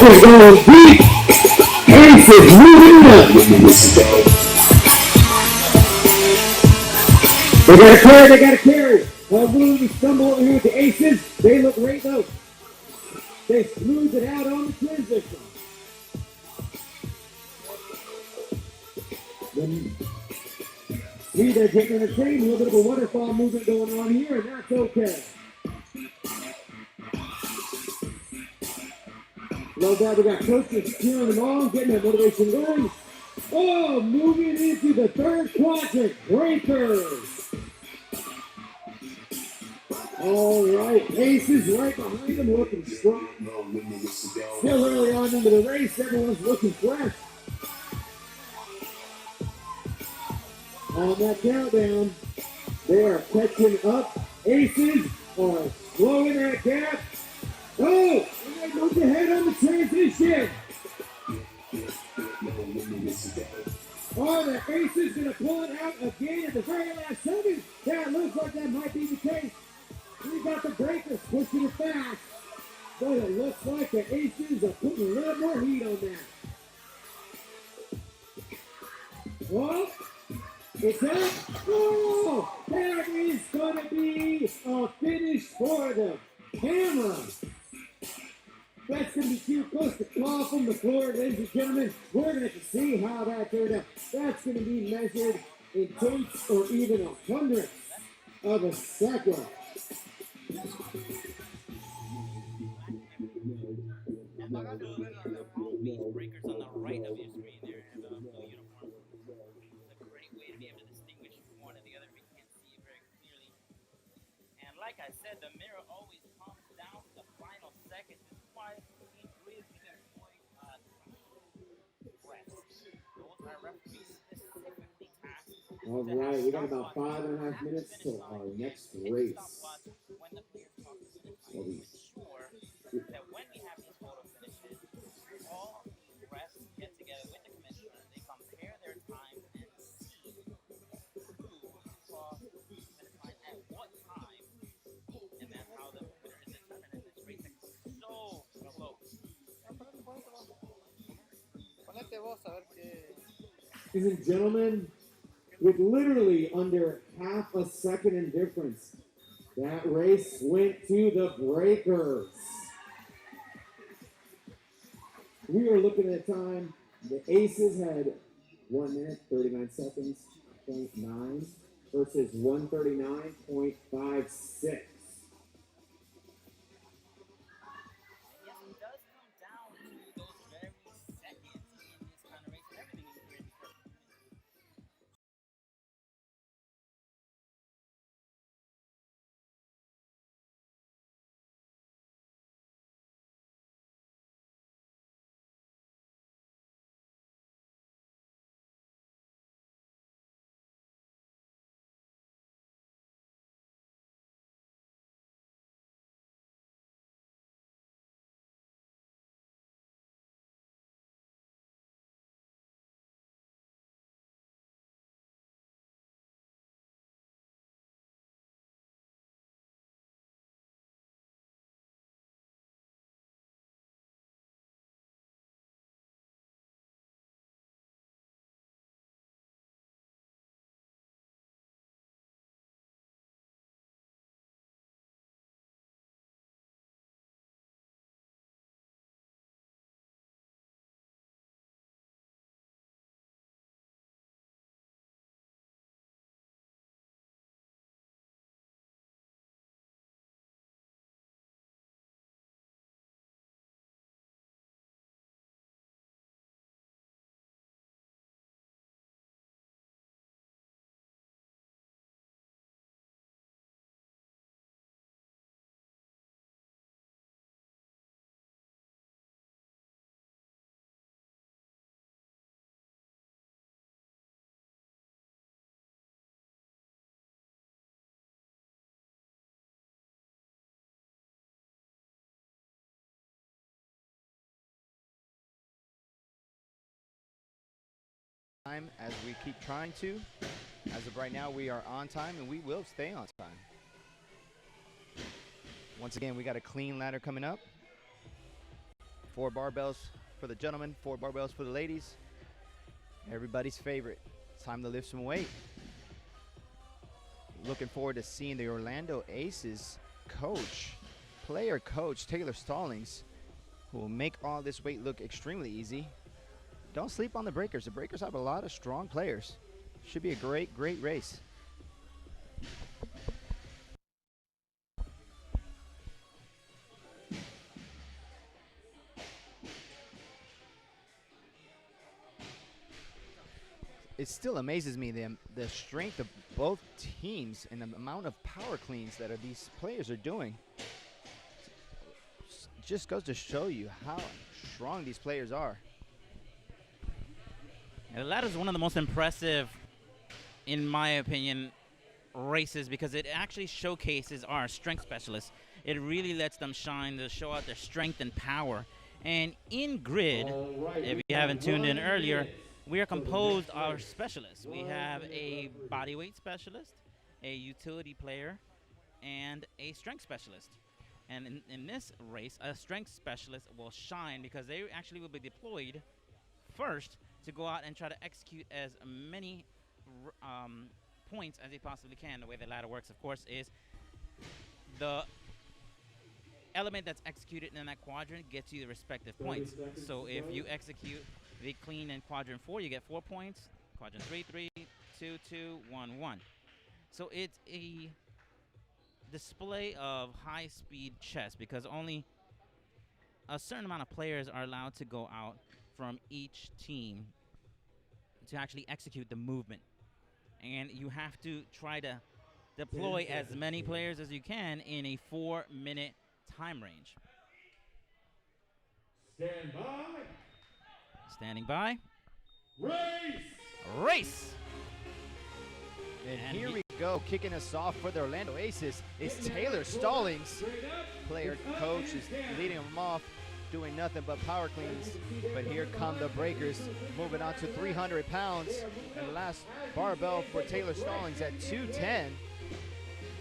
Aces going deep. Aces moving up. They got a carry, they got a carry. Moving, stumble over here with the Aces. They look right though. They smooth it out on the transition. See, they're taking the same, a little bit of a waterfall movement going on here, and that's okay. Love that. We got coaches cheering them on, getting that motivation going. Oh, moving into the third quadrant, breakers. All right, Aces right behind them, looking strong. Still early on into the race, everyone's looking fresh. On that countdown, they are catching up. Aces are slowing that gap. Oh, and they moved ahead on the transition. Oh, the Aces gonna pull it out again at the very last second. Yeah, it looks like that might be the case. We got the breakers pushing it fast. But it looks like the Aces are putting a little more heat on that. Well, it's up. Oh, that is going to be a finish for the camera. That's going to be too close to call from the floor, ladies and gentlemen. We're going to have to see how that turned out. That's going to be measured in tenths or even a hundredth of a second. Breakers on the right of your screen there have a blue uniform. It's a great way to be able to distinguish one and the other if you can't see it very clearly. And like I said, the mirror always comes down to the final seconds. This is why these grids employ refs. Those are referees specifically tasked. All right, we got about 5.5 minutes till our next race. When the players talk to the time, ensure that when we have these photo finishes, all the refs get together with the commissioner, they compare their times and see who crossed the finish line at what time, and that's how the winner is determined in this race. It's so close. Ladies and gentlemen, with literally under half a second in difference, that race went to the breakers. We are looking at time. The Aces had 1 minute, 39 seconds, 0.9 versus 139.56. Time as we keep trying to. As of right now, we are on time and we will stay on time. Once again, we got a clean ladder coming up 4 barbells for the gentlemen, 4 barbells for the ladies. Everybody's favorite. It's time to lift some weight. Looking forward to seeing the Orlando Aces player coach Taylor Stallings, who will make all this weight look extremely easy. Don't sleep on the Breakers. The Breakers have a lot of strong players. Should be a great, great race. It still amazes me the strength of both teams and the amount of power cleans that these players are doing. Just goes to show you how strong these players are. And the ladder is one of the most impressive, in my opinion, races because it actually showcases our strength specialists. It really lets them shine to show out their strength and power. And in grid, if you haven't tuned in earlier, we are composed of our specialists. We have a bodyweight specialist, a utility player, and a strength specialist. And in this race, a strength specialist will shine because they actually will be deployed first to go out and try to execute as many points as they possibly can. The way the ladder works, of course, is the element that's executed in that quadrant gets you the respective points. So if you execute the clean in quadrant 4, you get 4 points. Quadrant 3, 3, 2, 2, 1, 1. So it's a display of high-speed chess because only a certain amount of players are allowed to go out from each team to actually execute the movement. And you have to try to deploy as many players as you can in a 4-minute time range. Stand by. Standing by. Race! Race! And here we go, kicking us off for the Orlando Aces is Taylor Stallings. Player coach is leading them off, doing nothing but power cleans. But here come the Breakers, moving on to 300 pounds. And the last barbell for Taylor Stallings at 210.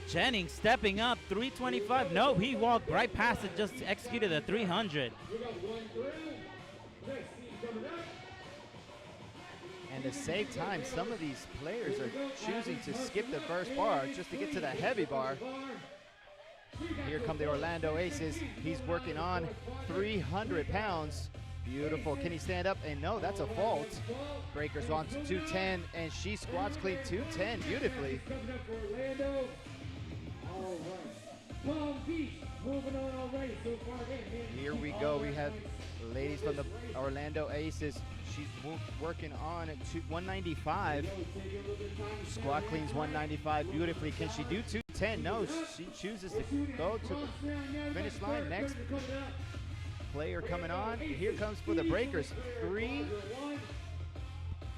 Jennings stepping up, 325. No, he walked right past it, just executed a 300. And to save time, some of these players are choosing to skip the first bar just to get to the heavy bar. Here come the Orlando Aces. He's working on 300 pounds. Beautiful. Can he stand up? And no, that's a fault. Breakers on to 210, and she squats clean 210 beautifully. Here we go. We have ladies from the Orlando Aces. She's working on 195. Squat cleans 195 beautifully. Can she do 210? No, she chooses to go to the finish line. Next player coming on. Here comes for the Breakers.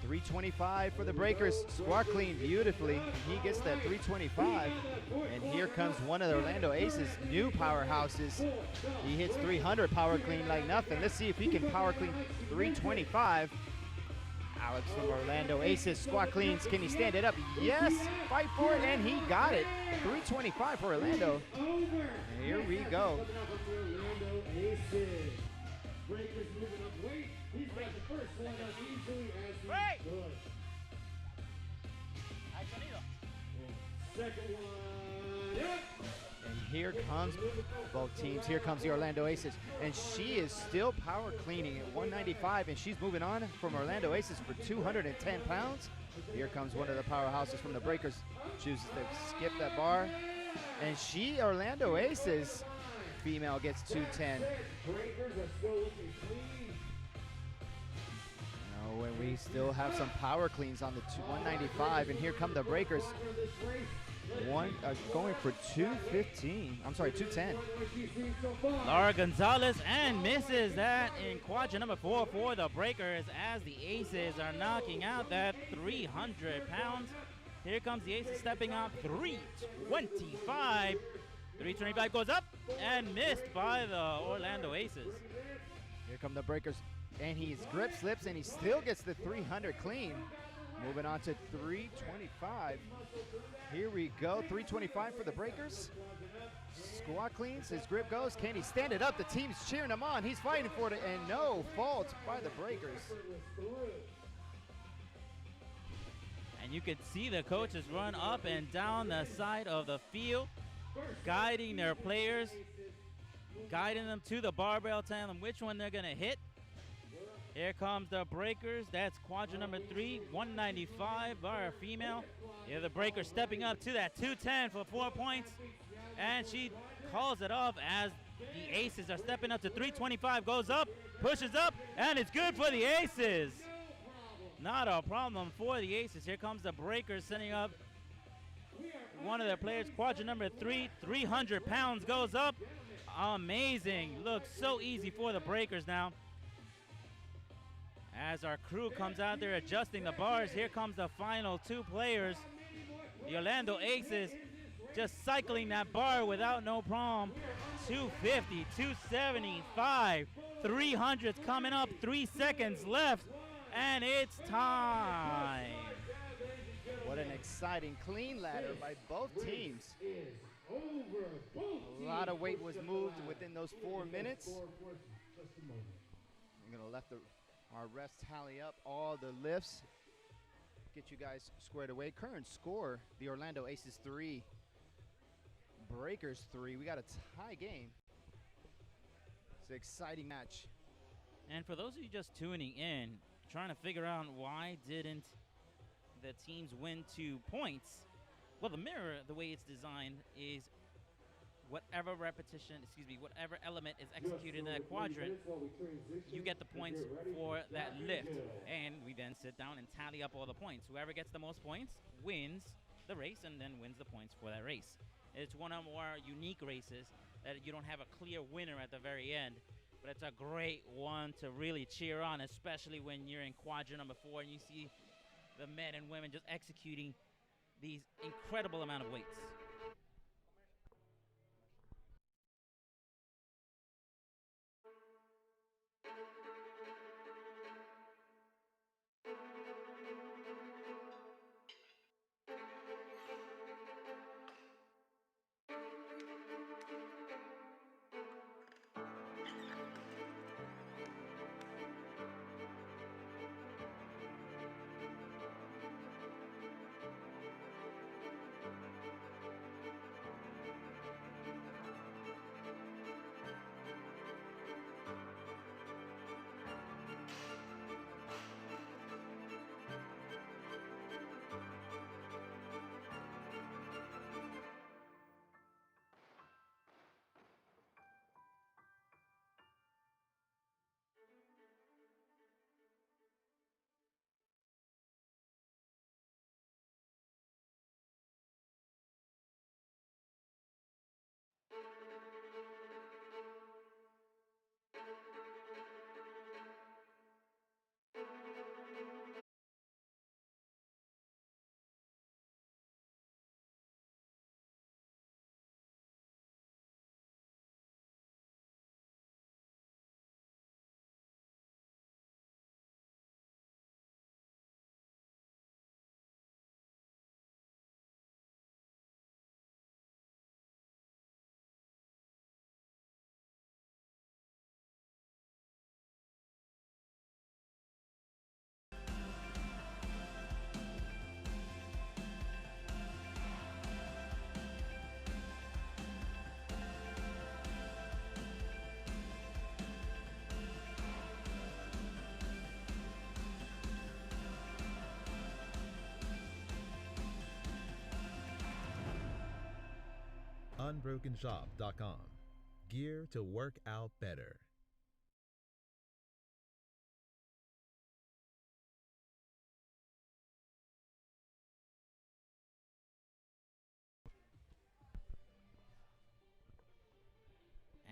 325 for the Breakers. Squat clean beautifully. He gets that 325. And here comes one of the Orlando Aces' new powerhouses. He hits 300 power clean like nothing. Let's see if he can power clean 325. Alex from Orlando Aces squat cleans. Can he stand it up? Yes. Fight for it, and he got it. 325 for Orlando. And here we go. Breakers moving up weight. He's got the first one up easily as he could. Second one up. And here comes both teams. Here comes the Orlando Aces. And she is still power cleaning at 195, and she's moving on from Orlando Aces for 210 pounds. Here comes one of the powerhouses from the Breakers. Chooses to skip that bar. And Orlando Aces, female, gets 210. Breakers are still looking clean. And we still have some power cleans on the 195, and here come the Breakers. Going for 215. I'm sorry, 210. Laura Gonzalez and misses that in quadrant number 4 for the Breakers as the Aces are knocking out that 300 pounds. Here comes the Aces stepping up, 325. 325 goes up and missed by the Orlando Aces. Here come the Breakers, and his grip slips, and he still gets the 300 clean. Moving on to 325. Here we go. 325 for the Breakers. Squat cleans. His grip goes. Can he stand it up? The team's cheering him on. He's fighting for it, and no fault by the Breakers. And you can see the coaches run up and down the side of the field, guiding their players, guiding them to the barbell, telling them which one they're going to hit. Here comes the Breakers. That's quadrant number 3, 195 by our female. Here the Breakers stepping up to that 210 for 4 points. And she calls it off as the Aces are stepping up to 325. Goes up, pushes up, and it's good for the Aces. Not a problem for the Aces. Here comes the Breakers sending up one of their players. Quadrant number 3, 300 pounds goes up. Amazing. Looks so easy for the Breakers now. As our crew comes out there adjusting the bars, here comes the final 2 players. The Orlando Aces just cycling that bar without no problem. 250, 275, 300's coming up, 3 seconds left, and it's time. What an exciting clean ladder by both teams. A lot of weight was moved within those 4 minutes. I'm going to let our refs tally up all the lifts, get you guys squared away. Current score, the Orlando Aces 3, Breakers 3. We got a tie game. It's an exciting match. And for those of you just tuning in, trying to figure out why didn't the teams win 2 points, well, the mirror, the way it's designed, is whatever whatever element is executed in that quadrant, you get the points for that lift. And we then sit down and tally up all the points. Whoever gets the most points wins the race and then wins the points for that race. It's one of more unique races that you don't have a clear winner at the very end, but it's a great one to really cheer on, especially when you're in quadrant number 4 and you see the men and women just executing these incredible amount of weights. Unbrokenshop.com. Gear to work out better.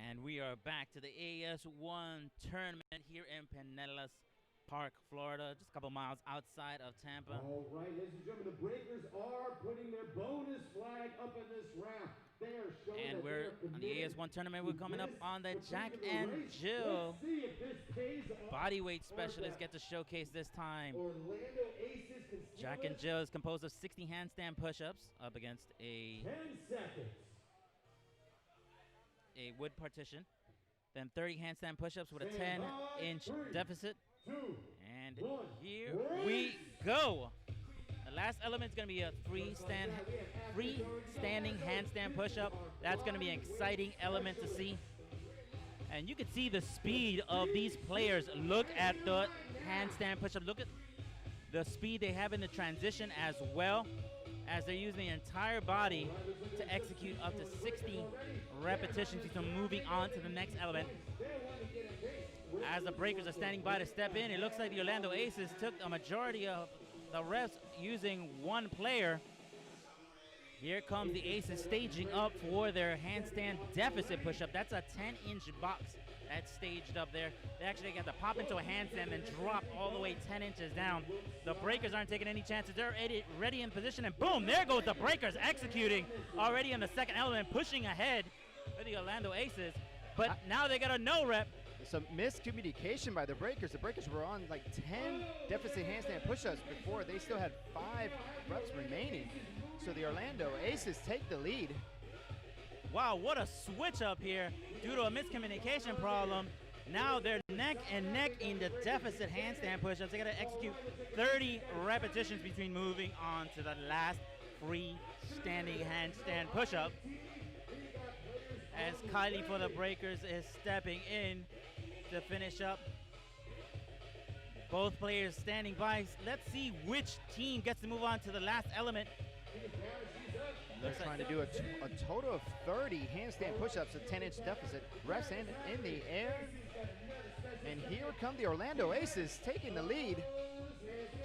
And we are back to the AS1 tournament here in Pinellas. Park, Florida, just a couple miles outside of Tampa. All right, ladies and gentlemen, the Breakers are putting their bonus flag up in this round. They are showing And that we're they are on the committed AS1 tournament. We're to coming up this on the Jack particular and race. Jill Let's see if this pays off. bodyweight Or specialists the get to showcase this time. Orlando Aces can steal Jack and it. Jill is composed of 60 handstand push-ups up against a 10 seconds. wood partition. Then 30 handstand push-ups with a Stand by. 10-inch 3, deficit. 2, And 1. here Race. we go. The last element is going to be a freestanding handstand push-up. That's going to be an exciting element to see. And you can see the speed of these players. Look at the handstand push-up. Look at the speed they have in the transition, as well as they're using the entire body to execute up to 60 repetitions before moving on to the next element. As the Breakers are standing by to step in, it looks like the Orlando Aces took a majority of the reps using one player. Here comes the Aces staging up for their handstand deficit push-up. That's a 10-inch box that's staged up there. They actually got to pop into a handstand and drop all the way 10 inches down. The Breakers aren't taking any chances. They're ready in position, and boom, there goes the Breakers executing already in the second element, pushing ahead for the Orlando Aces. But now they got a no rep. Some miscommunication by the Breakers. The Breakers were on like 10 deficit handstand push-ups before. They still had 5 reps remaining. So the Orlando Aces take the lead. Wow, what a switch up here due to a miscommunication problem. Now they're neck and neck in the deficit handstand push-ups. They got to execute 30 repetitions between moving on to the last freestanding handstand push-up. As Kylie for the Breakers is stepping in to finish up. Both players standing by. Let's see which team gets to move on to the last element. They're trying to do a total of 30 handstand push-ups, a 10-inch deficit. Refs in the air. And here come the Orlando Aces taking the lead.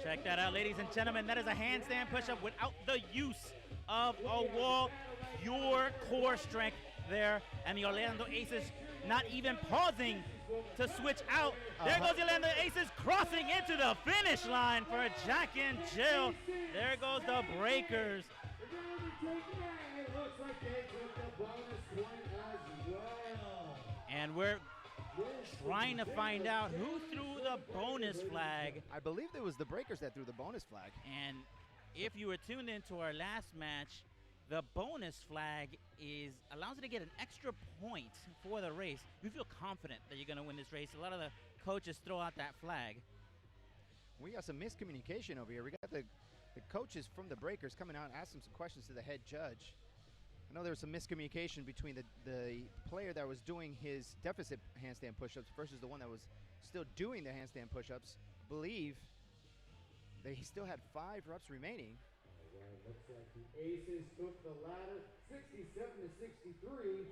Check that out, ladies and gentlemen. That is a handstand push-up without the use of a wall. Pure core strength there. And the Orlando Aces not even pausing to switch out. There goes the Orlando Aces crossing into the finish line for Jack and Jill. There goes the Breakers. And we're trying to find out who threw the bonus flag. I believe it was the Breakers that threw the bonus flag. And if you were tuned into our last match, the bonus flag allows you to get an extra point for the race. You feel confident that you're going to win this race. A lot of the coaches throw out that flag. We got some miscommunication over here. We got the coaches from the Breakers coming out and asking some questions to the head judge. I know there was some miscommunication between the player that was doing his deficit handstand push-ups versus the one that was still doing the handstand push-ups. I believe they still had 5 reps remaining. Looks like the Aces took the ladder, 67 to 63.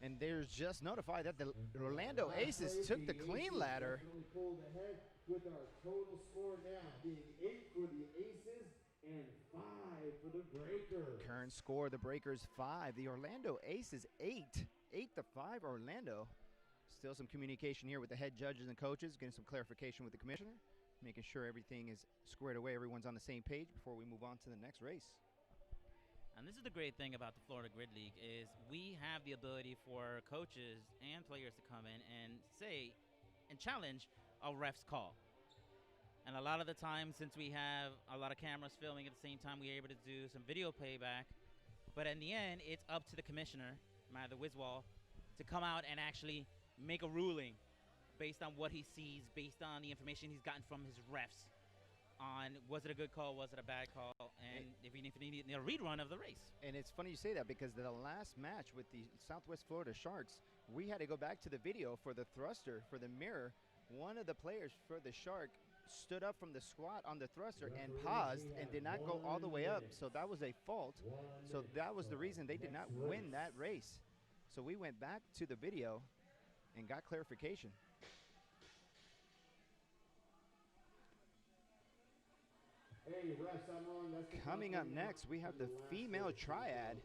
And they're just notified that the Orlando Aces took the clean ladder. Definitely pulled ahead with our total score now being 8 for the Aces and 5 for the Breakers. Current score, the Breakers 5. The Orlando Aces 8. 8-5 Orlando. Still some communication here with the head judges and coaches, getting some clarification with the commissioner, making sure everything is squared away, everyone's on the same page before we move on to the next race. And this is the great thing about the Florida Grid League is we have the ability for coaches and players to come in and say and challenge a ref's call. And a lot of the time, since we have a lot of cameras filming at the same time, we're able to do some video playback. But in the end, it's up to the commissioner, the Wiswall, to come out and actually make a ruling based on what he sees, based on the information he's gotten from his refs on was it a good call, was it a bad call, and if he needed a rerun of the race. And it's funny you say that because the last match with the Southwest Florida Sharks, we had to go back to the video for the thruster, for the mirror. One of the players for the Shark stood up from the squat on the thruster and paused and did not go all the way up, so that was a fault. So that was the reason they did not win that race. So we went back to the video and got clarification. Hey, refs, I'm on. That's Coming up next, we have the female triad.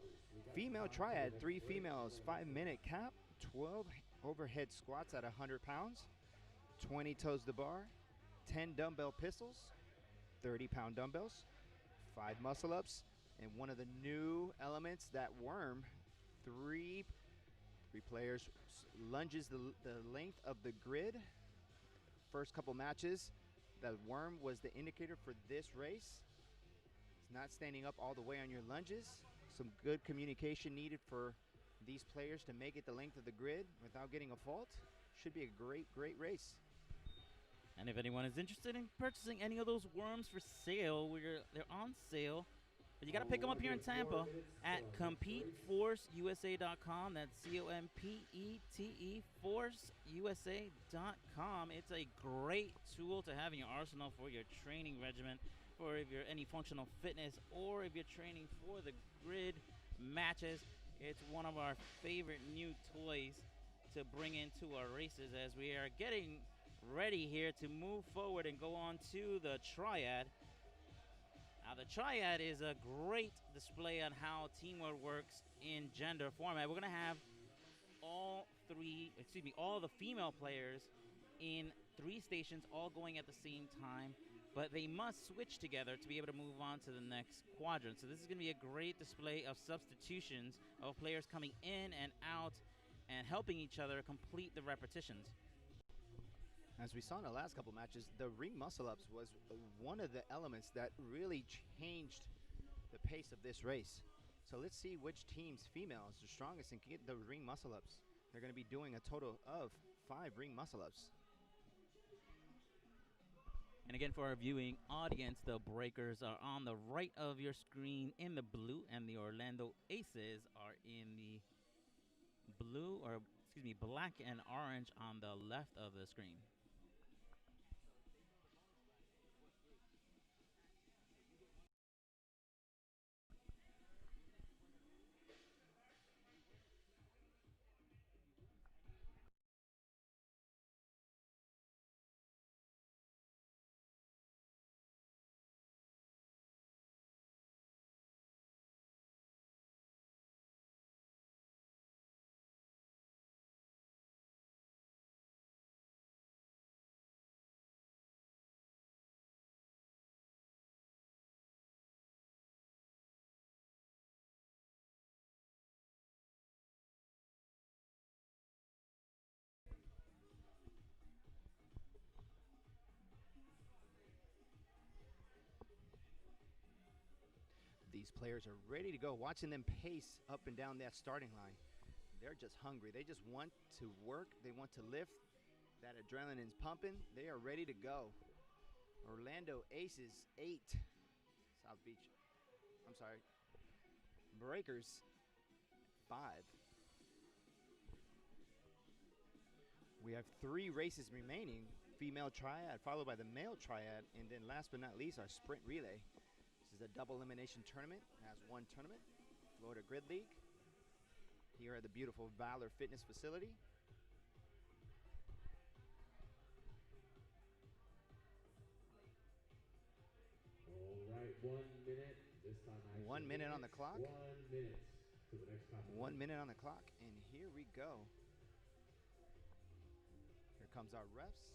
Female triad, 3 females, 5-minute cap, 12 overhead squats at 100 pounds, 20 toes to bar, 10 dumbbell pistols, 30-pound dumbbells, 5 muscle-ups, and one of the new elements, that worm, three players lunges the length of the grid. First couple matches, the worm was the indicator for this race. It's not standing up all the way on your lunges. Some good communication needed for these players to make it the length of the grid without getting a fault. Should be a great race. And if anyone is interested in purchasing any of those worms for sale, they're on sale. But you got to pick them up here in Tampa at CompeteForceUSA.com. That's COMPETE ForceUSA.com. It's a great tool to have in your arsenal for your training regimen, for if you're any functional fitness, or if you're training for the grid matches. It's one of our favorite new toys to bring into our races as we are getting ready here to move forward and go on to the triad. Now, the triad is a great display on how teamwork works in gender format. We're going to have all the female players in 3 stations all going at the same time, but they must switch together to be able to move on to the next quadrant. So this is going to be a great display of substitutions of players coming in and out and helping each other complete the repetitions. As we saw in the last couple matches, the ring muscle-ups was one of the elements that really changed the pace of this race. So let's see which team's female is the strongest and can get the ring muscle-ups. They're going to be doing a total of 5 ring muscle-ups. And again, for our viewing audience, the breakers are on the right of your screen in the blue, and the Orlando Aces are in the black and orange on the left of the screen. These players are ready to go. Watching them pace up and down that starting line. They're just hungry. They just want to work. They want to lift. That adrenaline is pumping. They are ready to go. Orlando Aces 8. South Beach. I'm sorry. Breakers 5. We have 3 races remaining. Female triad followed by the male triad. And then last but not least, our sprint relay. This is a double elimination tournament. It has 1 tournament, Florida Grid League, here at the beautiful Valor Fitness facility. All right, 1 minute. This time 1 minute on the clock. 1 minute to the next competition. 1 minute on the clock, and here we go. Here comes our refs.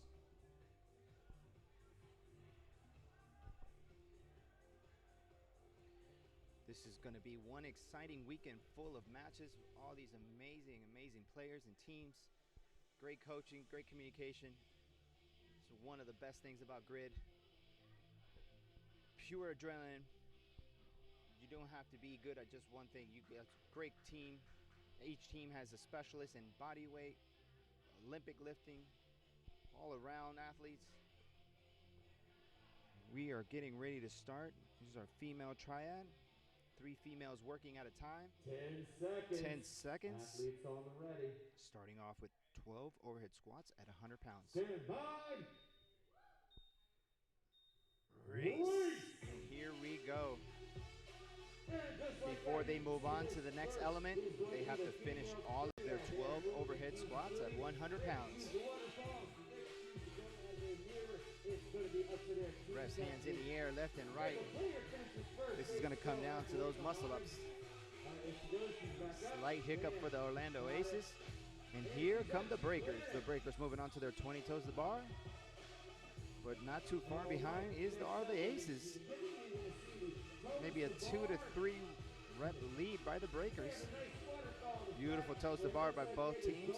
This is going to be one exciting weekend full of matches. All these amazing players and teams. Great coaching, great communication. It's one of the best things about grid. Pure adrenaline. You don't have to be good at just one thing. You got a great team. Each team has a specialist in body weight, Olympic lifting, all around athletes. We are getting ready to start. This is our female triad. 3 females working at a time. 10 seconds. 10 seconds. Athletes on the ready. Starting off with 12 overhead squats at 100 pounds. Stand by. Race. And here we go. Before they move on to the next element, they have to finish all of their 12 overhead squats at 100 pounds. Refs hands in the air, left and right. This is going to come down to those muscle-ups. Slight hiccup for the Orlando Aces. And here come the breakers. The breakers moving on to their 20 toes to the bar. But not too far behind are the Aces. Maybe a 2 to 3 rep lead by the Breakers. Beautiful toes to bar by both teams.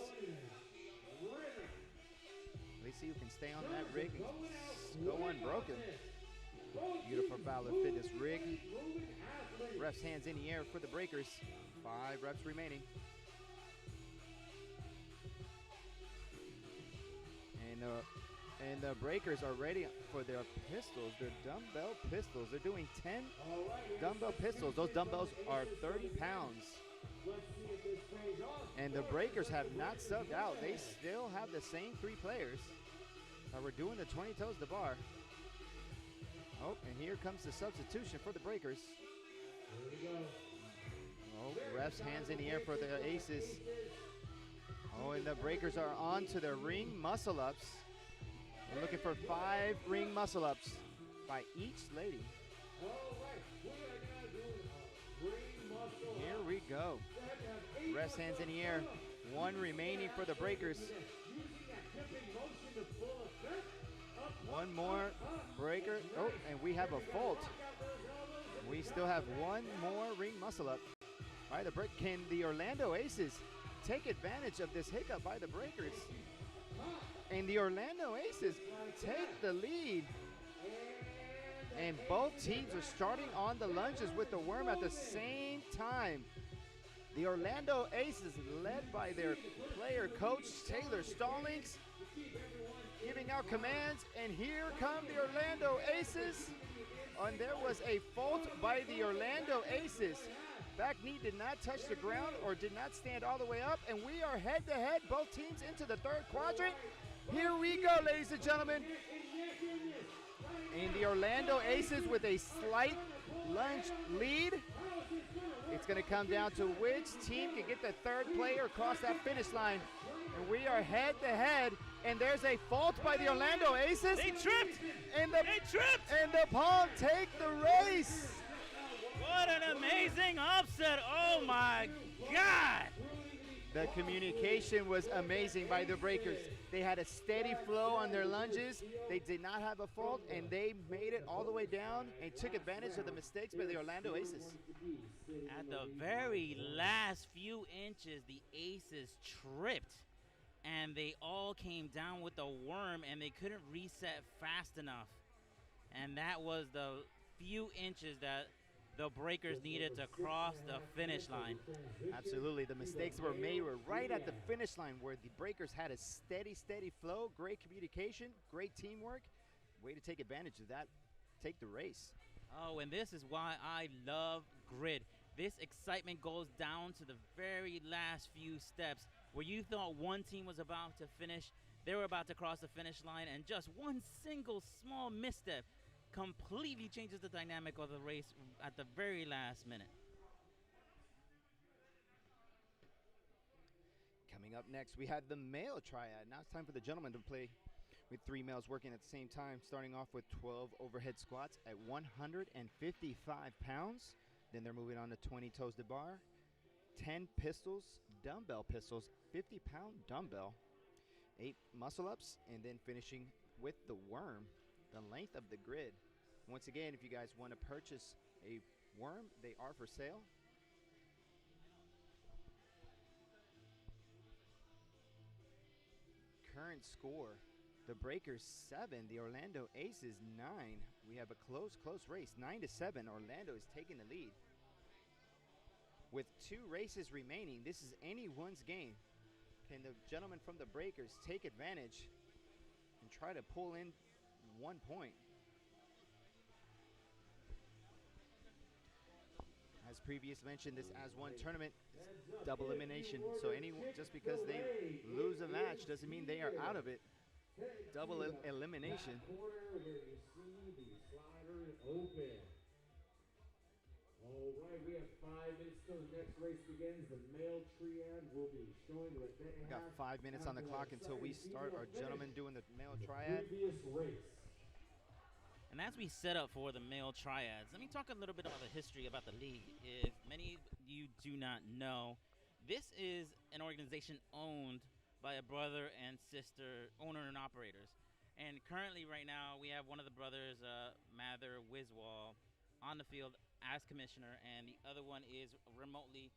Let's see who can stay on that rig and go unbroken. Beautiful Fowler Fitness rig. Ref's hands in the air for the Breakers. 5 reps remaining. And the Breakers are ready for their pistols, their dumbbell pistols. They're doing 10 dumbbell pistols. Those dumbbells are 30 pounds. And the Breakers have not subbed out. They still have the same 3 players that were doing the 20 toes to bar. Oh, and here comes the substitution for the Breakers. Oh, refs hands in the air for the Aces. Oh, and the Breakers are on to their ring muscle-ups. We're looking for 5 ring muscle-ups by each lady. Here we go. Refs hands in the air. 1 remaining for the Breakers. 1 more breaker. Oh, and we have a fault. We still have 1 more ring muscle-up. All right, can the Orlando Aces take advantage of this hiccup by the Breakers? And the Orlando Aces take the lead. And both teams are starting on the lunges with the worm at the same time. The Orlando Aces, led by their player coach, Taylor Stallings, giving out commands. And here come the Orlando Aces. And there was a fault by the Orlando Aces. Back knee did not touch the ground or did not stand all the way up. And we are head-to-head, both teams into the 3rd quadrant. Here we go, ladies and gentlemen. And the Orlando Aces with a slight lunge lead. It's going to come down to which team can get the 3rd player across that finish line. And we are head-to-head. And there's a fault by the Orlando Aces. They tripped. They tripped. And the Palm take the race. What an amazing upset. Oh, my God. The communication was amazing by the Breakers. They had a steady flow on their lunges. They did not have a fault, and they made it all the way down and took advantage of the mistakes by the Orlando Aces. At the very last few inches, the Aces tripped, and they all came down with the worm, and they couldn't reset fast enough. And that was the few inches that the Breakers needed to cross the finish line. Absolutely. The mistakes that were made were right at the finish line, where the Breakers had a steady flow, great communication, great teamwork. Way to take advantage of that. Take the race. Oh, and this is why I love Grid. This excitement goes down to the very last few steps, where you thought one team was about to finish, they were about to cross the finish line, and just one single small misstep completely changes the dynamic of the race at the very last minute. Coming up next, we had the male triad. Now it's time for the gentlemen to play, with 3 males working at the same time, starting off with 12 overhead squats at 155 pounds. Then they're moving on to 20 toes to bar, 10 pistols, dumbbell pistols, 50-pound dumbbell, 8 muscle-ups, and then finishing with the worm, the length of the grid. Once again, if you guys want to purchase a worm, they are for sale. Current score, the Breakers 7, the Orlando Aces 9. We have a close race, 9-7. Orlando is taking the lead. With 2 races remaining, this is anyone's game. Can the gentleman from the Breakers take advantage and try to pull in 1 point? As previously mentioned, this as one tournament is double elimination. So anyone, just because they lose a match doesn't mean they are out of it. Double elimination. All right, we have 5 minutes till the next race begins. The male triad will be showing what they We got have 5 minutes on the clock until we start our gentlemen doing the male triad. previous race. And as we set up for the male triads, let me talk a little bit about the history about the league. If many of you do not know, this is an organization owned by a brother and sister owner and operators. And currently, right now, we have one of the brothers, Mather Wiswall, on the field as commissioner, and the other one is remotely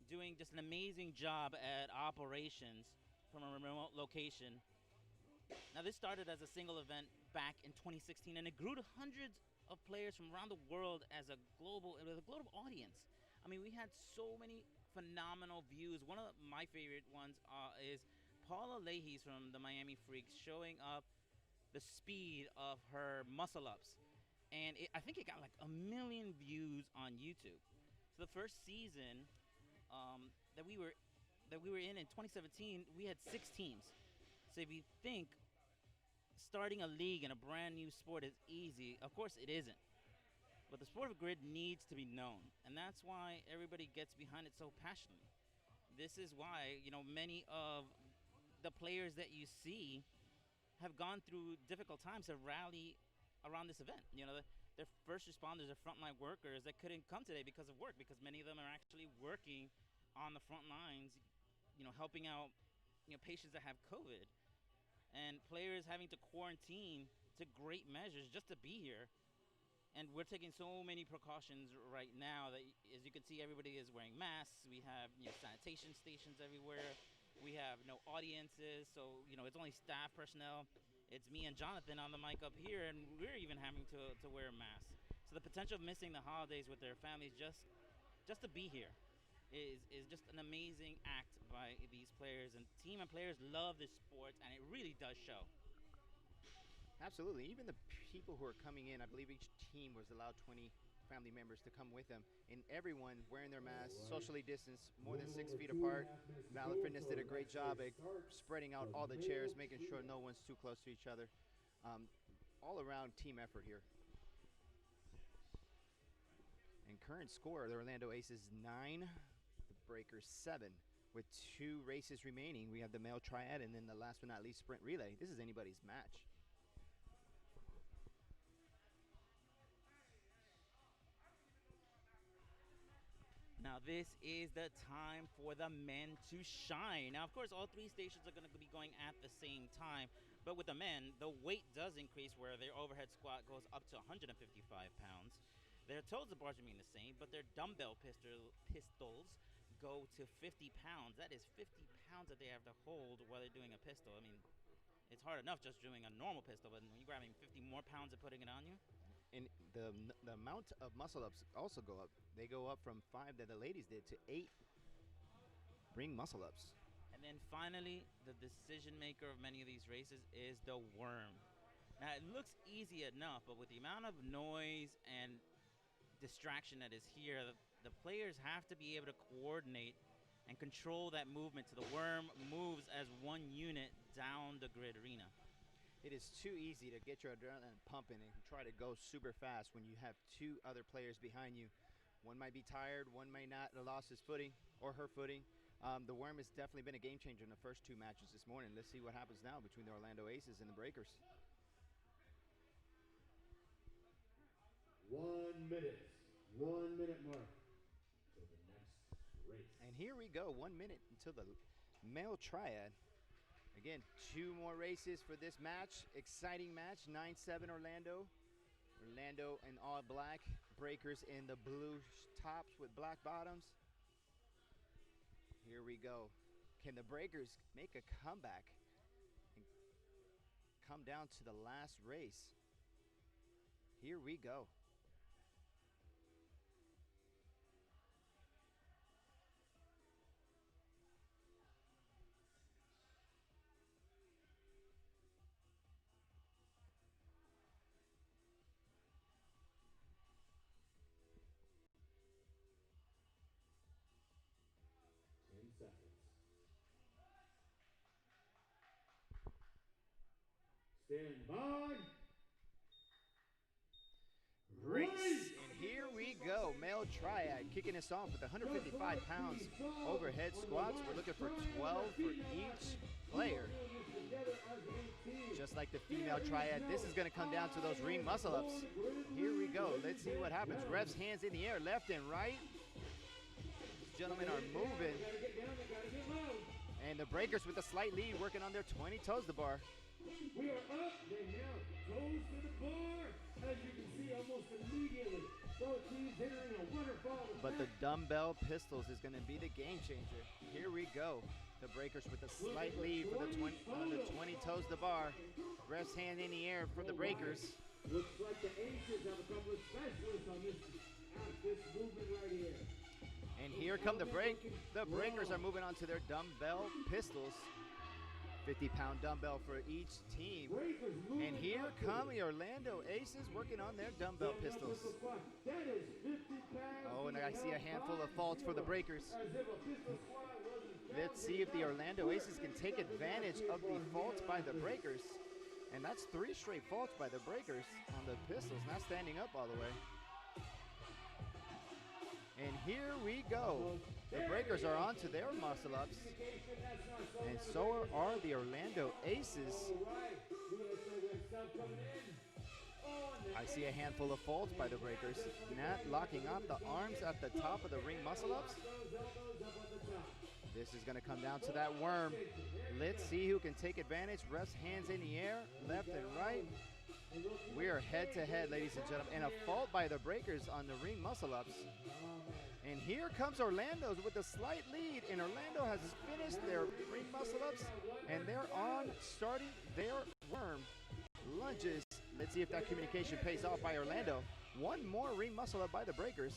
doing just an amazing job at operations from a remote location. Now, this started as a single event back in 2016, and it grew to hundreds of players from around the world with a global audience. I mean, we had so many phenomenal views. One of my favorite ones is Paula Leahy's from the Miami Freaks showing up the speed of her muscle ups, and I think it got like 1 million views on YouTube. So the first season that we were in 2017, we had 6 teams. So if you think starting a league in a brand new sport is easy, of course it isn't. But the sport of grid needs to be known, and that's why everybody gets behind it so passionately. This is why, many of the players that you see have gone through difficult times to rally around this event. They're first responders, they're frontline workers that couldn't come today because of work, because many of them are actually working on the front lines, helping out, patients that have COVID, and players having to quarantine to great measures just to be here. And we're taking so many precautions right now that, as you can see, everybody is wearing masks. We have sanitation stations everywhere. We have no audiences, so it's only staff personnel. It's me and Jonathan on the mic up here, and we're even having to wear masks. So the potential of missing the holidays with their families just to be here is just an amazing act by these players. And team and players love this sport, and it really does show. Absolutely. Even the people who are coming in, I believe each team was allowed 20 family members to come with them, and everyone wearing their masks, socially distanced, more than 6 feet apart. Valor Fitness did a great job at spreading out all the chairs, making sure no one's too close to each other. All around team effort here. And current score, the Orlando Aces 9, the Breakers 7. With 2 races remaining, we have the male triad, and then the last but not least sprint relay. This is anybody's match. Now this is the time for the men to shine. Now, of course, all 3 stations are going to be going at the same time, but with the men, the weight does increase, where their overhead squat goes up to 155 pounds. Their toes to bars remain the same, but their dumbbell pistols go to 50 pounds. That is 50 pounds that they have to hold while they're doing a pistol. I mean, it's hard enough just doing a normal pistol, but when you're grabbing 50 more pounds and putting it on you. And the amount of muscle ups also go up. They go up from 5 that the ladies did to 8 ring muscle ups. And then finally, the decision maker of many of these races is the worm. Now, it looks easy enough, but with the amount of noise and distraction that is here, the players have to be able to coordinate and control that movement so the worm moves as one unit down the grid arena. It is too easy to get your adrenaline pumping and try to go super fast when you have 2 other players behind you. One might be tired, one may not have lost his footing or her footing. The worm has definitely been a game changer in the first 2 matches this morning. Let's see what happens now between the Orlando Aces and the Breakers. 1 minute. 1 minute mark for the next race. And here we go, 1 minute until the male triad. Again, 2 more races for this match. Exciting match, 9-7 Orlando. Orlando in all black, Breakers in the blue tops with black bottoms. Here we go. Can the Breakers make a comeback and come down to the last race? Here we go. Seconds. Stand by. Race. And here we go. Male triad kicking us off with 155 pounds overhead squats. We're looking for 12 for each player. Just like the female triad, this is going to come down to those ring muscle ups. Here we go. Let's see what happens. Refs hands in the air, left and right. Gentlemen are moving, and the Breakers with a slight lead, working on their 20 toes to bar. We are up. They now goes to the bar. As you can see, almost immediately, both teams entering a waterfall. But the dumbbell pistols is going to be the game changer. Here we go. The breakers with a slight lead for the 20 toes the bar. Ref's hand in the air for the breakers. Looks like the Aces have a couple of specialists on this movement right here. And here come the break. The breakers are moving on to their dumbbell pistols. 50-pound dumbbell for each team. And here come the Orlando Aces working on their dumbbell pistols. Oh, and I see a handful of faults for the breakers. Let's see if the Orlando Aces can take advantage of the faults by the breakers. And that's 3 straight faults by the breakers on the pistols, not standing up all the way. And here we go. The breakers are on to their muscle ups. And so are the Orlando Aces. I see a handful of faults by the breakers. Not locking up the arms at the top of the ring muscle ups. This is going to come down to that worm. Let's see who can take advantage. Ref's hands in the air, left and right. We are head to head, ladies and gentlemen. And a fault by the breakers on the ring muscle ups. And here comes Orlando's with a slight lead. And Orlando has finished their ring muscle ups. And they're on starting their worm lunges. Let's see if that communication pays off by Orlando. One more ring muscle up by the breakers.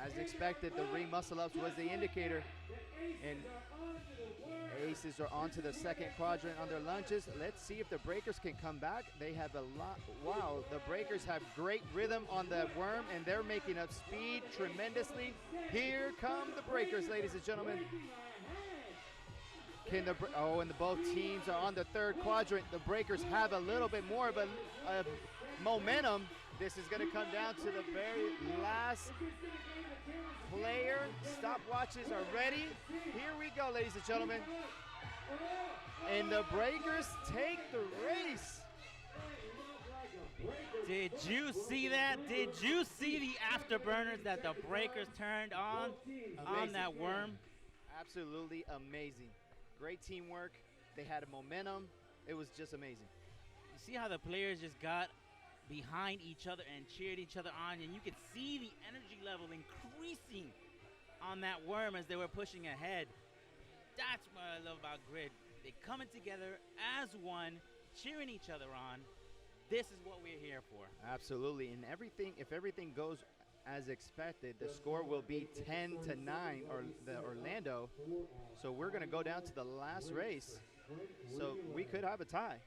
As expected, the ring muscle ups was the indicator. And Aces are onto the second quadrant on their lunges. Let's see if the breakers can come back. They have a lot. Wow, the breakers have great rhythm on that worm, and they're making up speed tremendously. Here come the breakers, ladies and gentlemen. And both teams are on the third quadrant. The breakers have a little bit more, but momentum. This is going to come down to the very last player. Stopwatches are ready. Here we go, ladies and gentlemen. And the breakers take the race. Did you see that? Did you see the afterburners that the breakers turned on that worm? Absolutely amazing. Great teamwork. They had a momentum. It was just amazing. You see how the players just got behind each other and cheered each other on, and you could see the energy level increasing on that worm as they were pushing ahead. That's what I love about Grid. They're coming together as one, cheering each other on. This is what we're here for. Absolutely. And if everything goes as expected, the score will be 10-9 or the Orlando. So we're going to go down to the last race. So we could have a tie.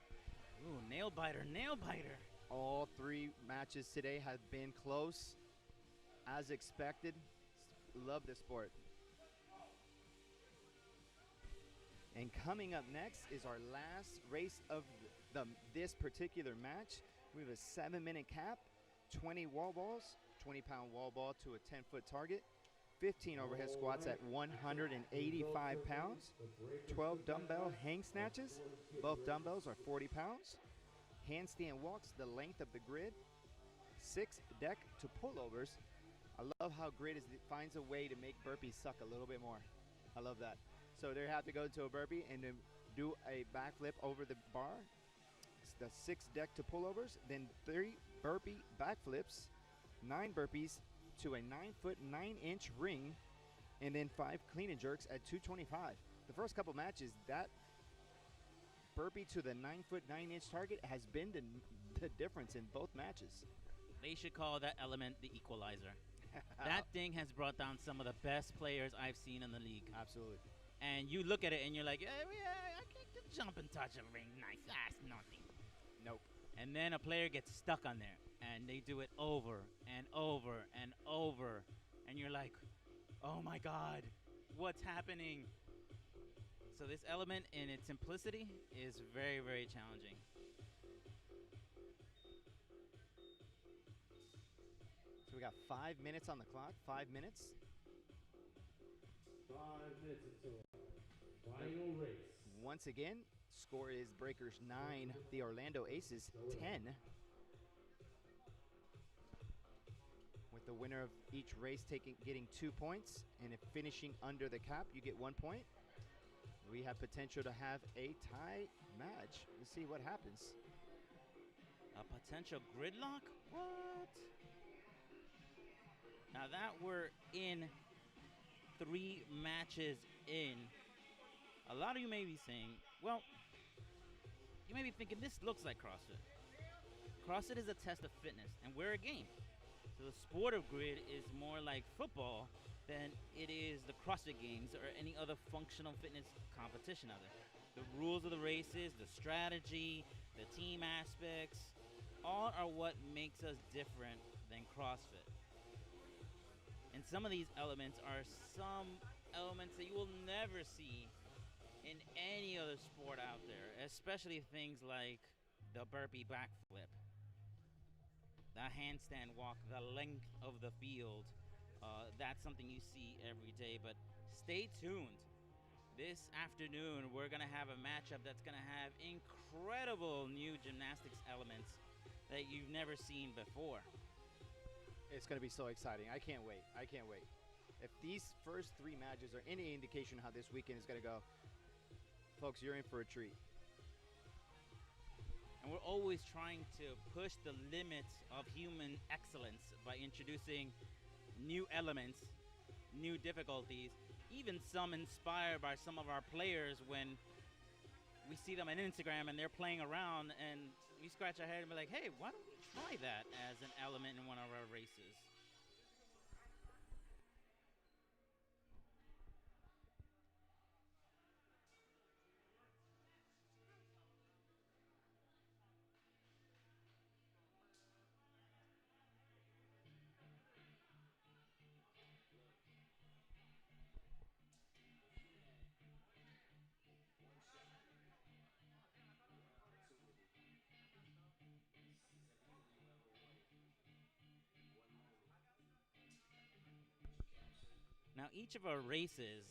Ooh, nail biter, nail biter. All 3 matches today have been close, as expected. Love this sport. And coming up next is our last race of this particular match. We have a 7-minute cap, 20 wall balls, 20-pound wall ball to a 10-foot target, 15 overhead squats at 185 pounds, 12 dumbbell hang snatches. Both dumbbells are 40 pounds. Handstand walks the length of the grid, 6 deck to pullovers. I love how Grid finds a way to make burpees suck a little bit more. I love that. So they have to go into a burpee and then do a backflip over the bar. It's the 6 deck to pullovers, then 3 burpee backflips, 9 burpees to a 9-foot 9-inch ring, and then 5 clean and jerks at 225. The first couple matches, that burpee to the 9-foot 9-inch target has been the difference in both matches. They should call that element the equalizer. That thing has brought down some of the best players I've seen in the league. Absolutely. And you look at it and you're like, yeah, I can't jump and touch a ring. Nice, that's nothing. Nope. And then a player gets stuck on there, and they do it over and over and over. And you're like, oh my God, what's happening? So this element in its simplicity is very, very challenging. So we got 5 minutes on the clock, 5 minutes. 5 minutes until final race. Once again, score is Breakers 9, the Orlando Aces 10. With the winner of each race getting 2 points, and if finishing under the cap, you get 1 point. We have potential to have a tie match. Let's see what happens. A potential gridlock? What? Now that we're in 3 matches in, a lot of you may be saying, well, you may be thinking this looks like CrossFit. CrossFit is a test of fitness, and we're a game. So the sport of grid is more like football than it is the CrossFit Games or any other functional fitness competition out there. The rules of the races, the strategy, the team aspects, all are what makes us different than CrossFit. And some of these elements are some elements that you will never see in any other sport out there, especially things like the burpee backflip, the handstand walk, the length of the field. That's something you see every day, but stay tuned. This afternoon, we're going to have a matchup that's going to have incredible new gymnastics elements that you've never seen before. It's going to be so exciting. I can't wait. I can't wait. If these first 3 matches are any indication how this weekend is going to go, folks, you're in for a treat. And we're always trying to push the limits of human excellence by introducing new elements, new difficulties, even some inspired by some of our players when we see them on Instagram and they're playing around and we scratch our head and be like, hey, why don't we try that as an element in one of our races? Now, each of our races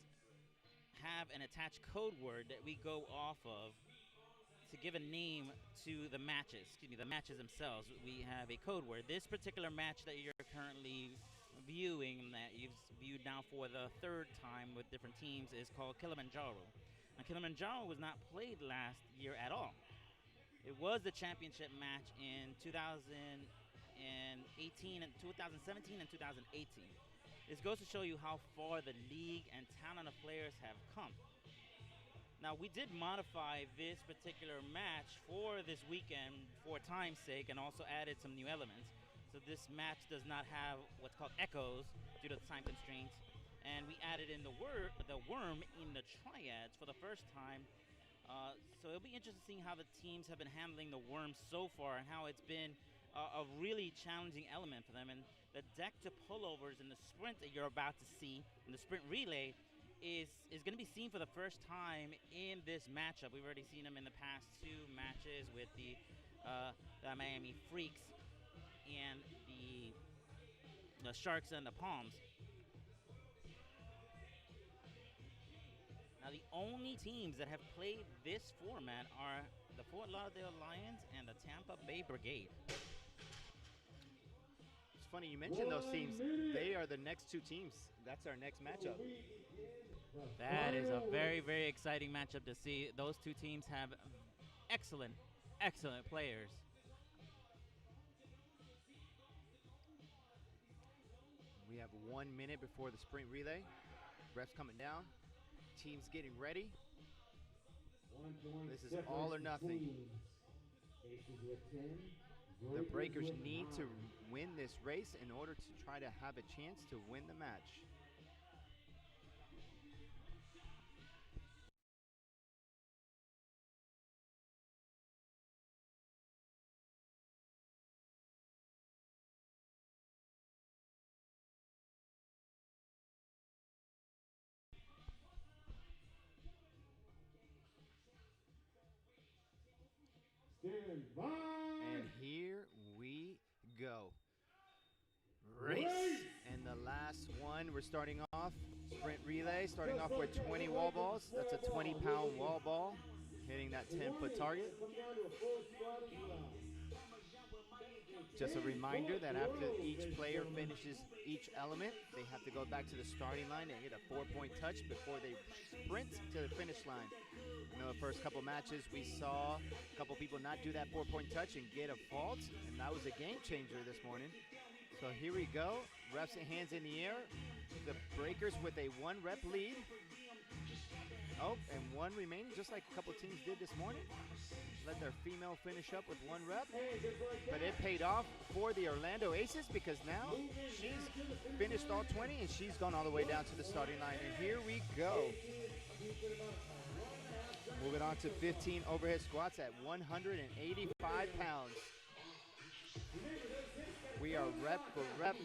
have an attached code word that we go off of to give a name to the matches. The matches themselves. We have a code word. This particular match that you're currently viewing, that you've viewed now for the 3rd time with different teams, is called Kilimanjaro. Now, Kilimanjaro was not played last year at all. It was the championship match in 2018 and 2017 and 2018. This goes to show you how far the league and talent of players have come. Now, we did modify this particular match for this weekend for time's sake and also added some new elements. So this match does not have what's called echoes due to the time constraints. And we added in the worm in the triads for the first time. So it'll be interesting how the teams have been handling the worm so far and how it's been a really challenging element for them. And the deck to pullovers in the sprint that you're about to see in the sprint relay is going to be seen for the first time in this matchup. We've already seen them in the past 2 matches with the Miami Freaks and the Sharks and the Palms. Now, the only teams that have played this format are the Fort Lauderdale Lions and the Tampa Bay Brigade. It's funny you mentioned those teams. They are the next 2 teams. That's our next matchup. That is a very, very exciting matchup to see. Those 2 teams have excellent, excellent players. We have 1 minute before the sprint relay. Refs coming down. Teams getting ready. This is all or nothing. The Breakers need to win this race in order to try to have a chance to win the match. Stand by. And here we go. Race. And the last one, we're starting off sprint relay, starting off with 20 wall balls. That's a 20-pound wall ball, hitting that 10-foot target. Just a reminder that after each player finishes each element, they have to go back to the starting line and hit a 4-point touch before they sprint to the finish line. You know, the first couple matches, we saw a couple people not do that 4-point touch and get a fault, and that was a game changer this morning. So here we go. Refs and hands in the air. The breakers with a 1 rep lead. Oh, and 1 remaining, just like a couple teams did this morning. Let their female finish up with 1 rep. But it paid off for the Orlando Aces because now she's finished all 20 and she's gone all the way down to the starting line. And here we go. Moving on to 15 overhead squats at 185 pounds. We are rep for rep.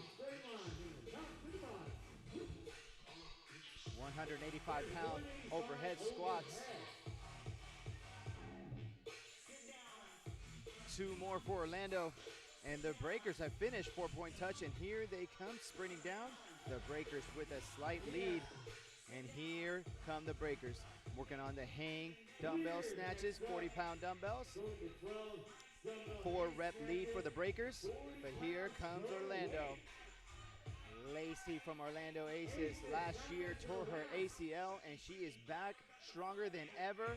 185-pound overhead squats. 2 more for Orlando. And the breakers have finished 4-point touch, and here they come sprinting down. The breakers with a slight lead. And here come the breakers. Working on the hang dumbbell snatches, 40-pound dumbbells. 4 rep lead for the breakers. But here comes Orlando. Lacey from Orlando Aces last year tore her ACL, and she is back stronger than ever.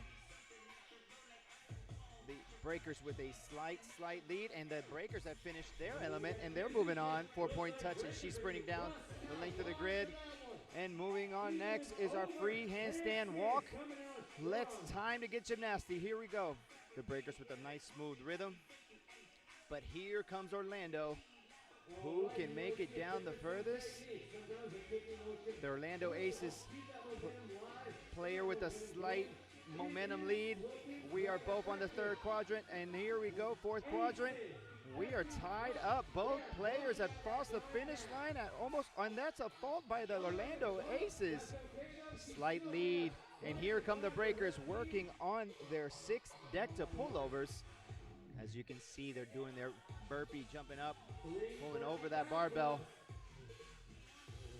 The breakers with a slight lead, and the breakers have finished their element, and they're moving on. 4-point touch, and she's sprinting down the length of the grid. And moving on next is our free handstand walk. Let's time to get gymnastic. Here we go. The breakers with a nice smooth rhythm. But here comes Orlando. Who can make it down the furthest? The Orlando Aces player with a slight momentum lead. We are both on the 3rd quadrant, and here we go, 4th quadrant. We are tied up. Both players have crossed the finish line at almost, and that's a fault by the Orlando Aces. Slight lead, and here come the breakers working on their 6 deck to pullovers. As you can see, they're doing their burpee, jumping up, pulling over that barbell.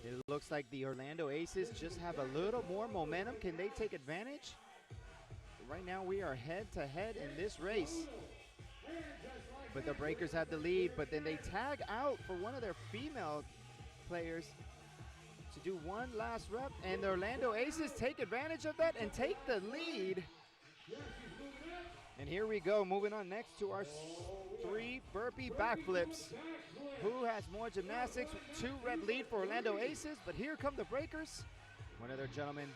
It looks like the Orlando Aces just have a little more momentum. Can they take advantage? Right now we are head to head in this race. But the breakers have the lead, but then they tag out for one of their female players to do 1 last rep, and the Orlando Aces take advantage of that and take the lead. And here we go, moving on next to our 3 burpee backflips. Who has more gymnastics? 2 rep lead for Orlando Aces, but here come the breakers. One of their gentlemen,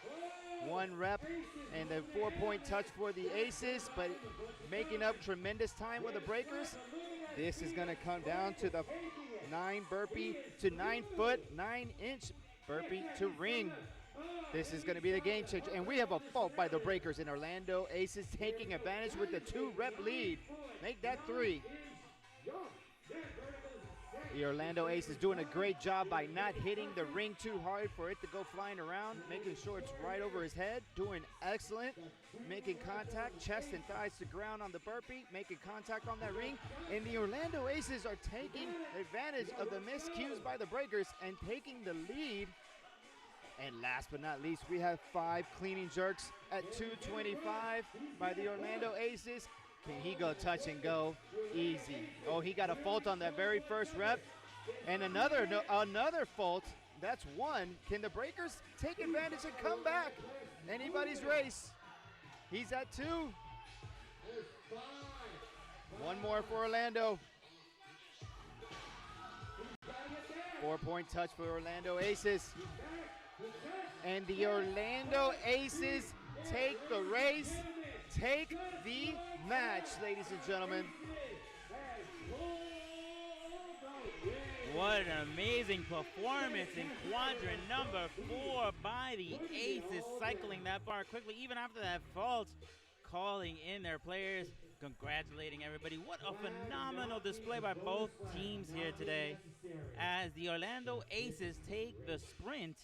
1 rep, and the 4-point touch for the Aces, but making up tremendous time with the breakers. This is gonna come down to the 9 burpee to 9-foot, 9-inch burpee to ring. This is going to be the game changer. And we have a fault by the breakers in Orlando Aces taking advantage with the 2 rep lead. Make that 3. The Orlando Aces doing a great job by not hitting the ring too hard for it to go flying around, making sure it's right over his head. Doing excellent. Making contact, chest and thighs to ground on the burpee, making contact on that ring. And the Orlando Aces are taking advantage of the miscues by the breakers and taking the lead. And last but not least, we have 5 cleaning jerks at 225 by the Orlando Aces. Can he go touch and go? Easy. Oh, he got a fault on that very first rep. And another fault. That's 1. Can the breakers take advantage and come back? Anybody's race. He's at 2. 1 more for Orlando. 4-point touch for Orlando Aces. And the Orlando Aces take the race, take the match, ladies and gentlemen. What an amazing performance in quadrant number 4 by the Aces, cycling that bar quickly, even after that fault, calling in their players, congratulating everybody. What a phenomenal display by both teams here today as the Orlando Aces take the sprint.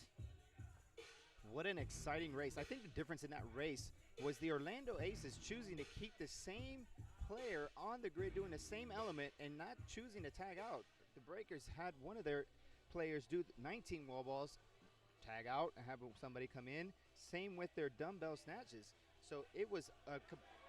What an exciting race. I think the difference in that race was the Orlando Aces choosing to keep the same player on the grid doing the same element and not choosing to tag out. The breakers had one of their players do 19 wall balls, tag out, and have somebody come in. Same with their dumbbell snatches. So it was a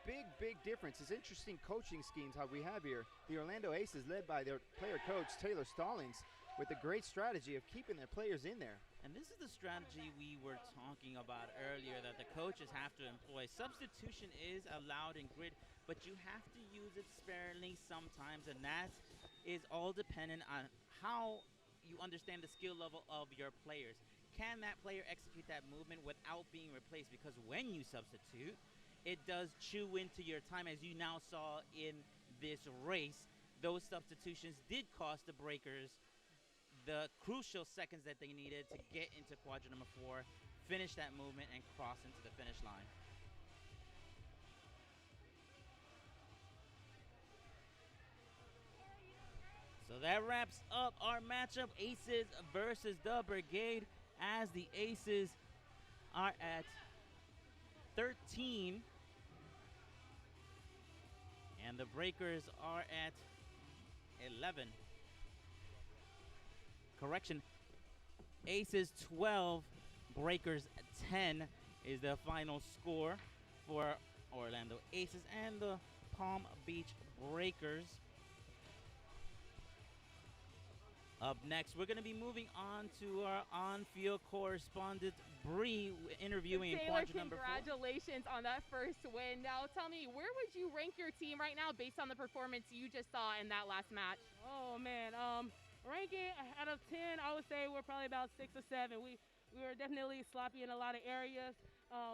big difference. It's interesting coaching schemes how we have here. The Orlando Aces, led by their player coach, Taylor Stallings, with the great strategy of keeping their players in there. And this is the strategy we were talking about earlier that the coaches have to employ. Substitution is allowed in grid, but you have to use it sparingly sometimes, and that is all dependent on how you understand the skill level of your players. Can that player execute that movement without being replaced? Because when you substitute, it does chew into your time, as you now saw in this race. Those substitutions did cost the Breakers the crucial seconds that they needed to get into quadrant number 4, finish that movement, and cross into the finish line. So that wraps up our matchup, Aces versus the Brigade, as the Aces are at 13 and the Breakers are at 11. Correction, Aces 12, Breakers 10 is the final score for Orlando Aces and the Palm Beach Breakers. Up next, we're going to be moving on to our on-field correspondent, Bree, interviewing in Taylor, quadrant number 4. congratulations on that first win. Now, tell me, where would you rank your team right now based on the performance you just saw in that last match? Oh, man. Ranking out of 10, I would say we're probably about 6 or 7. We were definitely sloppy in a lot of areas.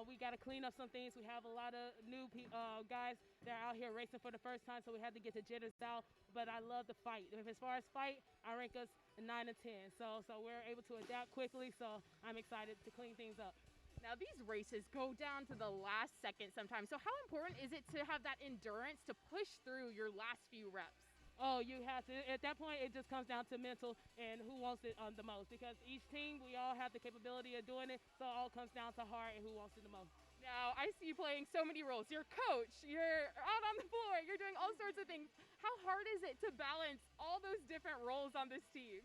We got to clean up some things. We have a lot of new guys that are out here racing for the first time, so we had to get the jitters out. But I love the fight. As far as fight, I rank us a 9 and 10. So we're able to adapt quickly, so I'm excited to clean things up. Now, these races go down to the last second sometimes. So how important is it to have that endurance to push through your last few reps? Oh, you have to. At that point, it just comes down to mental and who wants it the most. Because each team, we all have the capability of doing it, so it all comes down to heart and who wants it the most. Now, I see you playing so many roles. You're coach, you're out on the floor, you're doing all sorts of things. How hard is it to balance all those different roles on this team?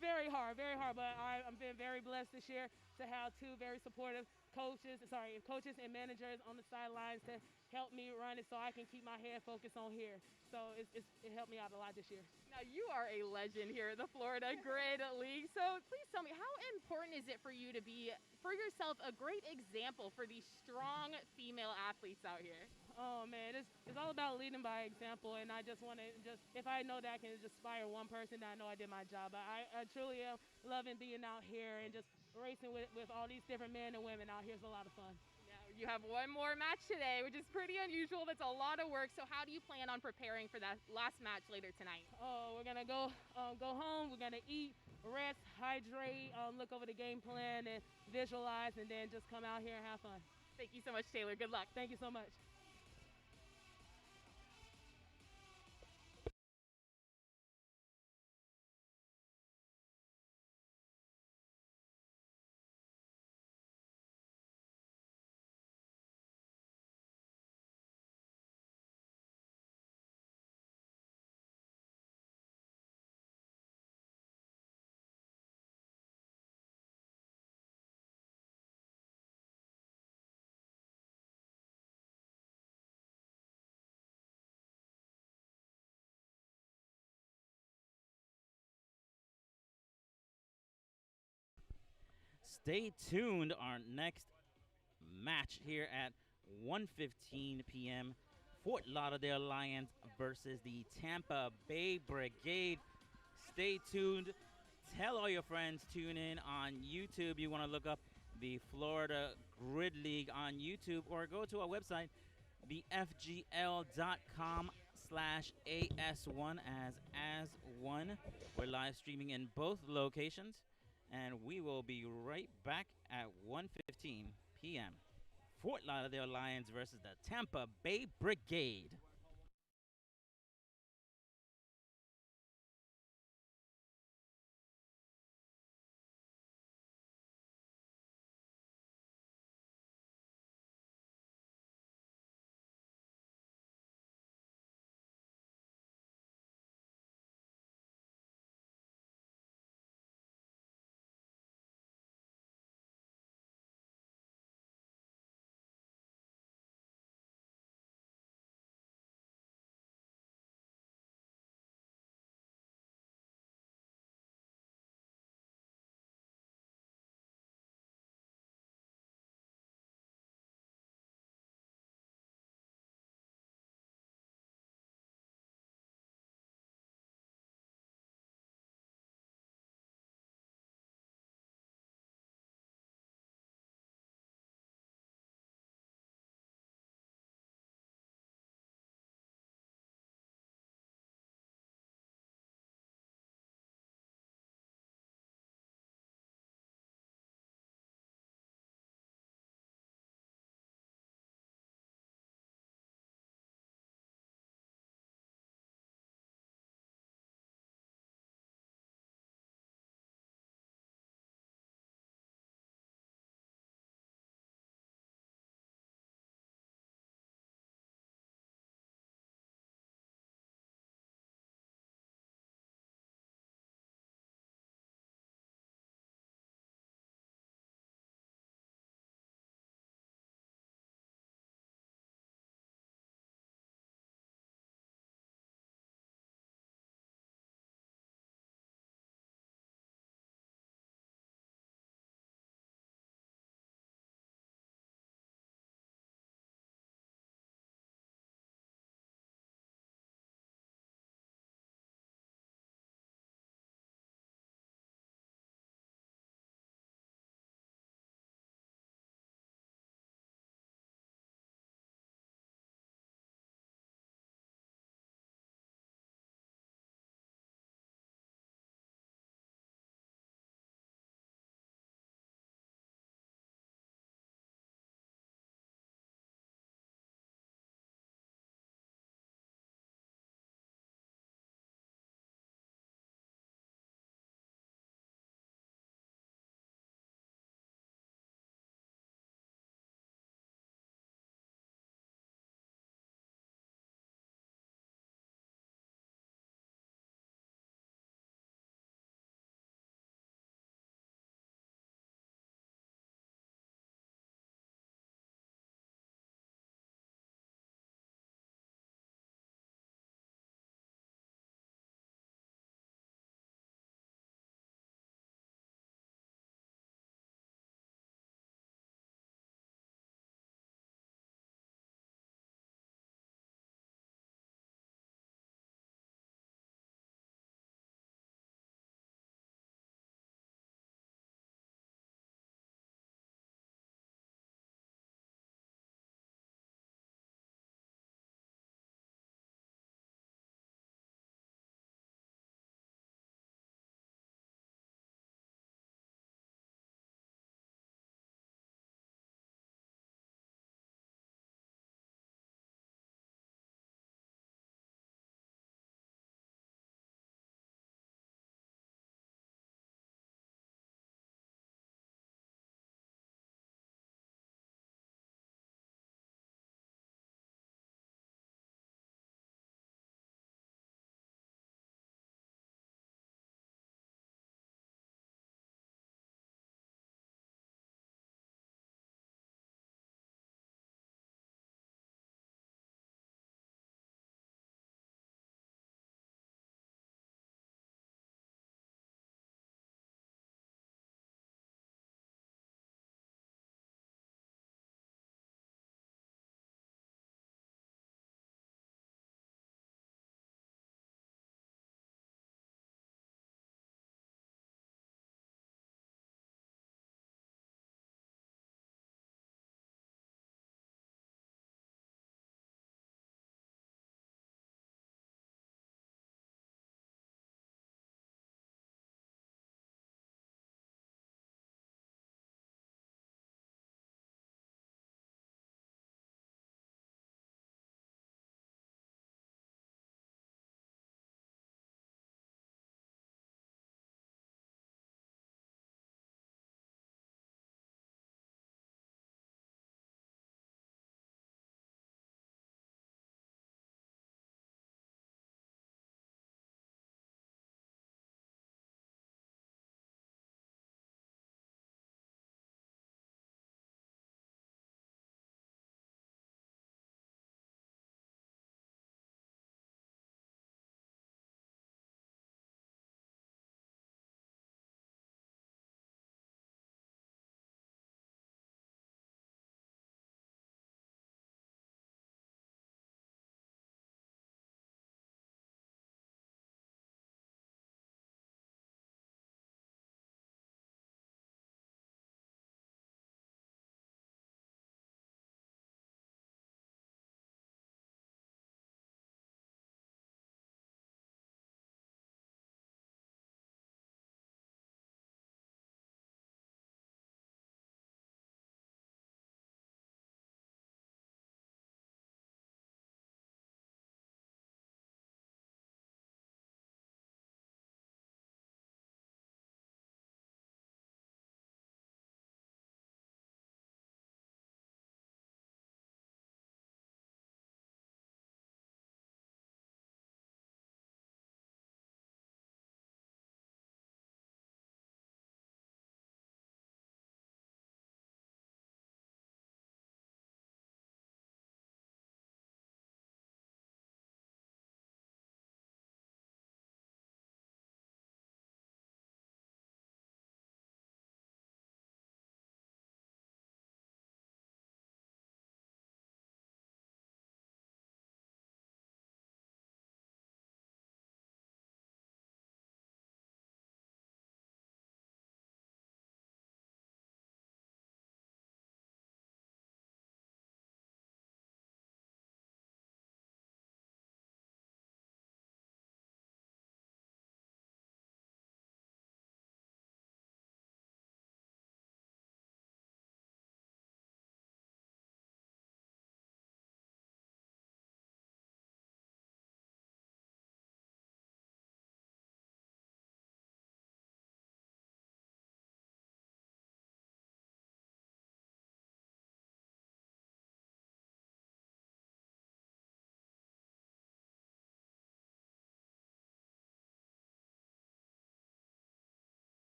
Very hard, but I've been very blessed this year to have 2 very supportive coaches and managers on the sidelines to help me run it so I can keep my head focused on here. So it helped me out a lot this year. Now, you are a legend here at the Florida Grid League. So please tell me, how important is it for you to be, for yourself, a great example for these strong female athletes out here? Oh, man, it's all about leading by example, and I just want to if I know that I can inspire one person, I know I did my job. I truly am loving being out here and just racing with all these different men and women out here. It's a lot of fun. Now, you have one more match today, which is pretty unusual. That's a lot of work. So how do you plan on preparing for that last match later tonight? Oh, we're going to go home. We're going to eat, rest, hydrate, look over the game plan, and visualize, and then just come out here and have fun. Thank you so much, Taylor. Good luck. Thank you so much. Stay tuned. Our next match here at 1:15 p.m. Fort Lauderdale Lions versus the Tampa Bay Brigade. Stay tuned. Tell all your friends, tune in on YouTube. You want to look up the Florida Grid League on YouTube, or go to our website, thefgl.com/AS1 as one. We're live streaming in both locations, and we will be right back at 1:15 p.m. Fort Lauderdale Lions versus the Tampa Bay Brigade.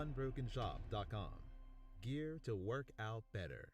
unbrokenshop.com. Gear to work out better.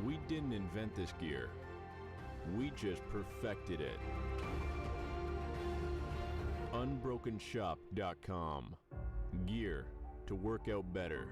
We didn't invent this gear. We just perfected it. Unbrokenshop.com. Gear to work out better.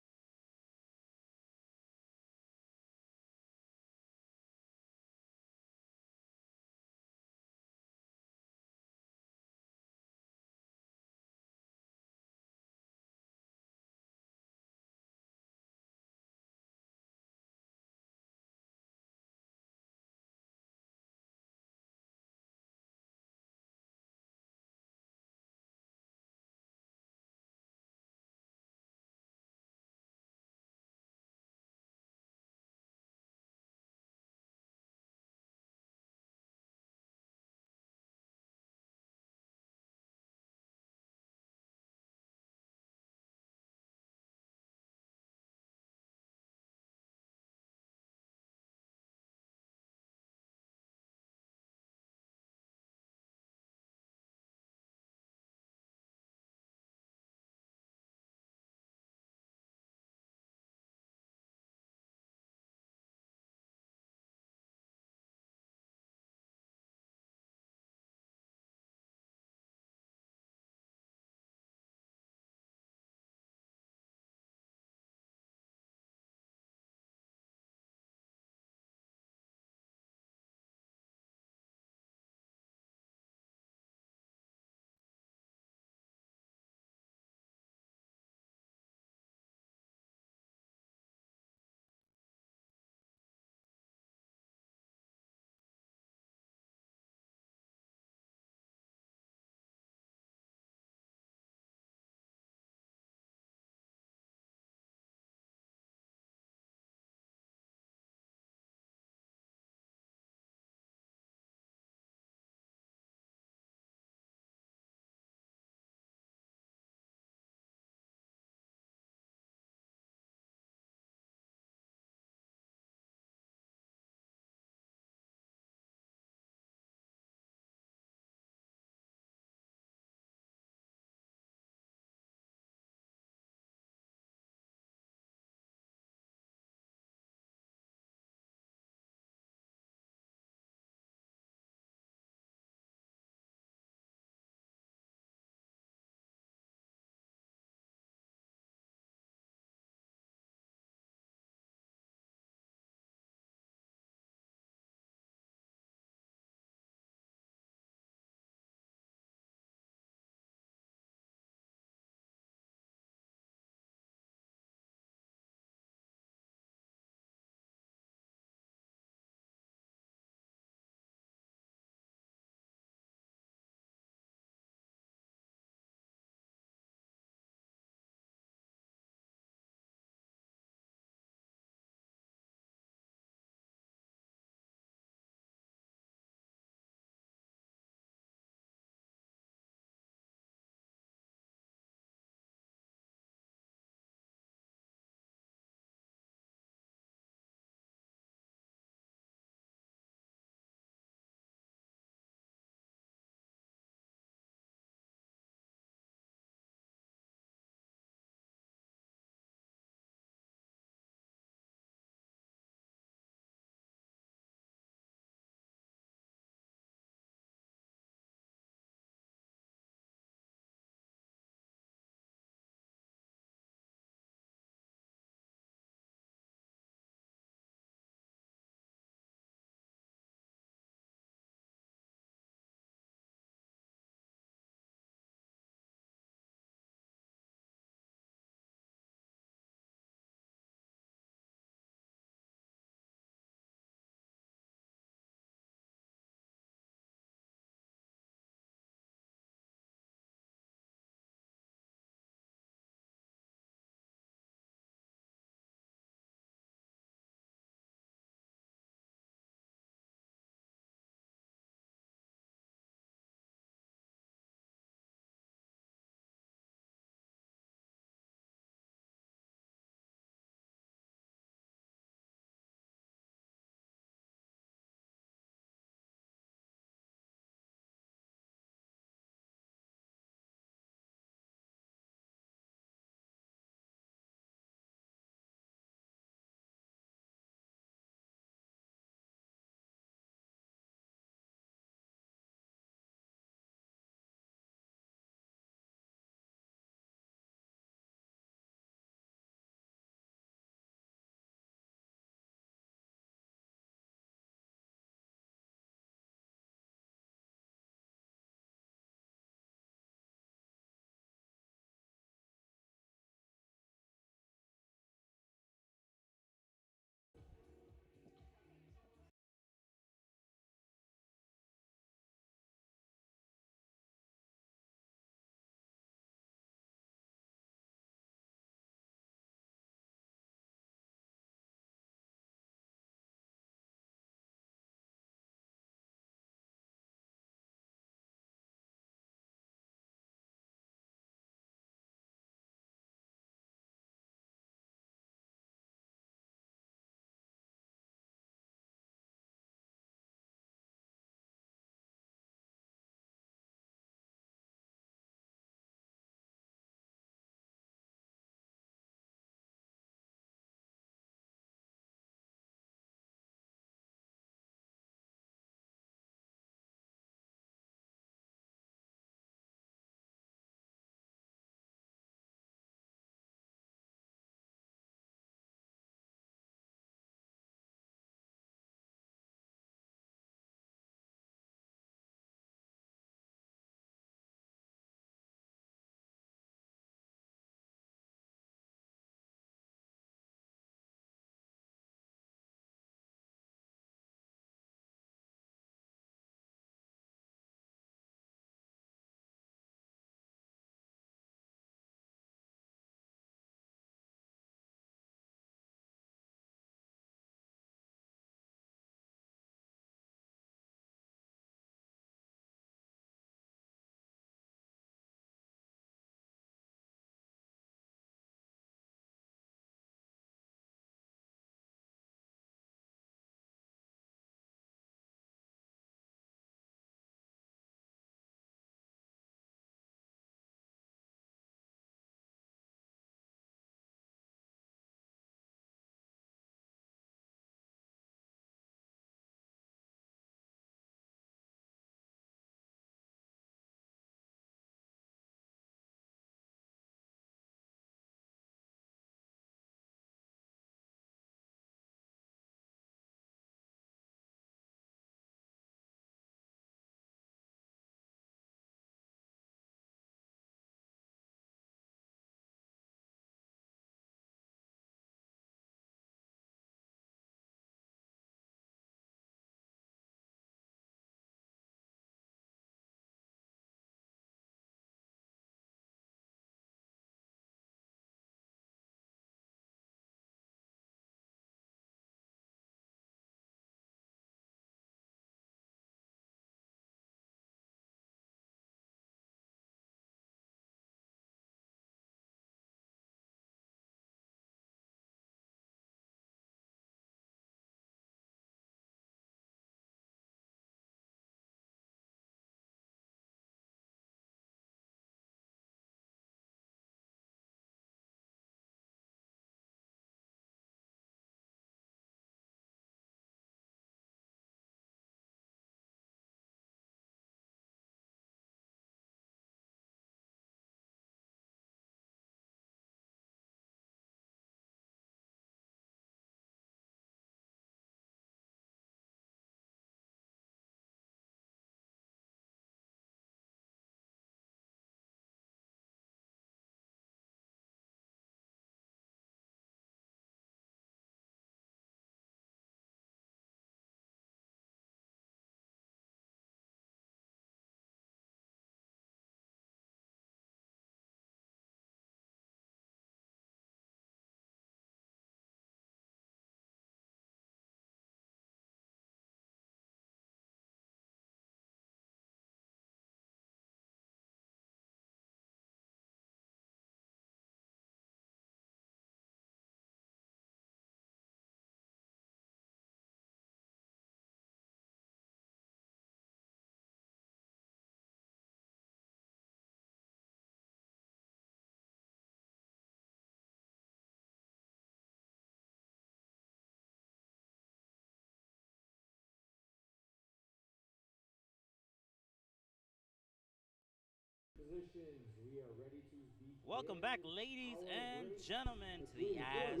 Welcome back, ladies and gentlemen, to the As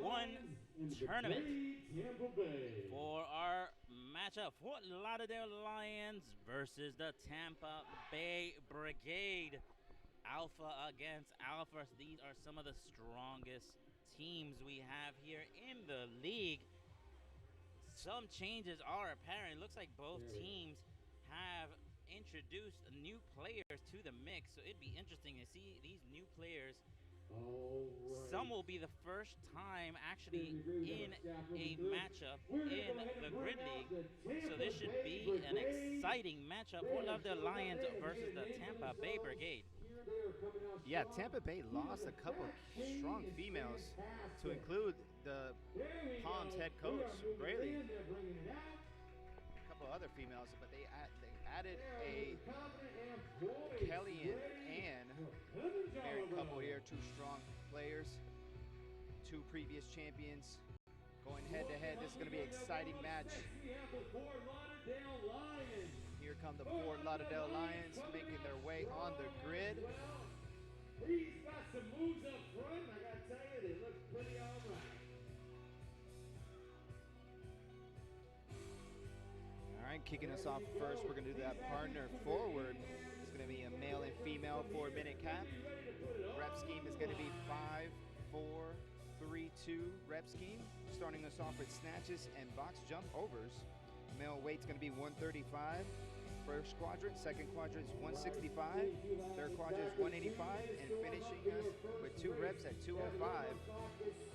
One tournament for our matchup, Fort Lauderdale Lions versus the Tampa Bay Brigade. Alpha against Alpha. These are some of the strongest teams we have here in the league. Some changes are apparent. It looks like both teams have introduced new players to the mix, so it'd be interesting to see these new players. Some will be the first time actually in a matchup in the Grid League, so this should be an exciting matchup. Fort Lauderdale Lions versus the Tampa Bay Brigade. Yeah, Tampa Bay lost a couple strong females, to include the Palms head coach, Braley. A couple other females, but they added a Kelly and Ann married couple here, two strong players, two previous champions going head to head. This is going to be an exciting match. Here come the Fort Lauderdale Lions making their way on the grid. He's got some moves up front. I got to tell you, they look pretty all right. All right, kicking us off first, we're going to do that partner forward. It's going to be a male and female 4-minute cap. Rep scheme is going to be 5-4-3-2 rep scheme. Starting us off with snatches and box jump overs. Male weight's going to be 135. First quadrant, second quadrant is 165, third quadrant is 185, and finishing us with 2 reps at 205.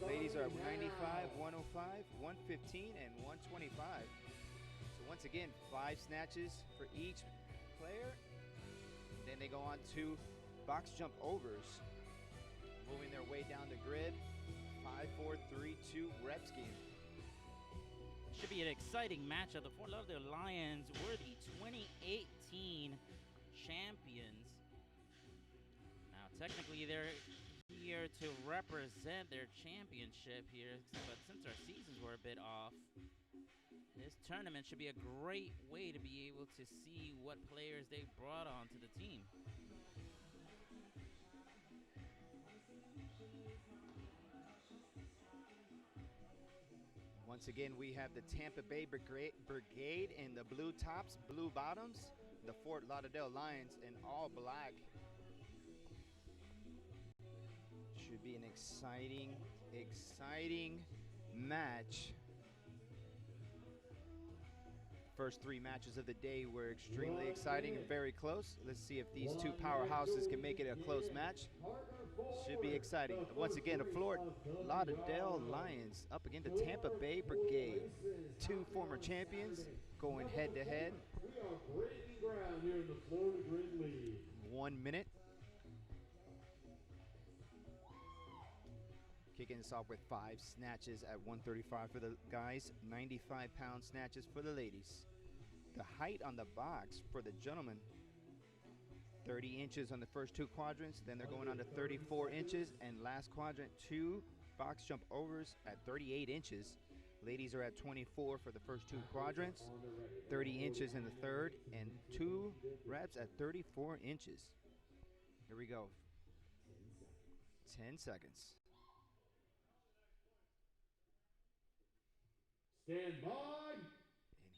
Ladies are 95, 105, 115, and 125. So once again, 5 snatches for each player. Then they go on to box jump overs, moving their way down the grid. 5-4-3-2 rep scheme. Should be an exciting matchup. The Fort Lauderdale Lions were the 2018 champions. Now, technically, they're here to represent their championship here, but since our seasons were a bit off, this tournament should be a great way to be able to see what players they brought onto the team. Once again, we have the Tampa Bay Brigade in the blue tops, blue bottoms. The Fort Lauderdale Lions in all black. Should be an exciting match. First 3 matches of the day were extremely exciting and very close. Let's see if these two powerhouses can make it a close match. Should be exciting. Once again, the Fort Lauderdale Lions up against the Tampa Bay Brigade. 2 former champions going head to head. We are breaking ground here in the Florida Grid League. 1 minute. Kicking us off with 5 snatches at 135 for the guys, 95-pound snatches for the ladies. The height on the box for the gentlemen, 30 inches on the first 2 quadrants, then they're going on to 34 inches, and last quadrant 2 box jump overs at 38 inches. Ladies are at 24 for the first 2 quadrants, 30 inches in the third, and 2 reps at 34 inches. Here we go. 10 seconds. Stand by. And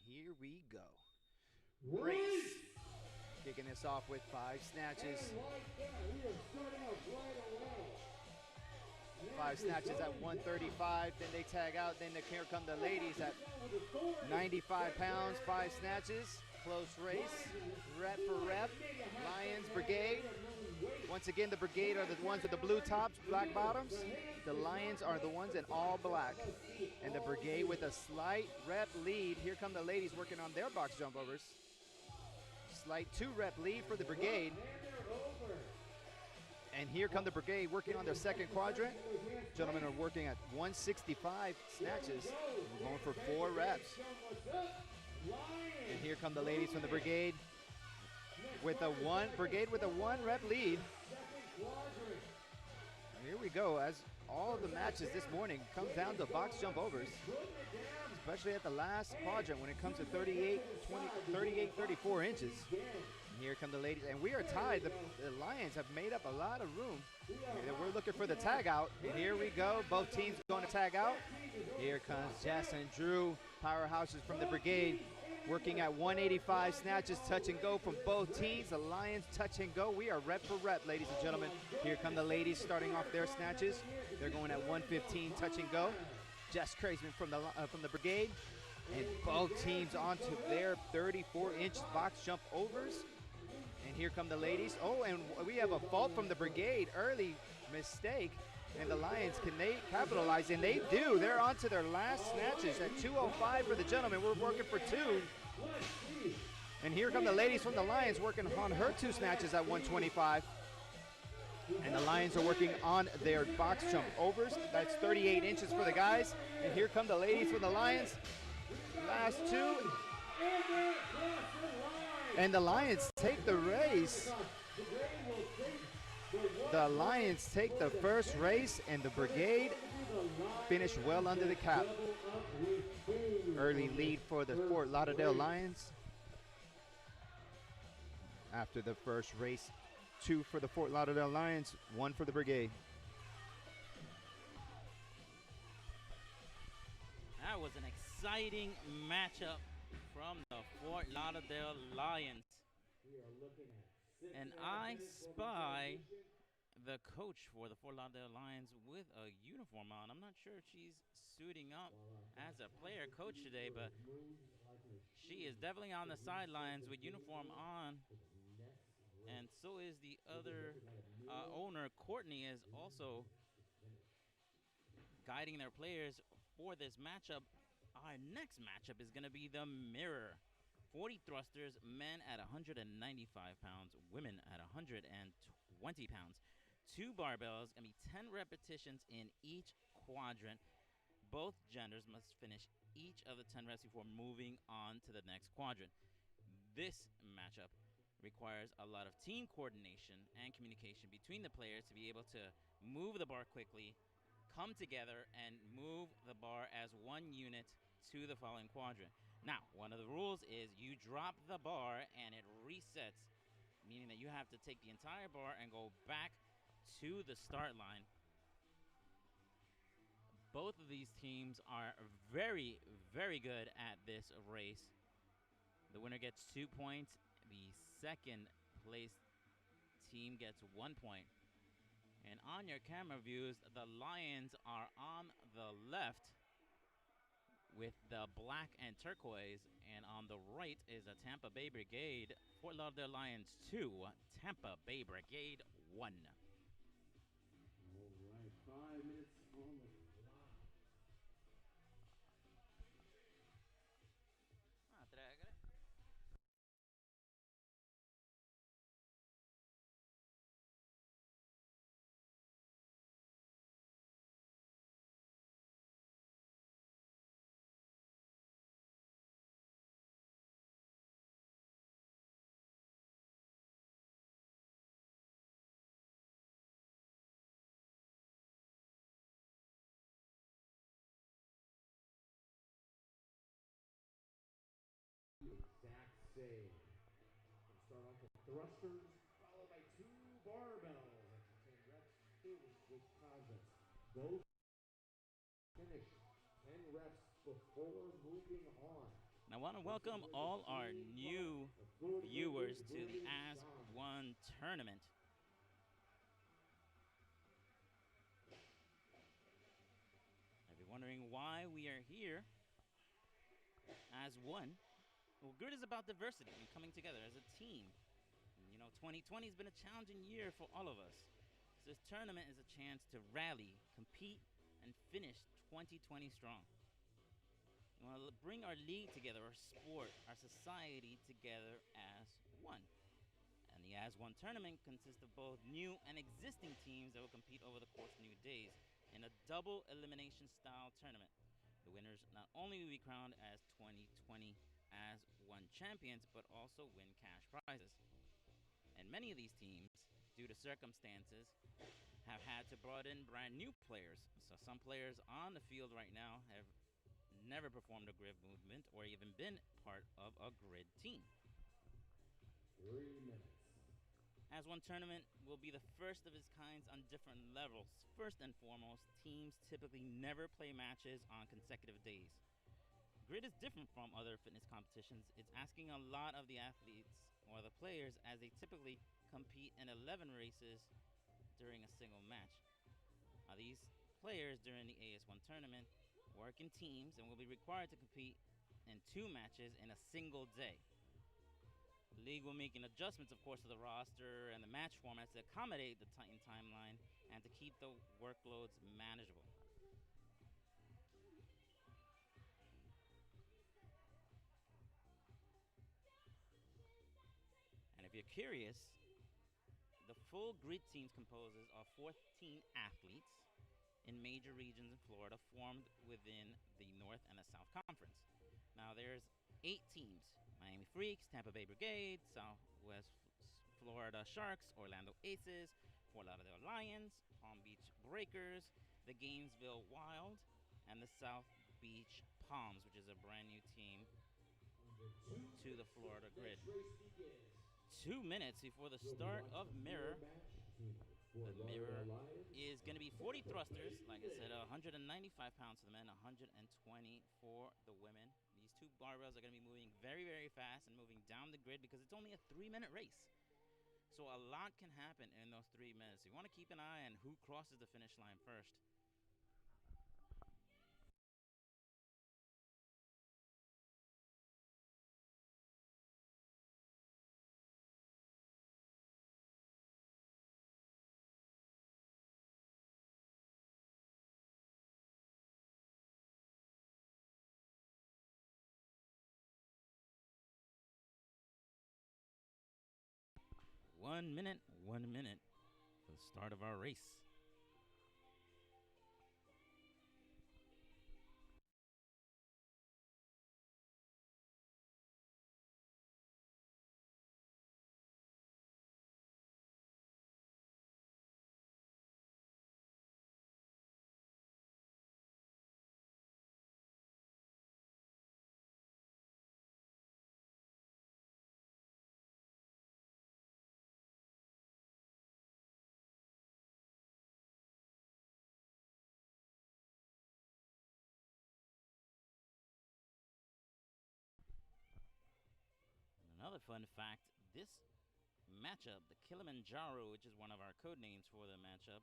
here we go. Race. Kicking us off with 5 snatches. And like that, we are starting out right away. 5 snatches at 135, then they tag out, then here come the ladies at 95 pounds, 5 snatches, close race, rep for rep, Lions Brigade. Once again, the Brigade are the ones with the blue tops, black bottoms. The Lions are the ones in all black. And the Brigade with a slight rep lead. Here come the ladies working on their box jump overs. Slight 2 rep lead for the Brigade. And here come the Brigade working on their second quadrant. Gentlemen are working at 165 snatches. We're going for 4 reps. And here come the ladies from the Brigade with a 1 rep lead. Here we go, as all of the matches this morning come down to box jump overs, especially at the last quadrant when it comes to 34 inches. here come the ladies, and we are tied. The Lions have made up a lot of room. We're looking for the tag out. And here we go. Both teams going to tag out. Here comes Jess and Drew, powerhouses from the Brigade, working at 185 snatches, touch and go from both teams. The Lions touch and go. We are rep for rep, ladies and gentlemen. Here come the ladies starting off their snatches. They're going at 115 touch and go. Jess Craisman from the Brigade, and both teams onto their 34-inch box jump overs. And here come the ladies. Oh, and we have a fault from the Brigade, early mistake. And the Lions, can they capitalize? And they do. They're on to their last snatches at 205 for the gentlemen. We're working for 2. And here come the ladies from the Lions working on her 2 snatches at 125. And the Lions are working on their box jump overs. That's 38 inches for the guys. And here come the ladies from the Lions. Last 2. And the Lions take the race. The Lions take the first race, and the Brigade finish well under the cap. Early lead for the Fort Lauderdale Lions. After the first race, 2 for the Fort Lauderdale Lions, 1 for the Brigade. That was an exciting matchup from the Fort Lauderdale Lions. And I spy the coach for the Fort Lauderdale Lions with a uniform on. I'm not sure if she's suiting up as a player coach today, but she is definitely on the sidelines with uniform on. And so is the other owner, Courtney, is also guiding their players for this matchup. Our next matchup is going to be the mirror. 40 thrusters, men at 195 pounds, women at 120 pounds. 2 barbells, going to be 10 repetitions in each quadrant. Both genders must finish each of the 10 reps before moving on to the next quadrant. This matchup requires a lot of team coordination and communication between the players to be able to move the bar quickly, come together, and move the bar as one unit to the following quadrant. Now, one of the rules is you drop the bar and it resets, meaning that you have to take the entire bar and go back to the start line. Both of these teams are very, very good at this race. The winner gets 2 points. The second place team gets 1 point. And on your camera views, the Lions are on the left with the black and turquoise, and on the right is the Tampa Bay Brigade. Fort Lauderdale Lions 2, Tampa Bay Brigade 1. All right, 5 minutes on the clock. Exact same. Start off with thrusters, followed by 2 barbells. That's 10 reps in each quadrant. Both finish 10 reps before moving on. I want to welcome all our new viewers to the As One tournament. If you're wondering why we are here as one, well, Grid is about diversity and coming together as a team. And, 2020 has been a challenging year for all of us. So this tournament is a chance to rally, compete, and finish 2020 strong. We want to bring our league together, our sport, our society together as one. And the As One tournament consists of both new and existing teams that will compete over the course of new days in a double elimination style tournament. The winners not only will be crowned as 2020 As One champions, but also win cash prizes. And many of these teams, due to circumstances, have had to brought in brand new players. So some players on the field right now have never performed a grid movement or even been part of a grid team. 3 minutes. As one tournament will be the first of its kinds on different levels. First and foremost, teams typically never play matches on consecutive days. Grid is different from other fitness competitions. It's asking a lot of the athletes or the players as they typically compete in 11 races during a single match. Now, these players during the AS1 tournament work in teams and will be required to compete in 2 matches in a single day. The league will make adjustments, of course, to the roster and the match formats to accommodate the tightened timeline and to keep the workloads manageable. And if you're curious, the full grid teams composes of 14 athletes in major regions in Florida formed within the North and the South Conference. Now there's 8 teams: Miami Freaks, Tampa Bay Brigade, Southwest Florida Sharks, Orlando Aces, Fort Lauderdale Lions, Palm Beach Breakers, the Gainesville Wild, and the South Beach Palms, which is a brand new team to the Florida grid. 2 minutes before the start of Mirror. The Mirror is going to be 40 thrusters, like I said, 195 pounds for the men, 120 for the women. These 2 barbells are going to be moving very, very fast and moving down the grid because it's only a 3-minute race. So a lot can happen in those 3 minutes. You want to keep an eye on who crosses the finish line first. One minute for the start of our race. Another fun fact, this matchup, the Kilimanjaro, which is one of our code names for the matchup,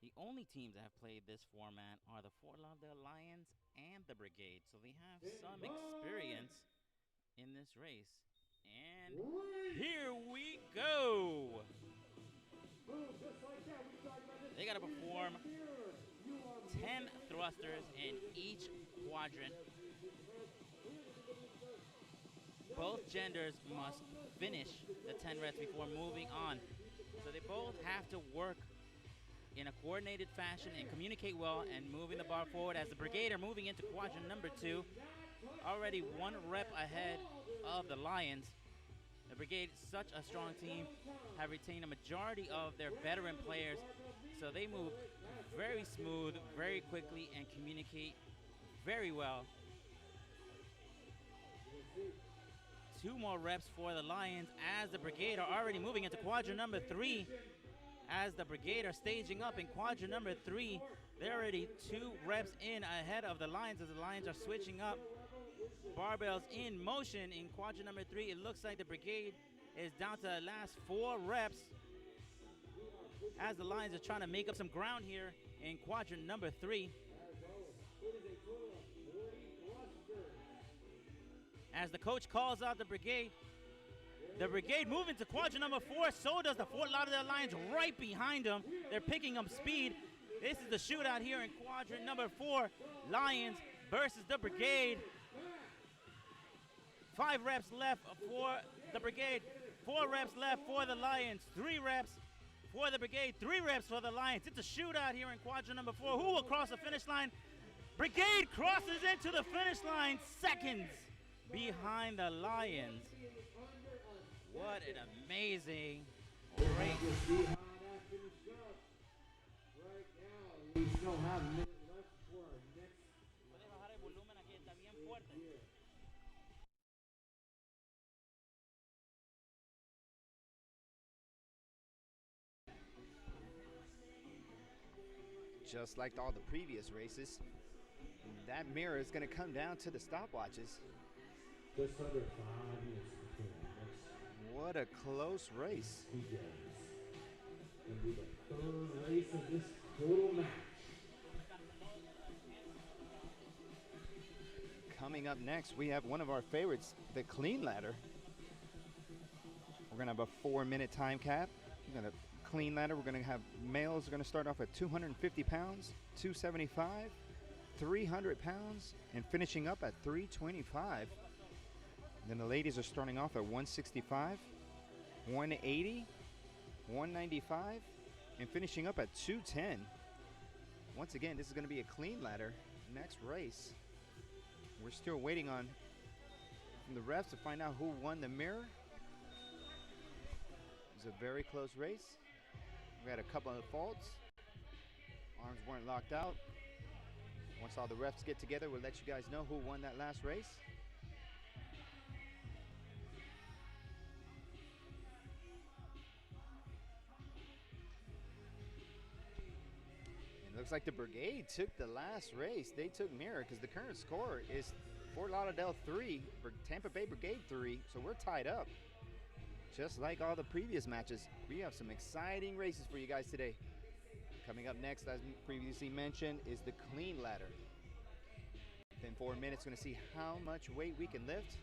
the only teams that have played this format are the Fort Lauderdale Lions and the Brigade. So they have some experience in this race. And here we go! They got to perform 10 thrusters in each quadrant. Both genders must finish the 10 reps before moving on. So they both have to work in a coordinated fashion and communicate well and moving the bar forward as the Brigade are moving into quadrant number 2. Already 1 rep ahead of the Lions. The Brigade, such a strong team, have retained a majority of their veteran players. So they move very smooth, very quickly, and communicate very well. 2 more reps for the Lions as the Brigade are already moving into quadrant number 3. As the Brigade are staging up in quadrant number 3, they're already 2 reps in ahead of the Lions as the Lions are switching up. Barbells in motion in quadrant number 3. It looks like the Brigade is down to the last 4 reps as the Lions are trying to make up some ground here in quadrant number 3. As the coach calls out the Brigade moving to quadrant number 4. So does the Fort Lauderdale Lions right behind them. They're picking up speed. This is the shootout here in quadrant number 4. Lions versus the Brigade. 5 reps left for the Brigade. 4 reps left for the Lions. 3 reps for the Brigade. 3 reps for the Lions. It's a shootout here in quadrant number 4. Who will cross the finish line? Brigade crosses into the finish line seconds behind the Lions. What an amazing race. We still have a minute left for our next. just like all the previous races. That mirror is going to come down to the stopwatches. Just under 5 minutes between the next What a close race. two games. It'll be the third race of this total match. Coming up next, we have one of our favorites, the clean ladder. We're going to have a 4-minute time cap. We're going to clean ladder. We're going to have males are going to start off at 250 pounds, 275, 300 pounds, and finishing up at 325. Then the ladies are starting off at 165, 180, 195, and finishing up at 210. Once again, this is going to be a clean ladder next race. We're still waiting on from the refs to find out who won the mirror. It was a very close race. We had a couple of faults. Arms weren't locked out. Once all the refs get together, we'll let you guys know who won that last race. It looks like the Brigade took the last race. They took mirror because the current score is Fort Lauderdale 3, Tampa Bay Brigade 3, so we're tied up. Just like all the previous matches, we have some exciting races for you guys today. Coming up next, as previously mentioned, is the clean ladder. Within 4 minutes, going to see how much weight we can lift.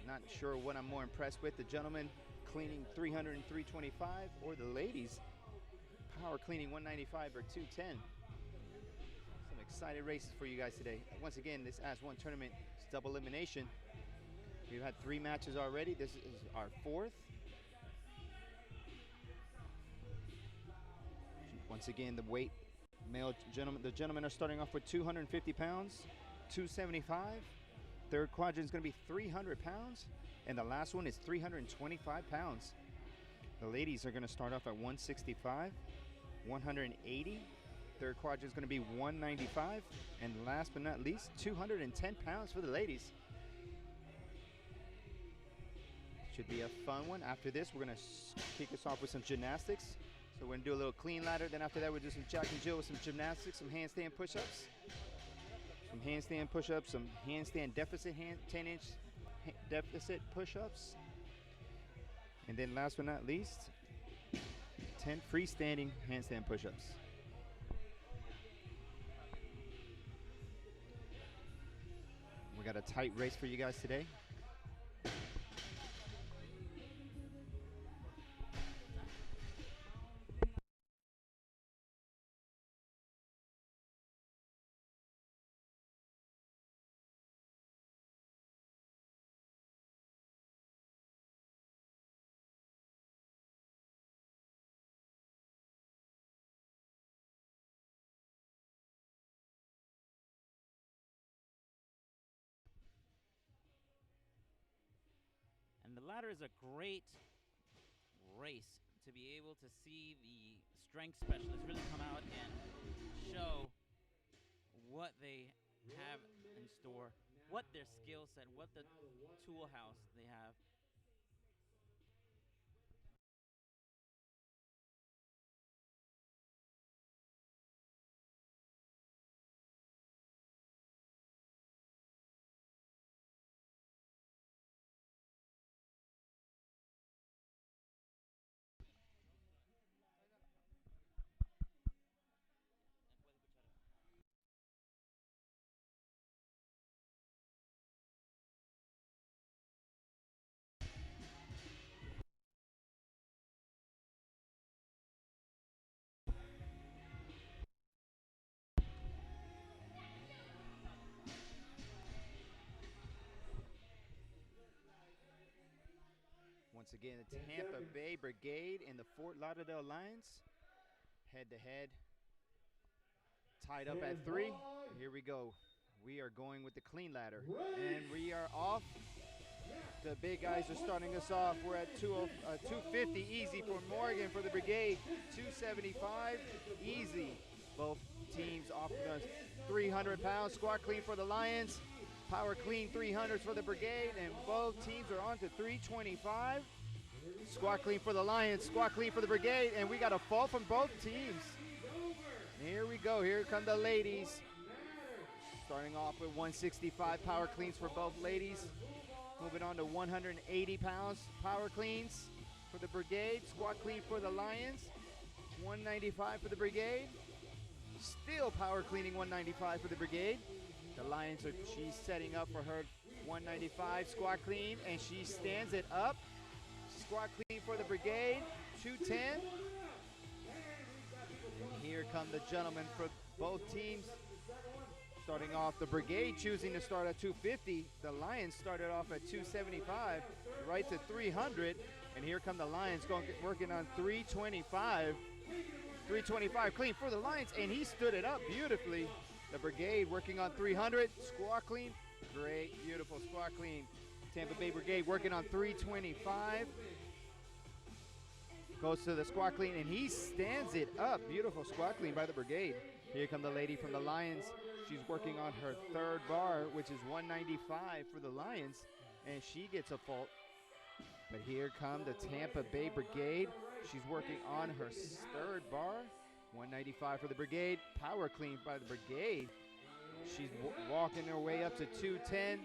Not sure what I'm more impressed with, the gentleman cleaning 300 and 325 or the ladies power cleaning 195 or 210. Some exciting races for you guys today. Once again, this AS1 tournament is double elimination. We've had 3 matches already. This is our 4th. Once again, the weight, the gentlemen are starting off with 250 pounds, 275. Third quadrant is going to be 300 pounds, and the last one is 325 pounds. The ladies are going to start off at 165, 180. Third quadrant is going to be 195, and last but not least, 210 pounds for the ladies. Should be a fun one. After this, we're going to kick us off with some gymnastics. So we're going to do a little clean ladder. Then after that, we'll do some Jack and Jill with some gymnastics, some handstand push-ups. Some handstand push-ups, some handstand deficit, 10-inch deficit push-ups. And then last but not least, 10 freestanding handstand push-ups. We got a tight race for you guys today. And the ladder is a great race to be able to see the strength specialists really come out and show what they have in store, what their skill set, what the tool house they have. Once again, the Tampa Bay Brigade and the Fort Lauderdale Lions head to head, tied up at 3. Here we go. We are going with the clean ladder, and we are off. The big guys are starting us off. We're at 250 easy for Morgan for the Brigade, 275 easy. Both teams off the 300 pounds. Squat clean for the Lions, power clean 300s for the Brigade, and both teams are on to 325. Squat clean for the Lions, squat clean for the Brigade, and we got a fault from both teams. Here we go. Here come the ladies. Starting off with 165 power cleans for both ladies. Moving on to 180 pounds power cleans for the Brigade. Squat clean for the Lions. 195 for the Brigade. Still power cleaning 195 for the Brigade. The Lions she's setting up for her 195 squat clean, and she stands it up. Squat clean for the Brigade. 210. And here come the gentlemen for both teams. Starting off, the Brigade choosing to start at 250. The Lions started off at 275, right to 300. And here come the Lions working on 325. 325 clean for the Lions, and he stood it up beautifully. The Brigade working on 300. Squat clean. Great, beautiful squat clean. Tampa Bay Brigade working on 325. Goes to the squat clean, and he stands it up. Beautiful squat clean by the Brigade. Here come the lady from the Lions. She's working on her third bar, which is 195 for the Lions, and she gets a fault. But here come the Tampa Bay Brigade. She's working on her third bar, 195 for the Brigade. Power clean by the Brigade. She's walking her way up to 210.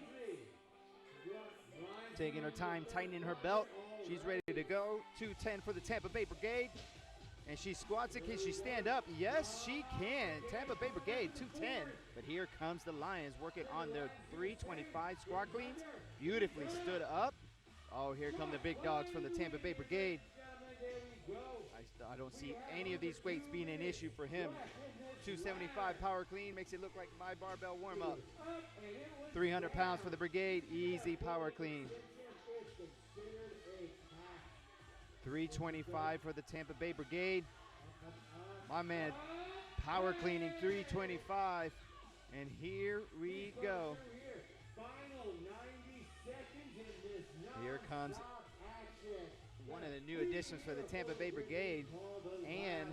Taking her time, tightening her belt. She's ready to go. 210 for the Tampa Bay Brigade. And she squats it. Can she stand up? Yes, she can. Tampa Bay Brigade, 210. But here comes the Lions working on their 325 squat cleans. Beautifully stood up. Oh, here come the big dogs from the Tampa Bay Brigade. I don't see any of these weights being an issue for him. 275 power clean makes it look like my barbell warm-up. 300 pounds for the Brigade. Easy power clean. 325 for the Tampa Bay Brigade. My man power cleaning 325. And here we go. Here comes one of the new additions for the Tampa Bay Brigade. And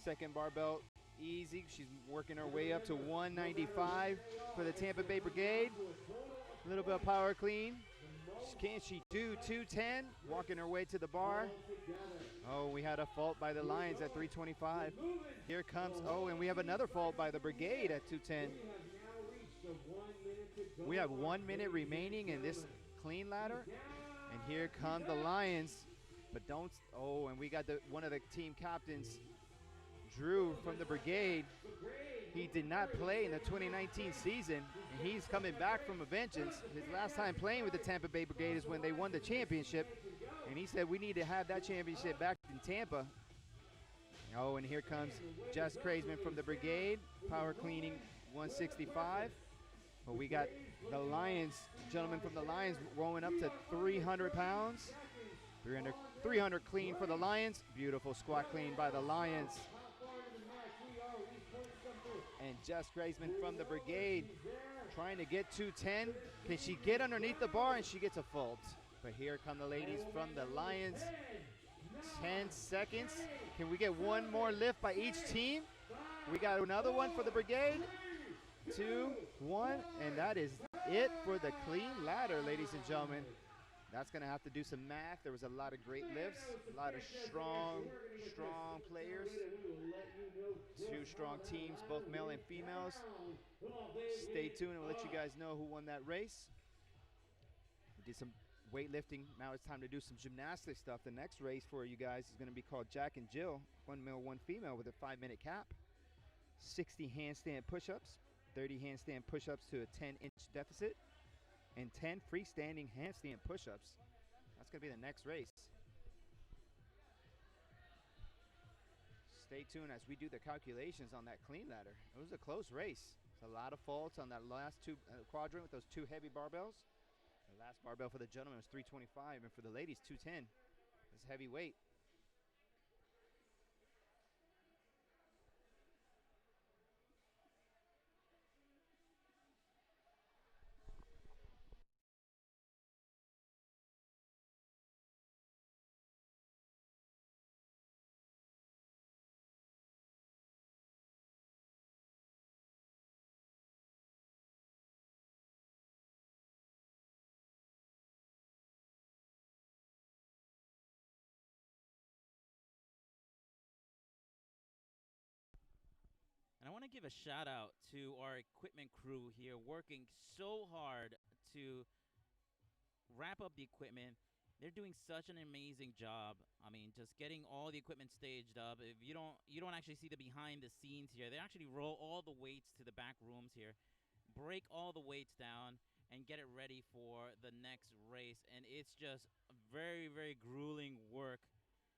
second barbell easy. She's working her way up to 195 for the Tampa Bay Brigade. A little bit of power clean. Can she do 210? Walking her way to the bar. Oh, we had a fault by the Lions at 325. Here comes, oh, and we have another fault by the Brigade at 210. We have 1 minute remaining in this clean ladder. And here come the Lions. But don't, oh, and we got one of the team captains, Drew from the Brigade. He did not play in the 2019 season, and he's coming back from a vengeance. His last time playing with the Tampa Bay Brigade is when they won the championship, and he said we need to have that championship back in Tampa. Oh, and here comes Jess Kraisman from the Brigade, power cleaning 165. But we got the Lions, gentlemen from the Lions, rolling up to 300 pounds. 300 clean for the Lions. Beautiful squat clean by the Lions. And Jess Graceman from the Brigade trying to get 210. Can she get underneath the bar? And she gets a fault. But here come the ladies from the Lions. 10 seconds. Can we get one more lift by each team? We got another one for the Brigade. 2, 1, and that is it for the clean ladder, ladies and gentlemen. That's going to have to do some math. There was a lot of great lifts, a lot of strong players. 2 strong teams, both male and females. Stay tuned and we'll let you guys know who won that race. We did some weightlifting. Now it's time to do some gymnastic stuff. The next race for you guys is going to be called Jack and Jill, 1 male, 1 female with a 5-minute cap. 60 handstand push-ups, 30 handstand push-ups to a 10-inch deficit, and 10 freestanding handstand push-ups. That's going to be the next race. Stay tuned as we do the calculations on that clean ladder. It was a close race. It's a lot of faults on that last quadrant with those 2 heavy barbells. The last barbell for the gentlemen was 325, and for the ladies, 210. It's heavy weight. want to give a shout out to our equipment crew here working so hard to wrap up the equipment. They're doing such an amazing job. I mean, just getting all the equipment staged up. If you don't actually see the behind the scenes here. They actually roll all the weights to the back rooms here, break all the weights down, and get it ready for the next race. And it's just very, very grueling work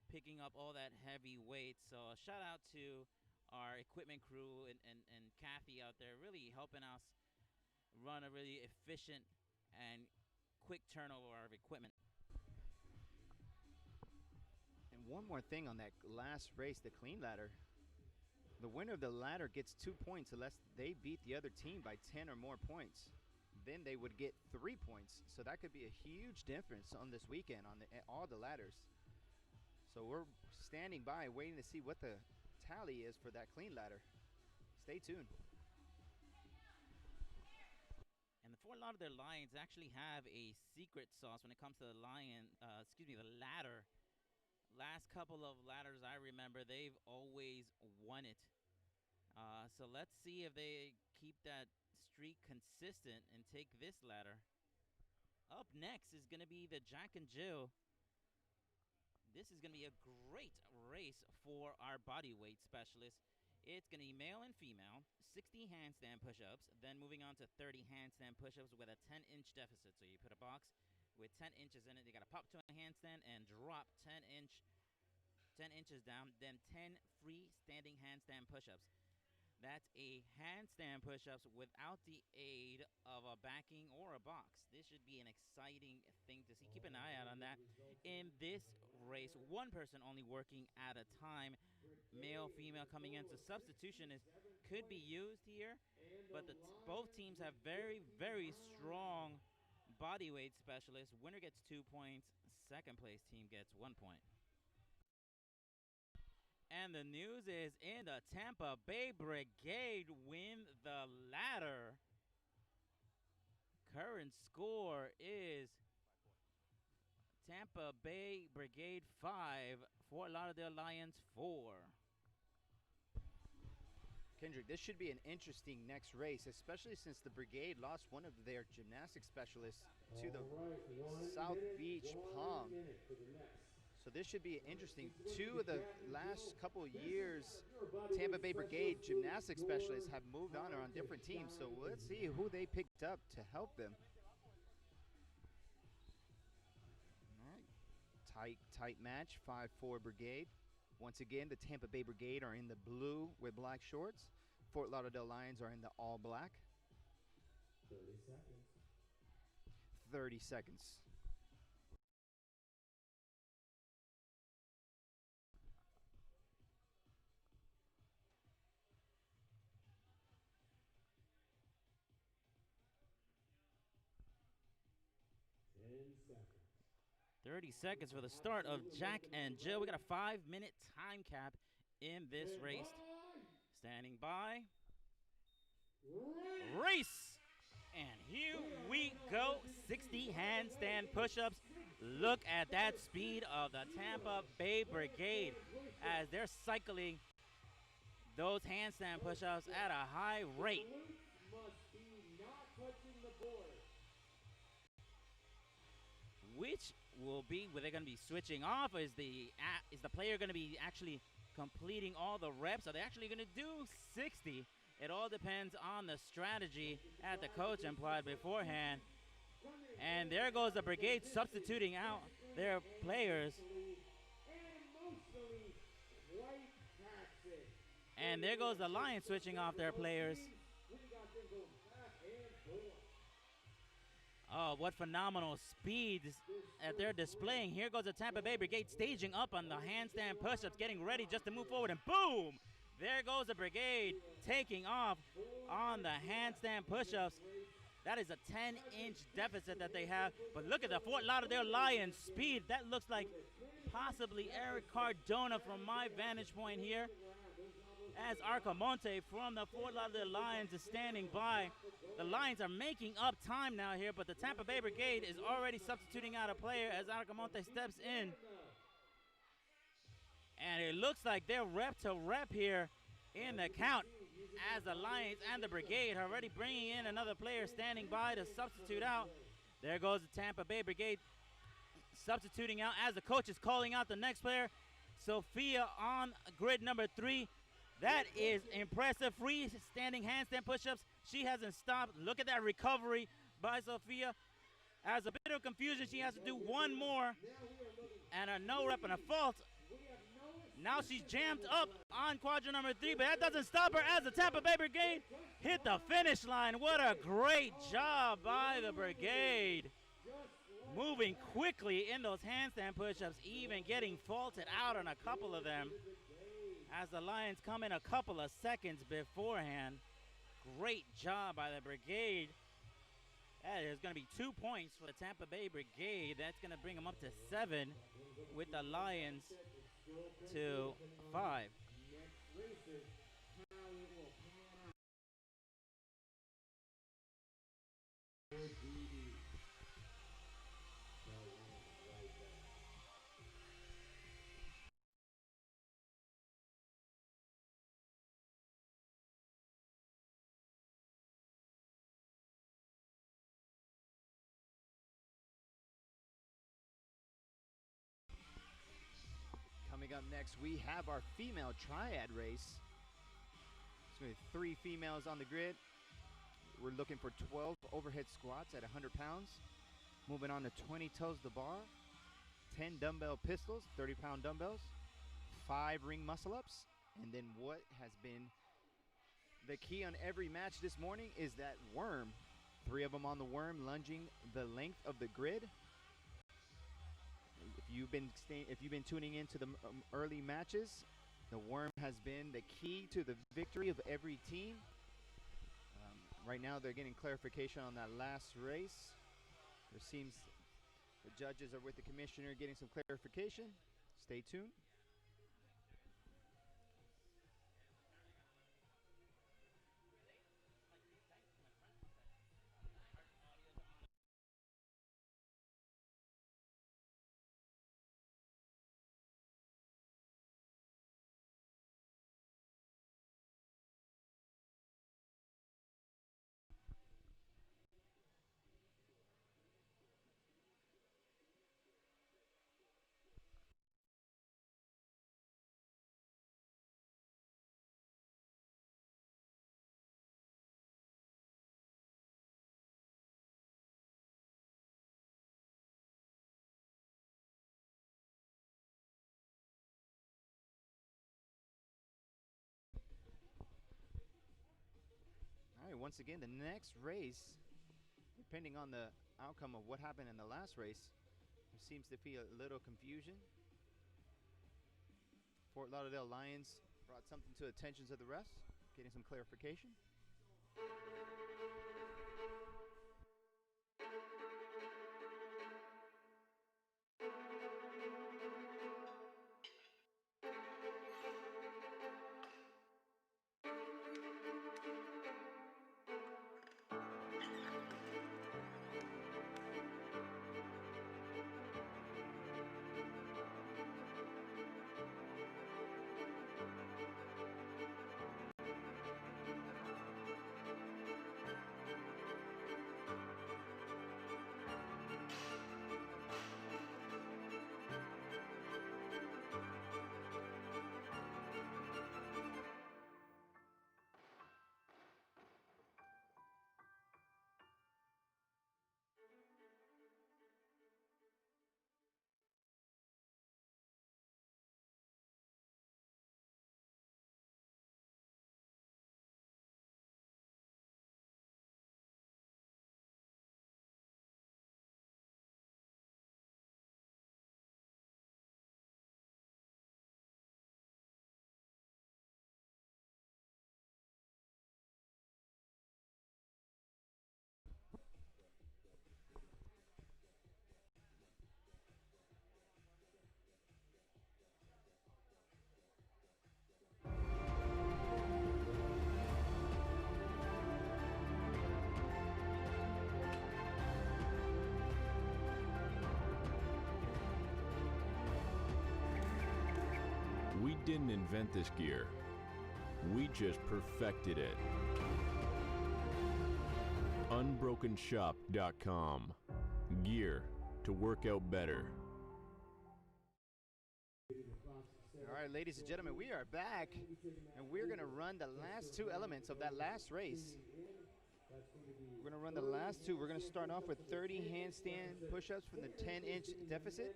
picking up all that heavy weight. So a shout out to our equipment crew and Kathy out there really helping us run a really efficient and quick turnover of equipment. And one more thing on that last race, the clean ladder. The winner of the ladder gets 2 points unless they beat the other team by 10 or more points. Then they would get 3 points. So that could be a huge difference on this weekend on all the ladders. So we're standing by waiting to see what the tally is for that clean ladder. Stay tuned. And the Fort Lauderdale Lions actually have a secret sauce when it comes to the the ladder. Last couple of ladders I remember, they've always won it. So let's see if they keep that streak consistent and take this ladder. Up next is going to be the Jack and Jill. This is going to be a great race for our body weight specialist. It's going to be male and female, 60 handstand push-ups, then moving on to 30 handstand push-ups with a 10-inch deficit. So you put a box with 10 inches in it. You got to pop to a handstand and drop 10 inches down, then 10 freestanding handstand push-ups. That's a handstand push-ups without the aid of a backing or a box. This should be an exciting thing to see. Keep an eye out on that. In this race, one person only working at a time. Male, female coming in. So substitution could be used here, but both teams have very, very strong body weight specialists. Winner gets 2 points. Second place team gets 1 point. And the news is in the Tampa Bay Brigade win the ladder. Current score is Tampa Bay Brigade 5, Fort Lauderdale Lions 4. Kendrick, this should be an interesting next race, especially since the Brigade lost one of their gymnastics specialists to the South Beach Palm. So this should be interesting. Two of the last couple of years, Tampa Bay Brigade gymnastics specialists have moved on or on different teams. So let's see who they picked up to help them. All right, tight match, 5-4 Brigade. Once again, the Tampa Bay Brigade are in the blue with black shorts. Fort Lauderdale Lions are in the all black. 30 seconds. 30 seconds. Seconds. 30 seconds for the start of Jack and Jill. We got a 5-minute time cap in this race. Standing by. Race! And here we go. 60 handstand push-ups. Look at that speed of the Tampa Bay Brigade as they're cycling those handstand push-ups at a high rate. Must be not touching the board. Which will be where they're going to be switching off? Is the player going to be actually completing all the reps? Are they actually going to do 60? It all depends on the strategy that the coach implied beforehand. And there goes the Brigade substituting out their players. And there goes the Lions switching off their players. Oh, what phenomenal speeds that they're displaying. Here goes the Tampa Bay Brigade staging up on the handstand push-ups, getting ready just to move forward, and boom! There goes the Brigade taking off on the handstand push-ups. That is a 10-inch deficit that they have. But look at the Fort Lauderdale Lions speed. That looks like possibly Eric Cardona from my vantage point here. As Arcamonte from the Fort Lauderdale Lions is standing by. The Lions are making up time now here, but the Tampa Bay Brigade is already substituting out a player as Arcamonte steps in. And it looks like they're rep to rep here in the count as the Lions and the Brigade are already bringing in another player standing by to substitute out. There goes the Tampa Bay Brigade substituting out as the coach is calling out the next player. Sophia on grid number 3. That is impressive. Freestanding handstand push-ups. She hasn't stopped. Look at that recovery by Sophia. As a bit of confusion, she has to do one more. And a no rep and a fault. Now she's jammed up on quadrant number 3, but that doesn't stop her as the Tampa Bay Brigade hit the finish line. What a great job by the Brigade. Moving quickly in those handstand push-ups, even getting faulted out on a couple of them. As the Lions come in a couple of seconds beforehand. Great job by the Brigade. That is going to be 2 points for the Tampa Bay Brigade. That's going to bring them up to 7 with the Lions to 5. Coming up next, we have our female triad race. So we have 3 females on the grid. We're looking for 12 overhead squats at 100 pounds. Moving on to 20 toes to the bar, 10 dumbbell pistols, 30-pound dumbbells, 5 ring muscle-ups, and then what has been the key on every match this morning is that worm. 3 of them on the worm, lunging the length of the grid. If you've been tuning into the early matches, the worm has been the key to the victory of every team. Right now, they're getting clarification on that last race. There seems the judges are with the commissioner getting some clarification. Stay tuned. All right, once again, the next race, depending on the outcome of what happened in the last race, there seems to be a little confusion. Fort Lauderdale Lions brought something to the attentions of the refs, getting some clarification. We didn't invent this gear. We just perfected it. Unbrokenshop.com. Gear to work out better. All right, ladies and gentlemen, we are back, and we're going to run the last two elements of that last race. We're going to run the last two. We're going to start off with 30 handstand push-ups from the 10-inch deficit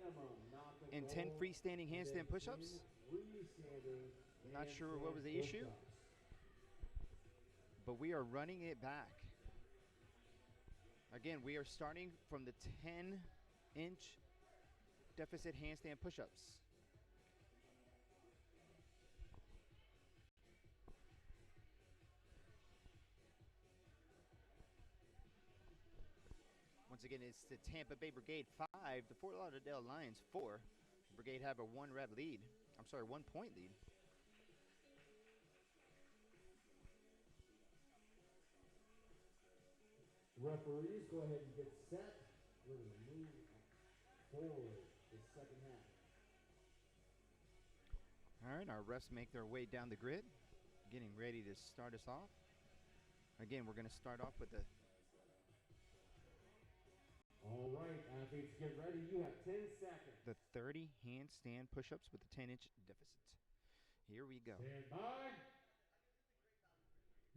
and 10 freestanding handstand push-ups. Not sure what was the issue, but we are running it back. Again, we are starting from the 10-inch deficit handstand push-ups. Once again, it's the Tampa Bay Brigade 5, the Fort Lauderdale Lions 4. The Brigade have a 1 point lead. Referees, go ahead and get set. We're going to move forward the second half. All right, our refs make their way down the grid, getting ready to start us off. Again, we're going to start off with the... All right, athletes, get ready. You have 10 seconds. The 30 handstand push-ups with the 10-inch deficit. Here we go. Stand by.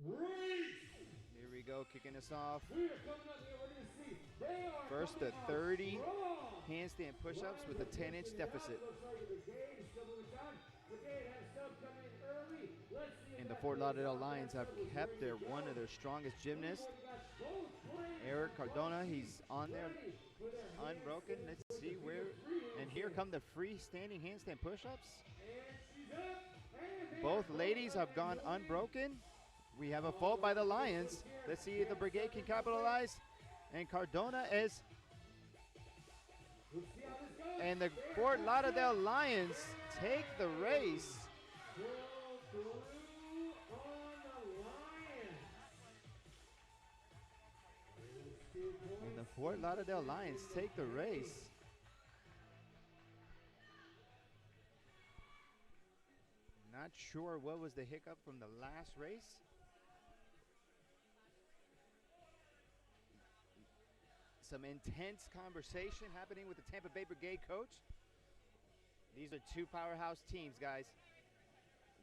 Race! Here we go, kicking us off. We are coming up here. We're going to see. They are First, the 30 strong. handstand push-ups with a 10-inch deficit. Looks like the Brigade is still moving time. Brigade has some coming in early. Let's see if And the that Fort Lauderdale Brigade Lions have was kept ready to one go. of their strongest gymnasts, Both Braves Eric Cardona. He's on there, ready for their unbroken. Let's see where. And here come the freestanding handstand push-ups. And she's up. And Both ladies have gone unbroken. We have a fault by the Lions. Let's see if the Brigade can capitalize. And Cardona is. let's see how this goes. And the Fort Lauderdale Lions take the race. Pull through on the Lions. There's 2 points. And the Fort Lauderdale Lions take the race. Not sure what was the hiccup from the last race. Some intense conversation happening with the Tampa Bay Brigade coach. These are two powerhouse teams, guys.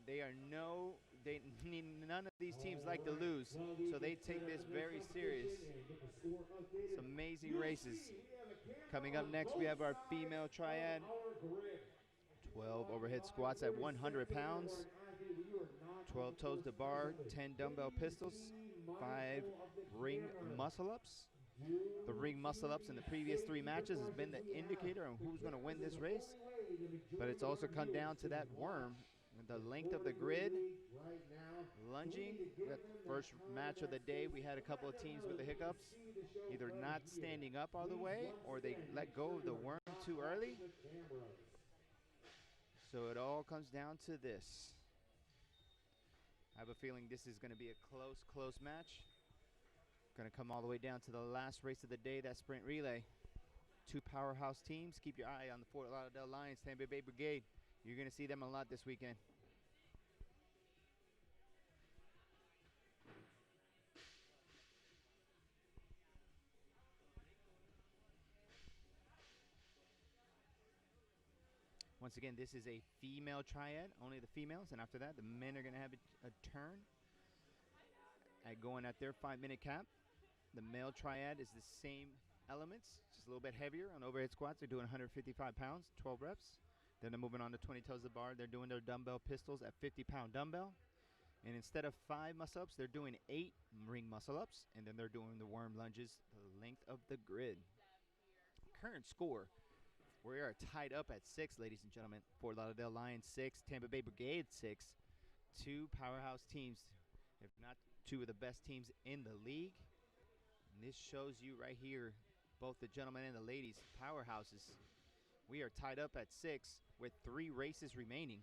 None of these teams like to lose, so they take this very serious. Some amazing races. Coming up next, we have our female triad. 12 overhead squats at 100 pounds. 12 toes to bar, 10 dumbbell pistols, 5 ring muscle-ups. The ring muscle-ups in the previous 3 matches has been the indicator on who's going to win this race. But it's also come down to that worm, the length of the grid, lunging. That first match of the day, we had a couple of teams with the hiccups, either not standing up all the way or they let go of the worm too early. So it all comes down to this. I have a feeling this is going to be a close match. Going to come all the way down to the last race of the day, that sprint relay. 2 powerhouse teams. Keep your eye on the Fort Lauderdale Lions, Tampa Bay Brigade. You're going to see them a lot this weekend. Once again, this is a female triad, only the females, and after that, the men are going to have a turn at going at their 5-minute cap. The male triad is the same elements, just a little bit heavier on overhead squats. They're doing 155 pounds, 12 reps. Then they're moving on to 20 toes to bar. They're doing their dumbbell pistols at 50-pound dumbbell. And instead of 5 muscle-ups, they're doing 8 ring muscle-ups. And then they're doing the worm lunges, the length of the grid. Current score, we are tied up at 6, ladies and gentlemen. Fort Lauderdale Lions 6, Tampa Bay Brigade 6. 2 powerhouse teams, if not 2 of the best teams in the league. And this shows you right here, both the gentlemen and the ladies, powerhouses. We are tied up at 6 with 3 races remaining.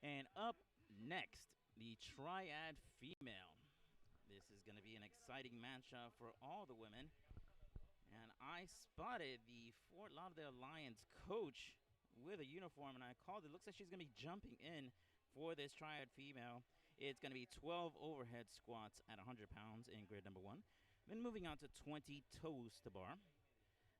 And up next, the triad female. This is going to be an exciting matchup for all the women. And I spotted the Fort Lauderdale Lions coach with a uniform, and I called it. Looks like she's going to be jumping in for this triad female. It's going to be 12 overhead squats at 100 pounds in grid number 1. Then moving on to 20 toes to bar.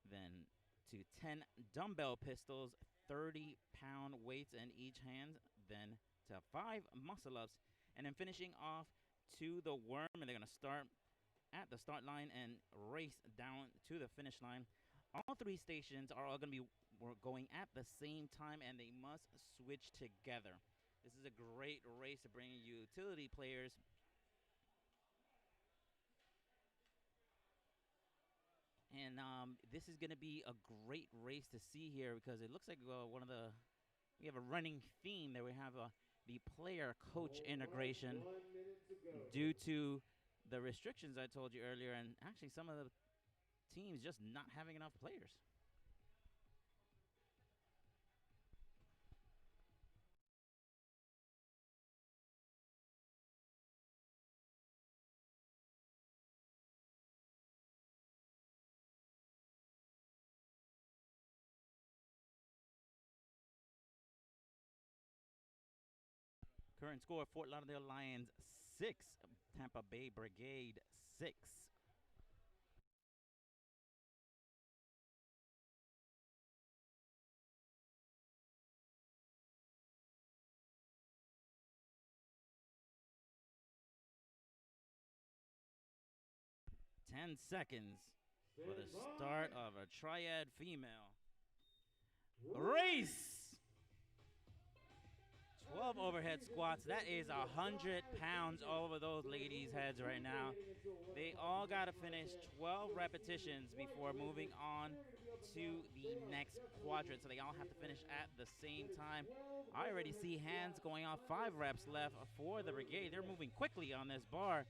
Then to 10 dumbbell pistols, 30-pound weights in each hand. Then to 5 muscle-ups. And then finishing off to the worm. And they're going to start at the start line and race down to the finish line. All 3 stations are all going to be going at the same time, and they must switch together. This is a great race to bring utility players. And this is going to be a great race to see here because it looks like we have a running theme that we have the player-coach integration due to the restrictions I told you earlier, and actually some of the teams just not having enough players. Current score, Fort Lauderdale Lions 6, Tampa Bay Brigade 6. Seconds for the start of a triad female race. 12 overhead squats. That is 100 pounds over those ladies' heads right now. They all got to finish 12 repetitions before moving on to the next quadrant. So they all have to finish at the same time. I already see hands going off. 5 reps left for the brigade. They're moving quickly on this bar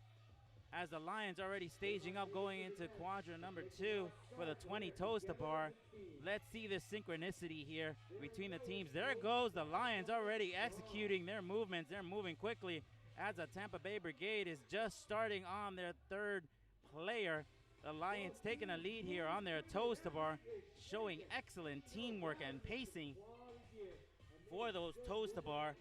as the Lions already staging up going into quadrant number 2 for the 20 toes to bar. Let's see the synchronicity here between the teams. There goes the Lions already executing their movements. They're moving quickly as the Tampa Bay Brigade is just starting on their 3rd player. The Lions taking a lead here on their toes to bar, showing excellent teamwork and pacing for those toes to bar.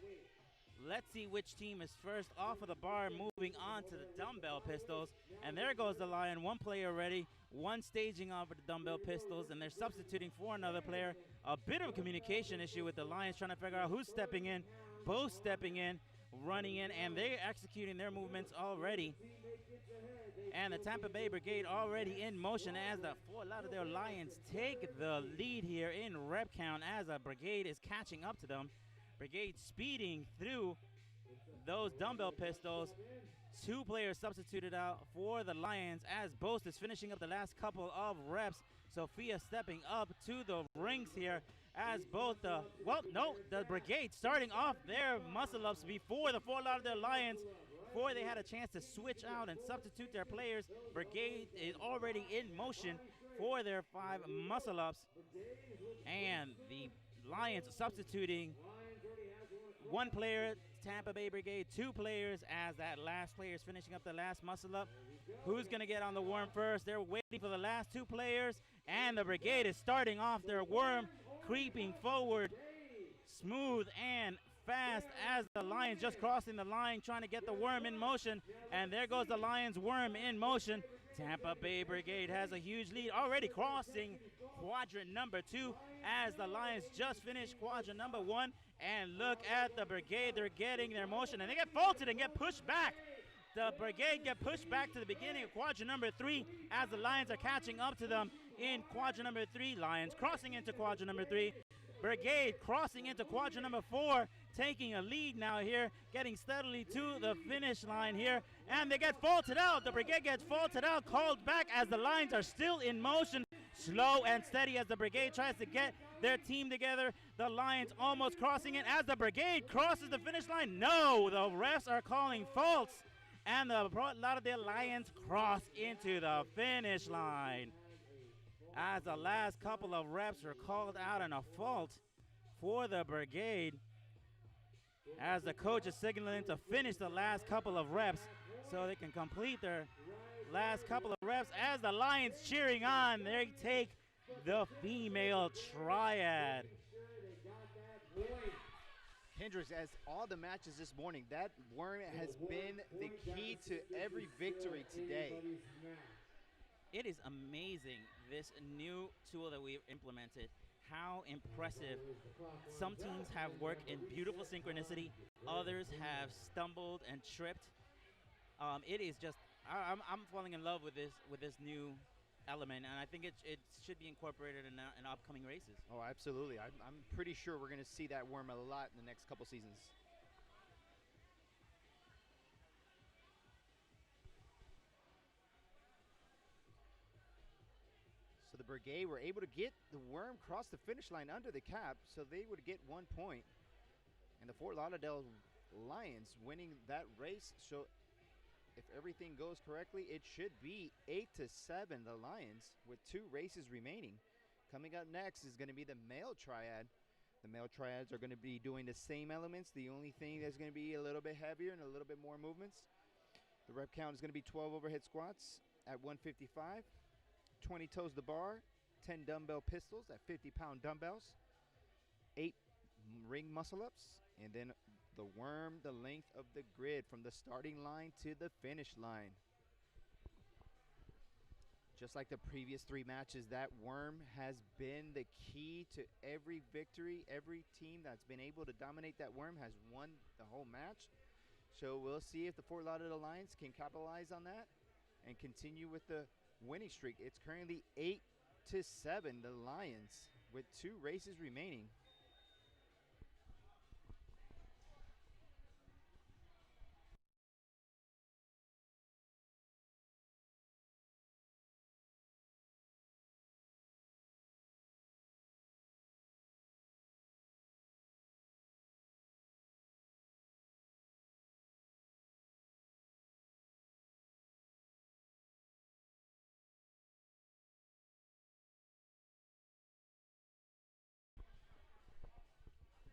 Let's see which team is first off of the bar, moving on to the dumbbell pistols. And there goes the Lion, 1 player ready, 1 staging off of the dumbbell pistols, and they're substituting for another player. A bit of a communication issue with the Lions trying to figure out who's stepping in, both stepping in, running in, and they're executing their movements already. And the Tampa Bay Brigade already in motion as the Fort Lauderdale Lions take the lead here in rep count as the Brigade is catching up to them. Brigade speeding through those dumbbell pistols. 2 players substituted out for the Lions as Boast is finishing up the last couple of reps. Sophia stepping up to the rings here as both the Brigade starting off their muscle-ups before the Fort Lauderdale Lions, before they had a chance to switch out and substitute their players. Brigade is already in motion for their 5 muscle-ups, and the Lions substituting 1 player, Tampa Bay Brigade, 2 players as that last player is finishing up the last muscle-up. Who's going to get on the worm first? They're waiting for the last 2 players, and the Brigade is starting off their worm, creeping forward, smooth and fast as the Lions just crossing the line, trying to get the worm in motion. And there goes the Lions worm in motion. Tampa Bay Brigade has a huge lead, already crossing quadrant number 2 as the Lions just finished quadrant number 1. And look at the Brigade. They're getting their motion, and they get faulted and get pushed back. The Brigade get pushed back to the beginning of quadrant number 3 as the Lions are catching up to them in quadrant number 3. Lions crossing into quadrant number 3. Brigade crossing into quadrant number 4, taking a lead now here, getting steadily to the finish line here, and they get faulted out. The Brigade gets faulted out, called back as the Lions are still in motion, slow and steady as the Brigade tries to get their team together. The Lions almost crossing it as the Brigade crosses the finish line. No, the refs are calling faults, and the Fort Lauderdale Lions cross into the finish line as the last couple of reps are called out and a fault for the Brigade. as the coach is signaling to finish the last couple of reps so they can complete their last couple of reps. As the Lions cheering on, they take the female triad. Hendricks, as all the matches this morning, that worm has been the key to every victory today. It is amazing, this new tool that we've implemented, how impressive. Some teams have worked in beautiful synchronicity, others have stumbled and tripped. It is just, I'm falling in love with this new element, and I think it should be incorporated in upcoming races. Oh, absolutely. I'm pretty sure we're going to see that worm a lot in the next couple seasons. So the Brigade were able to get the worm across the finish line under the cap, so they would get 1 point. And the Fort Lauderdale Lions winning that race. So if everything goes correctly, it should be 8-7, the Lions, with 2 races remaining. Coming up next is going to be the male triad. The male triads are going to be doing the same elements. The only thing that's going to be a little bit heavier and a little bit more movements. The rep count is going to be 12 overhead squats at 155, 20 toes to bar, 10 dumbbell pistols at 50-pound dumbbells, 8 ring muscle-ups, and then the worm the length of the grid from the starting line to the finish line. Just like the previous 3 matches, that worm has been the key to every victory. Every team that's been able to dominate that worm has won the whole match. So we'll see if the Fort Lauderdale Lions can capitalize on that and continue with the winning streak. It's currently 8-7, the Lions, with 2 races remaining.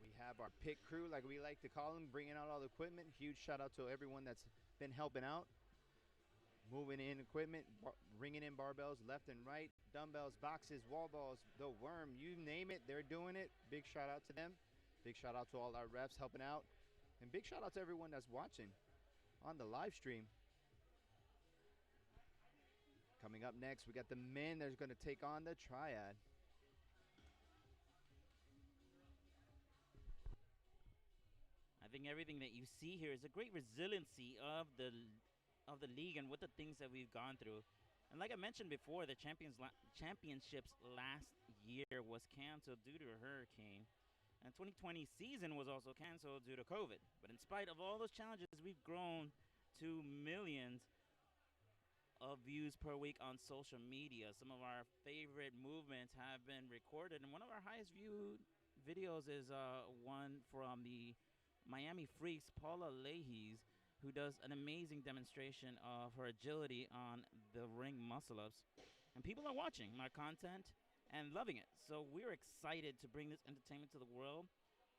We have our pit crew, like we like to call them, bringing out all the equipment. Huge shout out to everyone that's been helping out. Moving in equipment, bringing in barbells left and right, dumbbells, boxes, wall balls, the worm, you name it, they're doing it. Big shout out to them. Big shout out to all our refs helping out. And big shout out to everyone that's watching on the live stream. Coming up next, we got the men that are going to take on the triad. I think everything that you see here is a great resiliency of the league and with the things that we've gone through. And like I mentioned before, the championships last year was canceled due to a hurricane. And 2020 season was also canceled due to COVID. But in spite of all those challenges, we've grown to millions of views per week on social media. Some of our favorite movements have been recorded, and one of our highest viewed videos is one from the Miami Freaks, Paula Leahy's, who does an amazing demonstration of her agility on the ring muscle-ups. And people are watching our content and loving it. So we're excited to bring this entertainment to the world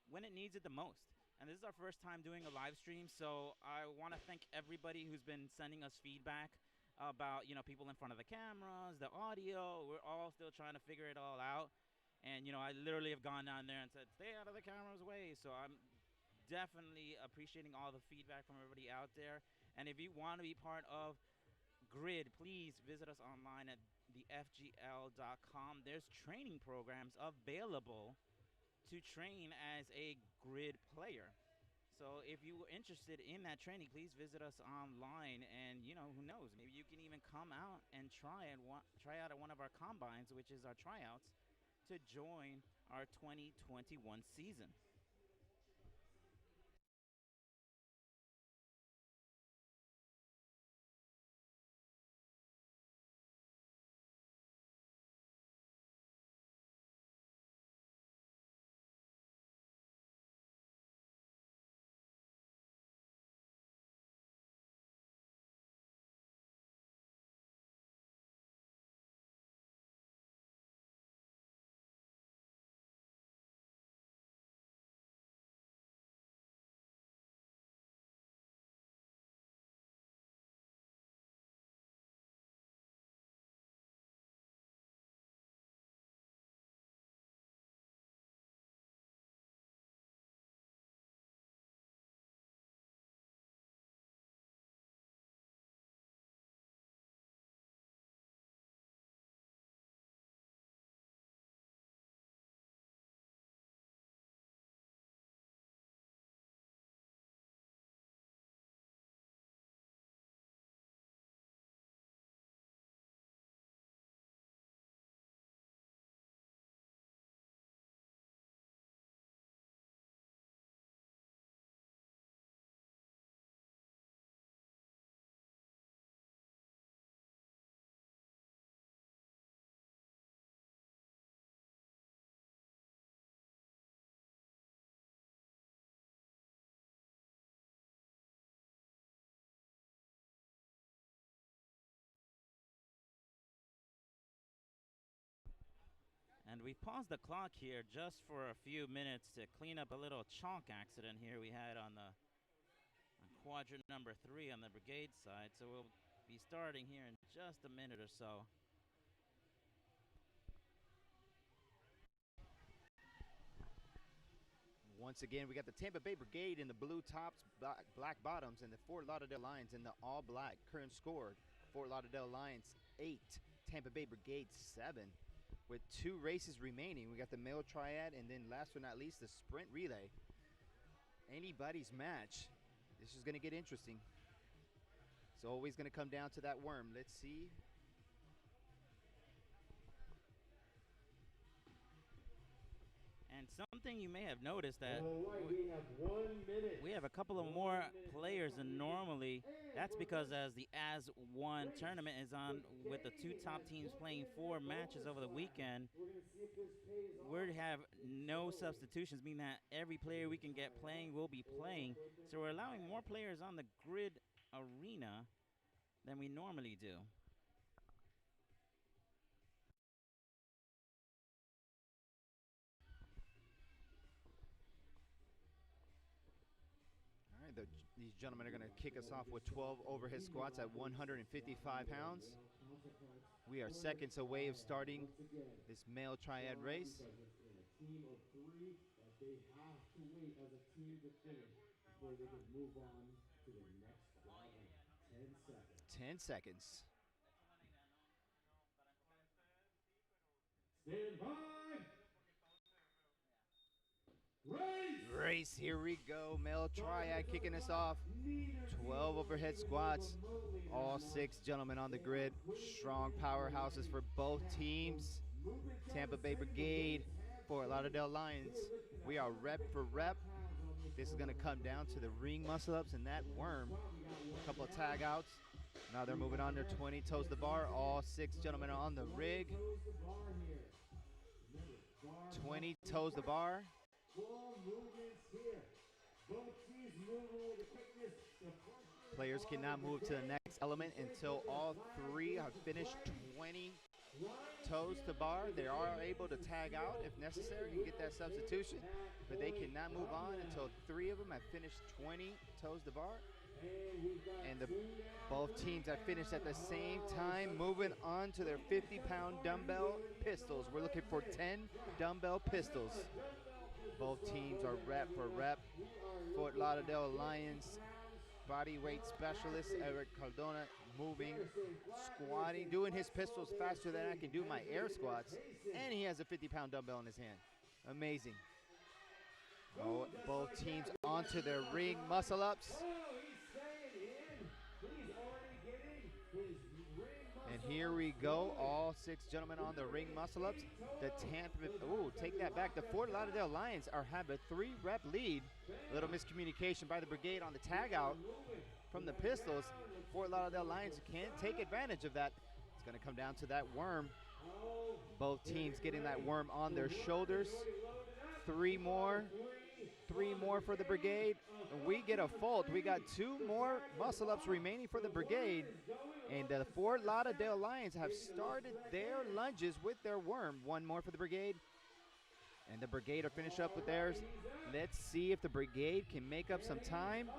when it needs it the most. And this is our first time doing a live stream, so I want to thank everybody who's been sending us feedback about, people in front of the cameras, the audio. We're all still trying to figure it all out. And, I literally have gone down there and said, stay out of the camera's way. So I'm definitely appreciating all the feedback from everybody out there. And if you want to be part of Grid, please visit us online at thefgl.com. There's training programs available to train as a Grid player. So if you were interested in that training, please visit us online, and who knows, maybe you can even come out and try out at one of our combines, which is our tryouts, to join our 2021 season. we paused the clock here just for a few minutes to clean up a little chonk accident here we had on quadrant number 3 on the brigade side. So we'll be starting here in just a minute or so. Once again, we got the Tampa Bay Brigade in the blue tops, black bottoms, and the Fort Lauderdale Lions in the all black. Current score, Fort Lauderdale Lions 8, Tampa Bay Brigade 7. With 2 races remaining, we got the male triad, and then last but not least, the sprint relay. Anybody's match. This is going to get interesting. It's always going to come down to that worm. Let's see. And something you may have noticed that we have 1 minute. we have a couple of more players than normally. That's because as the As One tournament is on with the 2 top teams playing 4 matches over the weekend, we have no substitutions, meaning that every player we can get playing will be playing. So we're allowing more players on the grid arena than we normally do. These gentlemen are going to kick us off with 12 overhead squats at 155 pounds. We are seconds away of starting this male triad race. In a team of 3 that they have to wait as a team to finish before they can move on to the next quadrant. 10 seconds. 10 seconds. Stand by. Race, here we go. Male triad kicking us off. 12 overhead squats. All 6 gentlemen on the grid. Strong powerhouses for both teams. Tampa Bay Brigade, Fort Lauderdale Lions. We are rep for rep. This is going to come down to the ring muscle-ups and that worm. A couple of tag outs. Now they're moving on their 20 toes the bar. All 6 gentlemen are on the rig. 20 toes the bar. Players cannot move to the next element until all 3 have finished 20 toes to bar. They are able to tag out if necessary and get that substitution, but they cannot move on until 3 of them have finished 20 toes to bar. And both teams have finished at the same time, moving on to their 50-pound dumbbell pistols. We're looking for 10 dumbbell pistols. Both teams are rep for rep. Fort Lauderdale Lions body weight specialist Eric Cardona moving, squatting, doing his pistols faster than I can do my air squats, and he has a 50-pound dumbbell in his hand. Amazing. Oh, both teams onto their ring muscle ups. And here we go, all 6 gentlemen on the ring muscle ups. The Tampa, take that back. The Fort Lauderdale Lions have a 3-rep lead. A little miscommunication by the brigade on the tag out from the pistols. Fort Lauderdale Lions can't take advantage of that. It's going to come down to that worm. Both teams getting that worm on their shoulders. 3 more for the brigade. And we get a fault. We got 2 more muscle ups remaining for the brigade. And the Fort Lauderdale Lions have started their lunges with their worm. 1 more for the brigade. And the brigade will finish up with theirs. Let's see if the brigade can make up some time.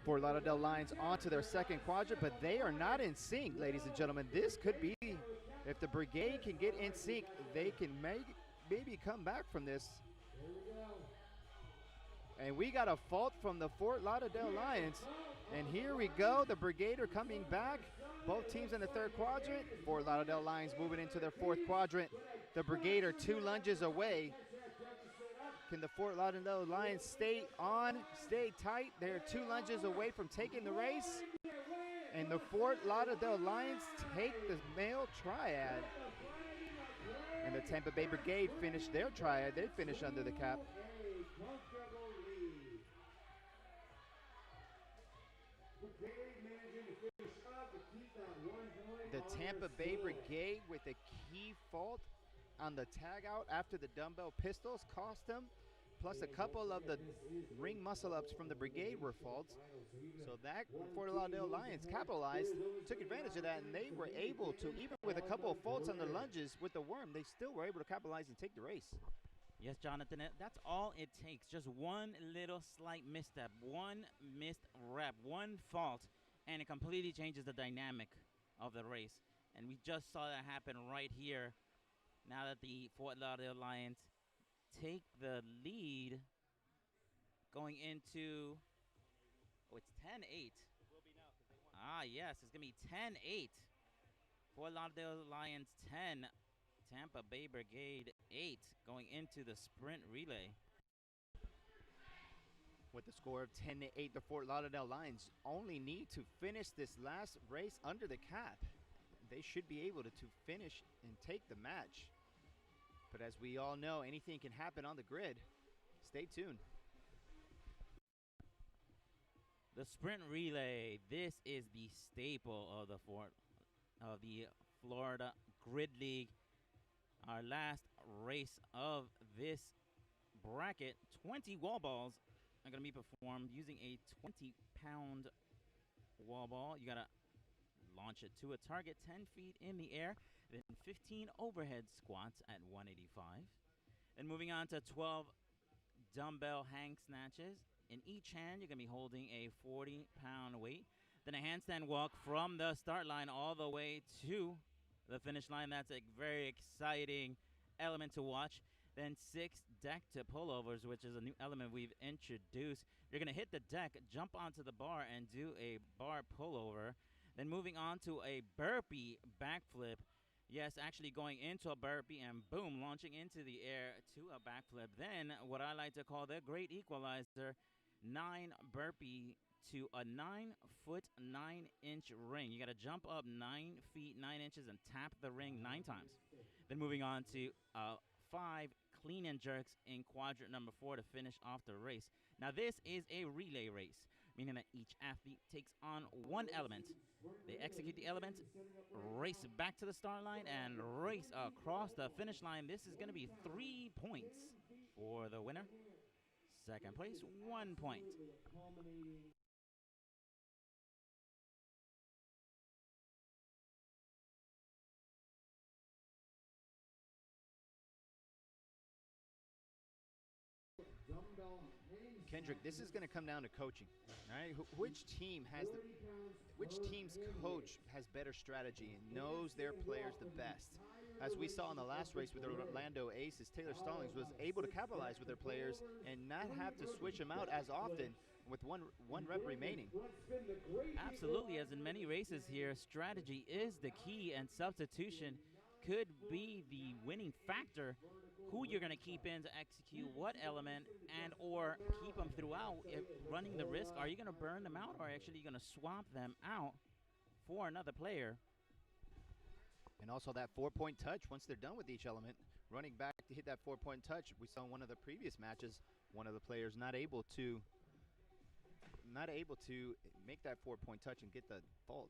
Fort Lauderdale Lions onto their 2nd quadrant, but they are not in sync, ladies and gentlemen. This could be, if the brigade can get in sync, they can maybe come back from this. And we got a fault from the Fort Lauderdale Lions. And here we go, the brigade are coming back. Both teams in the 3rd quadrant. Fort Lauderdale Lions moving into their 4th quadrant. The brigade are 2 lunges away. Can the Fort Lauderdale Lions stay tight? They're 2 lunges away from taking the race. And the Fort Lauderdale Lions take the male triad. And the Tampa Bay Brigade finished their triad. They finished under the cap. The Tampa Bay Brigade with a key fault on the tag out after the dumbbell pistols cost them. plus a couple of the ring muscle-ups from the brigade were faults. So that Fort Lauderdale Lions capitalized, took advantage of that, and they were able to, even with a couple of faults on the lunges with the worm, they still were able to capitalize and take the race. Yes, Jonathan, that's all it takes. Just one little slight misstep, one missed rep, one fault, and it completely changes the dynamic of the race. And we just saw that happen right here. Now that the Fort Lauderdale Lions take the lead going into, it's 10-8. Yes, it's going to be 10-8. Fort Lauderdale Lions 10, Tampa Bay Brigade 8 going into the sprint relay. With the score of 10-8, the Fort Lauderdale Lions only need to finish this last race under the cap. They should be able to finish and take the match. But as we all know, anything can happen on the grid. Stay tuned. The sprint relay, this is the staple of the Florida Grid League. Our last race of this bracket, 20 wall balls are going to be performed using a 20-pound wall ball. You got to launch it to a target 10 feet in the air, then 15 overhead squats at 185. Then moving on to 12 dumbbell hang snatches. In each hand, you're going to be holding a 40-pound weight. Then a handstand walk from the start line all the way to the finish line. That's a very exciting element to watch. Then 6 deck to pullovers, which is a new element we've introduced. You're going to hit the deck, jump onto the bar, and do a bar pullover. Then moving on to a burpee backflip. Yes, actually going into a burpee and boom, launching into the air to a backflip. Then what I like to call the great equalizer, 9 burpee to a 9-foot, 9-inch ring. You got to jump up 9 feet, 9 inches and tap the ring 9 times. Then moving on to 5 clean and jerks in quadrant number 4 to finish off the race. Now this is a relay race, meaning that each athlete takes on one element. They execute the element, race back to the start line, and race across the finish line. This is going to be 3 points for the winner. Second place, 1 point. Kendrick, this is going to come down to coaching. All right, which team's coach has better strategy and knows their players the best? As we saw in the last race with the Orlando Aces, Taylor Stallings was able to capitalize with their players and not have to switch them out as often with one rep remaining. Absolutely, as in many races here, strategy is the key, and substitution could be the winning factor. Who you're going to keep in to execute what element, and or keep them throughout, if running the risk. Are you going to burn them out, or actually going to swap them out for another player? And also that 4-point touch once they're done with each element, running back to hit that 4-point touch. We saw in one of the previous matches, one of the players not able to make that 4-point touch and get the fault.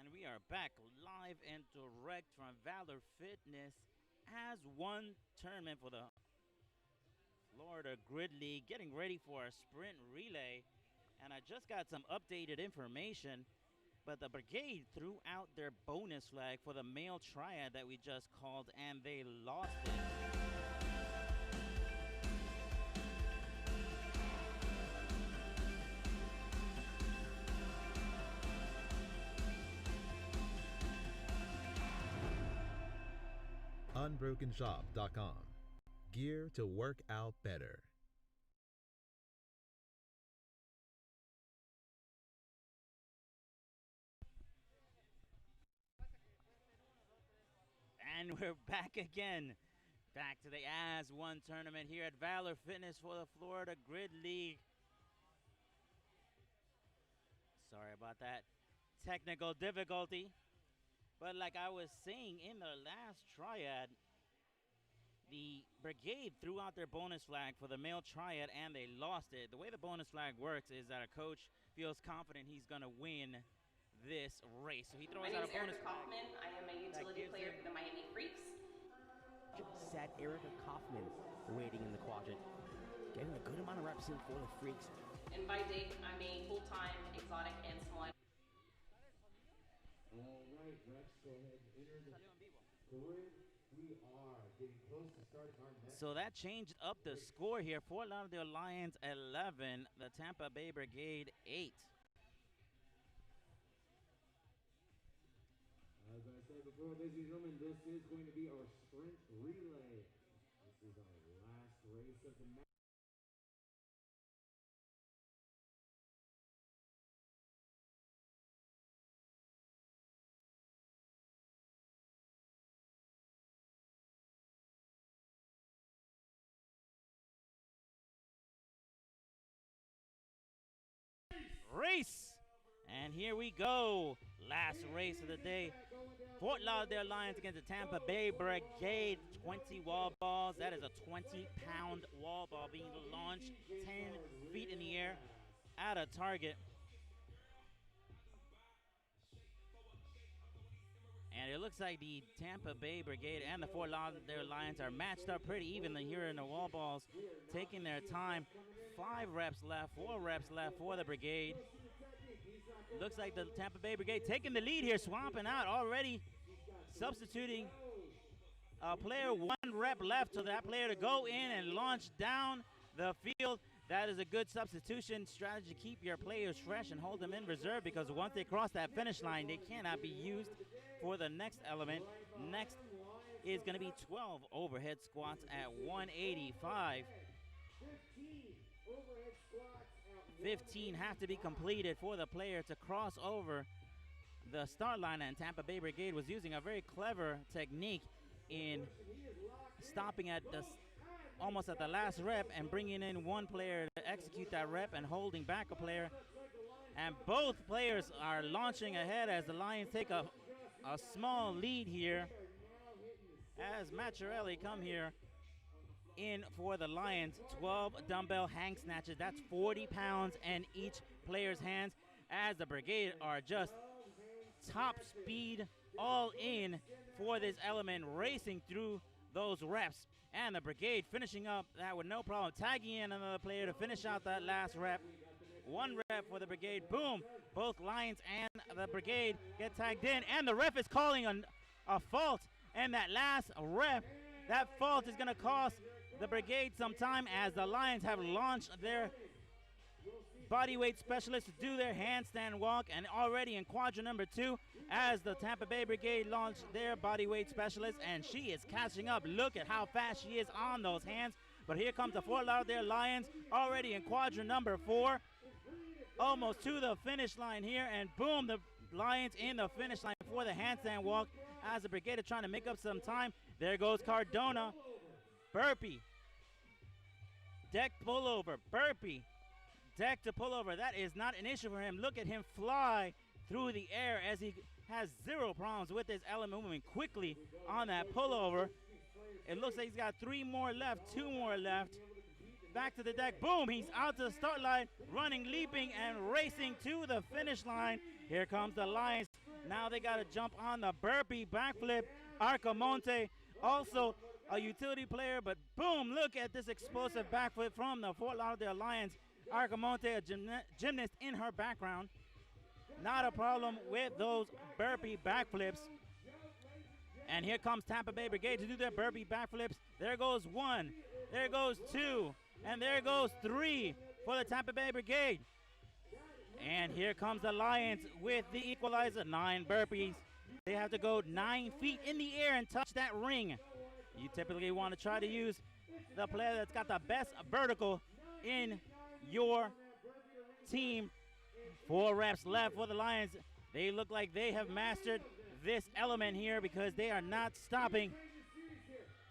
And we are back live and direct from Valor Fitness as one tournament for the Florida Grid League, getting ready for a sprint relay. And I just got some updated information, but the Brigade threw out their bonus flag for the male triad that we just called, and they lost it. Unbrokenshop.com. Gear to work out better. And we're back again. Back to the As One tournament here at Valor Fitness for the Florida Grid League. Sorry about that technical difficulty. But like I was saying, in the last triad, the Brigade threw out their bonus flag for the male triad and they lost it. The way the bonus flag works is that a coach feels confident he's going to win this race. So he throws out a bonus flag. Kaufman. I am a utility player for the Miami Freaks. Sad Erica Kaufman waiting in the quadrant, getting a good amount of reps in for the Freaks. And by date, I'm a full-time exotic and small. All right, Rex, go ahead and enter the grid. We are getting close to starting our next. So that changed up the score here. Fort Lauderdale Lions 11, the Tampa Bay Brigade 8. As I said before, ladies and gentlemen, this is going to be our sprint relay. This is our last race of the match. Race! And here we go. Last race of the day. Fort Lauderdale Lions against the Tampa Bay Brigade. 20 wall balls. That is a 20-pound wall ball being launched 10 feet in the air at a target. And it looks like the Tampa Bay Brigade and the Fort Lauderdale Lions are matched up pretty evenly here in the wall balls, taking their time. 5 reps left, 4 reps left for the Brigade. Looks like the Tampa Bay Brigade taking the lead here, swamping out already, substituting a player, 1 rep left to that player to go in and launch down the field. That is a good substitution strategy to keep your players fresh and hold them in reserve, because once they cross that finish line, they cannot be used for the next element. Next is going to be 12 overhead squats at 185. 15 have to be completed for the player to cross over the start line, and Tampa Bay Brigade was using a very clever technique in stopping at the almost at the last rep and bringing in one player to execute that rep and holding back a player. And both players are launching ahead as the Lions take a small lead here as Macharelli come here in for the Lions. 12 dumbbell hang snatches. That's 40 pounds in each player's hands, as the Brigade are just top speed all in for this element, racing through those reps. And the Brigade finishing up that with no problem, tagging in another player to finish out that last rep. 1 rep for the Brigade. Boom. Both Lions and the Brigade get tagged in, and the ref is calling a fault. And that last rep, that fault is going to cost the Brigade some time, as the Lions have launched their bodyweight specialists to do their handstand walk, and already in quadrant number 2 as the Tampa Bay Brigade launched their bodyweight specialist, and she is catching up. Look at how fast she is on those hands. But here comes the Fort Lauderdale Lions already in quadrant number 4, almost to the finish line here, and boom, the Lions in the finish line for the handstand walk as the Brigade are trying to make up some time. There goes Cardona. Burpee. Deck pullover. Burpee. Deck to pullover. That is not an issue for him. Look at him fly through the air as he has 0 problems with this element, moving quickly on that pullover. It looks like he's got 3 more left, 2 more left. Back to the deck. Boom, he's out to the start line, running, leaping, and racing to the finish line. Here comes the Lions. Now they got to jump on the burpee backflip. Arcamonte, also a utility player, but boom, look at this explosive backflip from the Fort Lauderdale Lions Arcamonte, a gymnast in her background. Not a problem with those burpee backflips. And here comes Tampa Bay Brigade to do their burpee backflips. There goes one, there goes two, and there goes three for the Tampa Bay Brigade. And here comes the Lions with the equalizer, 9 burpees. They have to go 9 feet in the air and touch that ring. You typically want to try to use the player that's got the best vertical in your team. 4 reps left for the Lions. They look like they have mastered this element here because they are not stopping.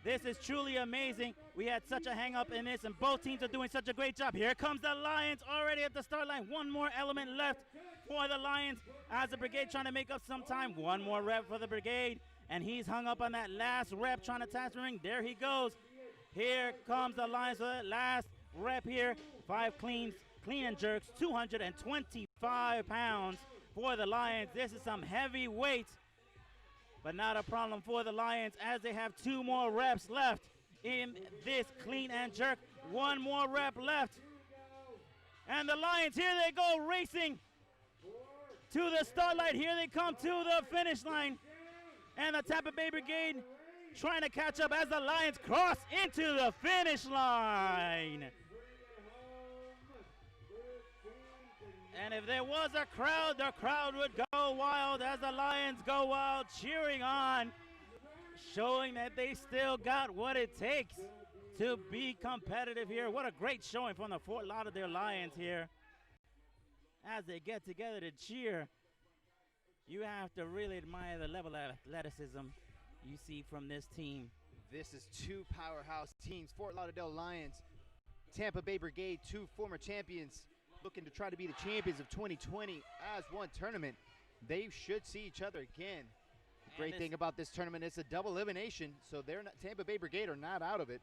This is truly amazing. We had such a hang up in this, and both teams are doing such a great job. Here comes the Lions already at the start line. 1 more element left for the Lions as the Brigade trying to make up some time. 1 more rep for the Brigade, and he's hung up on that last rep trying to touch the ring. There he goes. Here comes the Lions for that last rep here. 5 clean and jerks, 225 pounds for the Lions. This is some heavy weight, but not a problem for the Lions as they have 2 more reps left in this clean and jerk. 1 more rep left. And the Lions, here they go, racing to the start line. Here they come to the finish line. And the Tampa Bay Brigade trying to catch up as the Lions cross into the finish line. And if there was a crowd, the crowd would go wild as the Lions go wild, cheering on, showing that they still got what it takes to be competitive here. What a great showing from the Fort Lauderdale Lions here as they get together to cheer. You have to really admire the level of athleticism you see from this team. This is 2 powerhouse teams, Fort Lauderdale Lions, Tampa Bay Brigade, 2 former champions, looking to try to be the champions of 2020 as one tournament. They should see each other again. The great thing about this tournament is a double elimination, so they're not, Tampa Bay Brigade are not out of it.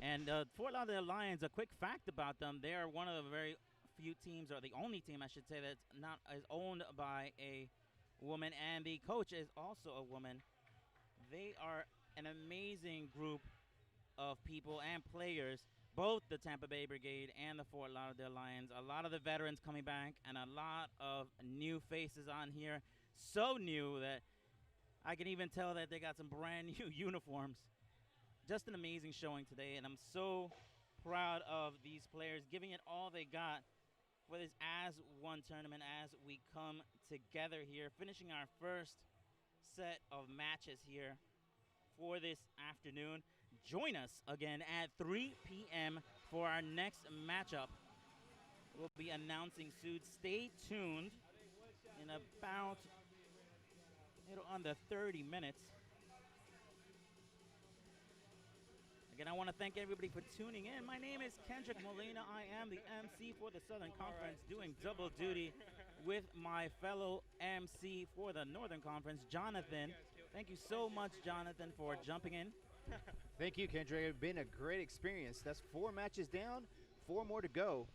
And Fort Lauderdale Lions, a quick fact about them, they are one of the very few teams, or the only team I should say, that's not is owned by a woman, and the coach is also a woman. They are an amazing group of people and players, both the Tampa Bay Brigade and the Fort Lauderdale Lions. A lot of the veterans coming back and a lot of new faces on here. So new that I can even tell that they got some brand new uniforms. Just an amazing showing today, and I'm so proud of these players giving it all they got for this as one tournament as we come together here, finishing our first set of matches here for this afternoon. Join us again at 3 p.m. for our next matchup. We'll be announcing soon. Stay tuned in about under 30 minutes. Again, I want to thank everybody for tuning in. My name is Kendrick Molina. I am the MC for the Southern Conference, doing double duty with my fellow MC for the Northern Conference, Jonathan. Thank you so much, Jonathan, for jumping in. Thank you, Kendrick. It's been a great experience. That's 4 matches down, 4 more to go.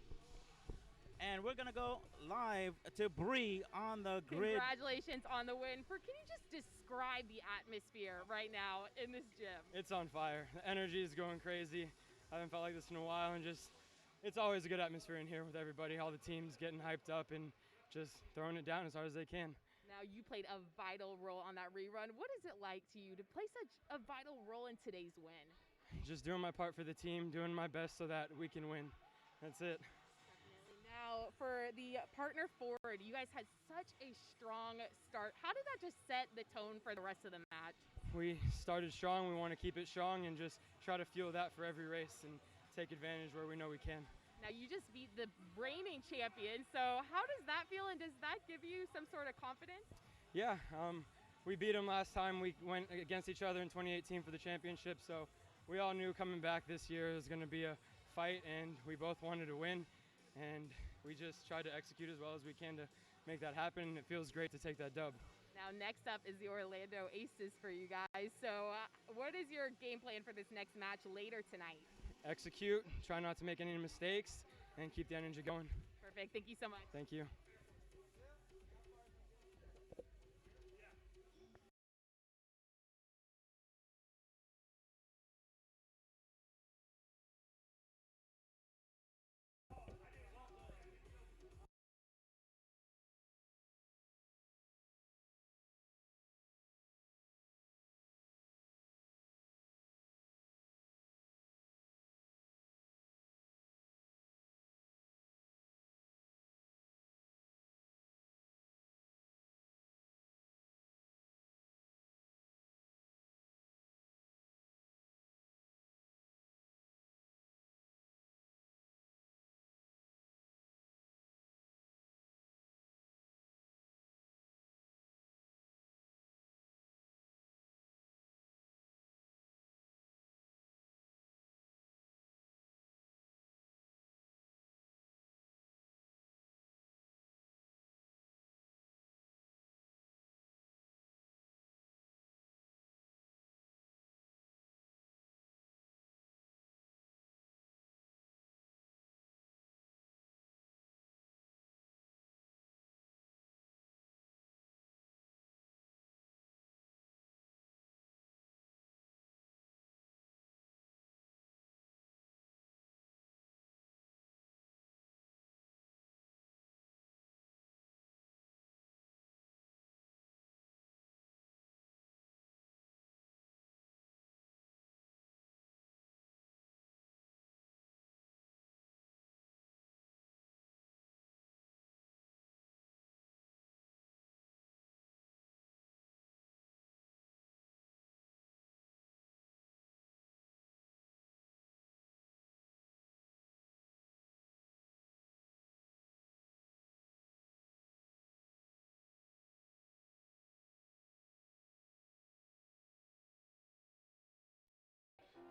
And we're going to go live to Bree on the grid. Congratulations on the win. Can you just describe the atmosphere right now in this gym? It's on fire. The energy is going crazy. I haven't felt like this in a while, and it's always a good atmosphere in here with everybody. All the teams getting hyped up and just throwing it down as hard as they can. Now, you played a vital role on that rerun. What is it like to you to play such a vital role in today's win? Just doing my part for the team, doing my best so that we can win. That's it. Now, for the partner forward, you guys had such a strong start. How did that just set the tone for the rest of the match? We started strong. We want to keep it strong and just try to fuel that for every race and take advantage where we know we can. Now, you just beat the reigning champion, so how does that feel, and does that give you some sort of confidence? Yeah, we beat them last time. We went against each other in 2018 for the championship, so we all knew coming back this year was going to be a fight, and we both wanted to win, and we just tried to execute as well as we can to make that happen, and it feels great to take that dub. Now, next up is the Orlando Aces for you guys. So what is your game plan for this next match later tonight? Execute, try not to make any mistakes, and keep the energy going. Perfect. Thank you so much. Thank you.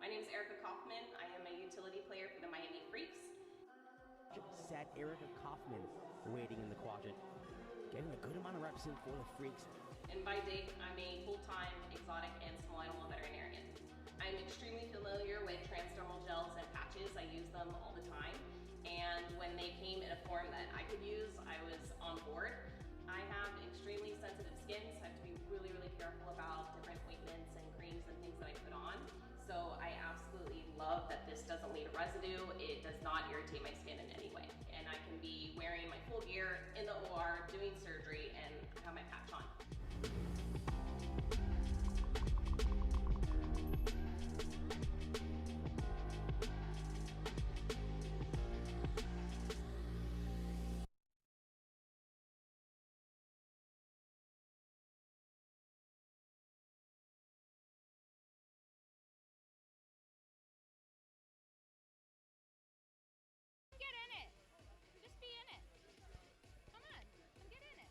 My name is Erica Kaufman. I am a utility player for the Miami Freaks. Sat Erica Kaufman waiting in the quadrant, getting a good amount of reps in for the Freaks. And by day, I'm a full-time exotic and small animal veterinarian. I'm extremely familiar with transdermal gels and patches. I use them all the time. And when they came in a form that I could use, I was on board. I have extremely sensitive skin, so I have to be really, really careful about different ointments and creams and things that I put on. So I absolutely love that this doesn't leave a residue. It does not irritate my skin in any way. And I can be wearing my full gear in the OR, doing surgery, and have my patch on. Get in it. Just be in it. Come on, get in it.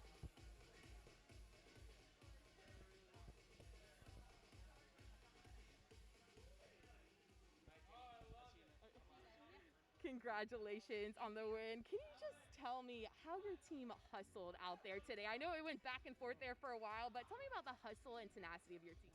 Congratulations on the win. Can you just tell me how your team hustled out there today? I know it went back and forth there for a while, but tell me about the hustle and tenacity of your team.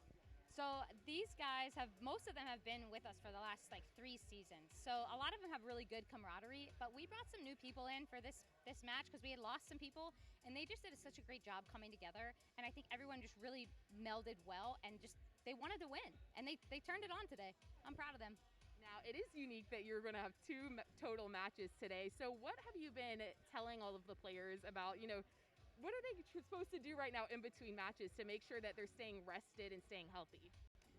So these guys most of them have been with us for the last like 3 seasons. So a lot of them have really good camaraderie, but we brought some new people in for this match because we had lost some people, and they just did such a great job coming together. And I think everyone just really melded well, and just they wanted to win, and they turned it on today. I'm proud of them. Now, it is unique that you're going to have 2 total matches today. So what have you been telling all of the players about, what are they supposed to do right now in between matches to make sure that they're staying rested and staying healthy?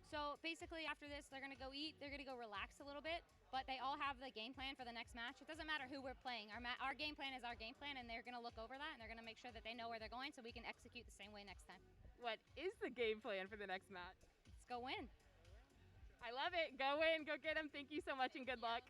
So basically after this, they're going to go eat, they're going to go relax a little bit, but they all have the game plan for the next match. It doesn't matter who we're playing. Our game plan is our game plan, and they're going to look over that, and they're going to make sure that they know where they're going so we can execute the same way next time. What is the game plan for the next match? Let's go win. I love it. Go in, go get them. Thank you so much, and good luck.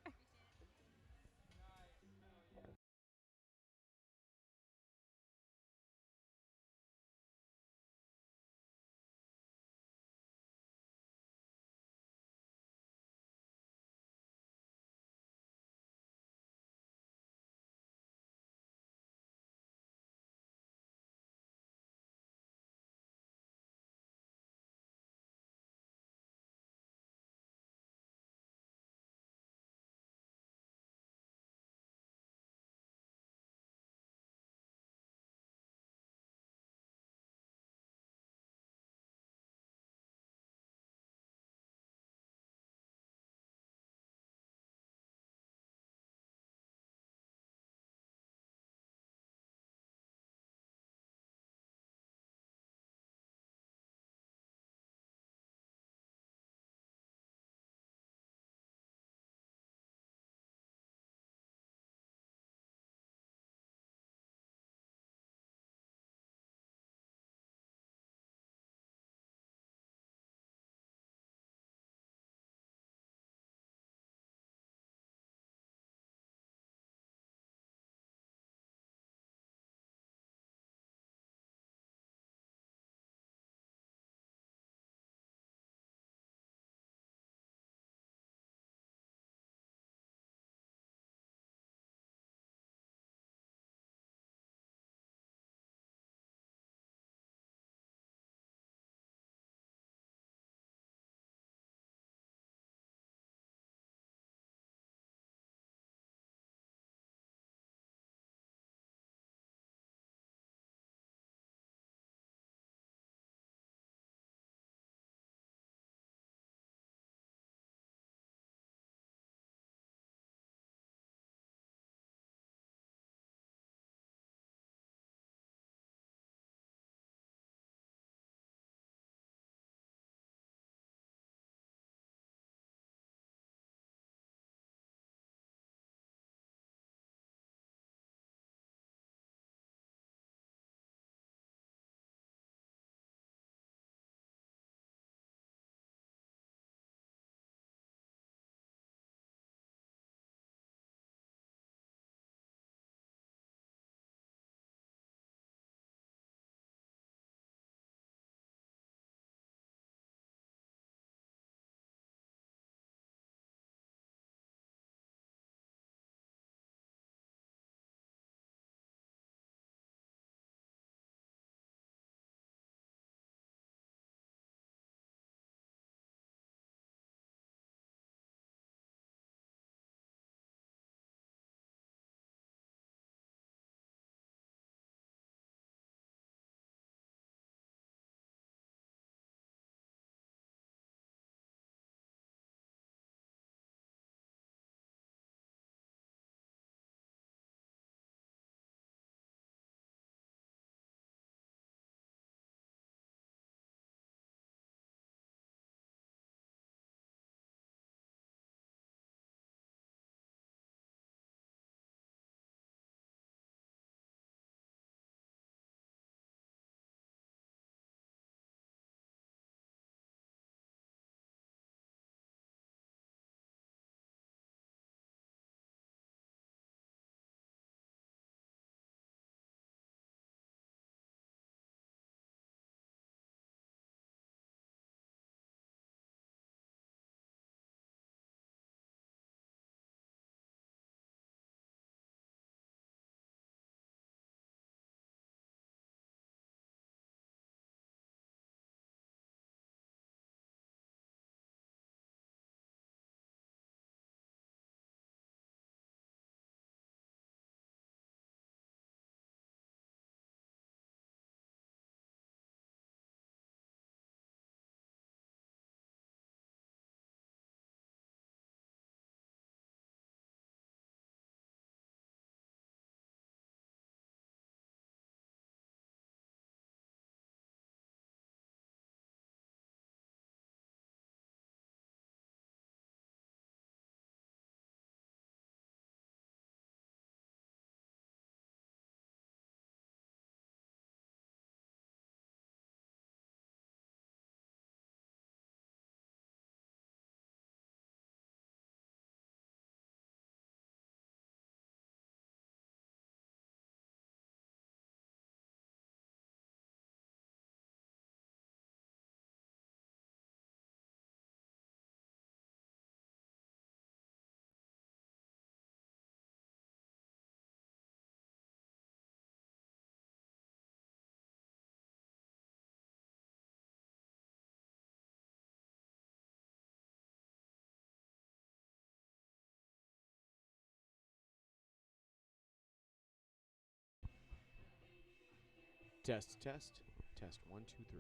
Test, test, test. 1, 2, 3.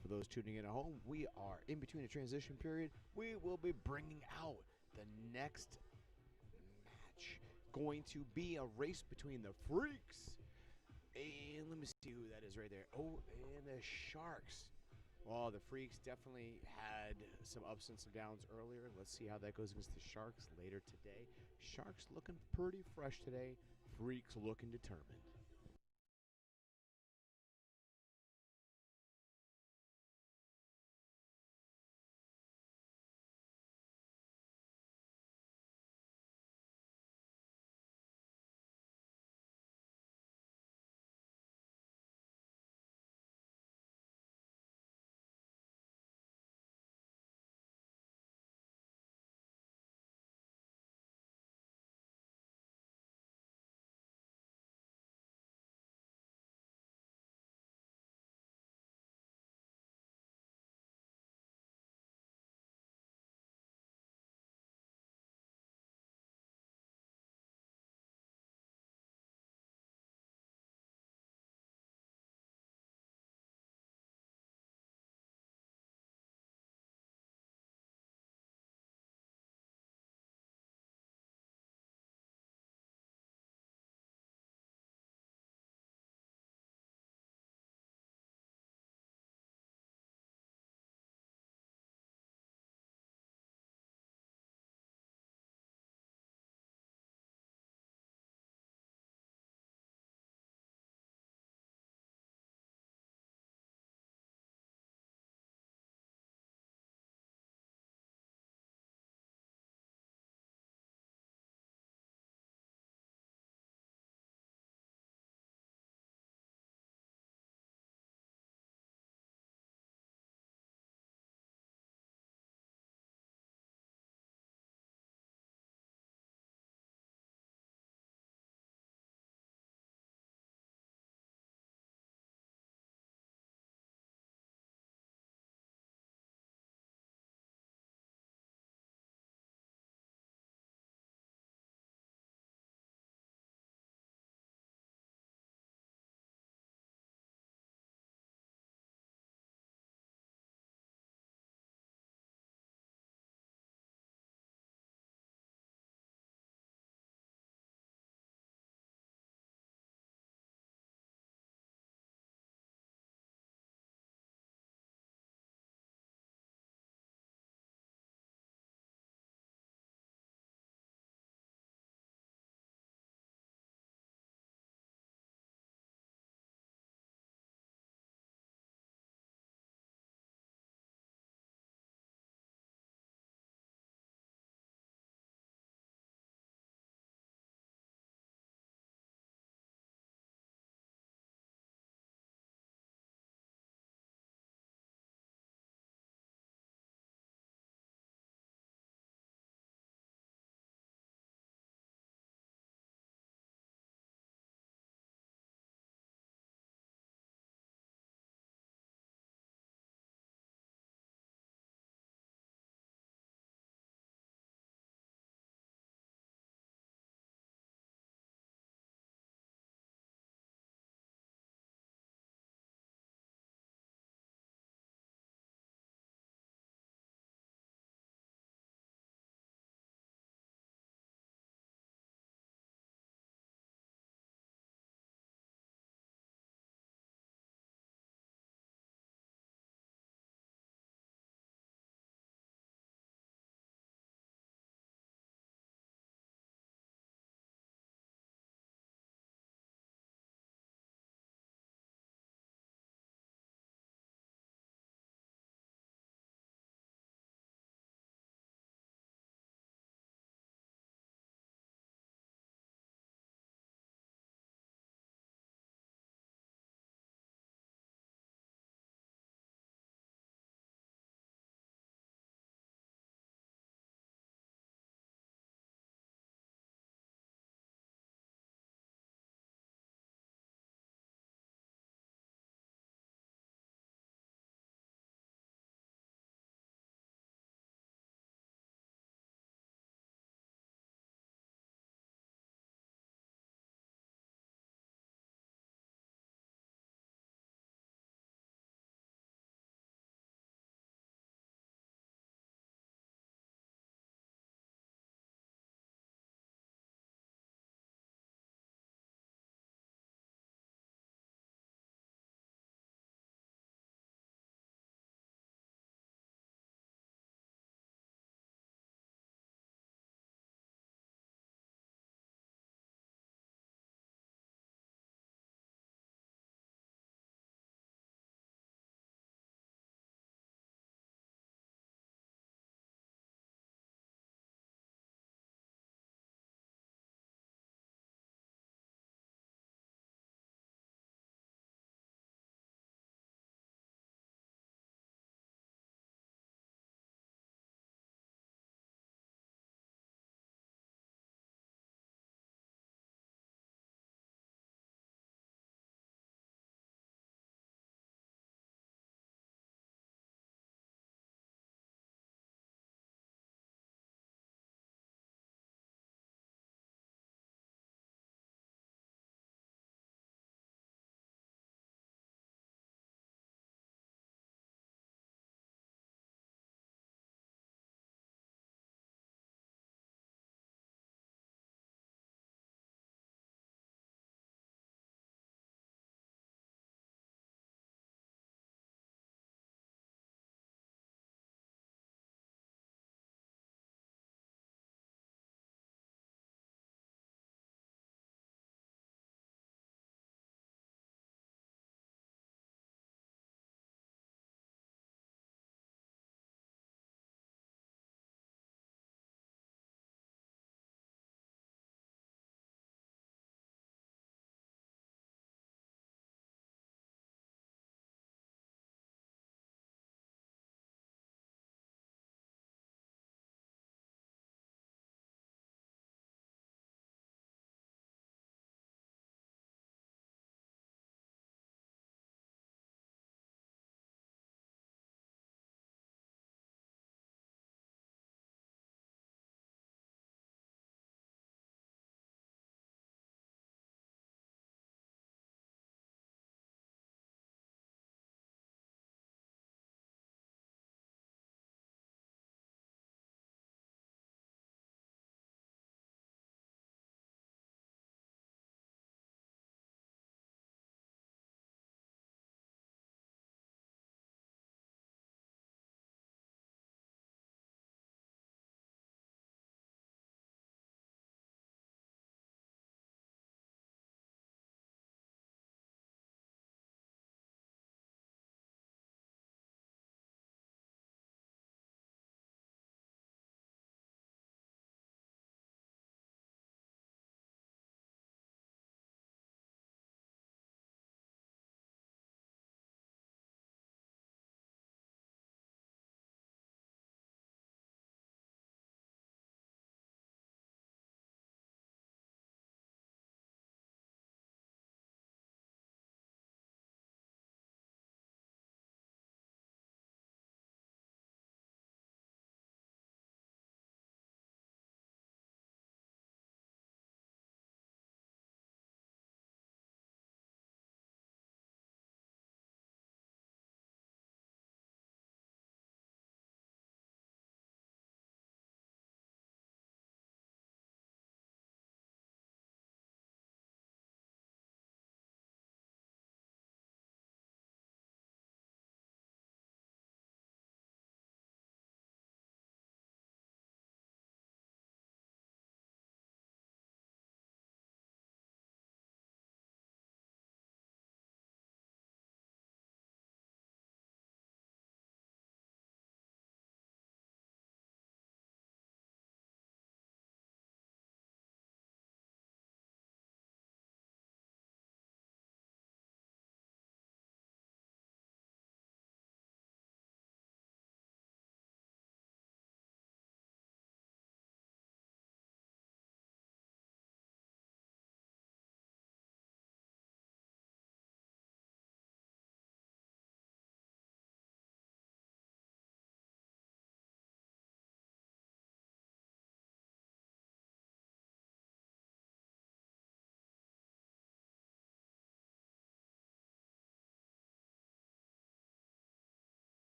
For those tuning in at home, we are in between a transition period. We will be bringing out the next match. Going to be a race between the Freaks. And let me see who that is right there. Oh, and the Sharks. Well, the Freaks definitely had some ups and some downs earlier. Let's see how that goes against the Sharks later today. Sharks looking pretty fresh today. Freaks looking determined.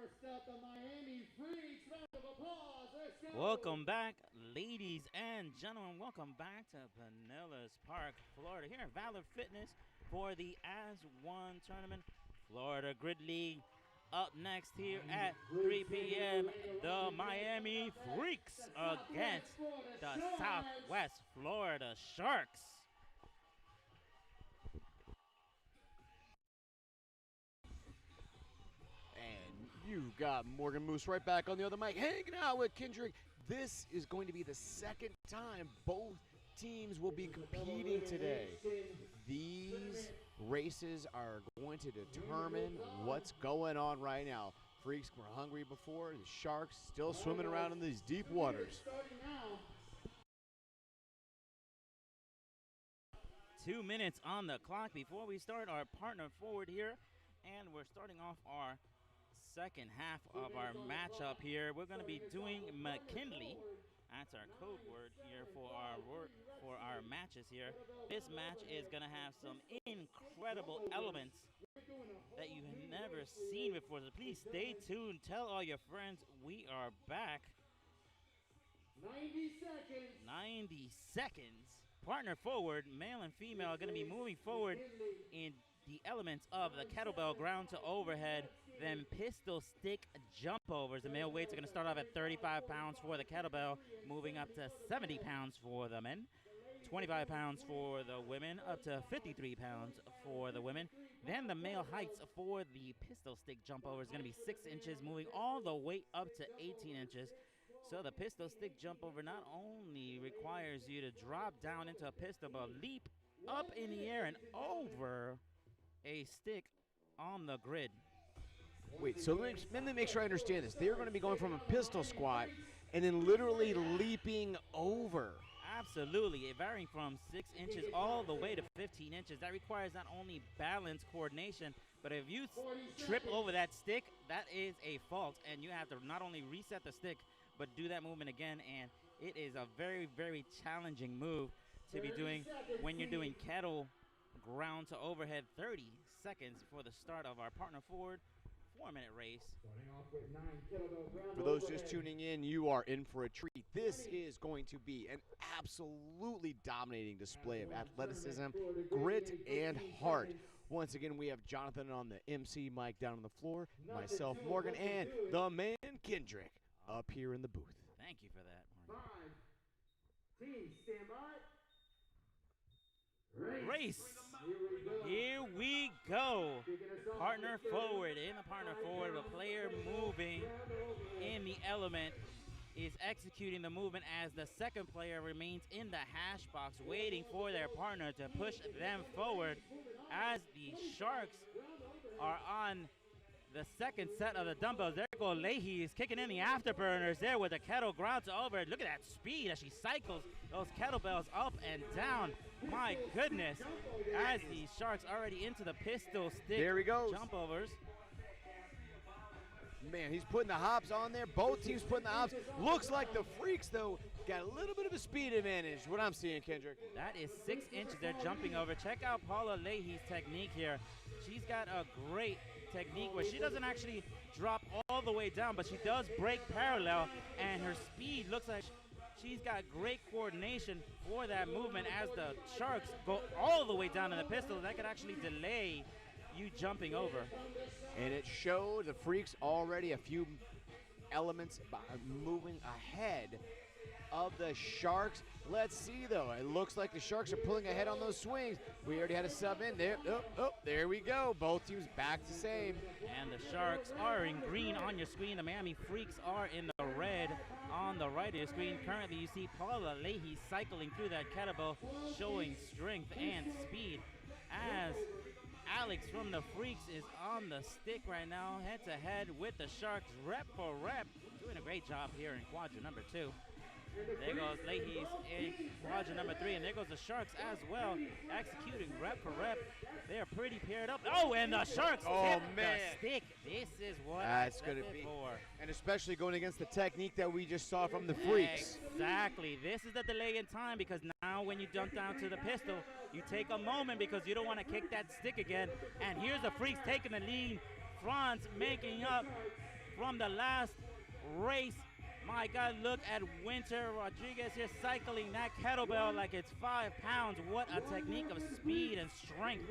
First up, the Miami Freaks. Round of applause. Let's go. Welcome back, ladies and gentlemen. Welcome back to Pinellas Park, Florida, here at Valor Fitness for the As One tournament, Florida Grid League. Up next here at 3 p.m., the Miami Freaks against the Southwest Florida Sharks. You've got Morgan Moose right back on the other mic, hanging out with Kendrick. This is going to be the second time both teams will be competing today. These races are going to determine what's going on right now. Freaks were hungry before. The Sharks still swimming around in these deep waters. 2 minutes on the clock before we start our partner forward here. And we're starting off our second half of our matchup here. We're going to be doing McKinley. That's our code word here for our matches here. This match is going to have some incredible elements that you've never seen before. So please stay tuned. Tell all your friends we are back. 90 seconds. 90 seconds. Partner forward, male and female, are going to be moving forward in the elements of the kettlebell ground to overhead, then pistol stick jump overs. The male weights are going to start off at 35 pounds for the kettlebell, moving up to 70 pounds for the men, 25 pounds for the women, up to 53 pounds for the women. Then the male heights for the pistol stick jump over is going to be 6 inches, moving all the way up to 18 inches. So the pistol stick jump over not only requires you to drop down into a pistol, but leap up in the air and over a stick on the grid. Wait, so let me make sure I understand this. They're going to be going from a pistol squat and then literally leaping over. Absolutely. It varying from 6 inches all the way to 15 inches. That requires not only balance, coordination, but if you trip over that stick, that is a fault, and you have to not only reset the stick, but do that movement again, and it is a very, very challenging move to be doing when you're doing kettle ground to overhead. 30 seconds for the start of our partner forward 4-minute race. For those just tuning in, you are in for a treat. This is going to be an absolutely dominating display of athleticism, grit, and heart. Once again, we have Jonathan on the MC mic down on the floor, myself, Morgan, and the man, Kendrick, up here in the booth. Thank you for that, Morgan. 5, team, stand by. Race. Here we go. Partner forward. In the partner forward, a player moving in the element is executing the movement as the second player remains in the hash box waiting for their partner to push them forward as the Sharks are on the second set of the dumbbells. There go Leahy. He's kicking in the afterburners there with the kettle ground to over. Look at that speed as she cycles those kettlebells up and down. My goodness. As the Sharks already into the pistol stick there he goes. Jump overs. Man, he's putting the hops on there. Both teams putting the hops. Looks like the Freaks, though, got a little bit of a speed advantage, what I'm seeing, Kendrick. That is 6 inches they're jumping over. Check out Paula Leahy's technique here. She's got a great technique where she doesn't actually drop all the way down, but she does break parallel, and her speed looks like she's got great coordination for that movement as the Sharks go all the way down in the pistol. That could actually delay you jumping over. And it showed the Freaks already a few elements moving ahead of the Sharks. Let's see, though. It looks like the Sharks are pulling ahead on those swings. We already had a sub in there. There we go. Both teams back to same. And the Sharks are in green on your screen. The Miami Freaks are in the red on the right of your screen. Currently, you see Paula Leahy cycling through that kettlebell, showing strength and speed as Alex from the Freaks is on the stick right now, head-to-head with the Sharks, rep for rep. Doing a great job here in quadrant number 2. There goes Leahy's in quadrant number 3, and there goes the Sharks as well, executing rep for rep. They are pretty paired up. Oh, and the Sharks tip the stick. This is what that's going to be for. And especially going against the technique that we just saw from the Freaks. Exactly. This is the delay in time, because now when you jump down to the pistol, you take a moment because you don't want to kick that stick again. And here's the Freaks taking the lead. Franz making up from the last race. My God, look at Winter Rodriguez here cycling that kettlebell like it's 5 pounds. What a technique of speed and strength.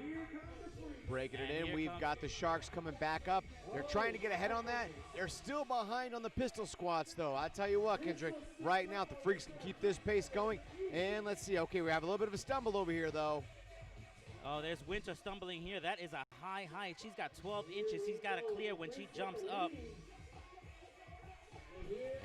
Breaking it And in, we've comes- got the Sharks coming back up. They're trying to get ahead on that. They're still behind on the pistol squats, though. I tell you what, Kendrick, right now, if the Freaks can keep this pace going. And let's see, okay, we have a little bit of a stumble over here, though. Oh, there's Winter stumbling here. That is a high height. She's got 12 inches. She's got to clear when she jumps up.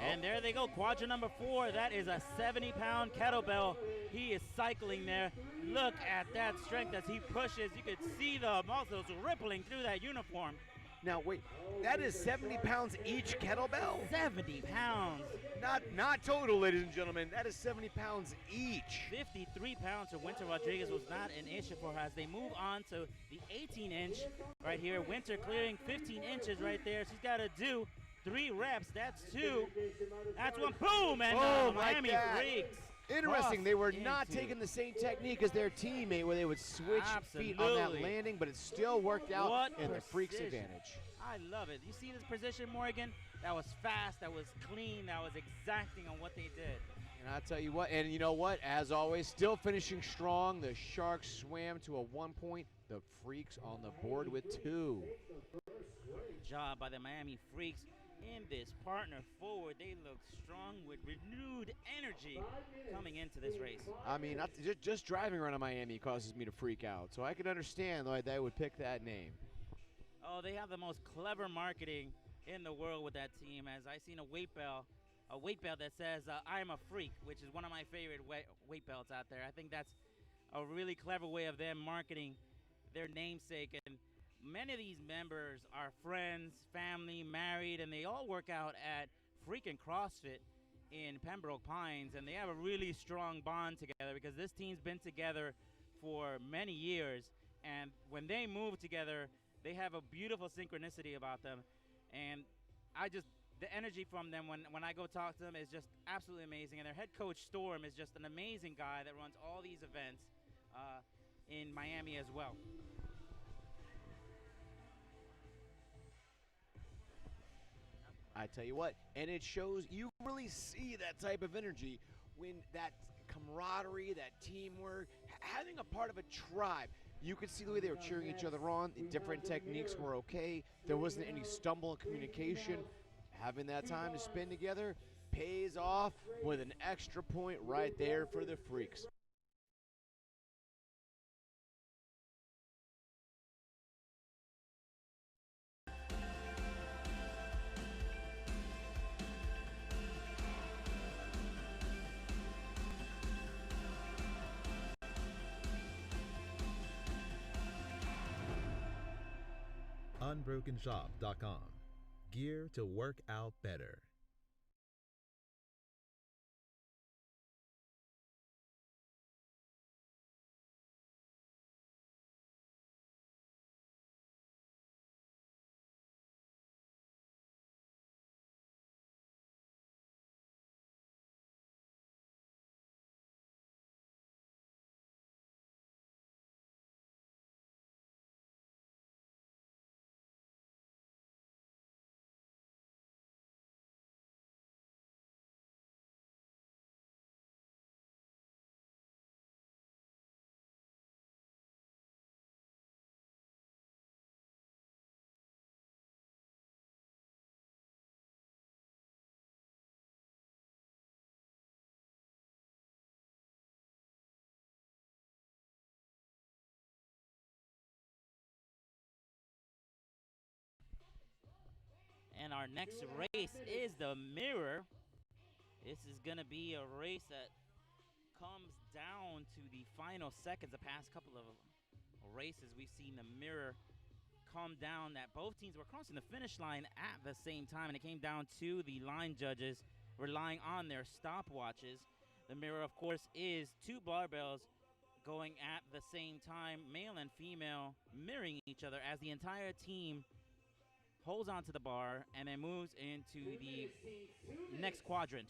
And there they go, quadrant number 4. That is a 70-pound kettlebell. He is cycling there. Look at that strength as he pushes. You could see the muscles rippling through that uniform. Now, wait, that is 70 pounds each kettlebell? 70 pounds. Not total, ladies and gentlemen. That is 70 pounds each. 53 pounds for Winter Rodriguez was not an issue for her as they move on to the 18-inch right here. Winter clearing 15 inches right there. She's got to do 3 reps. That's 2. That's 1. Boom! And Miami Freaks. Interesting, they were not taking the same technique as their teammate where they would switch feet on that landing, but it still worked out in the Freaks' advantage. I love it. You see this position, Morgan? That was fast, that was clean, that was exacting on what they did. And I'll tell you what, and you know what, as always, still finishing strong. The Sharks swam to a 1 point. The Freaks on the board with 2. Good job by the Miami Freaks. In this partner forward, they look strong with renewed energy coming into this race. I mean, just driving around in Miami causes me to freak out, so I can understand why they would pick that name. Oh, they have the most clever marketing in the world with that team, as I seen a weight belt that says, I'm a freak, which is one of my favorite weight belts out there. I think that's a really clever way of them marketing their namesake. And many of these members are friends, family, married, and they all work out at freaking CrossFit in Pembroke Pines, and they have a really strong bond together because this team's been together for many years, and when they move together, they have a beautiful synchronicity about them, and the energy from them when I go talk to them is just absolutely amazing, and their head coach, Storm, is just an amazing guy that runs all these events in Miami as well. I tell you what, and it shows, you really see that type of energy when that camaraderie, that teamwork, having a part of a tribe. You could see the way they were cheering each other on. The different techniques were okay. There wasn't any stumble in communication. Having that time to spend together pays off with an extra point right there for the Freaks. Unbrokenshop.com. Gear to work out better. And our next race is the Mirror. This is going to be a race that comes down to the final seconds. The past couple of races, we've seen the Mirror come down, that both teams were crossing the finish line at the same time, and it came down to the line judges relying on their stopwatches. The Mirror, of course, is 2 barbells going at the same time, male and female, mirroring each other as the entire team holds onto the bar and then moves into the next quadrant.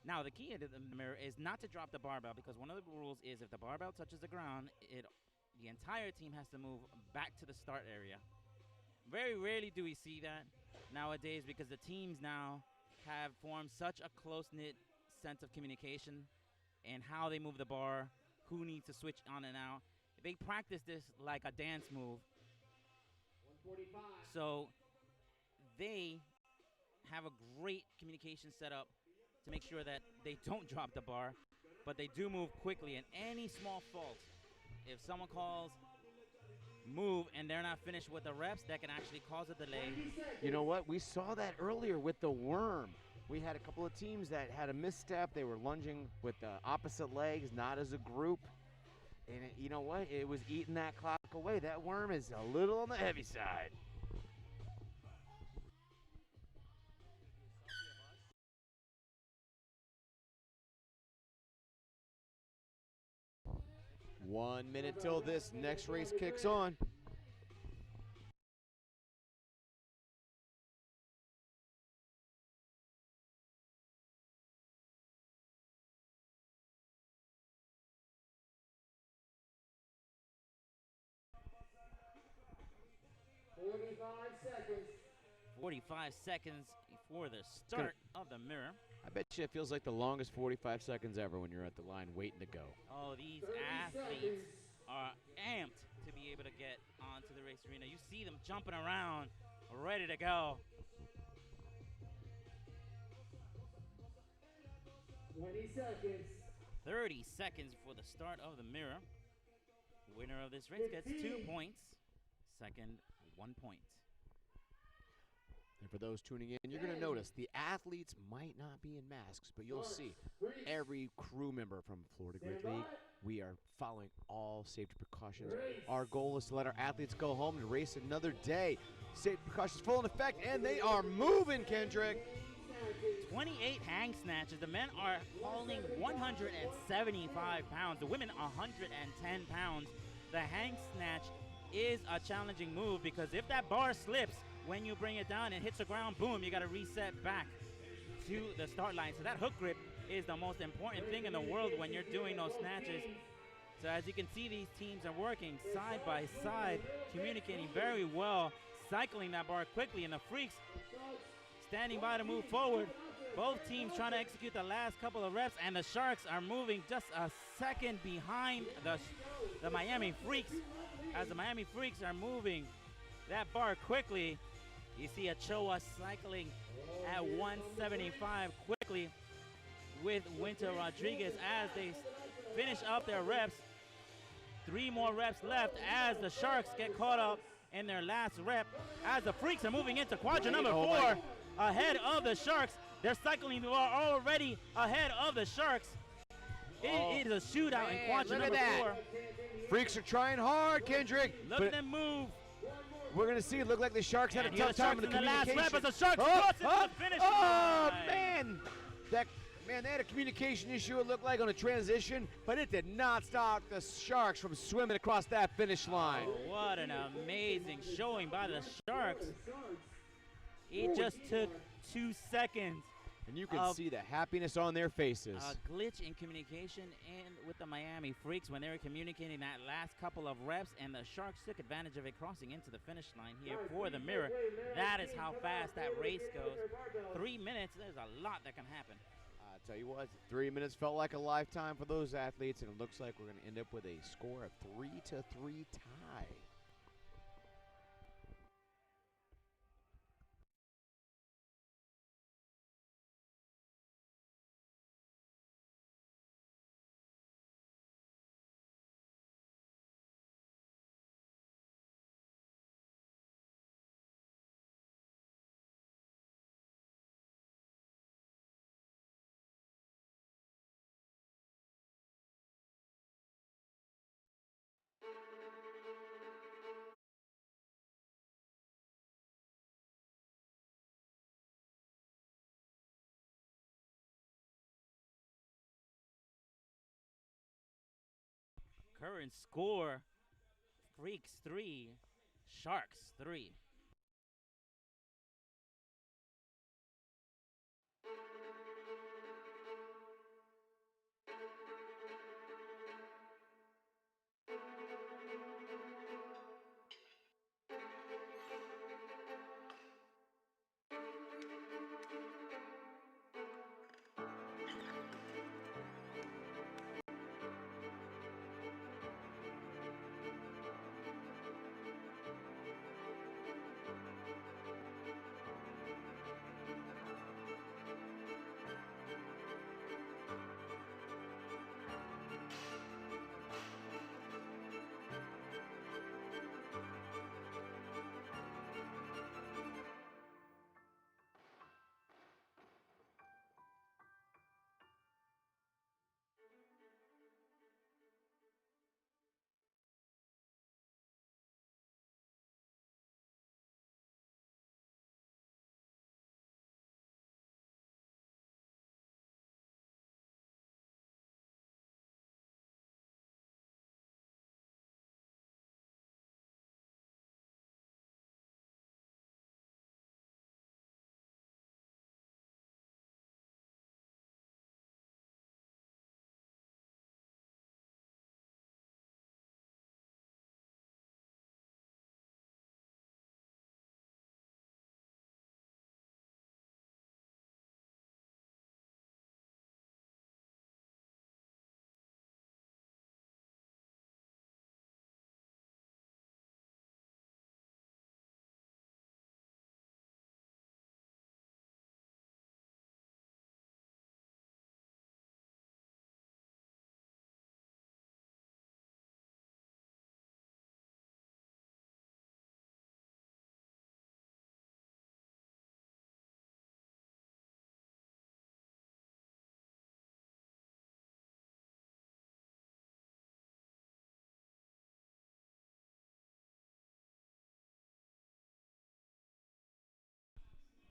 Now, the key to the Mirror is not to drop the barbell, because one of the rules is if the barbell touches the ground, the entire team has to move back to the start area. Very rarely do we see that nowadays because the teams now have formed such a close-knit sense of communication and how they move the bar, who needs to switch on and out. They practice this like a dance move. So they have a great communication setup to make sure that they don't drop the bar, but they do move quickly. And any small fault, if someone calls move and they're not finished with the reps, that can actually cause a delay. You know what? We saw that earlier with the worm. We had a couple of teams that had a misstep. They were lunging with the opposite legs, not as a group. And you know what? It was eating that clock away. That worm is a little on the heavy side. One minute till this next race kicks on. Seconds. 45 seconds before the start of the mirror. I bet you it feels like the longest 45 seconds ever when you're at the line waiting to go. Oh, these athletes are amped to be able to get onto the race arena. You see them jumping around, ready to go. 20 seconds. 30 seconds before the start of the mirror. Winner of this race gets 2 points. Second, 1 point. And for those tuning in, you're going to notice the athletes might not be in masks, but you'll see every crew member from Florida Grid League, we are following all safety precautions. Our goal is to let our athletes go home and race another day. Safety precautions full in effect, and they are moving, Kendrick. 28 hang snatches. The men are hauling 175 pounds. The women 110 pounds. The hang snatch is a challenging move because if that bar slips, when you bring it down and hits the ground, boom, you got to reset back to the start line. So that hook grip is the most important thing in the world when you're doing those snatches. So as you can see, these teams are working side by side, communicating very well, cycling that bar quickly, and the freaks standing by to move forward. Both teams trying to execute the last couple of reps, and the Sharks are moving just a second behind the Miami Freaks. As the Miami Freaks are moving that bar quickly, you see Ochoa cycling at 175 quickly with Winter Rodriguez as they finish up their reps. 3 more reps left as the Sharks get caught up in their last rep. As the Freaks are moving into quadrant number 4 ahead of the Sharks. They're cycling the bar already ahead of the Sharks. It is a shootout in quadrant number 4. Freaks are trying hard, Kendrick. Look at them move. We're going to see it look like the Sharks had a tough time with the communication. Last rep as the Sharks cross into the finish line. Man. They had a communication issue, it looked like, on a transition, but it did not stop the Sharks from swimming across that finish line. Oh, what an amazing showing by the Sharks. It just took 2 seconds. And you can see the happiness on their faces. A glitch in communication and with the Miami Freaks when they were communicating that last couple of reps, and the Sharks took advantage of it crossing into the finish line here for the mirror. That is how fast that race goes. 3 minutes, there's a lot that can happen. I'll tell you what, 3 minutes felt like a lifetime for those athletes, and it looks like we're going to end up with a score of 3-3 tie. Current score, Freaks 3, Sharks 3.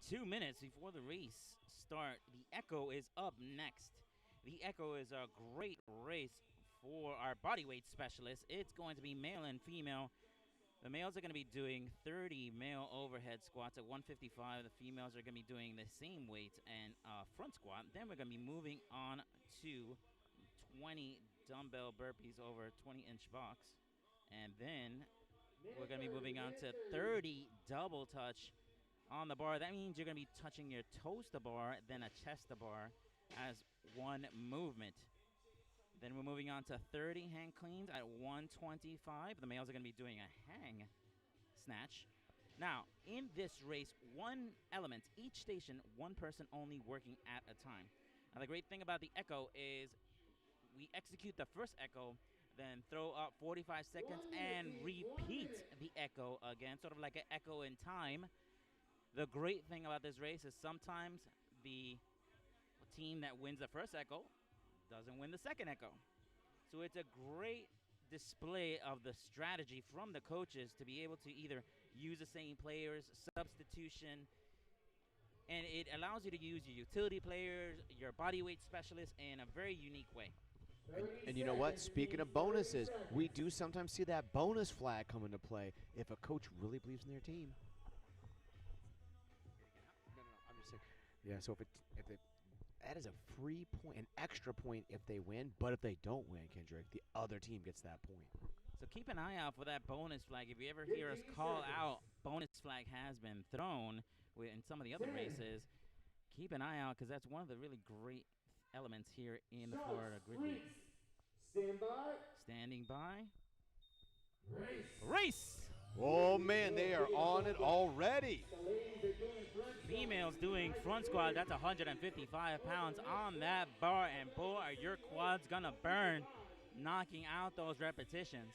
2 minutes before the race start. The Echo is up next. The Echo is a great race for our bodyweight specialists. It's going to be male and female. The males are going to be doing 30 male overhead squats at 155. The females are going to be doing the same weight and front squat. Then we're going to be moving on to 20 dumbbell burpees over a 20-inch box. And then we're going to be moving on to 30 double touch on the bar. That means you're going to be touching your toes to bar, then a chest to bar as one movement. Then we're moving on to 30 hang cleans at 125. The males are going to be doing a hang snatch. Now, in this race, one element, each station, one person only working at a time. Now, the great thing about the Echo is we execute the first Echo, then throw up 45 seconds and repeat the Echo again, sort of like an Echo in time. The great thing about this race is sometimes the team that wins the first Echo doesn't win the second Echo. So it's a great display of the strategy from the coaches to be able to either use the same players, substitution, and it allows you to use your utility players, your bodyweight specialists in a very unique way. And you know what? Speaking of bonuses, we do sometimes see that bonus flag come into play if a coach really believes in their team. No, I'm just saying. Yeah, so if that is a free point, an extra point if they win, but if they don't win, Kendrick, the other team gets that point. So keep an eye out for that bonus flag. If you ever hear us call out, bonus flag has been thrown in some of the other races. Keep an eye out because that's one of the really great elements here in the Florida Grid League. Stand by. Standing by. Race. Race! Oh, man, they are on it already. Females doing front squat. That's 155 pounds on that bar. And boy, are your quads going to burn knocking out those repetitions.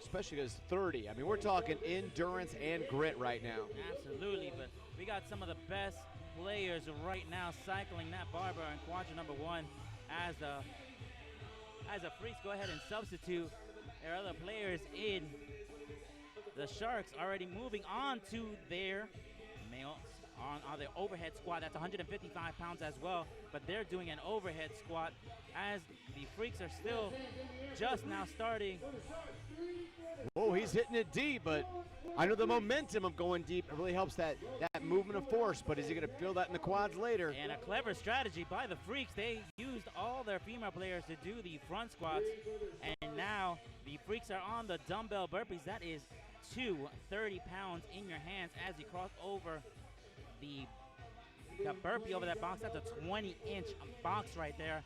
Especially because 30. I mean, we're talking endurance and grit right now. Absolutely, but we got some of the best players right now cycling that barbell in quadrant number 1. As the freaks go ahead and substitute their other players in. The Sharks already moving on to their male on their overhead squat. That's 155 pounds as well, but they're doing an overhead squat as the freaks are still just now starting. Oh, he's hitting it deep, but I know the momentum of going deep, it really helps that movement of force, but is he going to feel that in the quads later? And a clever strategy by the freaks. They used all their female players to do the front squats, and now the freaks are on the dumbbell burpees. That is 30 pounds in your hands as you cross over the burpee over that box. That's a 20-inch box right there.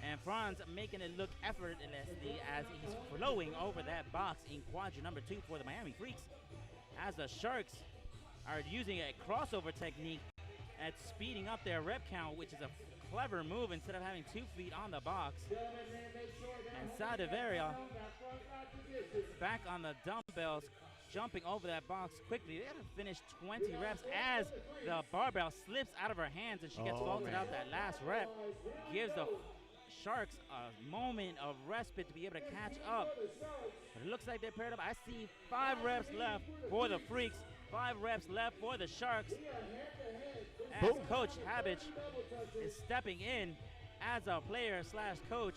And Franz making it look effortlessly as he's flowing over that box in quadrant number 2 for the Miami Freaks. As the Sharks are using a crossover technique at speeding up their rep count, which is a clever move instead of having 2 feet on the box. And Sadaveria back on the dumbbells, jumping over that box quickly. They had to finish 20 reps as the barbell slips out of her hands and she gets vaulted out that last rep. Gives the Sharks a moment of respite to be able to catch up. But it looks like they're paired up. I see 5 reps left for the Freaks, 5 reps left for the Sharks. As Coach Habich is stepping in as a player / coach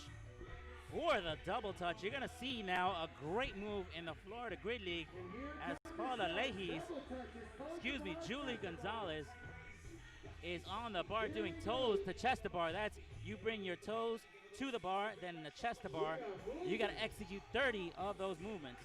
for the double touch. You're going to see now a great move in the Florida Grid League as Paula Leahy's, Julie Gonzalez is on the bar doing toes to chest to bar. That's you bring your toes to the bar, then the chest to bar. You got to execute 30 of those movements.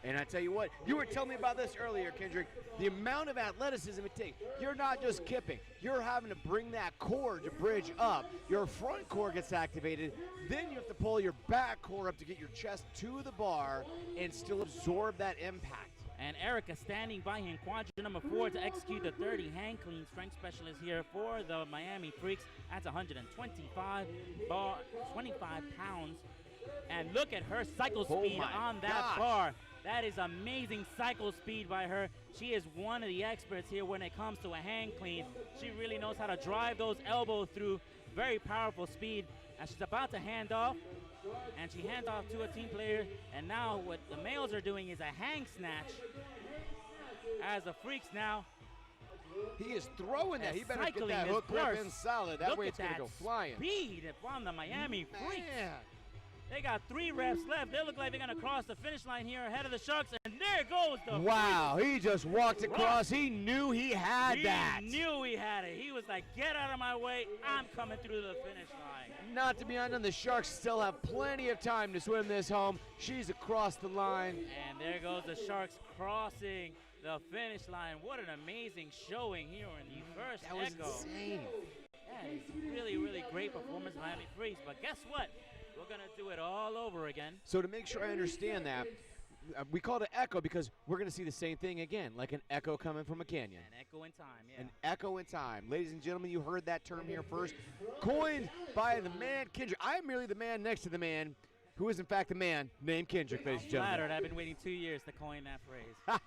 And I tell you what, you were telling me about this earlier, Kendrick. The amount of athleticism it takes. You're not just kipping. You're having to bring that core to bridge up. Your front core gets activated. Then you have to pull your back core up to get your chest to the bar and still absorb that impact. And Erica standing by in quadrant number 4 to execute the 30 hang clean. Strength specialist here for the Miami Freaks. That's 125 pounds. And look at her cycle speed on that bar. That is amazing cycle speed by her. She is one of the experts here when it comes to a hang clean. She really knows how to drive those elbows through. Very powerful speed. And she's about to hand off. And she hands off to a team player. And now what the males are doing is a hang snatch. as the Freaks now. He is throwing that. He better get cycling that this hook grip burst. in solid. That Look way at it's going to that go flying. Speed from the Miami Freaks. Man. They got 3 reps left. They look like they're going to cross the finish line here ahead of the Sharks. And there goes the Wow, he just walked across. He knew he had that. He knew he had it. He was like, get out of my way. I'm coming through the finish line. Not to be undone, the Sharks still have plenty of time to swim this home. She's across the line. And there goes the Sharks crossing the finish line. What an amazing showing here in the first That was Echo. insane. That is really, really great performance, Miami Freaks. But guess what? We're going to do it all over again. So to make sure I understand that, we called it echo because we're going to see the same thing again, like an echo coming from a canyon. An echo in time, yeah. An echo in time. Ladies and gentlemen, you heard that term here first. Coined by the man Kendrick. I am merely the man next to the man who is in fact the man named Kendrick, ladies and gentlemen. Flattered. I've been waiting 2 years to coin that phrase.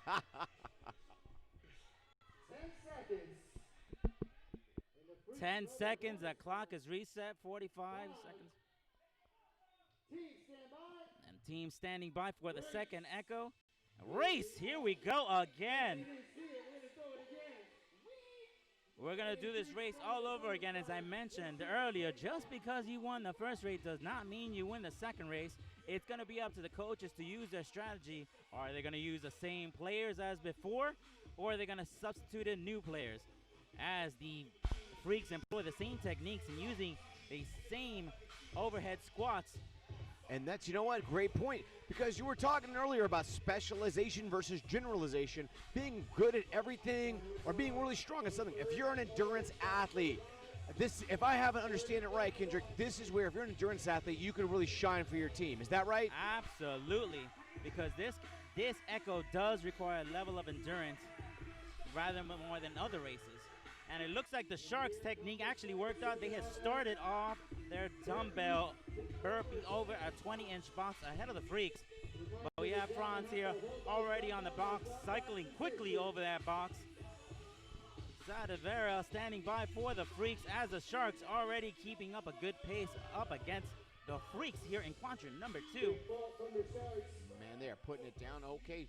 10 seconds. The clock is reset. 45 seconds. And team standing by for the second echo. Race. Here we go again. We're going to do this race all over again, as I mentioned earlier. Just because you won the first race does not mean you win the second race. It's going to be up to the coaches to use their strategy. Are they going to use the same players as before, or are they going to substitute in new players? As the Freaks employ the same techniques and using the same overhead squats. And that's, you know what, great point. Because you were talking earlier about specialization versus generalization, being good at everything or being really strong at something. If you're an endurance athlete, if I haven't understand it right, Kendrick, this is where if you're an endurance athlete, you can really shine for your team. Is that right? Absolutely, because this echo does require a level of endurance rather more than other races. And it looks like the Sharks' technique actually worked out. They had started off their dumbbell burpee over a 20-inch box ahead of the Freaks. But we have Franz here already on the box, cycling quickly over that box. Sadavera standing by for the Freaks as the Sharks already keeping up a good pace up against the Freaks here in quadrant number 2. Man, they are putting it down. Okay.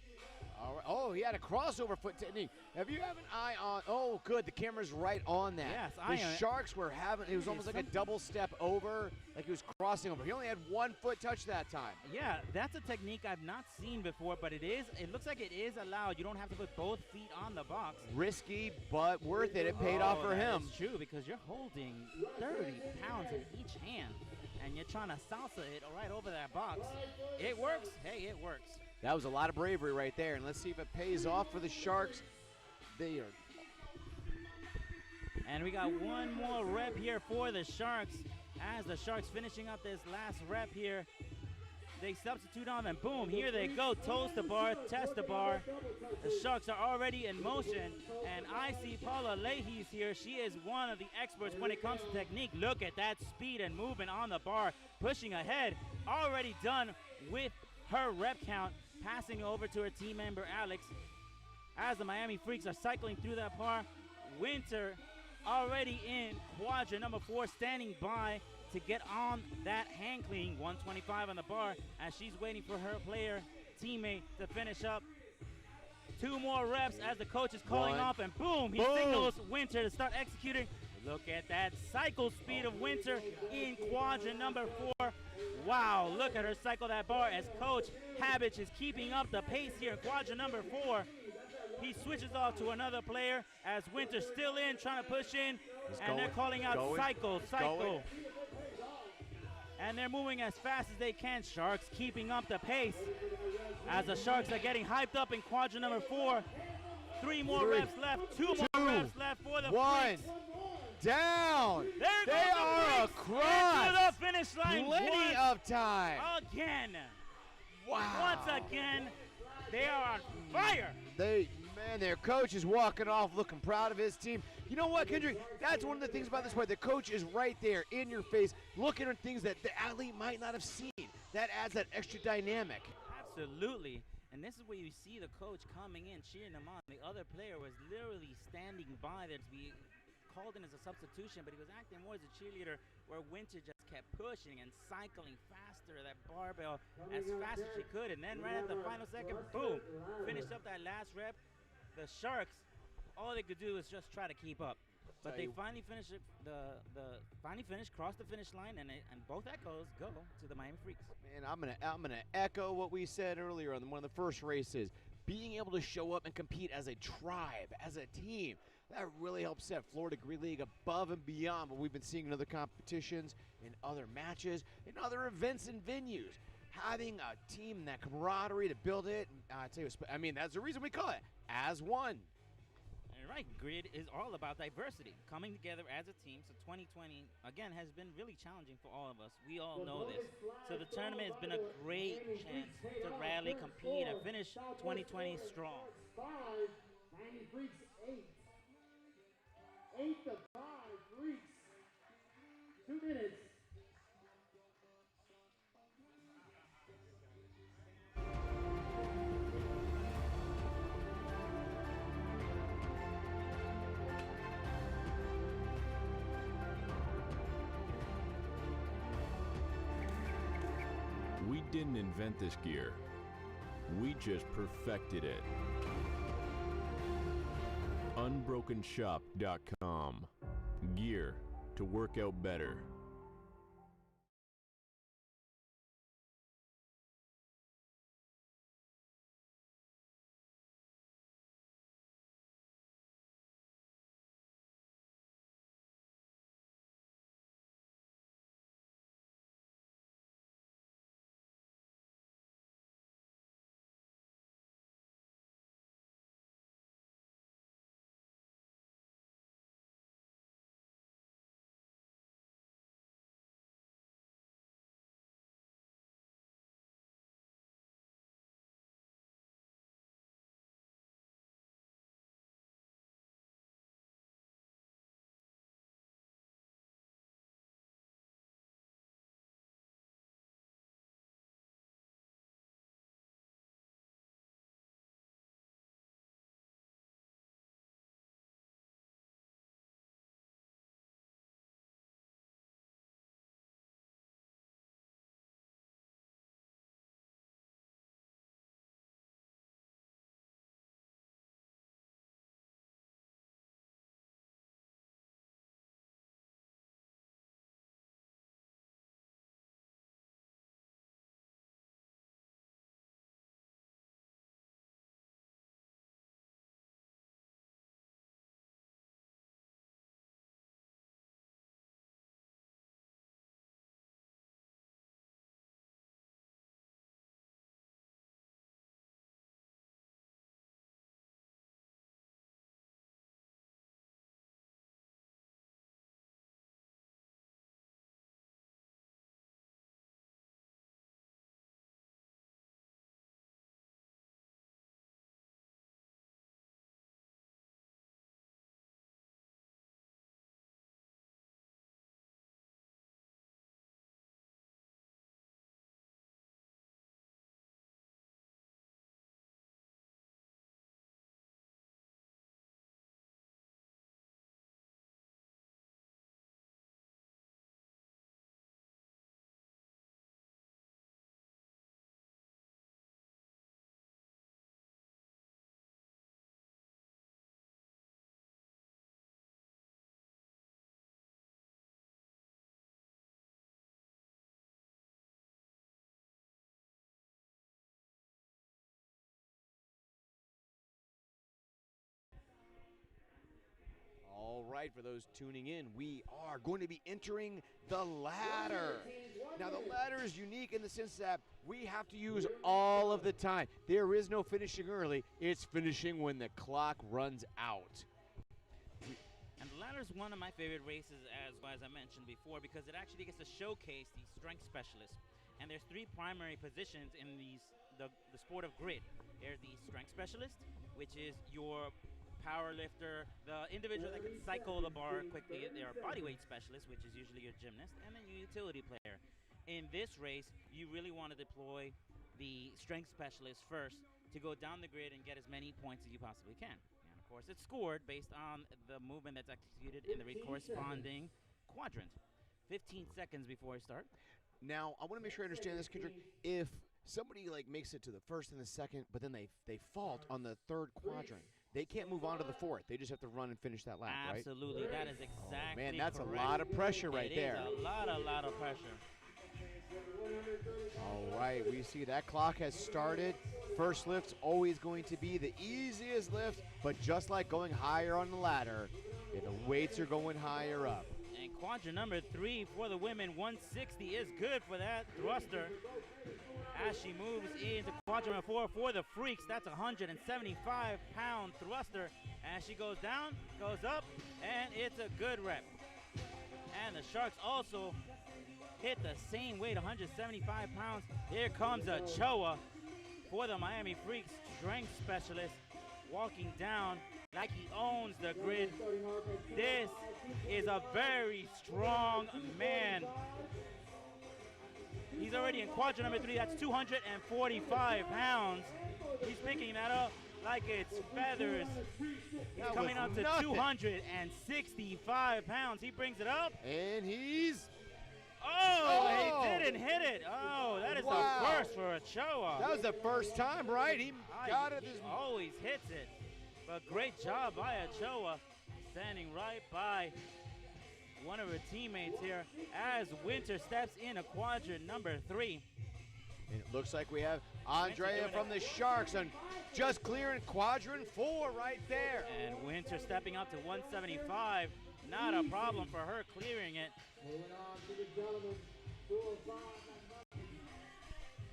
All right. Oh, he had a crossover foot technique. Have you have an eye on? Oh, good. The camera's right on that. Yes, the Sharks were having. It was almost like a double step over, like he was crossing over. He only had 1 foot touch that time. Yeah, that's a technique I've not seen before, but it looks like it is allowed. You don't have to put both feet on the box. Risky, but worth it. It paid off for him. That's true, because you're holding 30 pounds in each hand, and you're trying to salsa it right over that box. It works. Hey, it works. That was a lot of bravery right there, and let's see if it pays off for the Sharks. They are. And we got one more rep here for the Sharks. As the Sharks finishing up this last rep here, they substitute on them. Boom, here they go. Toes to bar, test the bar. The Sharks are already in motion, and I see Paula Leahy's here. She is one of the experts when it comes to technique. Look at that speed and movement on the bar, pushing ahead. Already done with her rep count, passing over to her team member Alex. As the Miami Freaks are cycling through that bar, Winter already in quadrant number 4, standing by to get on that hand clean. 125 on the bar as she's waiting for her player teammate to finish up. 2 more reps as the coach is calling off, and boom, he signals Winter to start executing. Look at that cycle speed of Winter in quadrant number 4. Wow, look at her cycle that bar as Coach Habich is keeping up the pace here in quadrant number 4. He switches off to another player as Winter's still in, trying to push in, and they're calling out cycle. And they're moving as fast as they can. Sharks keeping up the pace as the Sharks are getting hyped up in quadrant number 4. 3 more reps left, 2 more reps left for the Freaks. Down. There they are across. To the finish line. Plenty of time. Again. Wow. Once again, they are on fire. Man, their coach is walking off looking proud of his team. You know what, Kendrick? That's one of the things about this sport. The coach is right there in your face, looking at things that the athlete might not have seen. That adds that extra dynamic. Absolutely. And this is where you see the coach coming in, cheering them on. The other player was literally standing by there to be called in as a substitution, but he was acting more as a cheerleader, where Winter just kept pushing and cycling faster, that barbell as fast as she could, and then right at the final second, boom, finished up that last rep. the Sharks, all they could do is just try to keep up. But Tell they you- finally finished it, finally finished, crossed the finish line, and both echoes go to the Miami Freaks. Man, I'm gonna echo what we said earlier on one of the first races. Being able to show up and compete as a tribe, as a team, that really helps set Florida Grid League above and beyond what we've been seeing in other competitions, in other matches, in other events and venues. Having a team, that camaraderie to build it, I tell you, I mean, that's the reason we call it as one. You're right. Grid is all about diversity, coming together as a team. So 2020, again, has been really challenging for all of us. We all know this. So the tournament has been a great chance to rally, compete, and finish 2020 strong. 5, Miami Freaks 8. 8 to 5 Freaks. 2 minutes. We didn't invent this gear. We just perfected it. Unbrokenshop.com. Gear to work out better. All right, for those tuning in, we are going to be entering the ladder. Now, the ladder is unique in the sense that we have to use all of the time. There is no finishing early. It's finishing when the clock runs out. And the ladder is one of my favorite races, as I mentioned before, because it actually gets to showcase the strength specialists. And there's three primary positions in the sport of grid. There's the strength specialist, which is your power lifter, the individual that can cycle the bar quickly. They're a bodyweight specialist, which is usually your gymnast, and then your utility player. In this race, you really want to deploy the strength specialist first to go down the grid and get as many points as you possibly can. And of course, it's scored based on the movement that's executed in the corresponding quadrant. 15 seconds before I start. Now, I want to make sure I understand this, Kendrick. If somebody makes it to the first and the second, but then they fault on the third quadrant, they can't move on to the fourth. They just have to run and finish that lap, right? Absolutely, that is exactly Man, that's correct. a lot of pressure right there. It is a lot of pressure. All right, we see that clock has started. First lift's always going to be the easiest lift, but just like going higher on the ladder, the weights are going higher up. And quadrant number 3 for the women, 160 is good for that thruster. As she moves into quadrant number 4 for the freaks, that's a 175-pound thruster. As she goes down, goes up, and it's a good rep. And the Sharks also hit the same weight, 175 pounds. Here comes a Choa for the Miami Freaks, strength specialist, walking down like he owns the grid. This is a very strong man. He's already in quadrant number 3. That's 245 pounds. He's picking that up like it's feathers. He's coming up to 265 pounds. He brings it up. And he's... Oh, he didn't hit it. Oh, that is the first for a Choa. That was the first time, right? He got it. He always hits it. But great job by Choa, standing right by one of her teammates here as Winter steps in a quadrant number 3. And it looks like we have Andrea from the Sharks on just clearing quadrant 4 right there. And Winter stepping up to 175. Not a problem for her clearing it.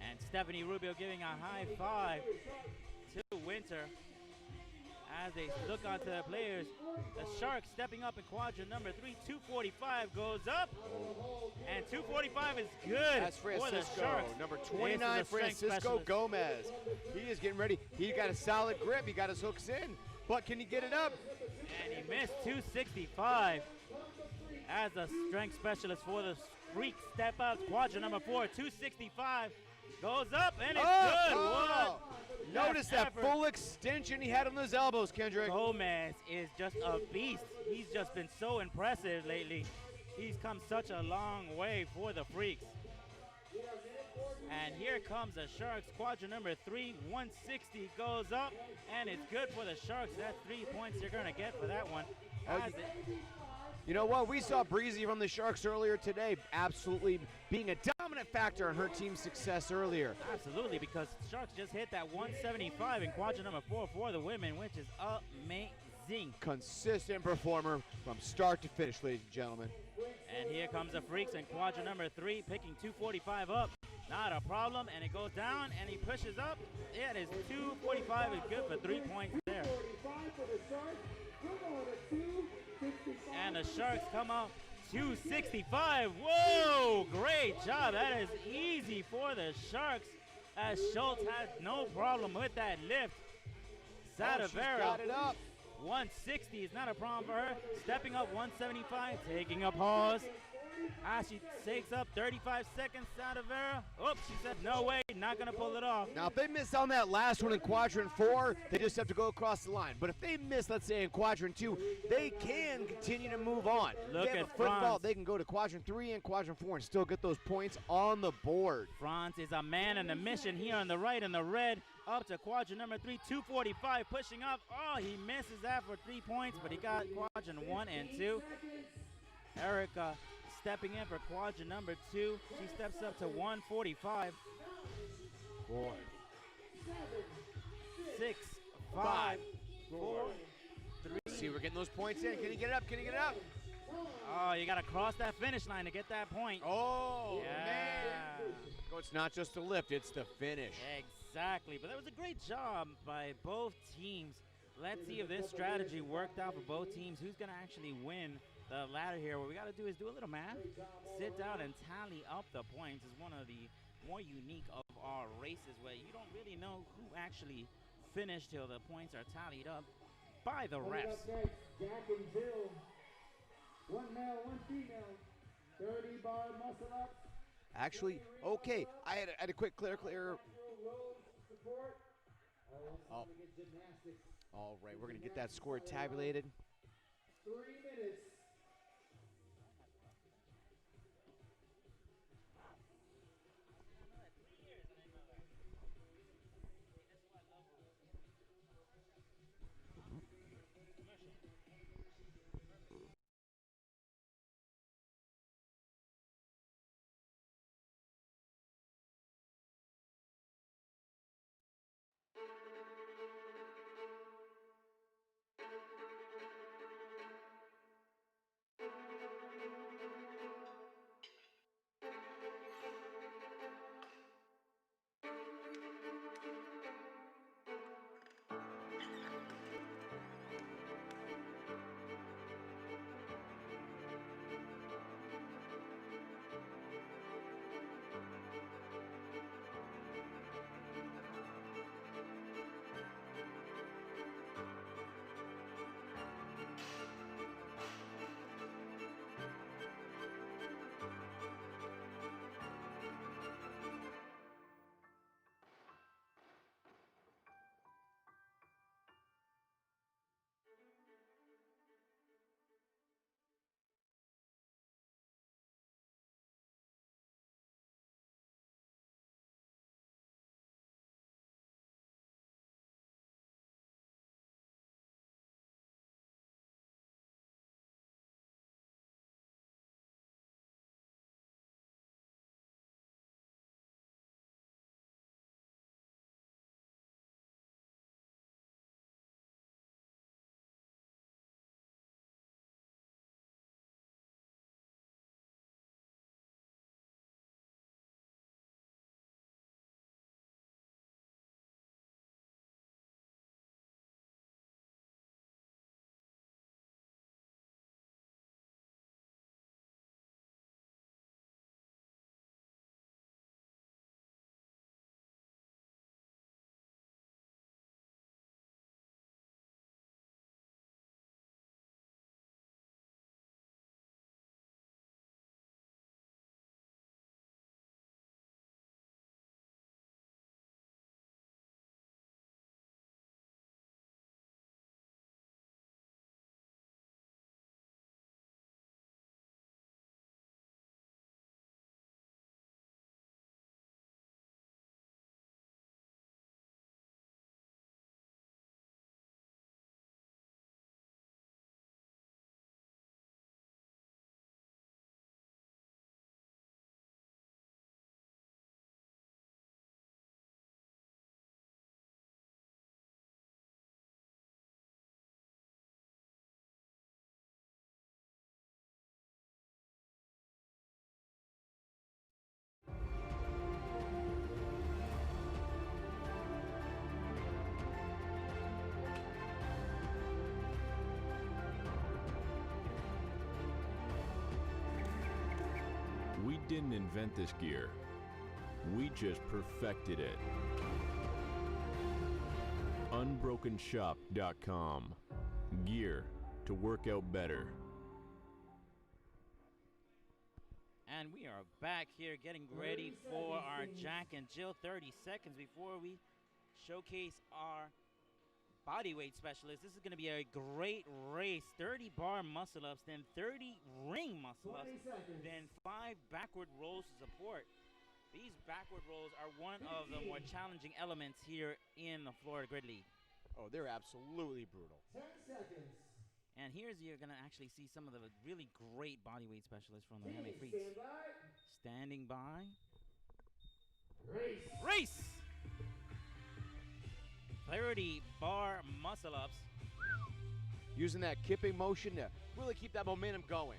And Stephanie Rubio giving a high five to Winter as they look onto the players. The Sharks stepping up in quadrant number 3. 245 goes up, and 245 is good. That's for the Francisco, Sharks. number 29, Francisco Gomez. He is getting ready. He got a solid grip. He got his hooks in, but can he get it up? And he missed 265 as a strength specialist for the Freak step up. Quadrant number 4, 265 goes up, and it's good. What? Notice that full extension he had on those elbows, Kendrick. Gomez is just a beast. He's just been so impressive lately. He's come such a long way for the Freaks. And here comes the Sharks, quadrant number 3, 160 goes up, and it's good for the Sharks. That's 3 points you're gonna get for that one. You know what? We saw Breezy from the Sharks earlier today, absolutely being a dominant factor in her team's success earlier. Absolutely, because Sharks just hit that 175 in quadrant number 4 for the women, which is amazing. Consistent performer from start to finish, ladies and gentlemen. And here comes the Freaks in quadrant number 3, picking 245 up. Not a problem, and it goes down, and he pushes up. It is 245 is good for 3 points there. And the Sharks come out 265. Whoa, great job. That is easy for the Sharks as Schultz has no problem with that lift. Sadavera, got it up. 160 is not a problem for her. Stepping up 175, taking a pause. She takes up 35 seconds, Sadavera. Oops, she said, no way, not going to pull it off. Now, if they miss on that last one in quadrant 4, they just have to go across the line. But if they miss, let's say, in quadrant 2, they can continue to move on. Look they have at a football, Franz. they can go to quadrant 3 and quadrant 4 and still get those points on the board. Franz is a man on a mission here on the right in the red. Up to quadrant number 3, 245, pushing up. Oh, he misses that for 3 points, but he got quadrant 1 and 2. Erica stepping in for quadrant number 2. She steps up to 145. 4, 6, 5, 4, 3. See, we're getting those points in. Can he get it up? Can he get it up? Oh, you got to cross that finish line to get that point. Oh, yeah. man. So it's not just the lift, it's the finish. Exactly, but that was a great job by both teams. Let's see if this strategy worked out for both teams. Who's going to actually win the ladder here? What we got to do is do a little math, sit down and tally up the points. Is one of the more unique of our races where you don't really know who actually finished till the points are tallied up by the refs. Jack and Jill, 1 male, 1 female, 30 bar muscle ups. Actually, okay, I had a quick clear. Oh. All right, we're going to get that score tabulated. 3 minutes. didn't invent this gear. We just perfected it. Unbrokenshop.com. Gear to work out better. And we are back here getting ready for our Jack and Jill. 30 seconds before we showcase our bodyweight specialist. This is going to be a great race. 30 bar muscle ups, then 30 ring muscle ups, then 5 backward rolls to support. These backward rolls are one of the more challenging elements here in the Florida Grid League. Oh, they're absolutely brutal. 10 seconds. And here's you're going to actually see some of the really great bodyweight specialists from the Miami Freaks. Stand by. Standing by. Race. Race! 30 bar muscle ups. Using that kipping motion to really keep that momentum going.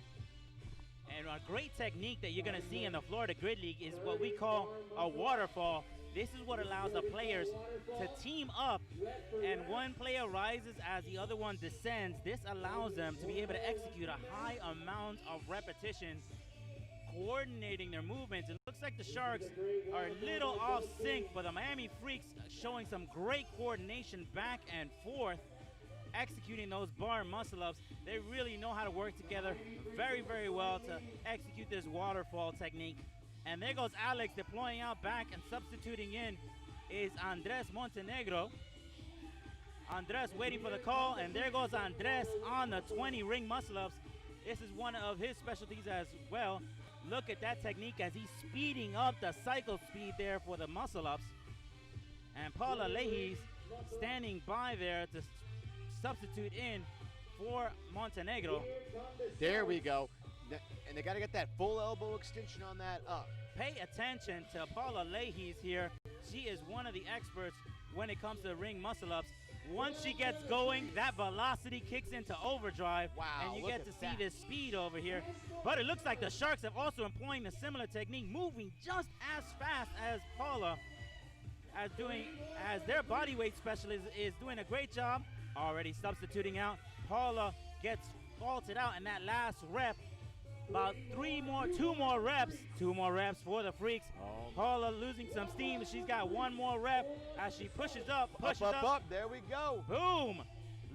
And a great technique that you're going to see in the Florida Grid League is what we call a waterfall. This is what allows the players to team up, and one player rises as the other one descends. This allows them to be able to execute a high amount of repetition, coordinating their movements. It looks like the Sharks are a little off sync, but the Miami Freaks showing some great coordination back and forth, executing those bar muscle-ups. They really know how to work together very, very well to execute this waterfall technique. And there goes Alex deploying out back, and substituting in is Andres Montenegro. Andres waiting for the call, and there goes Andres on the 20 ring muscle-ups. This is one of his specialties as well. Look at that technique as he's speeding up the cycle speed there for the muscle-ups. And Paula Leahy's standing by there to substitute in for Montenegro. There we go. And they got to get that full elbow extension on that up. Pay attention to Paula Leahy's here. She is one of the experts when it comes to ring muscle-ups. Once she gets going, that velocity kicks into overdrive, wow, and you get to see this speed over here. But it looks like the Sharks have also employing a similar technique, moving just as fast as Paula, as their bodyweight specialist is doing a great job. Already substituting out. Paula gets faulted out in that last rep. About two more reps for the Freaks. Paula losing some steam. She's got one more rep as she pushes up. There we go. Boom.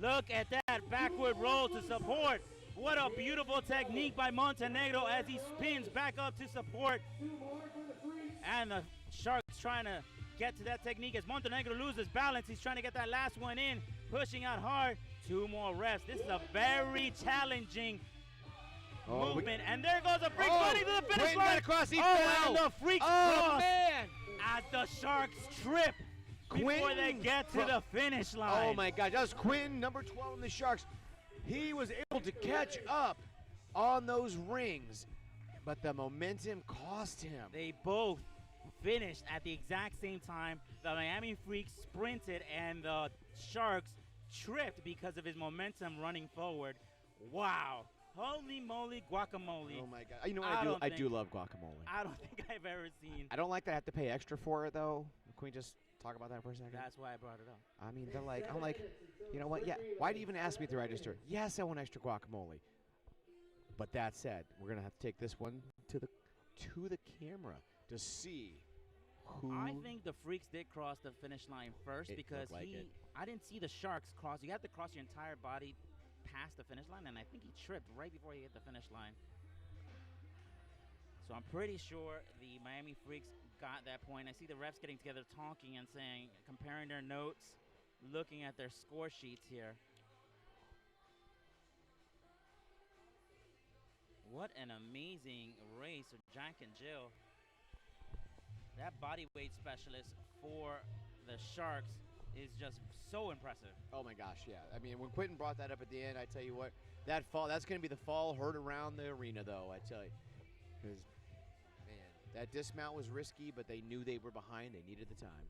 Look at that backward roll to support. What a beautiful technique by Montenegro as he spins back up to support. And the Sharks trying to get to that technique as Montenegro loses balance. He's trying to get that last one in, pushing out hard. 2 more reps. This is a very challenging movement, and there goes a Freak running to the finish line. Across, he fell. And the Freaks cross as the Sharks trip before they get to the finish line. Oh my gosh, that was Quinn, number 12 in the Sharks. He was able to catch up on those rings, but the momentum cost him. They both finished at the exact same time. The Miami Freaks sprinted, and the Sharks tripped because of his momentum running forward. Wow. Holy moly guacamole. Oh my God. You know what I do love guacamole. I don't think I've ever seen. I don't like that I have to pay extra for it though. Can we just talk about that for a second? That's why I brought it up. I mean, I'm like, you know what? Yeah. Why do you even ask me at the register? Yes, I want extra guacamole. But that said, we're gonna have to take this one to the camera to see who. I think the Freaks did cross the finish line first because I didn't see the Sharks cross. You have to cross your entire body past the finish line, and I think he tripped right before he hit the finish line. So I'm pretty sure the Miami Freaks got that point. I see the refs getting together, talking and saying, comparing their notes, looking at their score sheets here. What an amazing race of Jack and Jill. That bodyweight specialist for the Sharks is just so impressive. Oh my gosh, yeah. I mean, when Quentin brought that up at the end, I tell you what, that's going to be the fall heard around the arena, though, I tell you. Because, man, that dismount was risky, but they knew they were behind. They needed the time.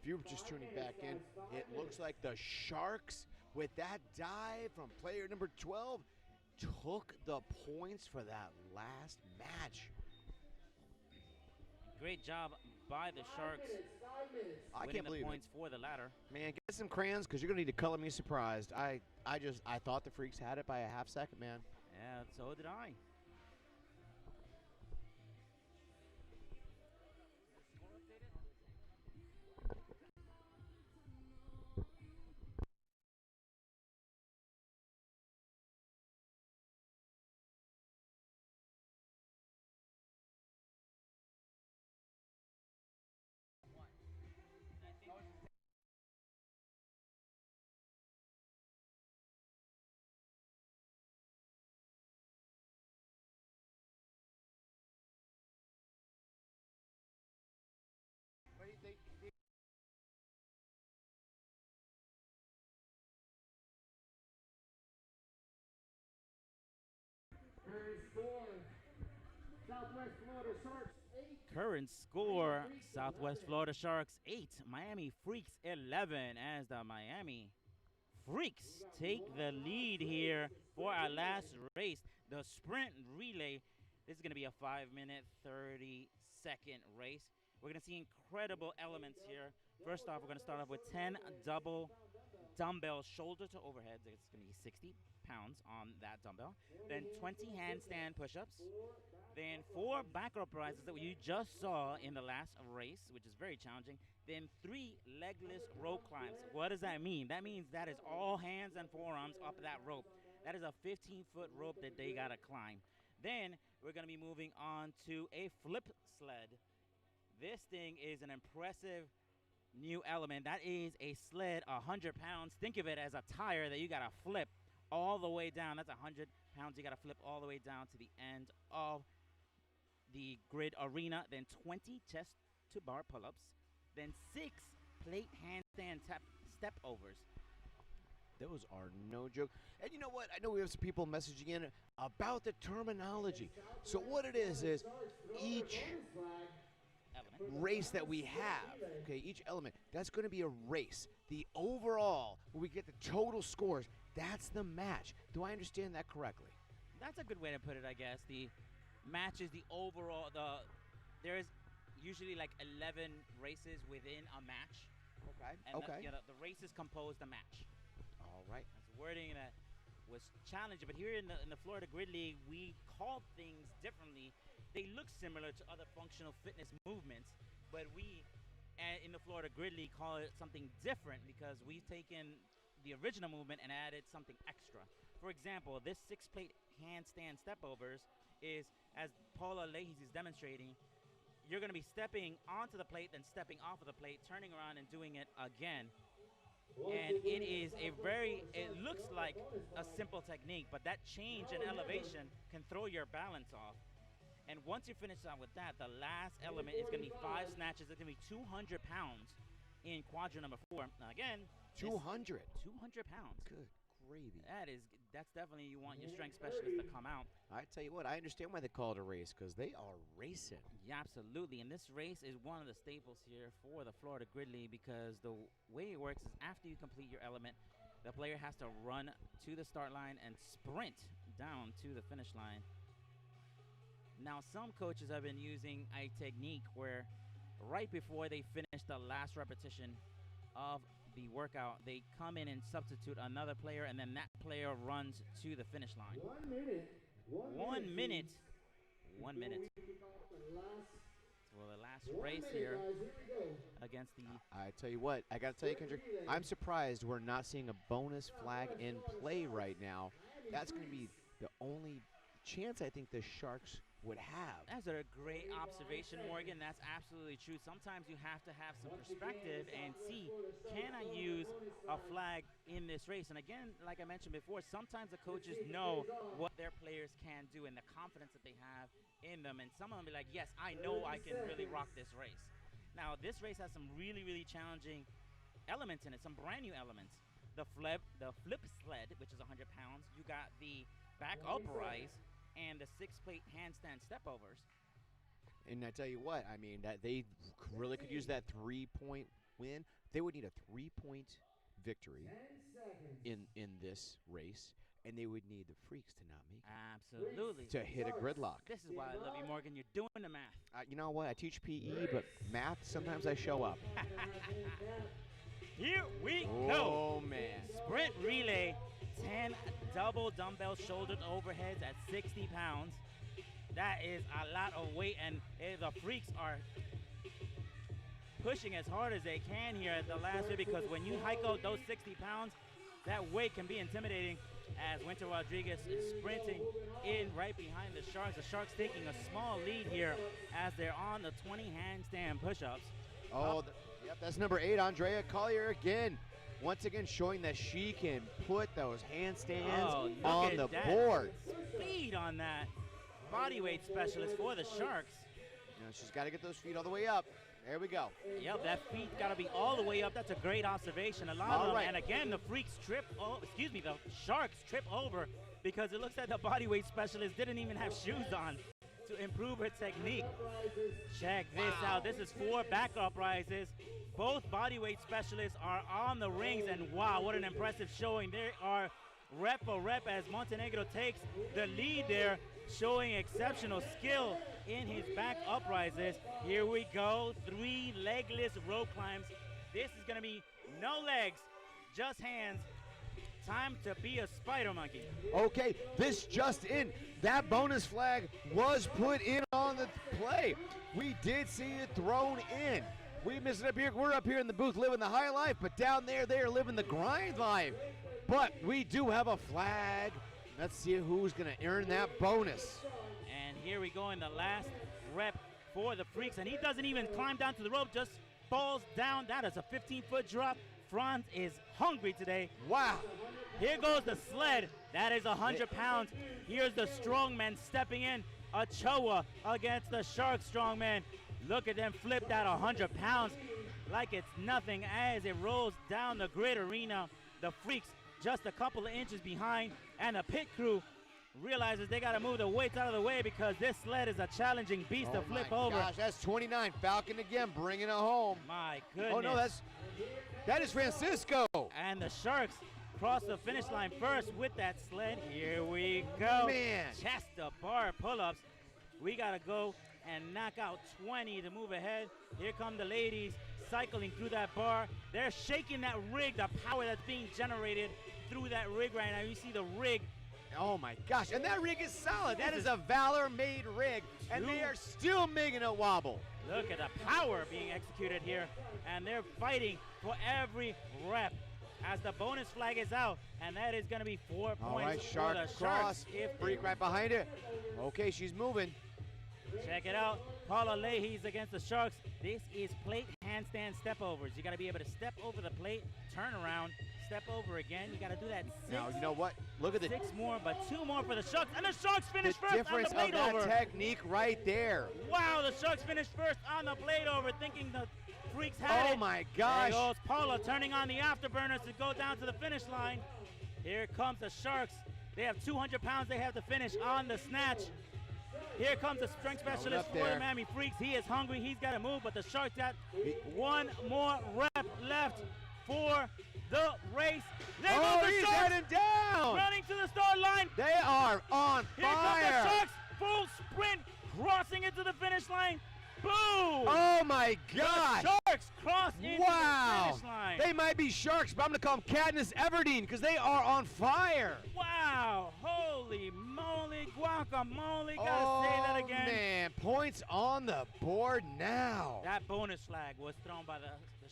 if you're just tuning back in, it looks like the Sharks, with that dive from player number 12, took the points for that last match. Great job by the Sharks. I winning can't the believe points it. for the ladder. Man, get some crayons because you're going to need to color me surprised. I thought the Freaks had it by a half second, man. Yeah, so did I. Southwest Florida Sharks 8. Current score, Southwest Florida Sharks 8, Miami Freaks 11, as the Miami Freaks take the lead here for our last race, the sprint relay. This is going to be a 5-minute, 30-second race. We're going to see incredible elements here. First off, we're going to start off with 10 double dumbbell shoulder to overheads. It's going to be 60 pounds on that dumbbell. Then 20 handstand push-ups. Then 4 back rope rises that you just saw in the last race, which is very challenging. Then 3 legless rope climbs. What does that mean? That means that is all hands and forearms up that rope. That is a 15-foot rope that they got to climb. Then we're going to be moving on to a flip sled. This thing is an impressive new element. That is a sled, 100 pounds. Think of it as a tire that you got to flip all the way down. That's 100 pounds you got to flip all the way down to the end of the grid arena. Then 20 chest to bar pull-ups. Then 6 plate handstand step overs. Those are no joke. And you know what? I know we have some people messaging in about the terminology. So what it is each race that we have, okay, each element, that's going to be a race. The overall, when we get the total scores, that's the match. Do I understand that correctly? That's a good way to put it, I guess. The match is the overall, there is usually like 11 races within a match. Okay, and the races compose the match. All right. That's wording that was challenging, but here in the Florida Grid League, we call things differently. They look similar to other functional fitness movements, but we, in the Florida Grid League, call it something different because we've taken the original movement and added something extra. For example, this 6-plate handstand step overs is, as Paula Leahy is demonstrating, you're going to be stepping onto the plate, then stepping off of the plate, turning around and doing it again. And it is it looks like a simple technique, but that change in elevation can throw your balance off. And once you finish out with that, the last element is going to be 5 snatches. It's going to be 200 pounds in quadrant number 4. Now again, 200 pounds. Good gravy. That's definitely, you want your strength specialist to come out. I tell you what, I understand why they call it a race, because they are racing. Yeah, absolutely. And this race is one of the staples here for the Florida Grid League, because the way it works is after you complete your element, the player has to run to the start line and sprint down to the finish line. Now, some coaches have been using a technique where right before they finish the last repetition of the workout, they come in and substitute another player, and then that player runs to the finish line. 1 minute. 1 minute. 1 minute. Well, the last race here against the... I tell you what, I got to tell you, Kendrick, I'm surprised we're not seeing a bonus flag in play right now. That's going to be the only chance I think the Sharks would have. That's a great observation, Morgan. That's absolutely true. Sometimes you have to have some perspective and see, can I use a flag in this race? And again, like I mentioned before, sometimes the coaches know what their players can do and the confidence that they have in them. And some of them be like, yes, I know I can really rock this race. Now, this race has some really, really challenging elements in it, some brand new elements. The flip sled, which is 100 pounds. You got the back uprise and the 6-plate handstand step overs. And I tell you what, I mean, that they really could use that 3-point win, they would need a 3-point victory in this race, and they would need the Freaks to not make it. Absolutely. To hit a gridlock. This is why I love you, Morgan. You're doing the math. You know what? I teach PE, but math, sometimes I show up. Here we Oh, go. man. Sprint relay, 10 double dumbbell shouldered overheads at 60 pounds. That is a lot of weight, and the Freaks are pushing as hard as they can here at the last bit, because when you hike out those 60 pounds, that weight can be intimidating, as Winter Rodriguez is sprinting in right behind the Sharks. The Sharks taking a small lead here as they're on the 20 handstand push-ups. Oh, yep, that's number 8, Andrea Collier again. Once again showing that she can put those handstands on the board. Speed on that bodyweight specialist for the Sharks. You know, she's got to get those feet all the way up. There we go. Yep, that feet got to be all the way up. That's a great observation. A lot of them. And again, the Freaks trip, the Sharks trip over, because it looks like the bodyweight specialist didn't even have shoes on to improve her technique. Check this out. This is 4 back uprises. Both bodyweight specialists are on the rings, and wow, what an impressive showing. They are rep for rep as Montenegro takes the lead there, showing exceptional skill in his back uprises. Here we go, 3 legless rope climbs. This is gonna be no legs, just hands. Time to be a spider monkey. Okay, this just in. That bonus flag was put in on the play. We did see it thrown in. We missed it up here. We're up here in the booth living the high life, but down there, they're living the grind life. But we do have a flag. Let's see who's going to earn that bonus. And here we go in the last rep for the Freaks, and he doesn't even climb down to the rope, just falls down. That is a 15-foot drop. Franz is hungry today. Wow. Here goes the sled. That is 100 pounds. Here's the strongman stepping in. Ochoa against the Shark strongman. Look at them flip that 100 pounds like it's nothing as it rolls down the grid arena. The Freaks just a couple of inches behind, and the pit crew realizes they got to move the weights out of the way, because this sled is a challenging beast to flip over. Gosh, that's 29. Falcon again, bringing it home. My goodness. Oh, no, that is Francisco. And the Sharks cross the finish line first with that sled. Here we go. Man. Chest to bar pull-ups. We got to go and knock out 20 to move ahead. Here come the ladies cycling through that bar. They're shaking that rig, the power that's being generated through that rig right now. You see the rig. Oh my gosh, and that rig is solid. That is a Valor-made rig, and they are still making it wobble. Look at the power being executed here, and they're fighting for every rep as the bonus flag is out, and that is going to be 4 points. All right, for Shark the cross, Sharks. Freak right behind it. Okay, she's moving. Check it out. Paula Leahy's against the Sharks. This is plate handstand step overs. You got to be able to step over the plate, turn around, step over again. You got to do that 6. Now, you know what? Look at the 6 more, but 2 more for the Sharks. And the Sharks finish the first on difference the blade of that over. technique right there. Wow, the Sharks finished first on the blade over, thinking the Freaks had it. Oh my gosh. There goes Paula turning on the afterburners to go down to the finish line. Here comes the Sharks. They have 200 pounds they have to finish on the snatch. Here comes the strength specialist for the Miami Freaks. He is hungry. He's got to move, but the Sharks got 1 more rep left for the race. There goes the he's Sharks heading down. running to the start line. They are on Here fire. come the Sharks, full sprint, crossing into the finish line. Boom! Oh my gosh! The Sharks cross into the finish line. They might be Sharks, but I'm gonna call them Katniss Everdeen because they are on fire. Wow! Holy moly, guacamole! Gotta say that again. Man, points on the board now. That bonus flag was thrown by the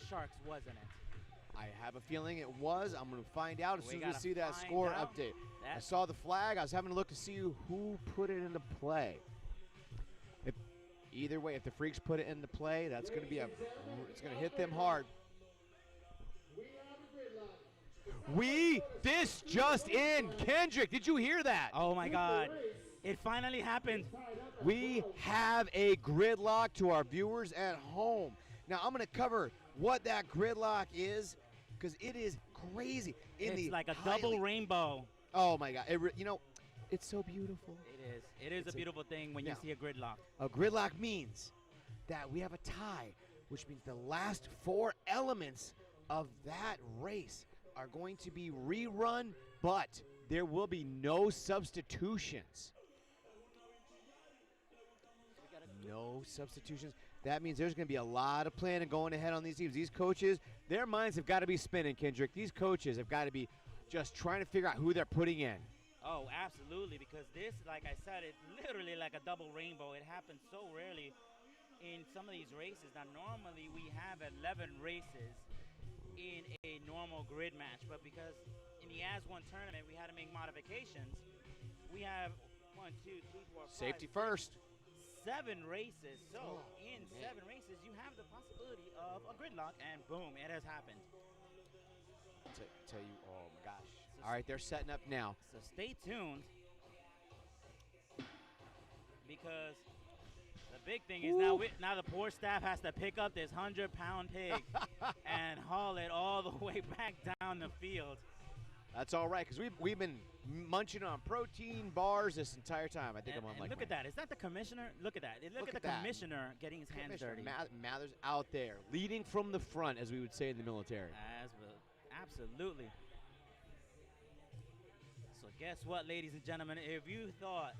Sharks, wasn't it? I have a feeling it was. I'm gonna find out as soon as we gotta see that find score out. update. I saw the flag. I was having to look to see who put it into play. Either way, if the Freaks put it into play, that's going to be it's going to hit them hard. This just in. Kendrick, did you hear that? Oh my God. It finally happened. We have a gridlock to our viewers at home. Now, I'm going to cover what that gridlock is because it is crazy. It's like a double rainbow. Oh my God. It's so beautiful. It is. It is a beautiful thing when you see a gridlock. A gridlock means that we have a tie which means the last 4 elements of that race are going to be rerun, but there will be no substitutions. No substitutions. That means there's going to be a lot of planning going ahead on these teams. These coaches, their minds have got to be spinning, Kendrick. These coaches have got to be just trying to figure out who they're putting in. Oh, absolutely, because this, like I said, it's literally like a double rainbow. It happens so rarely in some of these races. Now, normally we have 11 races in a normal grid match, but because in the As One tournament we had to make modifications, we have 1, 2, 3, 4, 5, Safety 6, first. 7 races. So in 7 races, you have the possibility of a gridlock, and boom, it has happened. Tell you, oh my gosh. All right, they're setting up now. So stay tuned, because the big thing is now the poor staff has to pick up this 100-pound pig and haul it all the way back down the field. That's all right, because we've been munching on protein bars this entire time. I think I'm on like. Look at that. Is that the commissioner? Look at that. Look at the commissioner getting his hands dirty. Mather's out there, leading from the front, as we would say in the military. Absolutely. So guess what, ladies and gentlemen? If you thought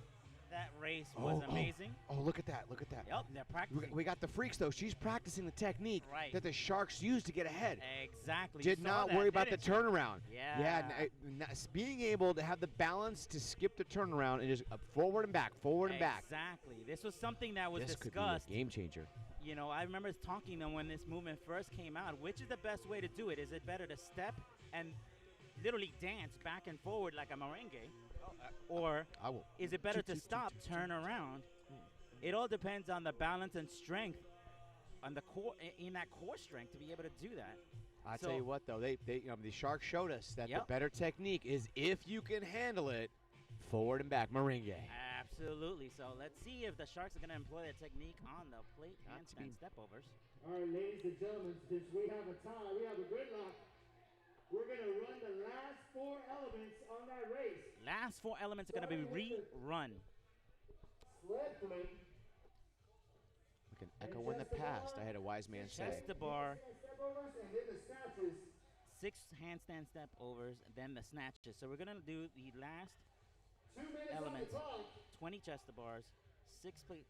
that race was amazing. Oh, look at that. Look at that. Yep, they're practicing. We got the freaks, though. She's practicing the technique that the Sharks used to get ahead. Exactly. Did not worry about the turnaround. Yeah. Being able to have the balance to skip the turnaround and just forward and back, forward and back. Exactly. This was something that was This discussed. could be a game changer. You know, I remember talking to them when this movement first came out. Which is the best way to do it? Is it better to step and literally dance back and forward like a merengue? Or is it better to stop, turn around? It all depends on the balance and strength on the core, in that core strength, to be able to do that. I tell you what, though, the Sharks showed us that the better technique is, if you can handle it, forward and back merengue. Absolutely. So let's see if the Sharks are going to employ that technique on the plate handstand step-overs. All right, ladies and gentlemen, since we have a tie, we have a gridlock. We're going to run the last 4 elements on that race. Last 4 elements are going to be rerun. Sled fling. Like an echo in the past, I had a wise man say. Chest to bar. And then the snatches. 6 handstand step overs, then the snatches. So we're going to do the last 2 minutes elements, on the clock. 20 chest to bars, 6 plate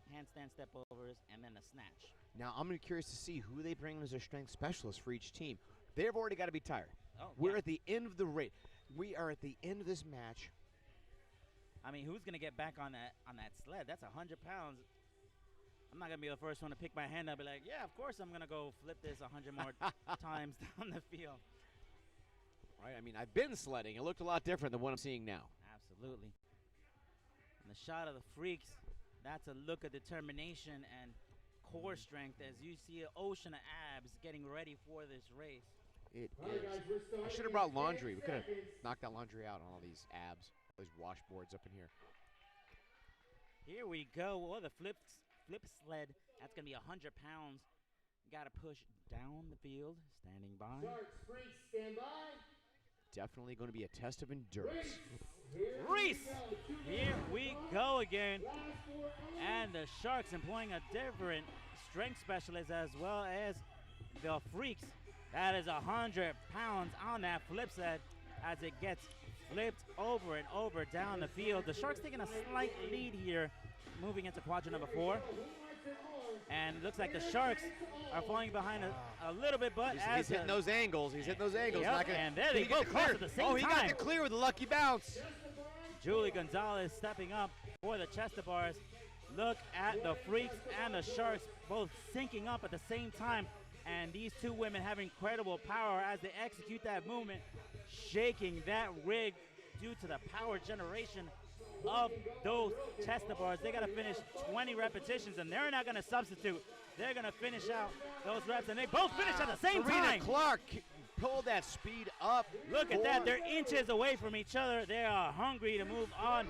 handstand step overs, and then a snatch. Now, I'm curious to see who they bring as their strength specialist for each team. They've already got to be tired. We're at the end of the race. We are at the end of this match. I mean, who's going to get back on that sled? That's 100 pounds. I'm not going to be the first one to pick my hand up and be like, yeah, of course I'm going to go flip this 100 more times down the field. Right? I mean, I've been sledding. It looked a lot different than what I'm seeing now. Absolutely. And the shot of the freaks, that's a look of determination and core strength as you see an ocean of abs getting ready for this race. It is. I should have brought laundry. We could have knocked that laundry out on all these abs, those washboards up in here. Here we go. Oh, the flip sled. That's going to be 100 pounds. Got to push down the field. Standing by. Sharks, freaks, stand by. Definitely going to be a test of endurance. Reese! Here we go again. And the Sharks employing a different strength specialist as well as the freaks. That is 100 pounds on that flip sled as it gets flipped over and over down the field. The Sharks taking a slight lead here, moving into quadrant number 4. And it looks like the Sharks are falling behind a little bit, but he's hitting those angles. He's hitting those angles. Yep, and there they go, cross at the same time. Oh, he got the clear with a lucky bounce. Julie Gonzalez stepping up for the chest to bars. Look at the freaks and the Sharks both syncing up at the same time. And these two women have incredible power as they execute that movement, shaking that rig due to the power generation of those chest to bars. They got to finish 20 repetitions, and they're not going to substitute. They're going to finish out those reps, and they both finish at the same Serena time. Clark pulled that speed up. Look at that. They're inches away from each other. They are hungry to move on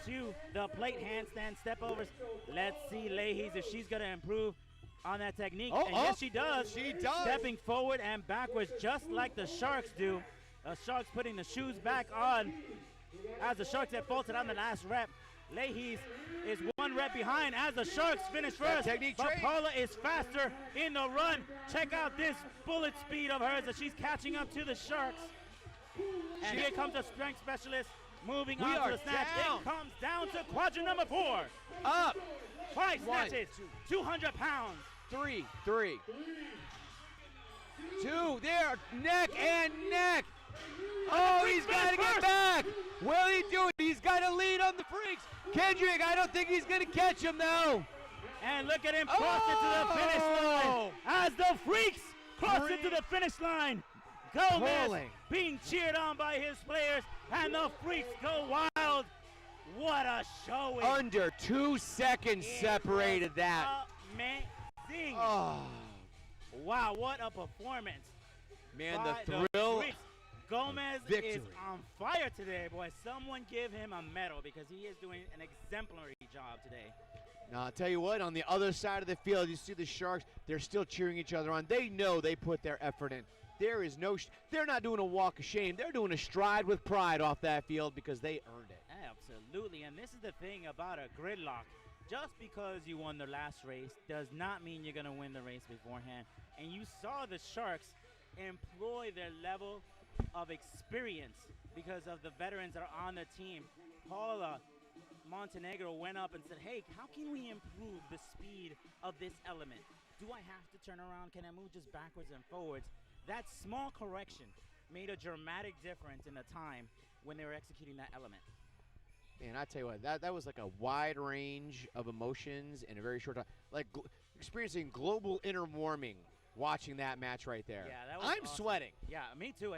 to the plate handstand step overs. Let's see Leahy's if she's going to improve on that technique. And yes, she does. She does. Stepping forward and backwards just like the Sharks do. The Sharks putting the shoes back on as the Sharks had faltered on the last rep. Leahy's is 1 rep behind as the Sharks finish first. technique But trade. Paula is faster in the run. Check out this bullet speed of hers as she's catching up to the Sharks. And here comes a strength specialist moving We on are to the snatch. down. It comes down to quadrant number 4. Up. 5 One, snatches, 200 pounds. 3, 2, there, neck and neck. Oh, he's got to get back. Will he do it? He's got to lead on the Freaks. Kendrick, I don't think he's going to catch him, though. And look at him cross into the finish line as the Freaks cross into the finish line. Gomez Pulling. being cheered on by his players, and the Freaks go wild. What a showing. Under 2 seconds separated that. Amazing. Oh. Wow, what a performance. Man, by the thrill. Freaks. Gomez is victory. on fire today, boy. Someone give him a medal because he is doing an exemplary job today. Now, I'll tell you what, on the other side of the field, you see the Sharks, they're still cheering each other on. They know they put their effort in. There is no, they're not doing a walk of shame. They're doing a stride with pride off that field because they earned it. Absolutely, and this is the thing about a gridlock. Just because you won the last race does not mean you're going to win the race beforehand. And you saw the Sharks employ their level of experience because of the veterans that are on the team. Paula Montenegro went up and said, hey, how can we improve the speed of this element? Do I have to turn around? Can I move just backwards and forwards? That small correction made a dramatic difference in the time when they were executing that element. And I tell you what, that was like a wide range of emotions in a very short time. Like experiencing global inner warming watching that match right there. Yeah, that was I'm awesome. sweating. Yeah, me too.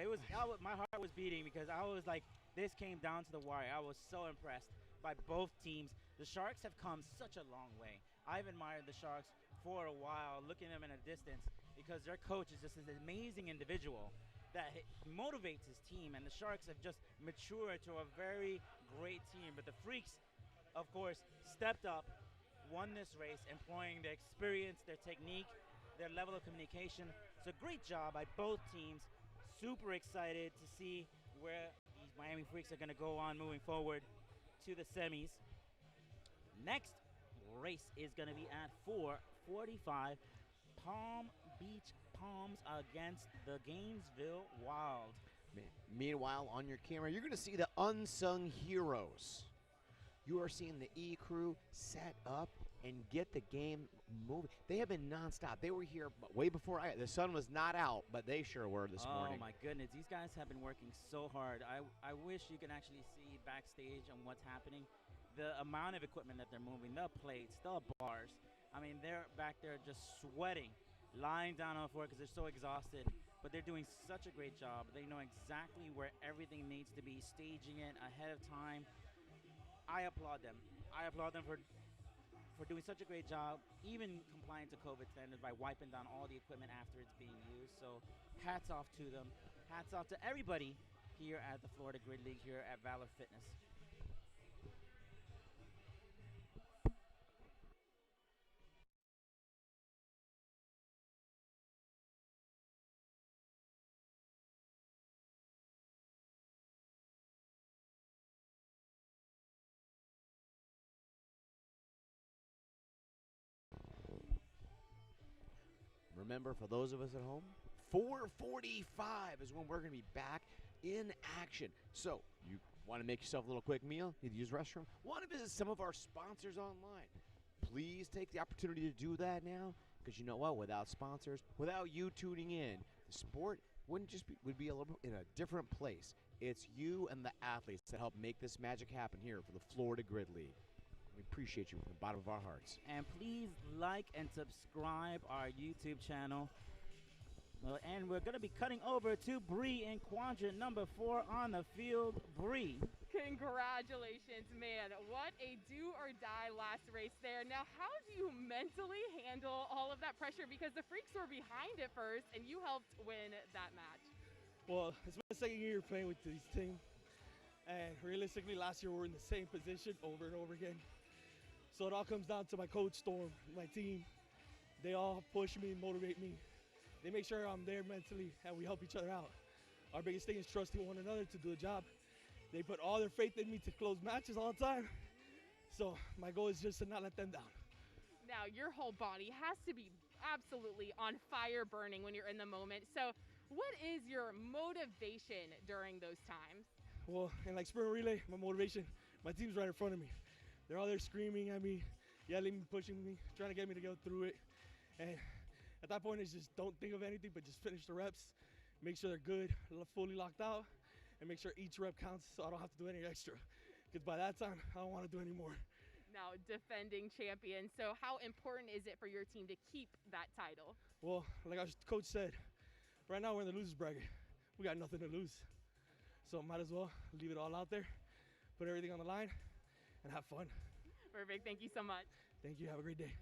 My heart was beating because I was like, this came down to the wire. I was so impressed by both teams. The Sharks have come such a long way. I've admired the Sharks for a while, looking at them in a distance, because their coach is just this amazing individual that motivates his team, and the Sharks have just matured to a very great team. But the Freaks, of course, stepped up, won this race, employing their experience, their technique, their level of communication. So great job by both teams. Super excited to see where these Miami Freaks are going to go on moving forward to the semis. Next race is going to be at 4:45. Palm Beach Palms against the Gainesville Wild. Meanwhile, on your camera, you're going to see the unsung heroes. You are seeing the E crew set up and get the game moving. They have been nonstop. They were here way before the sun was not out, but they sure were this morning. Oh my goodness, these guys have been working so hard. I wish you can actually see backstage and what's happening. The amount of equipment that they're moving, the plates, the bars. I mean, they're back there just sweating, lying down on the floor because they're so exhausted. But they're doing such a great job. They know exactly where everything needs to be, staging it ahead of time. I applaud them. I applaud them for doing such a great job, even complying to COVID standards by wiping down all the equipment after it's being used. So hats off to them. Hats off to everybody here at the Florida Grid League here at Valor Fitness. Remember, for those of us at home, 4:45 is when we're going to be back in action. So, you want to make yourself a little quick meal, need to use the restroom, want to visit some of our sponsors online. Please take the opportunity to do that now, because you know what? Without sponsors, without you tuning in, the sport would be a little bit in a different place. It's you and the athletes that help make this magic happen here for the Florida Grid League. We appreciate you from the bottom of our hearts. And please like and subscribe our YouTube channel. And we're going to be cutting over to Bree in quadrant number 4 on the field. Bree. Congratulations, man. What a do or die last race there. Now, how do you mentally handle all of that pressure? Because the Freaks were behind at first, and you helped win that match. Well, it's my second year playing with this team. And realistically, last year we were in the same position over and over again. So it all comes down to my coach, Storm, my team. They all push me, motivate me. They make sure I'm there mentally, and we help each other out. Our biggest thing is trusting one another to do the job. They put all their faith in me to close matches all the time. So my goal is just to not let them down. Now, your whole body has to be absolutely on fire burning when you're in the moment. So what is your motivation during those times? Well, in like sprint relay, my motivation, my team's right in front of me. They're all there screaming at me, yelling, pushing me, trying to get me to go through it. And at that point, it's just don't think of anything, but just finish the reps, make sure they're good, fully locked out, and make sure each rep counts so I don't have to do any extra. Because by that time, I don't want to do any more. Now, defending champion. So how important is it for your team to keep that title? Well, like our coach said, right now we're in the losers bracket. We got nothing to lose. So might as well leave it all out there, put everything on the line, and have fun. Perfect. Thank you so much. Thank you. Have a great day.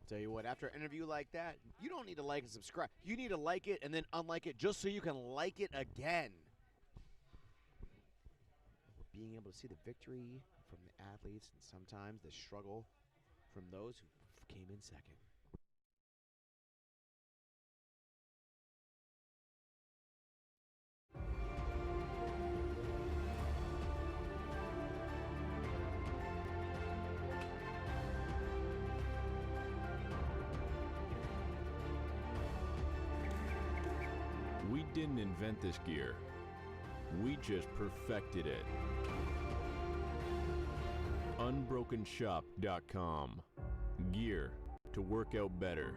Tell you what, after an interview like that, you don't need to like and subscribe. You need to like it and then unlike it just so you can like it again. Being able to see the victory from the athletes and sometimes the struggle from those who came in second. We didn't invent this gear. We just perfected it. Unbrokenshop.com. Gear to work out better.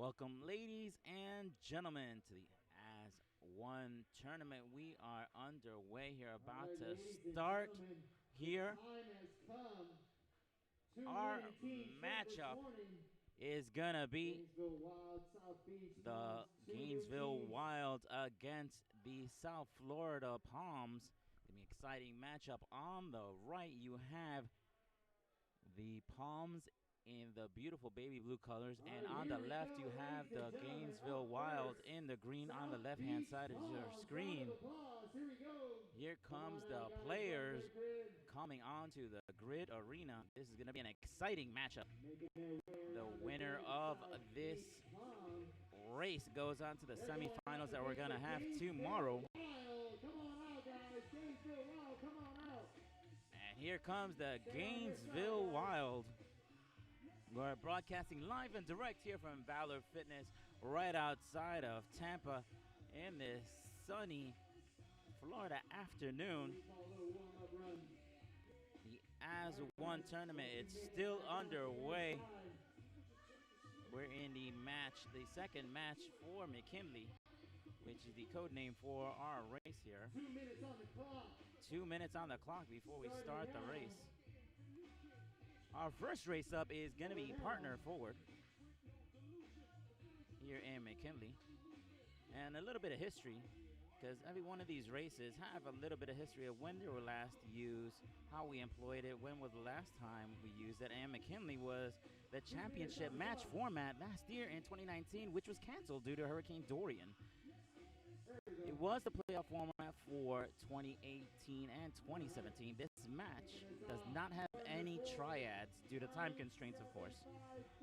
Welcome, ladies and gentlemen, to the As One tournament. We are underway here, about to start here. Our matchup is going to be the Gainesville Wild against the South Florida Palms. It's going to be an exciting matchup. On the right, you have the Palms in the beautiful baby blue colors, and on the left you have the Gainesville Wild in the green on the left-hand side of your screen. Here comes the players coming onto the grid arena. This is going to be an exciting matchup. The winner of this race goes on to the semifinals that we're going to have tomorrow. And here comes the Gainesville Wild. We're broadcasting live and direct here from Valor Fitness right outside of Tampa in this sunny Florida afternoon. The As One tournament, it's still underway. We're in the second match for McKinley, which is the code name for our race here. 2 minutes on the clock. 2 minutes on the clock before we start the race. Our first race up is going to be partner forward here in McKinley. And a little bit of history, because every one of these races have a little bit of history of when they were last used, how we employed it, when was the last time we used it. And McKinley was the championship match format last year in 2019, which was canceled due to Hurricane Dorian. It was the playoff format for 2018 and 2017. This match does not have any triads due to time constraints, of course.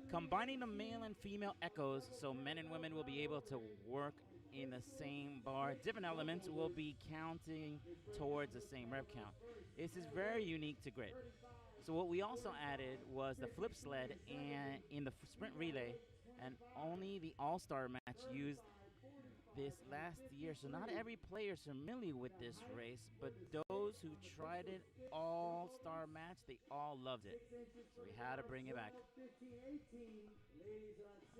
Combining the male and female echoes, so men and women will be able to work in the same bar. Different elements will be counting towards the same rep count. This is very unique to Grid. So what we also added was the flip sled and in the sprint relay, and only the all-star match used this last year. So not every player is familiar with this race, but those who tried it all-star match, they all loved it. So we had to bring it back.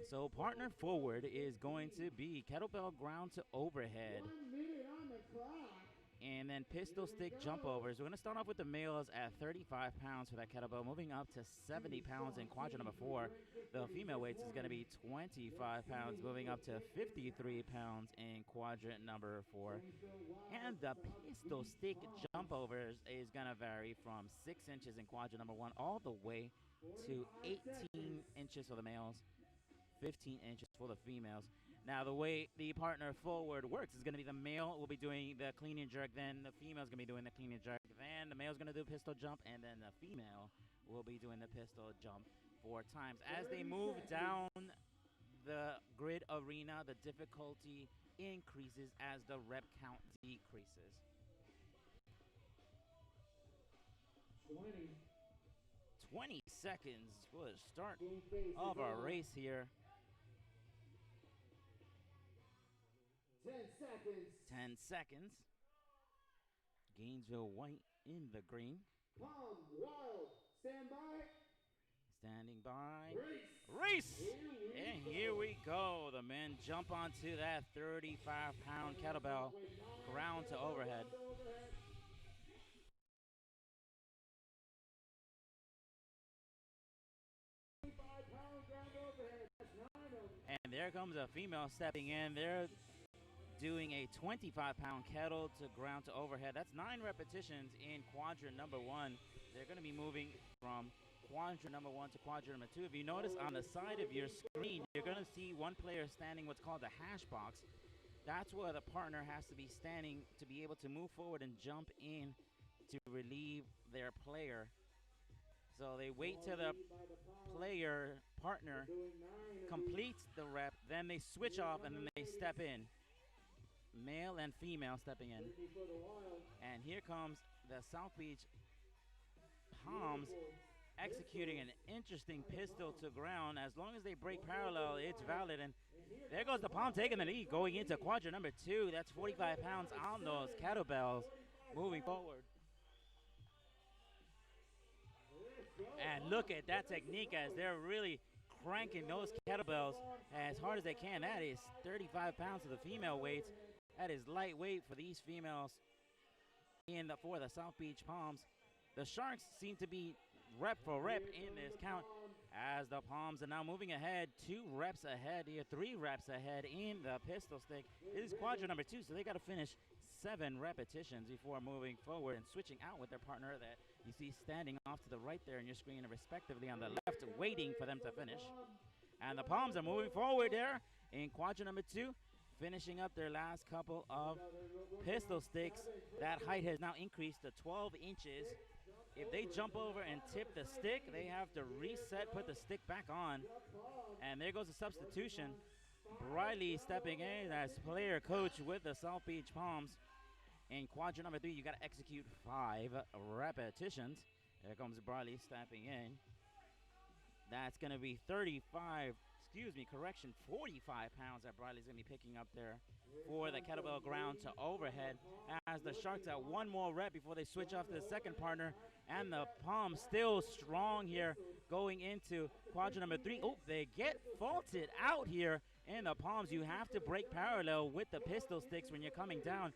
So partner forward is going to be kettlebell ground to overhead. 1 minute on the clock. And then pistol stick jump overs. We're going to start off with the males at 35 pounds for that kettlebell, moving up to 70 pounds in quadrant number 4. The female weights is going to be 25 pounds, moving up to 53 pounds in quadrant number 4. And the pistol stick jump overs is going to vary from 6 inches in quadrant number 1 all the way to 18 inches for the males, 15 inches for the females. Now, the way the partner forward works is going to be the male will be doing the clean and jerk, then the female is going to be doing the clean and jerk, then the male is going to do pistol jump, and then the female will be doing the pistol jump 4 times. As they move down the grid arena, the difficulty increases as the rep count decreases. 20 seconds for the start of our race here. 10 seconds. 10 seconds. Gainesville White in the green. Palm, Wild, stand by. Standing by. Race. And here we go. The men jump onto that 35-pound kettlebell, ground to overhead. And there comes a female stepping in. They're doing a 25-pound kettle to ground to overhead. That's 9 repetitions in quadrant number 1. They're going to be moving from quadrant number 1 to quadrant number 2. If you notice on the side of your screen, you're going to see one player standing what's called the hash box. That's where the partner has to be standing to be able to move forward and jump in to relieve their player. So they wait till the partner completes the rep, then they switch off, and then they step in. Male and female stepping in. And here comes the South Beach Palms executing an interesting pistol to ground. As long as they break parallel, it's valid. And there goes the Palm taking the lead going into quadrant number 2. That's 45 pounds on those kettlebells moving forward. And look at that technique as they're really cranking those kettlebells as hard as they can. That is 35 pounds of the female weights. That is lightweight for these females for the South Beach Palms. The Sharks seem to be rep for rep in this count as the Palms are now moving ahead, 2 reps ahead here, 3 reps ahead in the pistol stick. It is quadrant number 2, so they got to finish 7 repetitions before moving forward and switching out with their partner that you see standing off to the right there in your screen, respectively on the left, waiting for them to finish. And the Palms are moving forward there in quadrant number 2, finishing up their last couple of pistol sticks. That height has now increased to 12 inches. If they jump over and tip the stick, they have to reset, put the stick back on. And there goes the substitution. Briley stepping in as player coach with the South Beach Palms. In quadrant number 3, you got to execute 5 repetitions. There comes Briley stepping in. That's going to be 45 pounds that Briley's going to be picking up there for the kettlebell ground to overhead, as the Sharks at 1 more rep before they switch off to the second partner. And the Palms still strong here going into quadrant number 3. Oh, they get faulted out here in the Palms. You have to break parallel with the pistol sticks when you're coming down.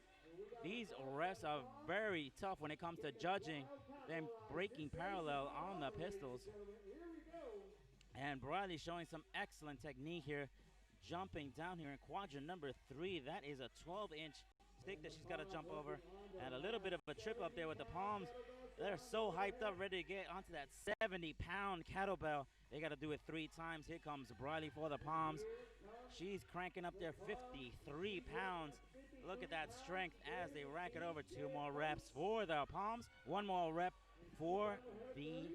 These refs are very tough when it comes to judging them breaking parallel on the pistols. And Briley showing some excellent technique here, jumping down here in quadrant number 3. That is a 12-inch stick that she's got to jump over. And a little bit of a trip up there with the Palms. They're so hyped up, ready to get onto that 70-pound kettlebell. They got to do it 3 times. Here comes Briley for the Palms. She's cranking up there 53 pounds. Look at that strength as they rack it over. 2 more reps for the Palms. 1 more rep for the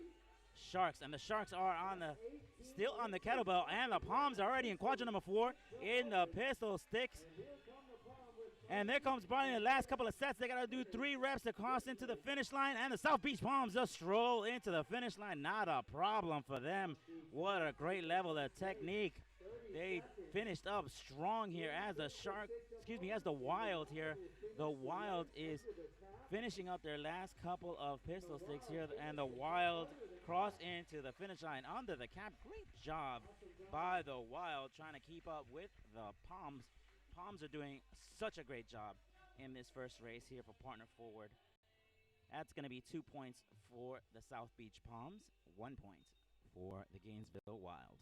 Sharks. And the Sharks are still on the kettlebell, and the Palms are already in quadrant number 4 in the pistol sticks. And there comes Brian in the last couple of sets. They got to do 3 reps to cross into the finish line, and the South Beach Palms just stroll into the finish line. Not a problem for them. What a great level of technique. They finished up strong here as the Wild here. The Wild is finishing up their last couple of pistol sticks here, and the Wild cross into the finish line under the cap. Great job by the Wild trying to keep up with the Palms. Palms are doing such a great job in this first race here for partner forward. That's going to be 2 points for the South Beach Palms, 1 point for the Gainesville Wild.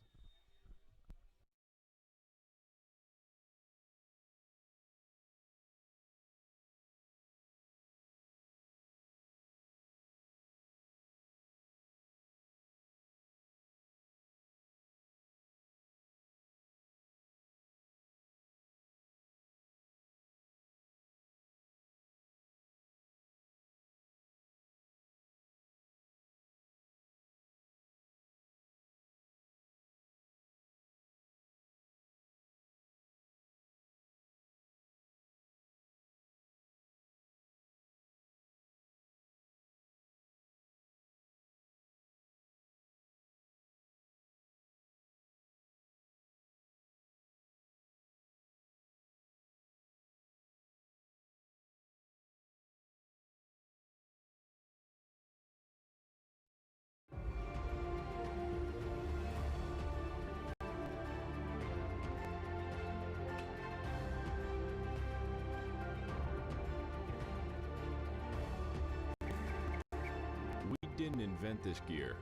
We didn't invent this gear.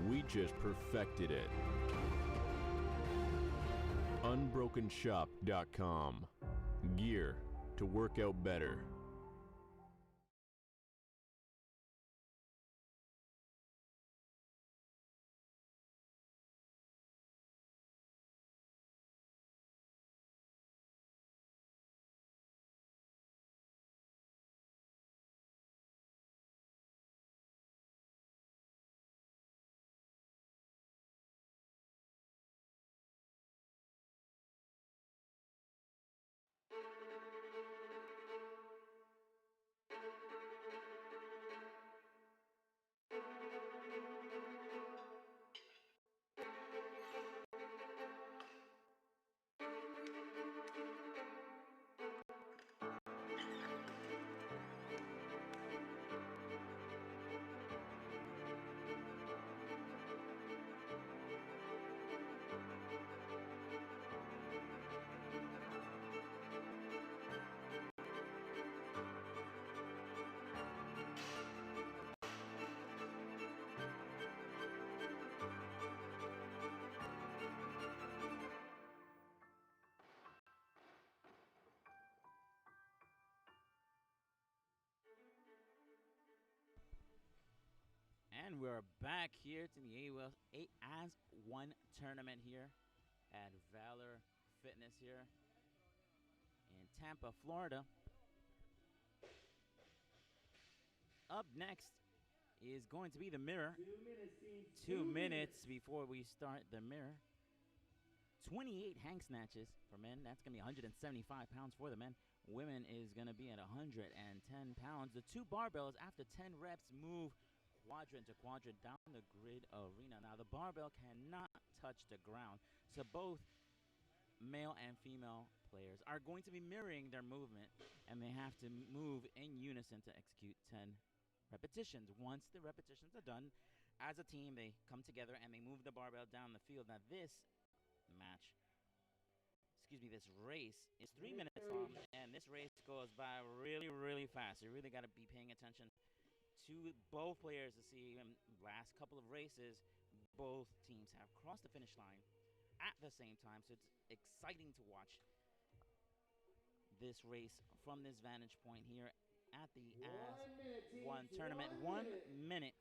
We just perfected it. Unbrokenshop.com. Gear to work out better. And we're back here to the AWL as one tournament here at Valor Fitness here in Tampa, Florida. Up next is going to be the mirror. 2 minutes before we start the mirror. 28 hang snatches for men. That's going to be 175 pounds for the men. Women is going to be at 110 pounds. The two barbells, after 10 reps, move quadrant to quadrant down the grid arena. Now, the barbell cannot touch the ground. So both male and female players are going to be mirroring their movement, and they have to move in unison to execute 10 repetitions. Once the repetitions are done, as a team, they come together and they move the barbell down the field. Now, this race is 3 minutes long, and this race goes by really, really fast. You really got to be paying attention to both players to see last couple of races, both teams have crossed the finish line at the same time, so it's exciting to watch this race from this vantage point here at the As One tournament. 1 minute.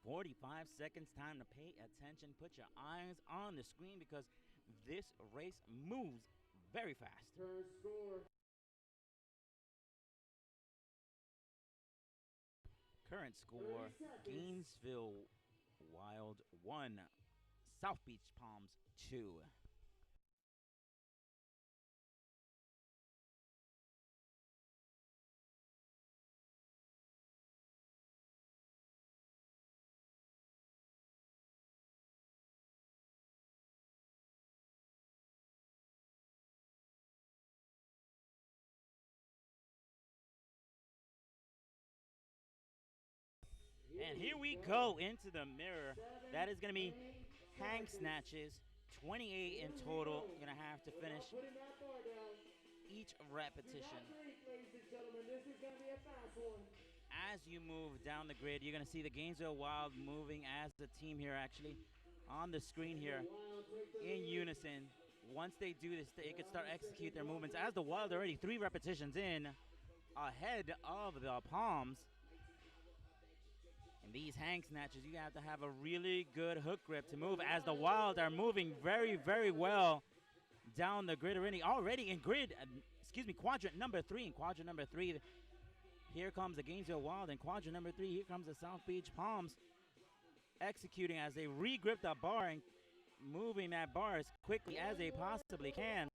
45 seconds, time to pay attention. Put your eyes on the screen because this race moves very fast. Current score, Gainesville Wild 1, South Beach Palms 2. And here we go into the mirror. That is going to be hang snatches, 28 in total. You're going to have to finish each repetition. As you move down the grid, you're going to see the Gainesville Wild moving as a team here actually on the screen here in unison. Once they do this, they can start execute their movements. As the Wild already 3 repetitions in ahead of the Palms. And these hang snatches, you have to have a really good hook grip to move as the Wild are moving very, very well down the grid already in quadrant number 3. In quadrant number 3, here comes the Gainesville Wild. In quadrant number 3, here comes the South Beach Palms executing as they re-grip the bar and moving that bar as quickly as they possibly can.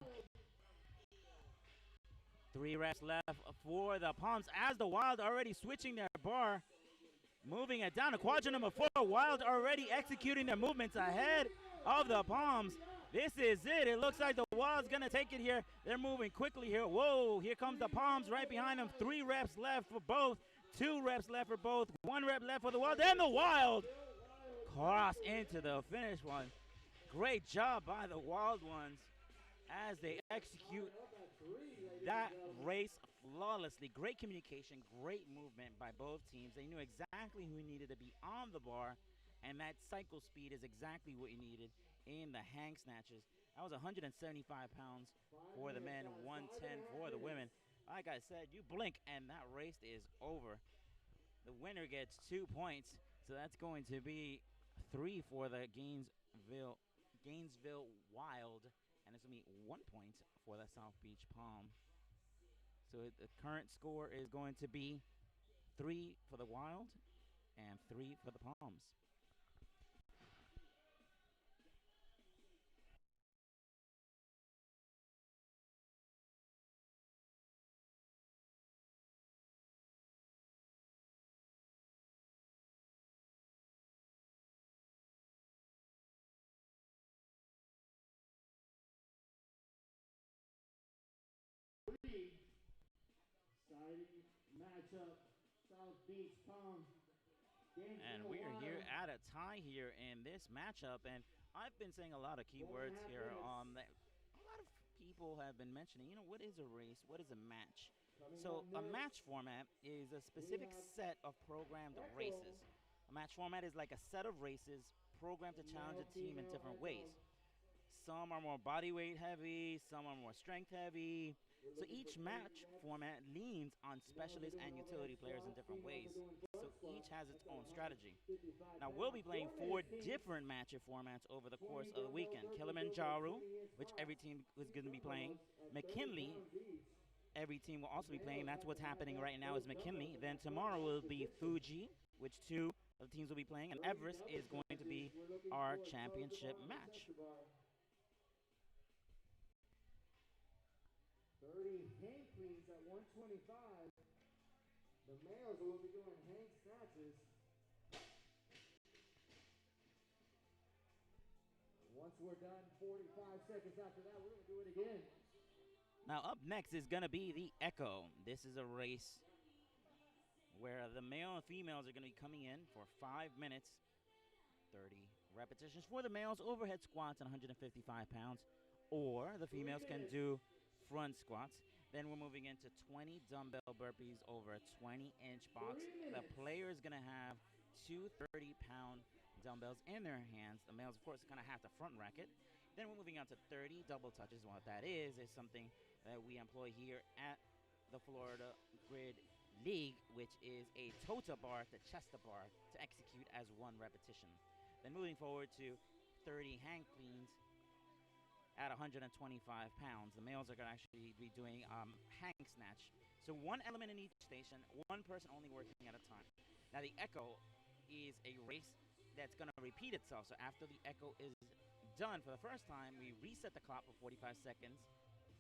3 reps left for the Palms as the Wild already switching their bar. Moving it down to quadrant number 4. Wild already executing their movements ahead of the Palms. This is it. It looks like the Wild's going to take it here. They're moving quickly here. Whoa, here comes the Palms right behind them. 3 reps left for both. 2 reps left for both. 1 rep left for the Wild. And the Wild cross into the finish one. Great job by the Wild ones as they execute that race flawlessly. Great communication, great movement by both teams. They knew exactly who needed to be on the bar, and that cycle speed is exactly what you needed in the hang snatches. That was 175 pounds for the men, 110 for the women. Like I said, you blink and that race is over. The winner gets 2 points, so that's going to be 3 for the Gainesville Wild, and it's going to be 1 point for the South Beach Palm. So the current score is going to be 3 for the Wild and 3 for the Palms. Matchup, South Beach Palm. And we are here at a tie here in this matchup, and I've been saying a lot of keywords here. That a lot of people have been mentioning, what is a race? What is a match? So a match format is a specific set of programmed races. A match format is like a set of races programmed to challenge a team in different ways. Some are more body weight heavy, some are more strength heavy. So each match format leans on specialists and utility players in different ways. So each has its own strategy. Now we'll be playing 4 different match formats over the course of the weekend. Kilimanjaro, which every team is going to be playing. McKinley, every team will also be playing. That's what's happening right now is McKinley. Then tomorrow will be Fuji, which 2 of the teams will be playing. And Everest is going to be our championship match. 30 hang cleans at 125. The males will be doing hang snatches. Once we're done, 45 seconds after that, we're going to do it again. Now up next is going to be the Echo. This is a race where the male and females are going to be coming in for 5 minutes, 30 repetitions for the males, overhead squats at 155 pounds, or the females can do front squats. Then we're moving into 20 dumbbell burpees over a 20-inch box. The player is going to have 2 30-pound dumbbells in their hands. The males, of course, are going to have to front rack it. Then we're moving on to 30 double touches. What that is something that we employ here at the Florida Grid League, which is a tota bar to chest bar to execute as 1 repetition. Then moving forward to 30 hang cleans at 125 pounds. The males are going to actually be doing hang snatch. So 1 element in each station, 1 person only working at a time. Now the Echo is a race that's going to repeat itself. So after the Echo is done for the first time, we reset the clock for 45 seconds,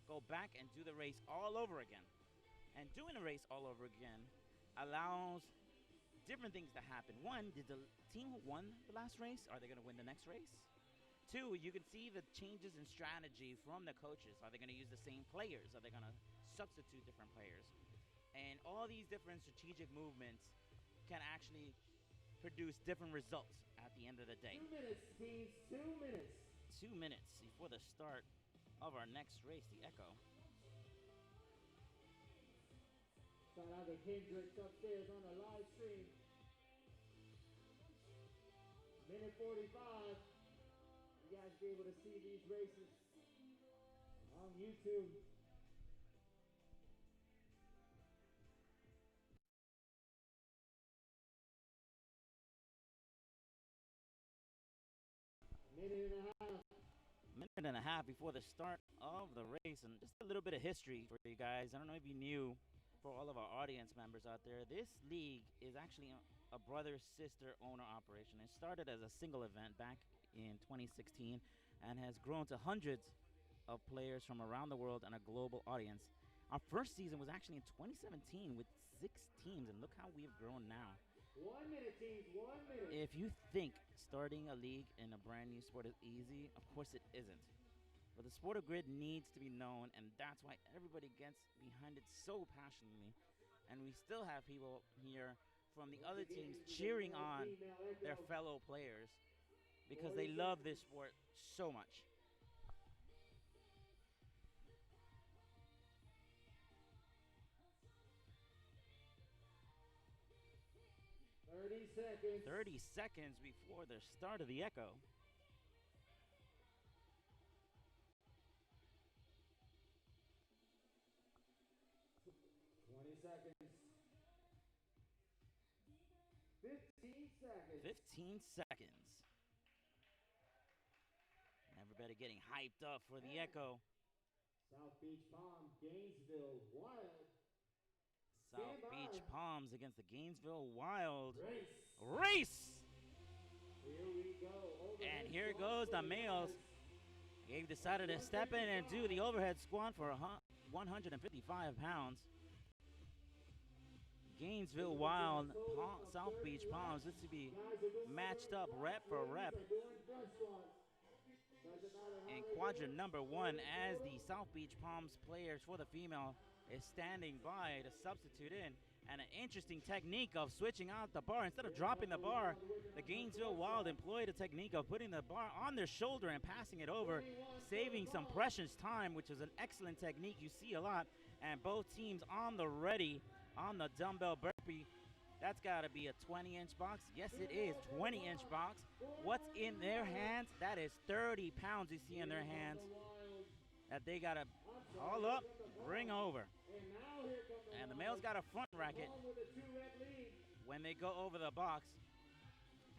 go back and do the race all over again. And doing the race all over again allows different things to happen. 1, did the team who won the last race, are they going to win the next race? 2, you can see the changes in strategy from the coaches. Are they going to use the same players? Are they going to substitute different players? And all these different strategic movements can actually produce different results at the end of the day. 2 minutes, teams, 2 minutes. 2 minutes before the start of our next race, the Echo. Shout out to Hendrix upstairs on the live stream. Minute 45. You guys be able to see these races on YouTube. Minute and a half before the start of the race, and just a little bit of history for you guys. I don't know if you knew, for all of our audience members out there, this league is actually a brother-sister owner operation. It started as a single event back in 2016 and has grown to hundreds of players from around the world and a global audience. Our first season was actually in 2017 with 6 teams, and look how we've grown now. 1 minute, teams, 1 minute. If you think starting a league in a brand new sport is easy, of course it isn't. But the sport of grid needs to be known, and that's why everybody gets behind it so passionately. And we still have people here from the other teams cheering on their fellow players because they love this sport so much. Seconds. 30 seconds before the start of the Echo. Seconds. 15 seconds. 15 seconds. And everybody getting hyped up for the Echo. South Beach Palm, Gainesville Wild. South Beach Palms against the Gainesville Wild. Race. Here we go. And here goes the males. They've decided to step in and do the overhead squat for 155 pounds. Gainesville Wild, South Beach Palms. This to be matched up rep for rep. In quadrant number 1, as the South Beach Palms players for the female is standing by to substitute in. And an interesting technique of switching out the bar. Instead of dropping the bar, the Gainesville Wild employed a technique of putting the bar on their shoulder and passing it over, saving some precious time, which is an excellent technique you see a lot. And both teams on the ready on the dumbbell burpee. That's got to be a 20-inch box. Yes, it is, 20-inch box. What's in their hands? That is 30 pounds you see in their hands that they got to haul up, bring over. And the male's got a front racket when they go over the box.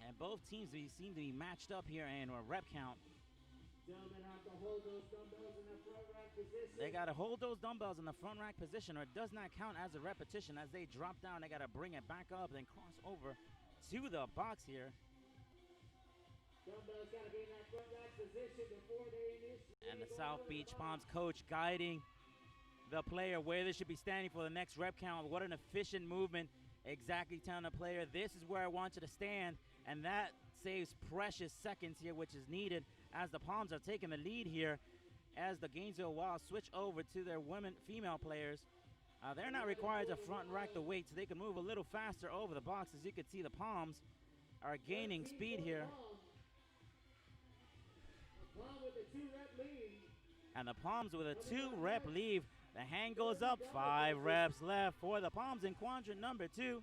And both teams seem to be matched up here in a rep count. They got to hold those dumbbells in the front rack position, or it does not count as a repetition. As they drop down, they got to bring it back up, then cross over to the box here. And the South Beach Palms coach guiding the player where they should be standing for the next rep count. What an efficient movement. Exactly telling the player, this is where I want you to stand. And that saves precious seconds here, which is needed as the Palms are taking the lead here. As the Gainesville Wild switch over to their female players. They're not required to front rack the weight, so they can move a little faster over the box. As you can see, the Palms are gaining speed here. And the Palms with a 2-rep lead. The hand goes up, 5 reps left for the Palms in quadrant number 2.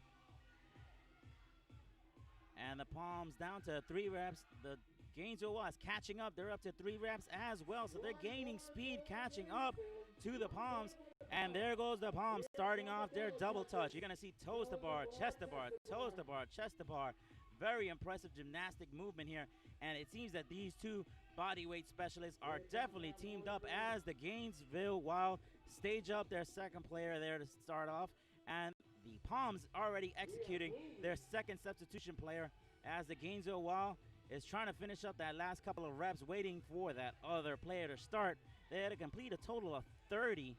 And the Palms down to 3 reps. The Gainesville Wild is catching up. They're up to 3 reps as well. So they're gaining speed, catching up to the Palms. And there goes the Palms starting off their double touch. You're going to see toes to bar, chest to bar, toes to bar, chest to bar. Very impressive gymnastic movement here. And it seems that these two bodyweight specialists are definitely teamed up as the Gainesville Wild stage up their second player there to start off. And the Palms already executing their second substitution player as the Gainesville Wild is trying to finish up that last couple of reps, waiting for that other player to start. They had to complete a total of 30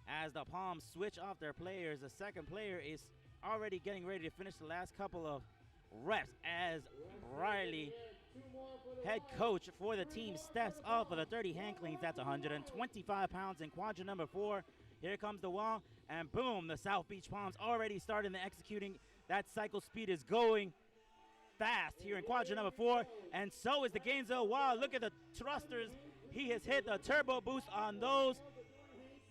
as the Palms switch off their players. The second player is already getting ready to finish the last couple of reps as Riley, head coach for the team, steps up for the 30 hand cleans. That's 125 pounds in quadrant number 4. Here comes the wall, and boom, the South Beach Palms already starting the executing. That cycle speed is going fast here in quadrant number 4, and so is the Gainesville Wild. Look at the thrusters. He has hit the turbo boost on those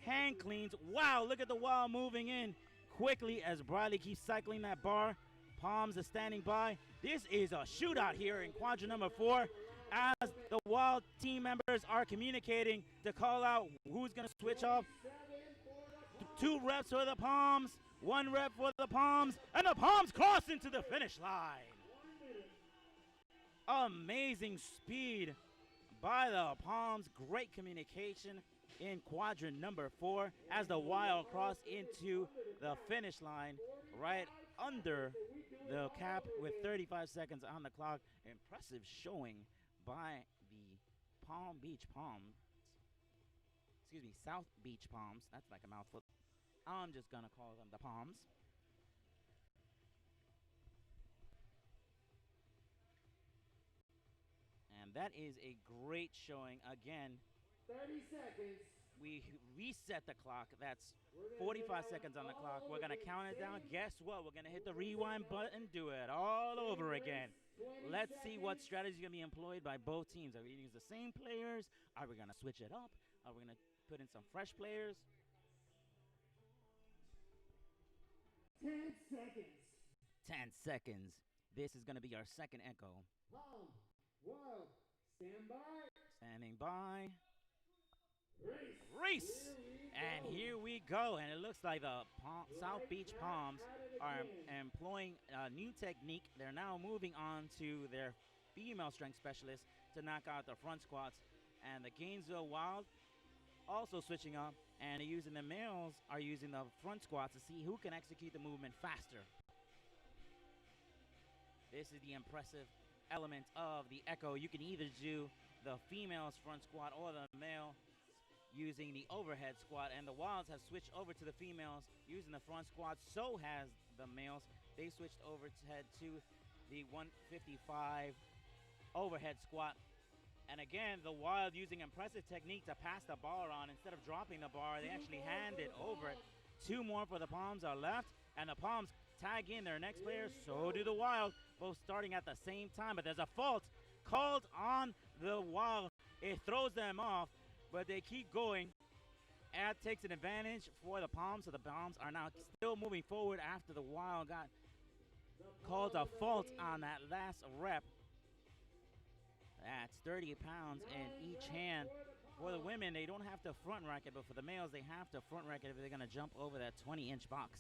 hand cleans. Wow, look at the Wild moving in quickly as Briley keeps cycling that bar. Palms are standing by. This is a shootout here in quadrant number 4 as the Wild team members are communicating to call out who's going to switch off. 2 reps for the Palms, 1 rep for the Palms, and the Palms cross into the finish line. Amazing speed by the Palms. Great communication in quadrant number 4 as the Wild cross into the finish line right under the cap with 35 seconds on the clock. Impressive showing by the Palm Beach Palms. Excuse me, South Beach Palms. That's like a mouthful. I'm just going to call them the Palms. And that is a great showing. Again, 30 seconds. We reset the clock. That's 45 seconds on the clock. We're going to count it down. Guess what? We're going to hit the rewind button, do it all over again. Let's see what strategy is going to be employed by both teams. Are we going to use the same players? Are we going to switch it up? Are we going to put in some fresh players? 10 seconds. 10 seconds. This is going to be our second echo. Palm, Wild, stand by. Standing by. Race. And here we go. And it looks like the South Beach Palms are employing a new technique. They're now moving on to their female strength specialist to knock out the front squats. And the Gainesville Wild also switching up, and using the males are using the front squats to see who can execute the movement faster. This is the impressive element of the echo. You can either do the female's front squat or the male using the overhead squat, and the Wilds have switched over to the females using the front squat. So has the males. They switched over to the 155 overhead squat. And again, the Wild using impressive technique to pass the bar on. Instead of dropping the bar, they actually hand it over 2 more for the Palms are left, and the Palms tag in their next player. So do the Wild, both starting at the same time. But there's a fault called on the Wild. It throws them off, but they keep going. That takes an advantage for the Palms, so the Palms are now still moving forward after the Wild got called a fault on that last rep. That's 30 pounds in each hand. For the women, they don't have to front rack it, but for the males, they have to front rack it if they're going to jump over that 20-inch box.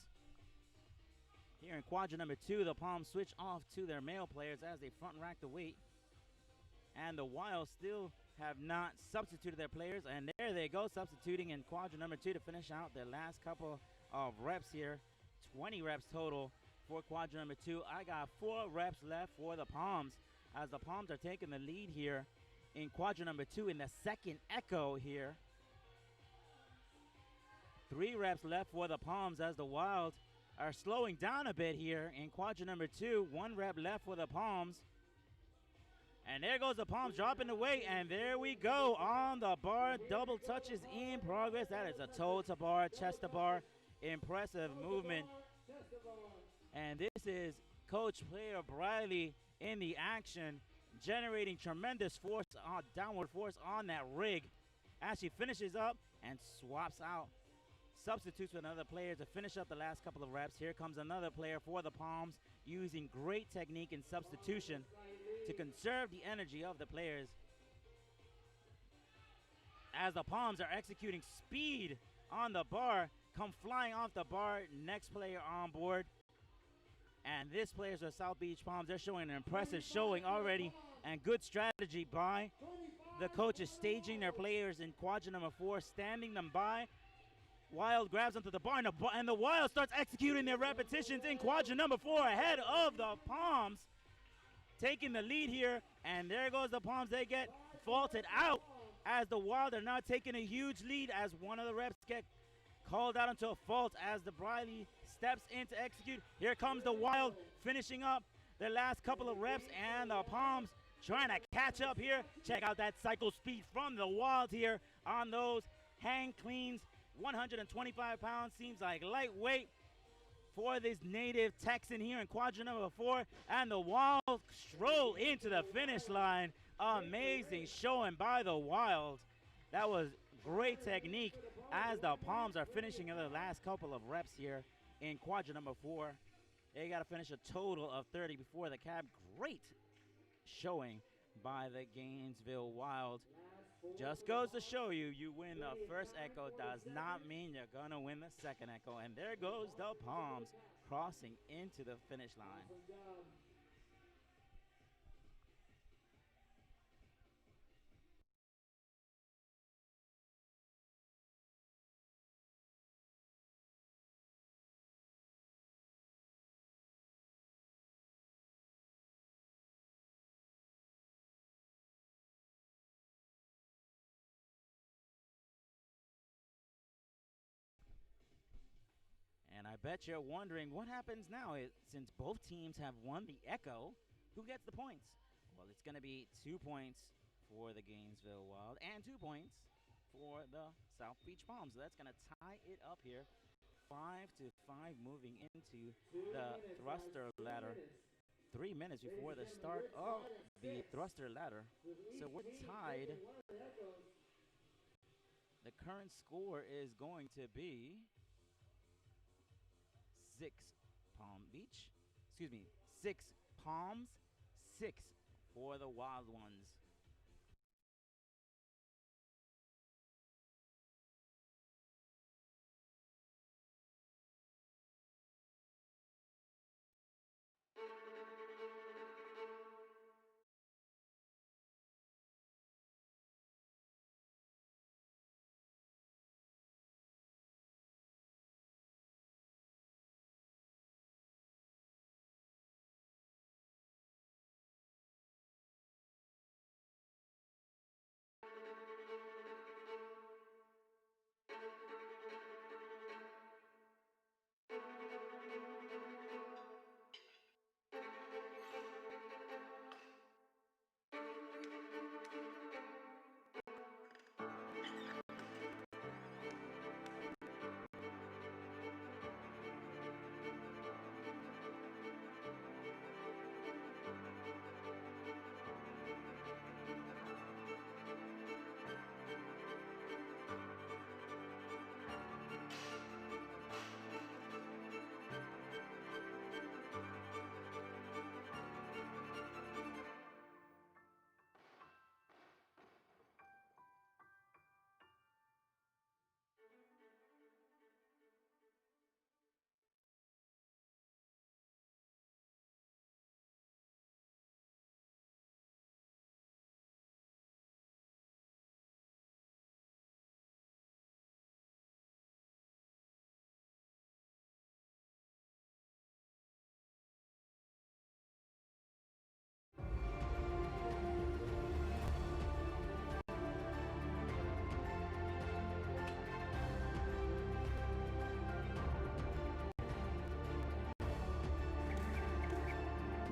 Here in quadrant number 2, the Palms switch off to their male players as they front rack the weight. And the Wild still have not substituted their players, and there they go, substituting in quadrant number 2 to finish out their last couple of reps here. 20 reps total for quadrant number 2. I got 4 reps left for the Palms, as the Palms are taking the lead here in quadrant number 2 in the second echo here. 3 reps left for the Palms as the Wild are slowing down a bit here in quadrant number 2. 1 rep left for the Palms. And there goes the Palms dropping the weight, and there we go on the bar. Double touches in progress. That is a toe to bar, chest to bar. Impressive movement. And this is Coach Player Briley in the action, generating tremendous force, downward force on that rig as she finishes up and swaps out. Substitutes with another player to finish up the last couple of reps. Here comes another player for the Palms, using great technique and substitution to conserve the energy of the players. As the Palms are executing speed on the bar, come flying off the bar, next player on board. And this player's the South Beach Palms. They're showing an impressive showing already, and good strategy by the coaches, staging their players in quadrant number 4, standing them by. Wild grabs onto the bar, and the Wild starts executing their repetitions in quadrant number 4 ahead of the Palms, taking the lead here. And there goes the Palms. They get faulted out as the Wild are now taking a huge lead as one of the reps get called out into a fault as the Briley steps in to execute. Here comes the Wild finishing up their last couple of reps, and the Palms trying to catch up here. Check out that cycle speed from the Wild here on those hang cleans. 125 pounds seems like lightweight for this native Texan here in quadrant number 4. And the Wild stroll into the finish line. Amazing showing by the Wild. That was great technique as the Palms are finishing the last couple of reps here in quadrant number 4. They got to finish a total of 30 before the cab. Great showing by the Gainesville Wild. Just goes to show you, you win the first echo does not mean you're going to win the second echo. And there goes the Palms crossing into the finish line. And I bet you're wondering what happens now. Since both teams have won the Echo, who gets the points? Well, it's going to be 2 points for the Gainesville Wild and 2 points for the South Beach Palms. So that's going to tie it up here. 5-5 moving into the thruster ladder. 3 minutes before the start of the thruster ladder. So we're tied. The current score is going to be 6 Palms, 6 for the Wild Ones.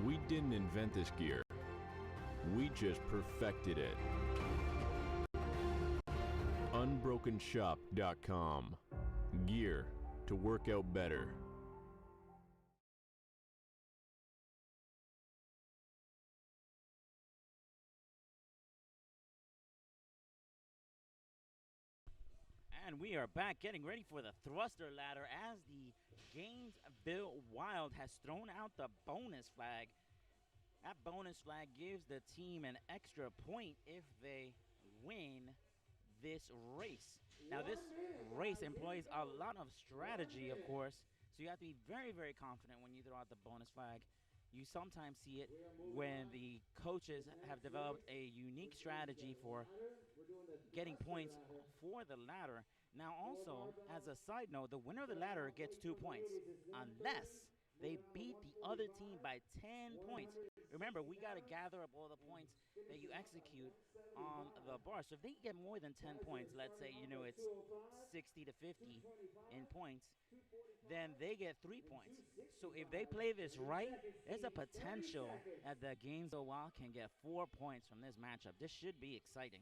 We didn't invent this gear. We just perfected it. Unbrokenshop.com. Gear to work out better. And we are back getting ready for the thruster ladder as the Gainesville Wild has thrown out the bonus flag. That bonus flag gives the team an extra point if they win this race. Now, this race employs a lot of strategy, of course, so you have to be very, very confident when you throw out the bonus flag. You sometimes see it when the coaches have developed a unique strategy for getting points for the ladder. Now, also, as a side note, the winner of the ladder gets 2 points unless they beat the other team by 10 points. Remember, we got to gather up all the points that you execute on the bar. So if they get more than 10 points, let's say, it's 60 to 50 in points, then they get 3 points. So if they play this right, there's a potential that the Gainesville Wild can get 4 points from this matchup. This should be exciting.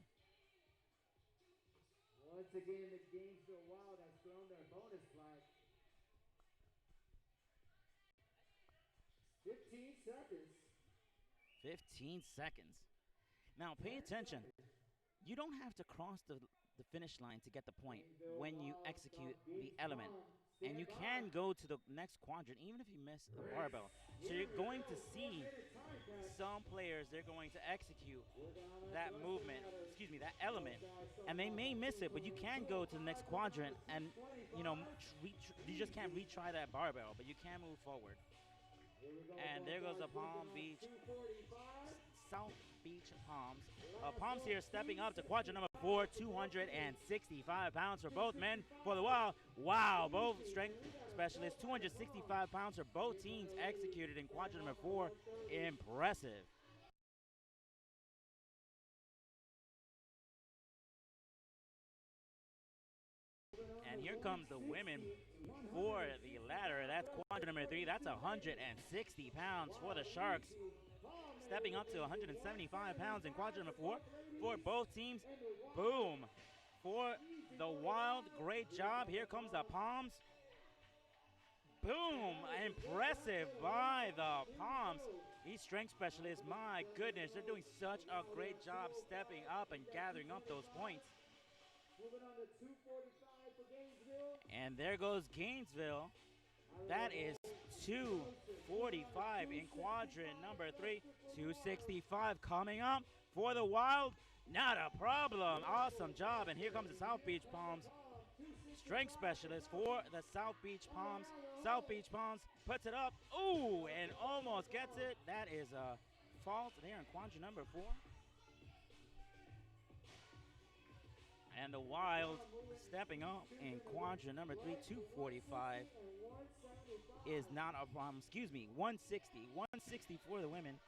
Once again, the Gainesville Wild has thrown their bonus flag. 15 seconds. 15 seconds. Now, pay attention. You don't have to cross the finish line to get the point when you execute the element. And you can go to the next quadrant even if you miss the barbell. So you're going to see some players, they're going to execute that movement, that element, and they may miss it, but you can go to the next quadrant and, you just can't retry that barbell, but you can move forward. And there goes the Palm Beach, South Beach Palms. Palms here stepping up to quadrant number 4, 265 pounds for both men for the Wild. Wow, both strength specialists, 265 pounds for both teams executed in quadrant number 4. Impressive. And here comes the women for the ladder. That's quadrant number 3. That's 160 pounds for the Sharks. Stepping up to 175 pounds in quadrant number 4 for both teams. Boom. For the Wild, great job. Here comes the Palms. Boom. Impressive by the Palms. These strength specialists, my goodness, they're doing such a great job stepping up and gathering up those points. And there goes Gainesville. That is 245 in quadrant number 3. 265 coming up for the Wild. Not a problem. Awesome job. And here comes the South Beach Palms. Strength specialist for the South Beach Palms. South Beach Palms puts it up. Ooh, and almost gets it. That is a fault there in quadrant number 4. And the Wild stepping up in quadrant number 3, 245 is not a problem. 160. 160 for the women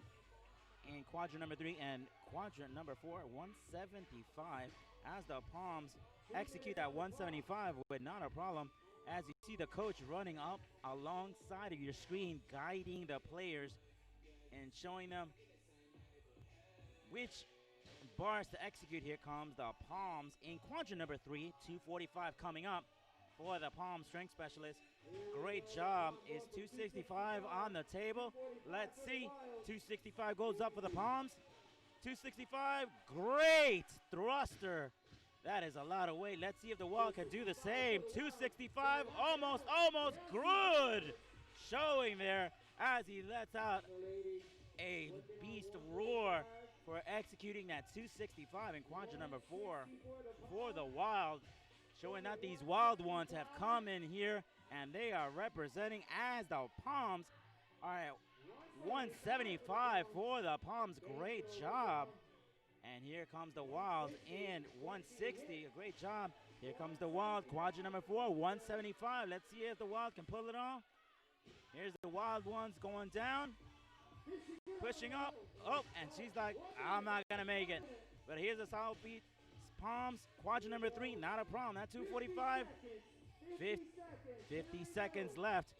in quadrant number 3, and quadrant number 4, 175. As the Palms execute that 175 with not a problem. As you see the coach running up alongside of your screen, guiding the players and showing them which bars to execute. Here comes the Palms in quadrant number 3, 245 coming up for the Palm strength specialist. Great job. Is 265 on the table? Let's see. 265 goes up for the Palms. 265, great thruster. That is a lot of weight. Let's see if the Wild can do the same. 265, almost good. Showing there as he lets out a beast roar for executing that 265 in quadrant number 4 for the Wild. Showing that these Wild ones have come in here and they are representing as the Palms are at 175 for the Palms. Great job. And here comes the Wild in 160. A great job. Here comes the Wild, quadrant number 4, 175. Let's see if the Wild can pull it off. Here's the Wild ones going down, pushing up. Oh, and she's like, I'm not going to make it. But here's the South Beach Palms, quadrant number 3, not a problem. That 245, 50 seconds left.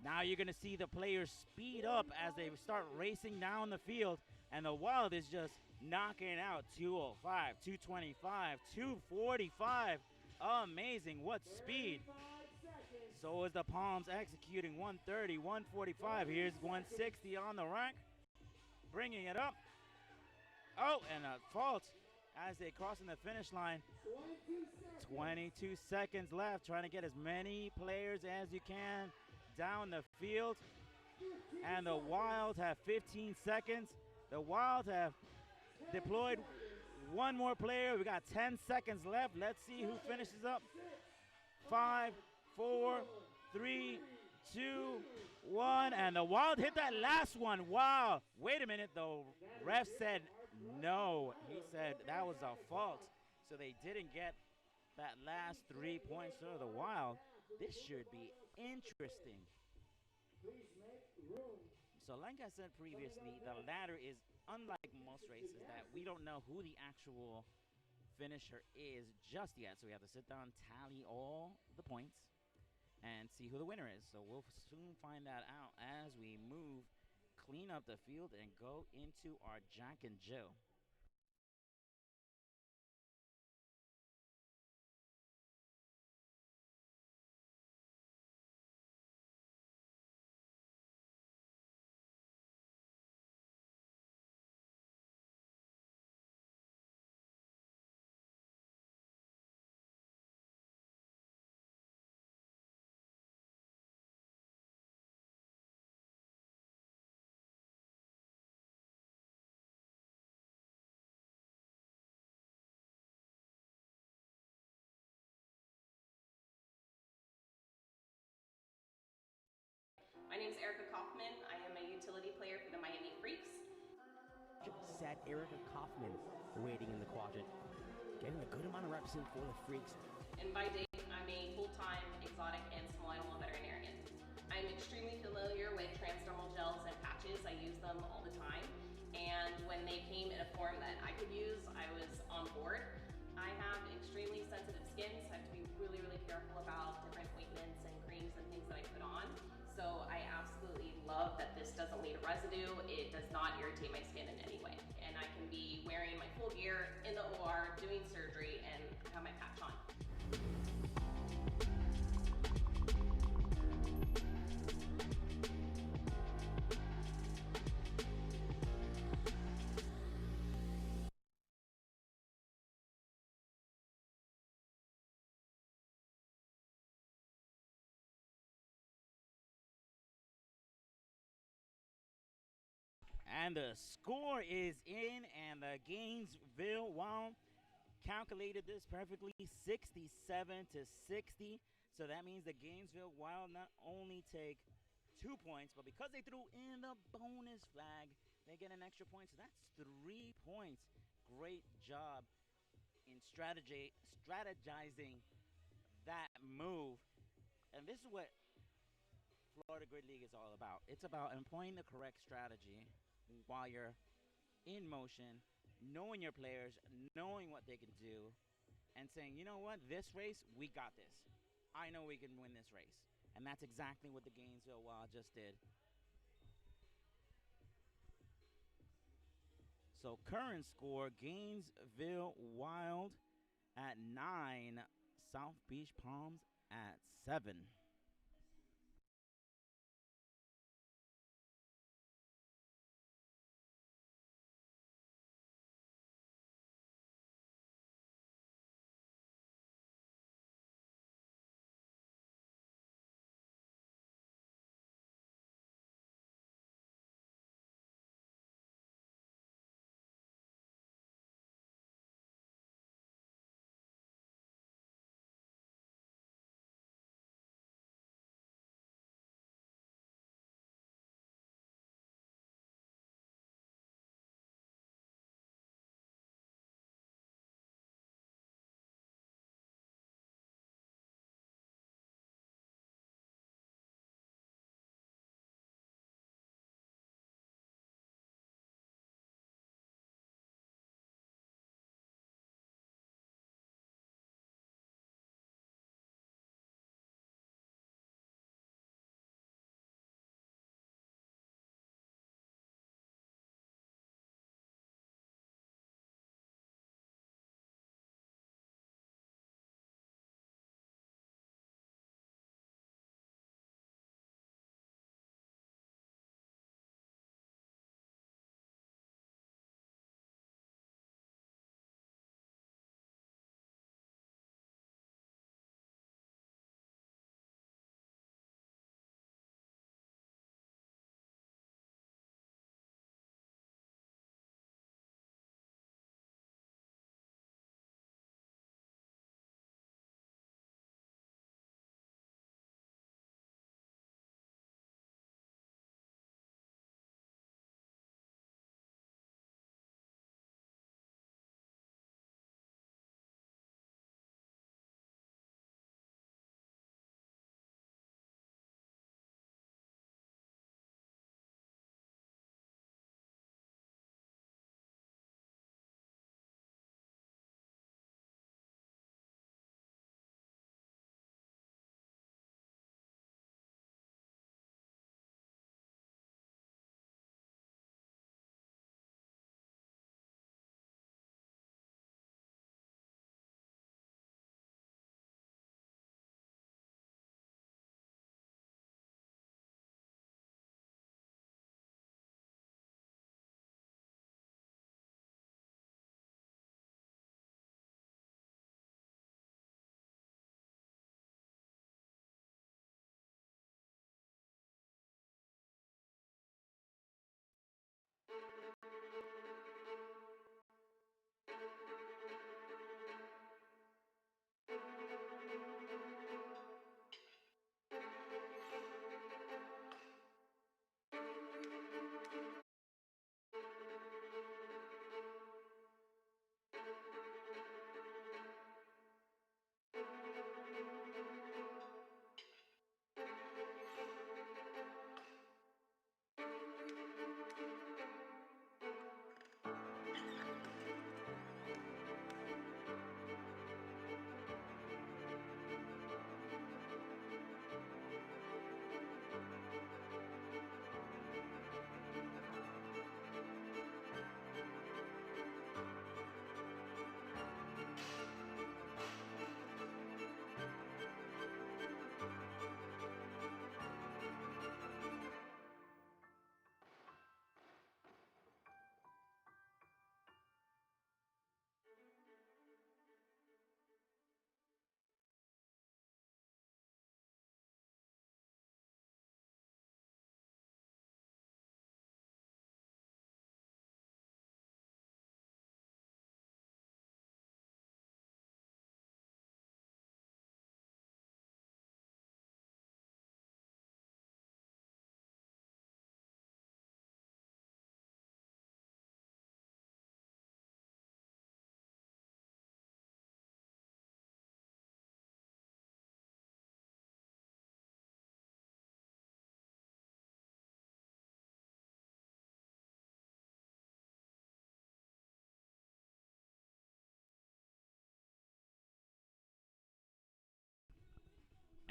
Now you're going to see the players speed up as they start racing down the field, and the Wild is just knocking out 205, 225, 245. Amazing. What speed. So is the Palms executing 130, 145. Here's 160 on the rack. Bringing it up. Oh, and a fault as they crossing the finish line. 22 seconds left. Trying to get as many players as you can down the field. And the Wild have 15 seconds. The Wild have deployed one more player. We got 10 seconds left. Let's see who finishes up. 5, 4, 3, 2, 1. And the Wild hit that last one. Wow. Wait a minute. The ref said no. He said that was a fault. So they didn't get that last 3 points for the Wild. This should be interesting. So like I said previously, the ladder is unlike most races that we don't know who the actual finisher is just yet. So we have to sit down, tally all the points, and see who the winner is. So we'll soon find that out as we move, clean up the field, and go into our Jack and Jill. My name is Erica Kaufman. I am a utility player for the Miami Freaks. Sad Erica Kaufman waiting in the quadrant, getting a good amount of reps in for the Freaks. And by day, I'm a full-time exotic and small animal veterinarian. I'm extremely familiar with transdermal gels and patches. I use them all the time. And when they came in a form that I could use, I was on board. I have extremely sensitive skin, so I have to be really, really careful about different ointments and creams and things that I put on. So I absolutely love that this doesn't leave a residue. It does not irritate my skin in any way. And I can be wearing my full gear in the OR, doing surgery, and have my patch on. And the score is in, and the Gainesville Wild calculated this perfectly, 67 to 60. So that means the Gainesville Wild not only take 2 points, but because they threw in the bonus flag, they get an extra point. So that's 3 points. Great job in strategizing that move. And this is what Florida Grid League is all about. It's about employing the correct strategy while you're in motion, knowing your players, knowing what they can do, and saying, you know what, this race, we got this. I know we can win this race. And that's exactly what the Gainesville Wild just did. So current score, Gainesville Wild at 9, South Beach Palms at 7.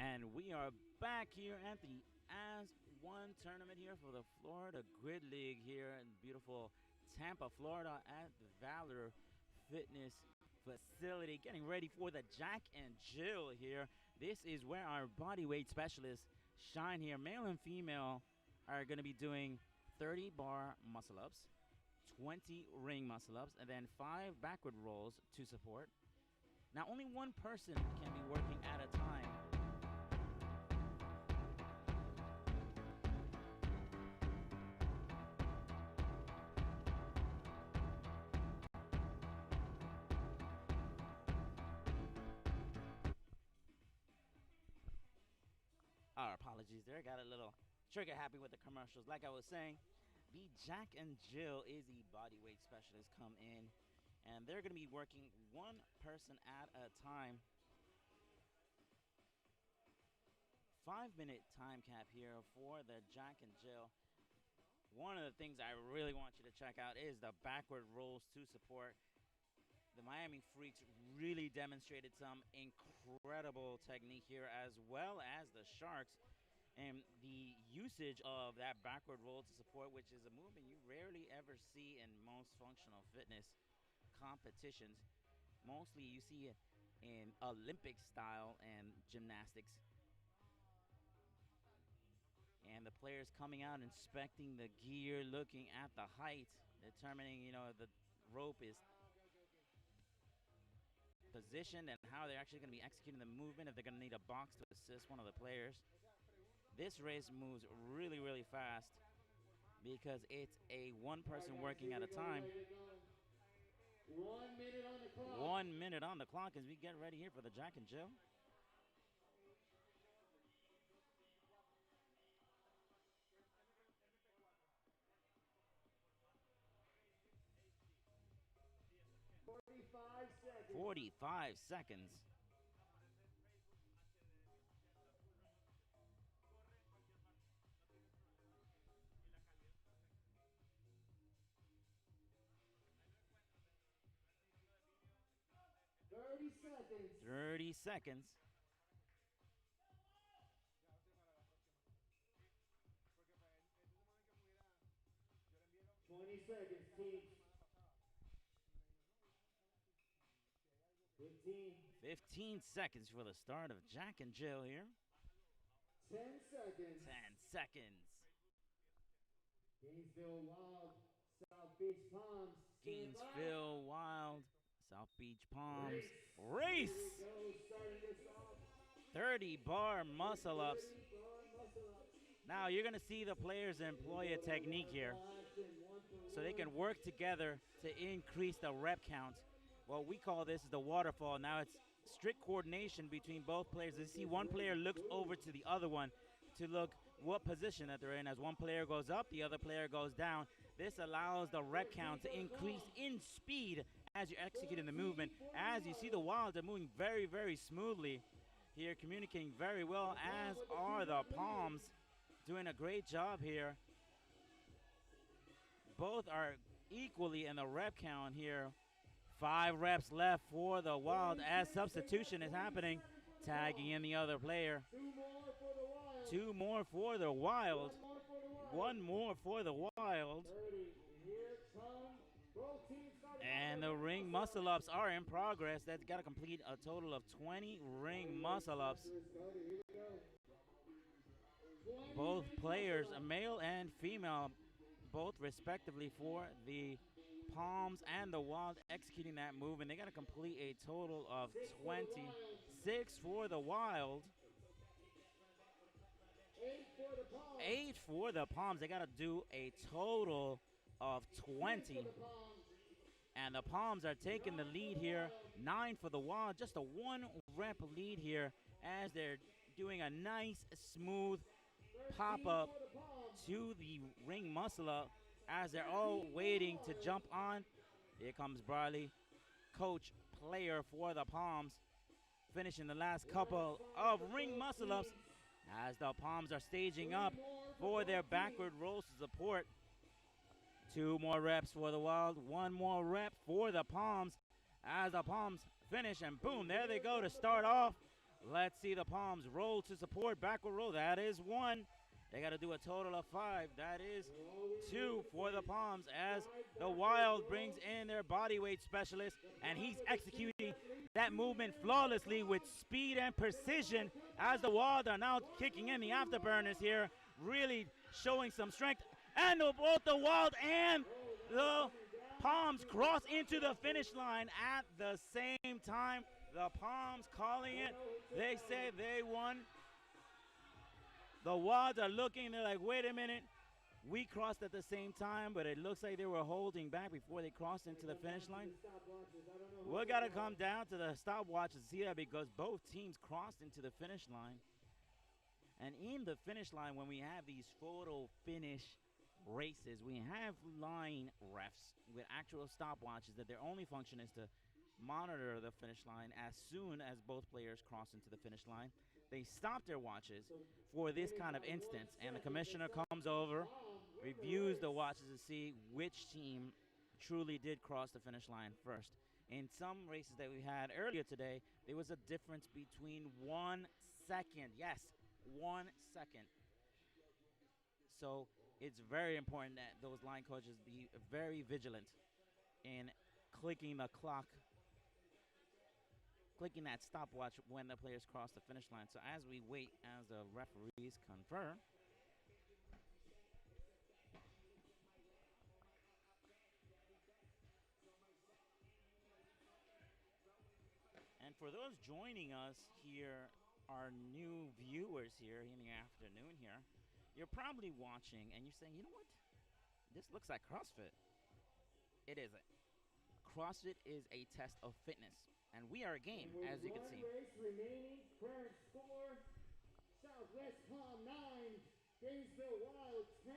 And we are back here at the As One tournament here for the Florida Grid League here in beautiful Tampa, Florida at the Valor Fitness facility, getting ready for the Jack and Jill here. This is where our bodyweight specialists shine here. Male and female are going to be doing 30 bar muscle ups, 20 ring muscle ups, and then 5 backward rolls to support. Now, only one person can be working at a time. Our apologies there. Got a little trigger happy with the commercials. Like I was saying, the Jack and Jill is the bodyweight specialists come in, and they're going to be working one person at a time. 5-minute time cap here for the Jack and Jill. One of the things I really want you to check out is the backward rolls to support. The Miami Freaks really demonstrated some incredible technique here, as well as the Sharks. And the usage of that backward roll to support, which is a movement you rarely ever see in most functional fitness competitions. Mostly you see it in Olympic style and gymnastics. And the players coming out, inspecting the gear, looking at the height, determining, the rope is positioned and how they're actually going to be executing the movement, if they're going to need a box to assist one of the players. This race moves really, really fast because it's a one person working at a time. 1 minute on the clock. 1 minute on the clock as we get ready here for the Jack and Jill. Seconds. 45 seconds. Seconds. 30 seconds. 20 seconds, team. 15. 15 seconds for the start of Jack and Jill here. 10 seconds. 10 seconds. Gainesville Wild, South Beach Palms. Gainesville Wild, South Beach Palms. Race! 30 bar muscle ups. Now you're going to see the players employ a technique here so they can work together to increase the rep count. What we call this is the waterfall. Now it's strict coordination between both players. You see one player looks over to the other one to look what position that they're in. As one player goes up, the other player goes down. This allows the rep count to increase in speed as you're executing the movement. As you see, the Wilds are moving very, very smoothly here, communicating very well, as are the Palms, doing a great job here. Both are equally in the rep count here. 5 reps left for the Wild as substitution is happening, tagging in the other player. 2 more for the Wild. 1 more for the Wild. And the ring muscle ups are in progress. That's got to complete a total of 20 ring muscle ups. Both players, a male and female, both respectively for the Palms and the Wild, executing that move, and they got to complete a total of 26 for the Wild. 8 for the Palms. They got to do a total of 20. And the Palms are taking the lead here. 9 for the Wild. Just a 1 rep lead here as they're doing a nice, smooth pop-up to the ring muscle up as they're all waiting to jump on. Here comes Bradley, coach, player for the Palms, finishing the last couple of ring muscle ups as the Palms are staging up for their backward rolls to support. 2 more reps for the Wild, 1 more rep for the Palms as the Palms finish, and boom, there they go to start off Let's see the Palms roll to support. Backward roll. That is 1. They got to do a total of 5. That is 2 for the Palms as the Wild brings in their bodyweight specialist, and he's executing that movement flawlessly with speed and precision as the Wild are now kicking in the afterburners here, really showing some strength. And both the Wild and the Palms cross into the finish line at the same time. The Palms calling it. They say they won. The Wilds are looking. They're like, wait a minute. We crossed at the same time, but it looks like they were holding back before they crossed into the finish line. We're got to come down to the stopwatch and see that because both teams crossed into the finish line. And in the finish line, when we have these photo finish races, we have line refs with actual stopwatches that their only function is to monitor the finish line as soon as both players cross into the finish line. They stop their watches for this kind of instance, and the commissioner comes over, reviews the watches to see which team truly did cross the finish line first. In some races that we had earlier today, there was a difference between 1 second. Yes, 1 second. So it's very important that those line coaches be very vigilant in clicking the clock, clicking that stopwatch when the players cross the finish line. So as we wait, as the referees confer, and for those joining us here, our new viewers here in the afternoon here, you're probably watching and you're saying, you know what? This looks like CrossFit. It isn't. CrossFit is a test of fitness, and we are a game, as you can see. Race remaining, current score, Southwest Palm 9, Gainesville Wild 10.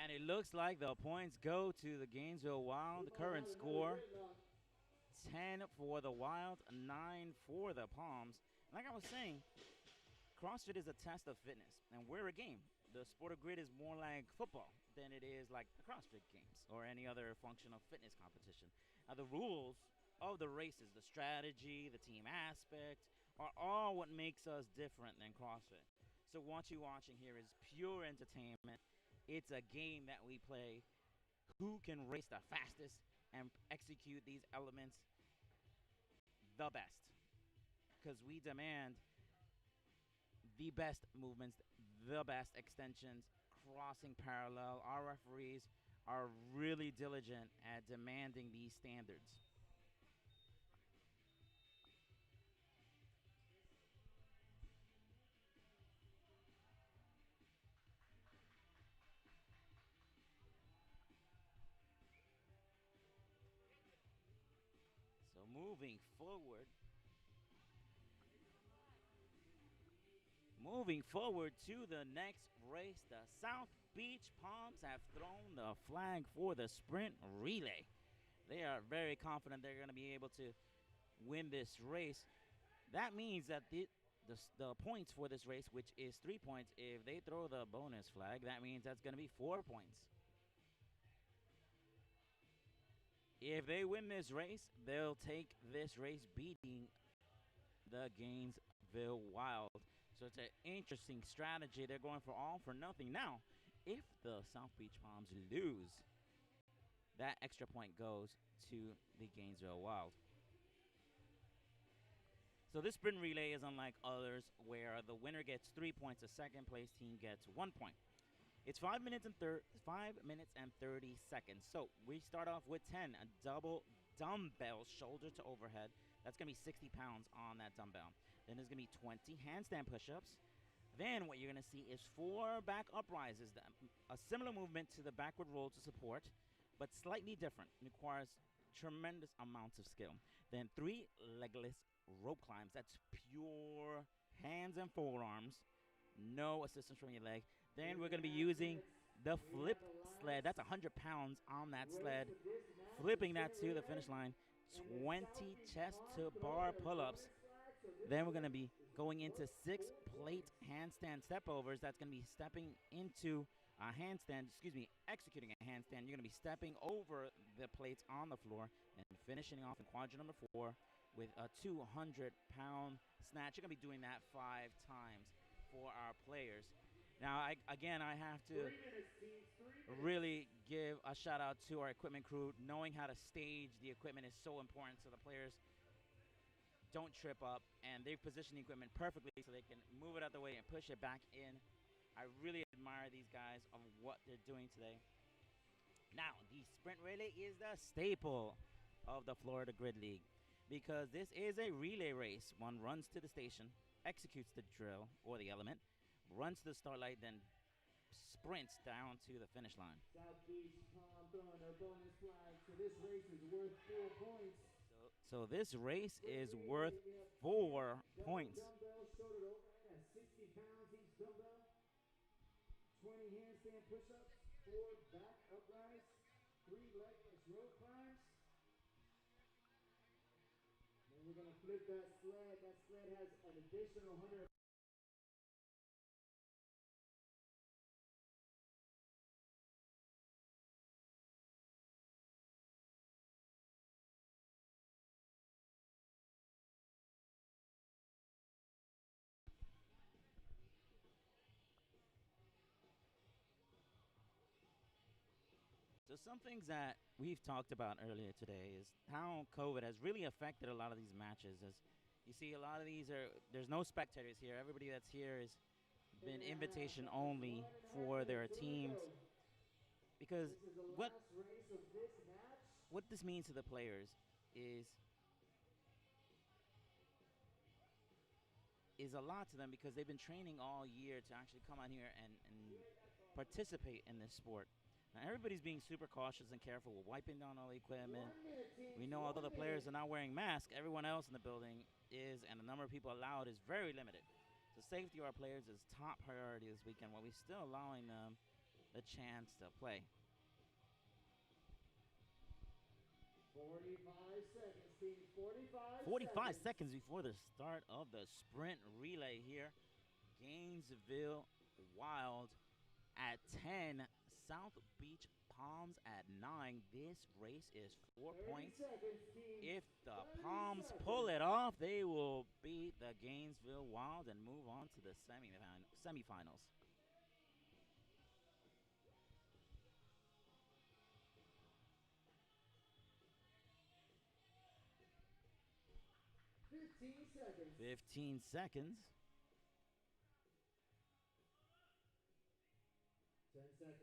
And it looks like the points go to the Gainesville Wild. The current score, 10 for the Wild, 9 for the Palms. Like I was saying, CrossFit is a test of fitness, and we're a game. The sport of grid is more like football than it is like the CrossFit Games or any other functional fitness competition. Now, the rules of the races, the strategy, the team aspect, are all what makes us different than CrossFit. So what you're watching here is pure entertainment. It's a game that we play. Who can race the fastest and execute these elements the best? Because we demand the best movements, the best extensions, crossing parallel. Our referees are really diligent at demanding these standards. So moving forward, to the next race, the South Beach Palms have thrown the flag for the sprint relay. They are very confident they're going to be able to win this race. That means that the points for this race, which is 3 points, if they throw the bonus flag, that means that's going to be 4 points. If they win this race, they'll take this race beating the Gainesville Wild. So it's an interesting strategy. They're going for all for nothing. Now, if the South Beach Palms lose, that extra point goes to the Gainesville Wild. So this sprint relay is unlike others where the winner gets 3 points, the second place team gets 1 point. It's 5 minutes and 30 seconds. So we start off with 10, a double dumbbell shoulder to overhead. That's going to be 60 pounds on that dumbbell. Then there's going to be 20 handstand push-ups. Then what you're going to see is 4 back up rises, a similar movement to the backward roll to support, but slightly different. It requires tremendous amounts of skill. Then 3 legless rope climbs. That's pure hands and forearms, no assistance from your leg. Then we're going to be using the flip sled. That's 100 pounds on that sled. Flipping that to the finish line. 20 chest to bar pull-ups. Then we're going to be going into 6 plate handstand step overs. That's going to be stepping into a handstand, executing a handstand. You're going to be stepping over the plates on the floor and finishing off in quadrant number 4 with a 200-pound snatch. You're going to be doing that 5 times for our players. Now, I have to really give a shout out to our equipment crew. Knowing how to stage the equipment is so important so the players don't trip up, and they've positioned the equipment perfectly so they can move it out the way and push it back in. I really admire these guys on what they're doing today. Now, the sprint relay is the staple of the Florida Grid League because this is a relay race. One runs to the station, executes the drill or the element, runs to the start light, then sprints down to the finish line. South Beach Palm throwing their bonus flag, so this race is worth 4 points. So this race is worth 4 points. Dumbbell shoulder to overhead at 60 pounds each dumbbell. 20 handstand push-ups, 4 back uprights, 3 legless rope climbs. Then we're going to flip that sled. That sled has an additional 100. So some things that we've talked about earlier today is how COVID has really affected a lot of these matches. As you see, a lot of these there's no spectators here. Everybody that's here has been invitation only for their teams. Because what this means to the players is a lot to them because they've been training all year to actually come out here and participate in this sport. Now, everybody's being super cautious and careful. We're wiping down all the equipment. We know although the players are not wearing masks, everyone else in the building is, and the number of people allowed is very limited. The safety of our players is top priority this weekend while we're still allowing them the chance to play. 45 seconds, team. 45 seconds before the start of the sprint relay here. Gainesville Wild at 10. South Beach Palms at 9. This race is 4 points. If the Palms pull it off, they will beat the Gainesville Wild and move on to the semifinals. seconds. 15 seconds. 10 seconds.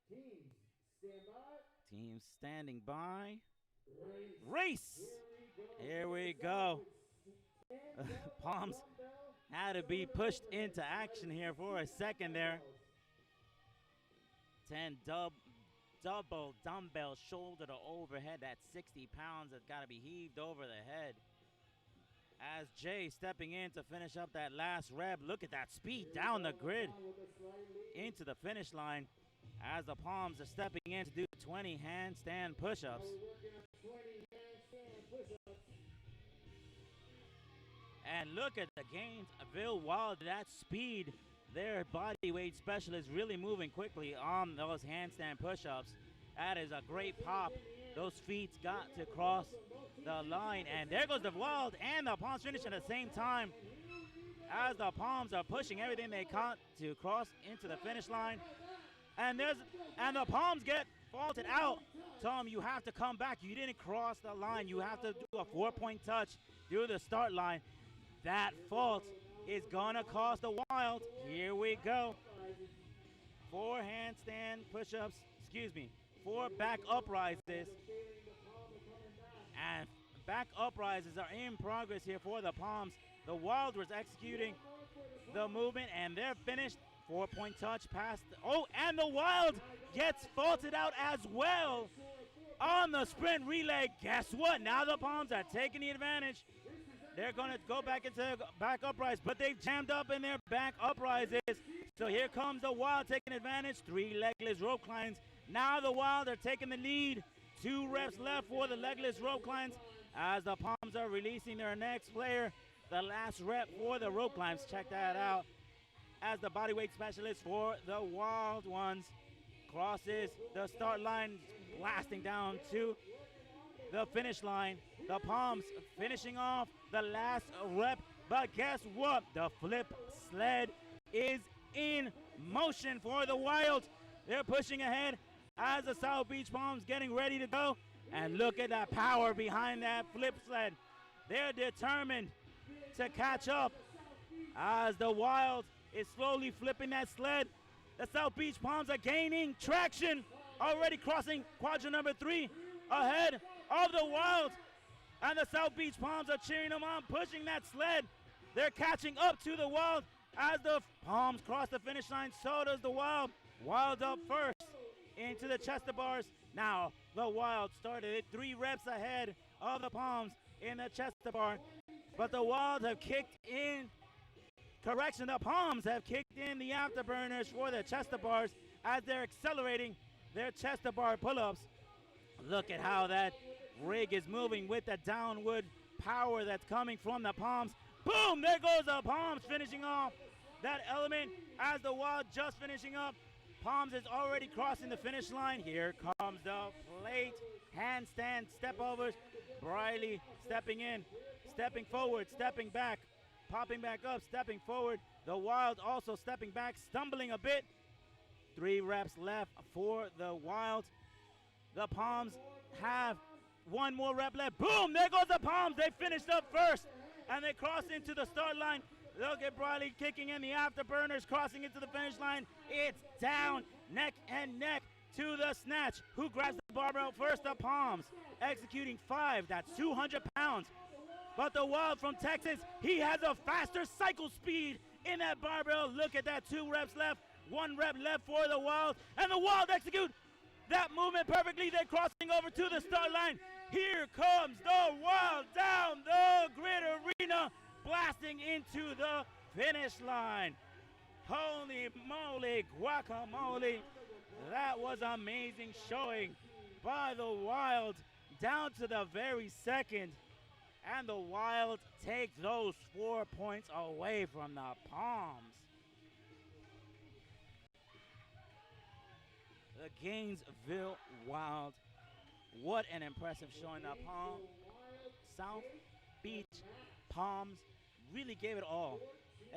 Teams, stand by. Teams standing by. Race! Here we go. Palms had to be pushed into action here for a second there. 10 double dumbbell shoulder to overhead. That's 60 pounds that's got to be heaved over the head. As Jay stepping in to finish up that last rep. Look at that speed down the grid into the finish line as the Palms are stepping in to do 20 handstand push-ups. And look at the Gainesville Wild, that speed. Their body weight specialist really moving quickly on those handstand push-ups. That is a great pop. Those feet got to cross the line. And there goes the Wild and the Palms finish at the same time as the Palms are pushing everything they can to cross into the finish line. And the Palms get faulted out. Tom, you have to come back. You didn't cross the line. You have to do a 4-point touch through the start line. That fault is gonna cost the Wild. Here we go. 4 handstand push-ups, 4 back uprises. And back uprises are in progress here for the Palms. The Wild was executing the movement and they're finished. 4-point touch past. And the Wild gets faulted out as well on the sprint relay. Guess what? Now the Palms are taking the advantage. They're going to go back into back uprise, but they've jammed up in their back uprises. So here comes the Wild taking advantage. 3 legless rope climbs. Now the Wild are taking the lead. 2 reps left for the legless rope climbs as the Palms are releasing their next player. The last rep for the rope climbs. Check that out. As the bodyweight specialist for the Wild Ones crosses the start line, blasting down to the finish line. The Palms finishing off the last rep. But guess what? The flip sled is in motion for the Wild. They're pushing ahead as the South Beach Palms getting ready to go. And look at that power behind that flip sled. They're determined to catch up as the Wild is slowly flipping that sled. The South Beach Palms are gaining traction, already crossing quadrant number 3 ahead of the Wild. And the South Beach Palms are cheering them on, pushing that sled. They're catching up to the Wild as the Palms cross the finish line. So does the Wild. Wild up first into the Chester bars. Now the Wild started at 3 reps ahead of the Palms in the Chester bar. But the Wild have kicked in. Correction, the Palms have kicked in the afterburners for the Chester bars as they're accelerating their Chester bar pull-ups. Look at how that rig is moving with the downward power that's coming from the Palms. Boom! There goes the Palms finishing off that element as the Wild just finishing up. Palms is already crossing the finish line. Here comes the plate, handstand, step overs. Briley stepping in, stepping forward, stepping back, popping back up, stepping forward. The Wild also stepping back, stumbling a bit. 3 reps left for the Wild. The Palms have 1 more rep left. Boom! There goes the Palms. They finished up first, and they cross into the start line. Look at Briley kicking in the afterburners, crossing into the finish line. It's down, neck and neck to the snatch. Who grabs the barbell first? The Palms, executing 5. That's 200 pounds. But the Wild from Texas, he has a faster cycle speed in that barbell. Look at that, 2 reps left, 1 rep left for the Wild. And the Wild execute that movement perfectly. They're crossing over to the start line. Here comes the Wild down the grid arena, blasting into the finish line. Holy moly, guacamole. That was amazing showing by the Wild down to the very second. And the Wild take those 4 points away from the Palms. The Gainesville Wild. What an impressive showing. The South Beach Palms really gave it all,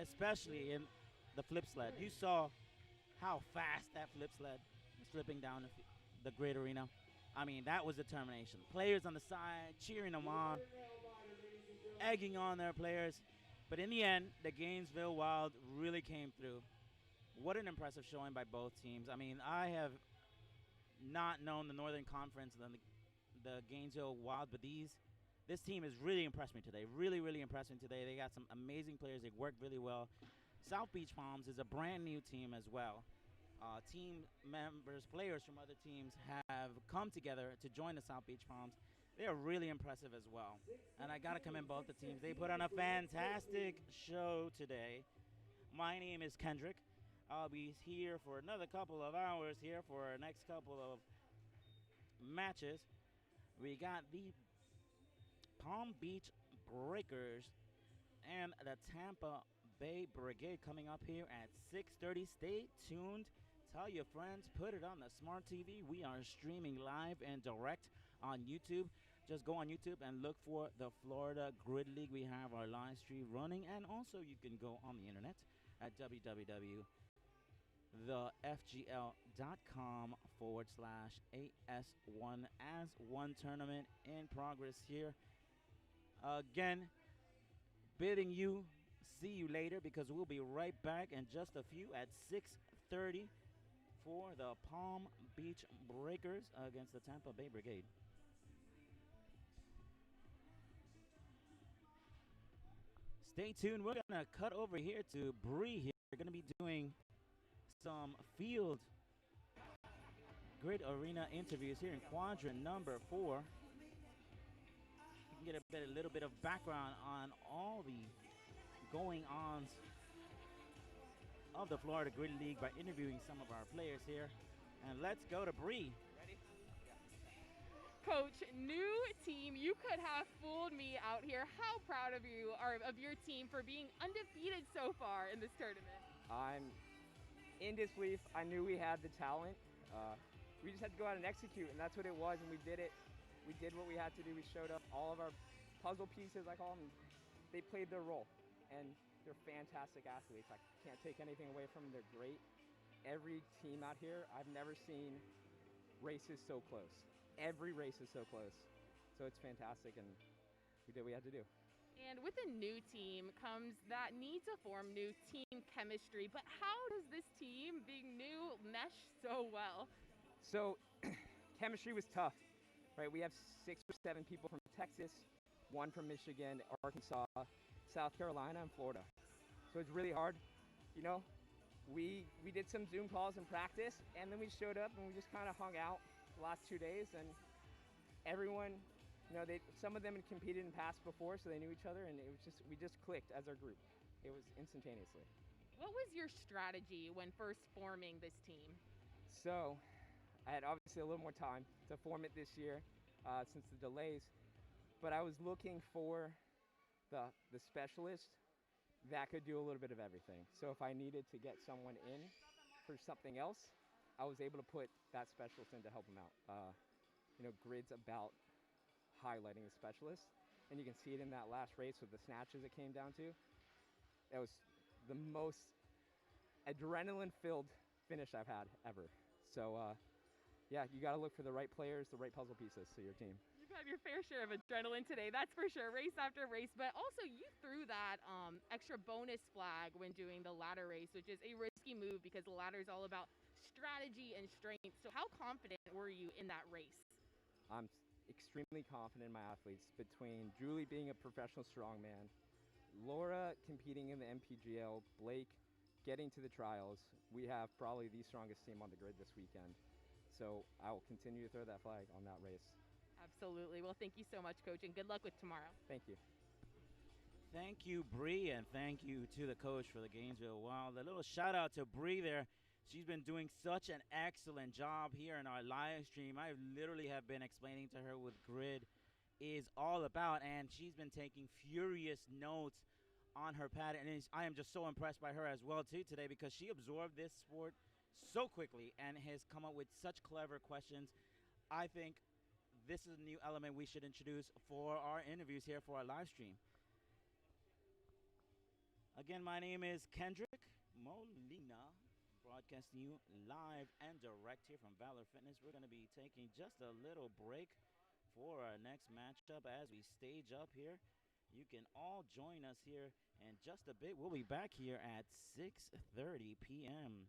especially in the flip sled. You saw how fast that flip sled was flipping down the grid arena. I mean, that was determination. Players on the side cheering them on, egging on their players. But in the end, the Gainesville Wild really came through. What an impressive showing by both teams. I mean, I have not known the Northern Conference than the Gainesville Wild, but this team has really impressed me today. Really, really impressed me today. They got some amazing players. They work really well. South Beach Palms is a brand new team as well. Team members, players from other teams have come together to join the South Beach Palms. They're really impressive as well. And I got to commend both the teams. They put on a fantastic show today. My name is Kendrick. I'll be here for another couple of hours here for our next couple of matches. We got the Palm Beach Breakers and the Tampa Bay Brigade coming up here at 6:30. Stay tuned. Tell your friends. Put it on the smart TV. We are streaming live and direct on YouTube. Just go on YouTube and look for the Florida Grid League. We have our live stream running, and also you can go on the internet at www.thefgl.com/AS1 as one tournament in progress here. Again, bidding you see you later, because we'll be right back in just a few at 6:30 for the Palm Beach Breakers against the Tampa Bay Brigade. Stay tuned. We're going to cut over here to Bree here. We're going to be doing some field grid arena interviews here in quadrant number 4. You can get a little bit of background on all the going-ons of the Florida Grid League by interviewing some of our players here. And let's go to Bree. Coach, new team, you could have fooled me out here. How proud of you are of your team for being undefeated so far in this tournament? I'm in disbelief. I knew we had the talent. We just had to go out and execute, and that's what it was, and we did it. We did what we had to do. We showed up. All of our puzzle pieces, I call them, they played their role. And they're fantastic athletes. I can't take anything away from them. They're great. Every team out here, I've never seen races so close. Every race is so close. So it's fantastic, and we did what we had to do. And with a new team comes that need to form new team chemistry. But how does this team, being new, mesh so well? So chemistry was tough, right? We have 6 or 7 people from Texas, 1 from Michigan, Arkansas, South Carolina, and Florida. So it's really hard. You know, we did some Zoom calls in practice, and then we showed up and we just kind of hung out the last 2 days, and everyone, you know, some of them had competed in past before, so they knew each other, and we just clicked as our group. It was instantaneously. What was your strategy when first forming this team? So I had obviously a little more time to form it this year since the delays, but I was looking for the specialist that could do a little bit of everything. So if I needed to get someone in for something else, I was able to put that specialist in to help them out. You know, Grid's about highlighting the specialist, and you can see it in that last race with the snatches it came down to. That was the most adrenaline-filled finish I've had ever. So yeah, you got to look for the right players, the right puzzle pieces to your team. You've had your fair share of adrenaline today, that's for sure, race after race. But also, you threw that extra bonus flag when doing the ladder race, which is a risky move because the ladder is all about strategy and strength. So how confident were you in that race? I'm extremely confident in my athletes. Between Julie being a professional strongman, Laura competing in the MPGL, Blake getting to the trials, we have probably the strongest team on the grid this weekend. So I will continue to throw that flag on that race. Absolutely. Well, thank you so much, Coach, and good luck with tomorrow. Thank you. Thank you, Bree, and thank you to the coach for the Gainesville Wild. A little shout out to Bree there. She's been doing such an excellent job here in our live stream. I literally have been explaining to her what Grid is all about, and she's been taking furious notes on her pad, and I am just so impressed by her as well too today, because she absorbed this sport so quickly and has come up with such clever questions. I think this is a new element we should introduce for our interviews here for our live stream. Again, my name is Kendrick Molina, broadcasting you live and direct here from Valor Fitness. We're going to be taking just a little break for our next matchup as we stage up here. You can all join us here in just a bit. We'll be back here at 6:30 p.m.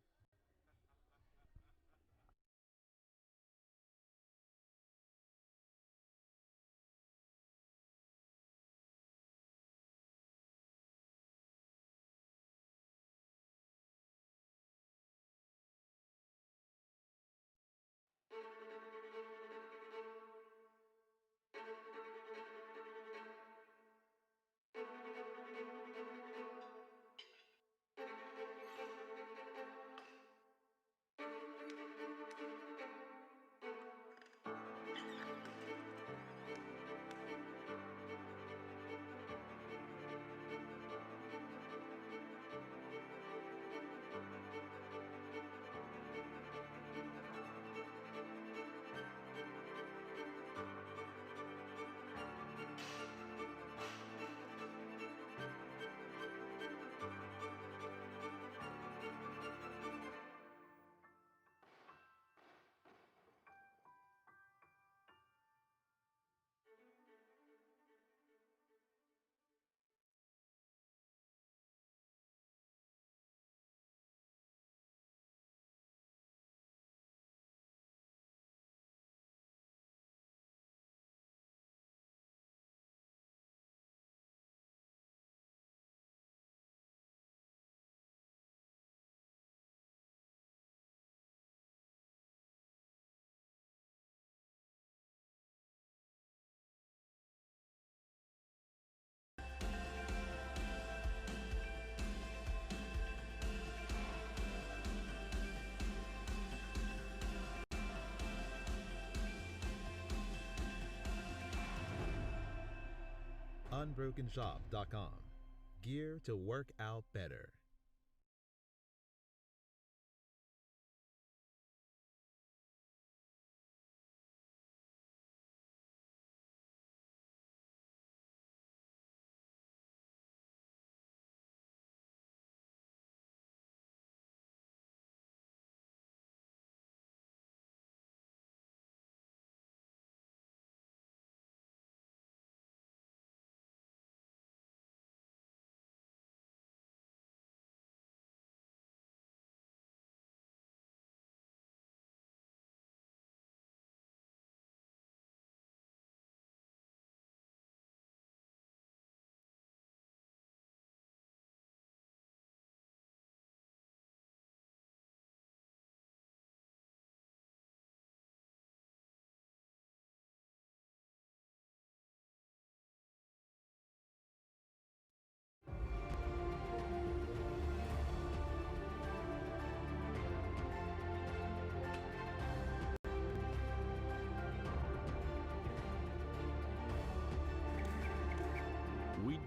Unbrokenshop.com. Gear to work out better.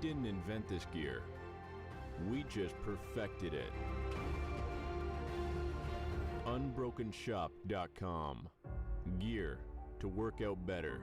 didn't invent this gear. We just perfected it. Unbrokenshop.com. Gear to work out better.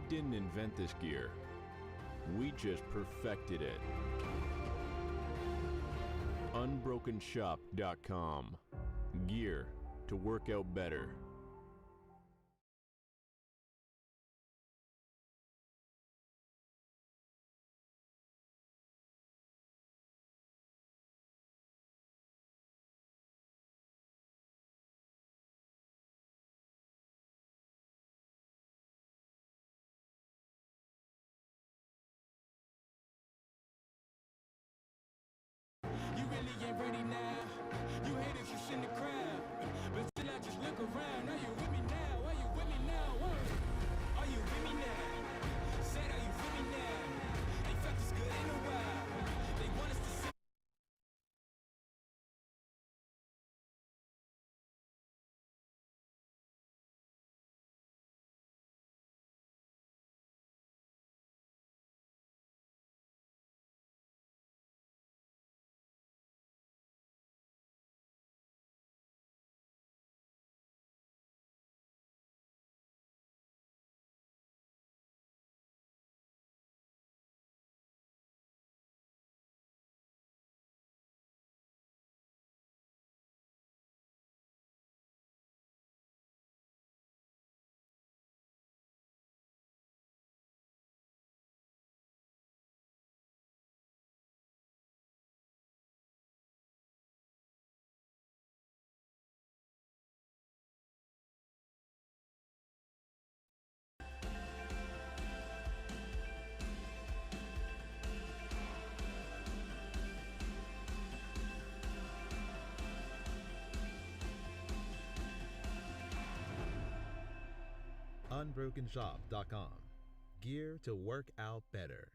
didn't invent this gear. We just perfected it. Unbrokenshop.com. Gear to work out better. You really ain't ready now. You haters just in the crowd. But still I just look around. Are you with me now? Are you with me now? Are you with me now? Said, are you with me now? Ain't felt this good in a while. They want us to see. Unbrokenshop.com. Gear to work out better.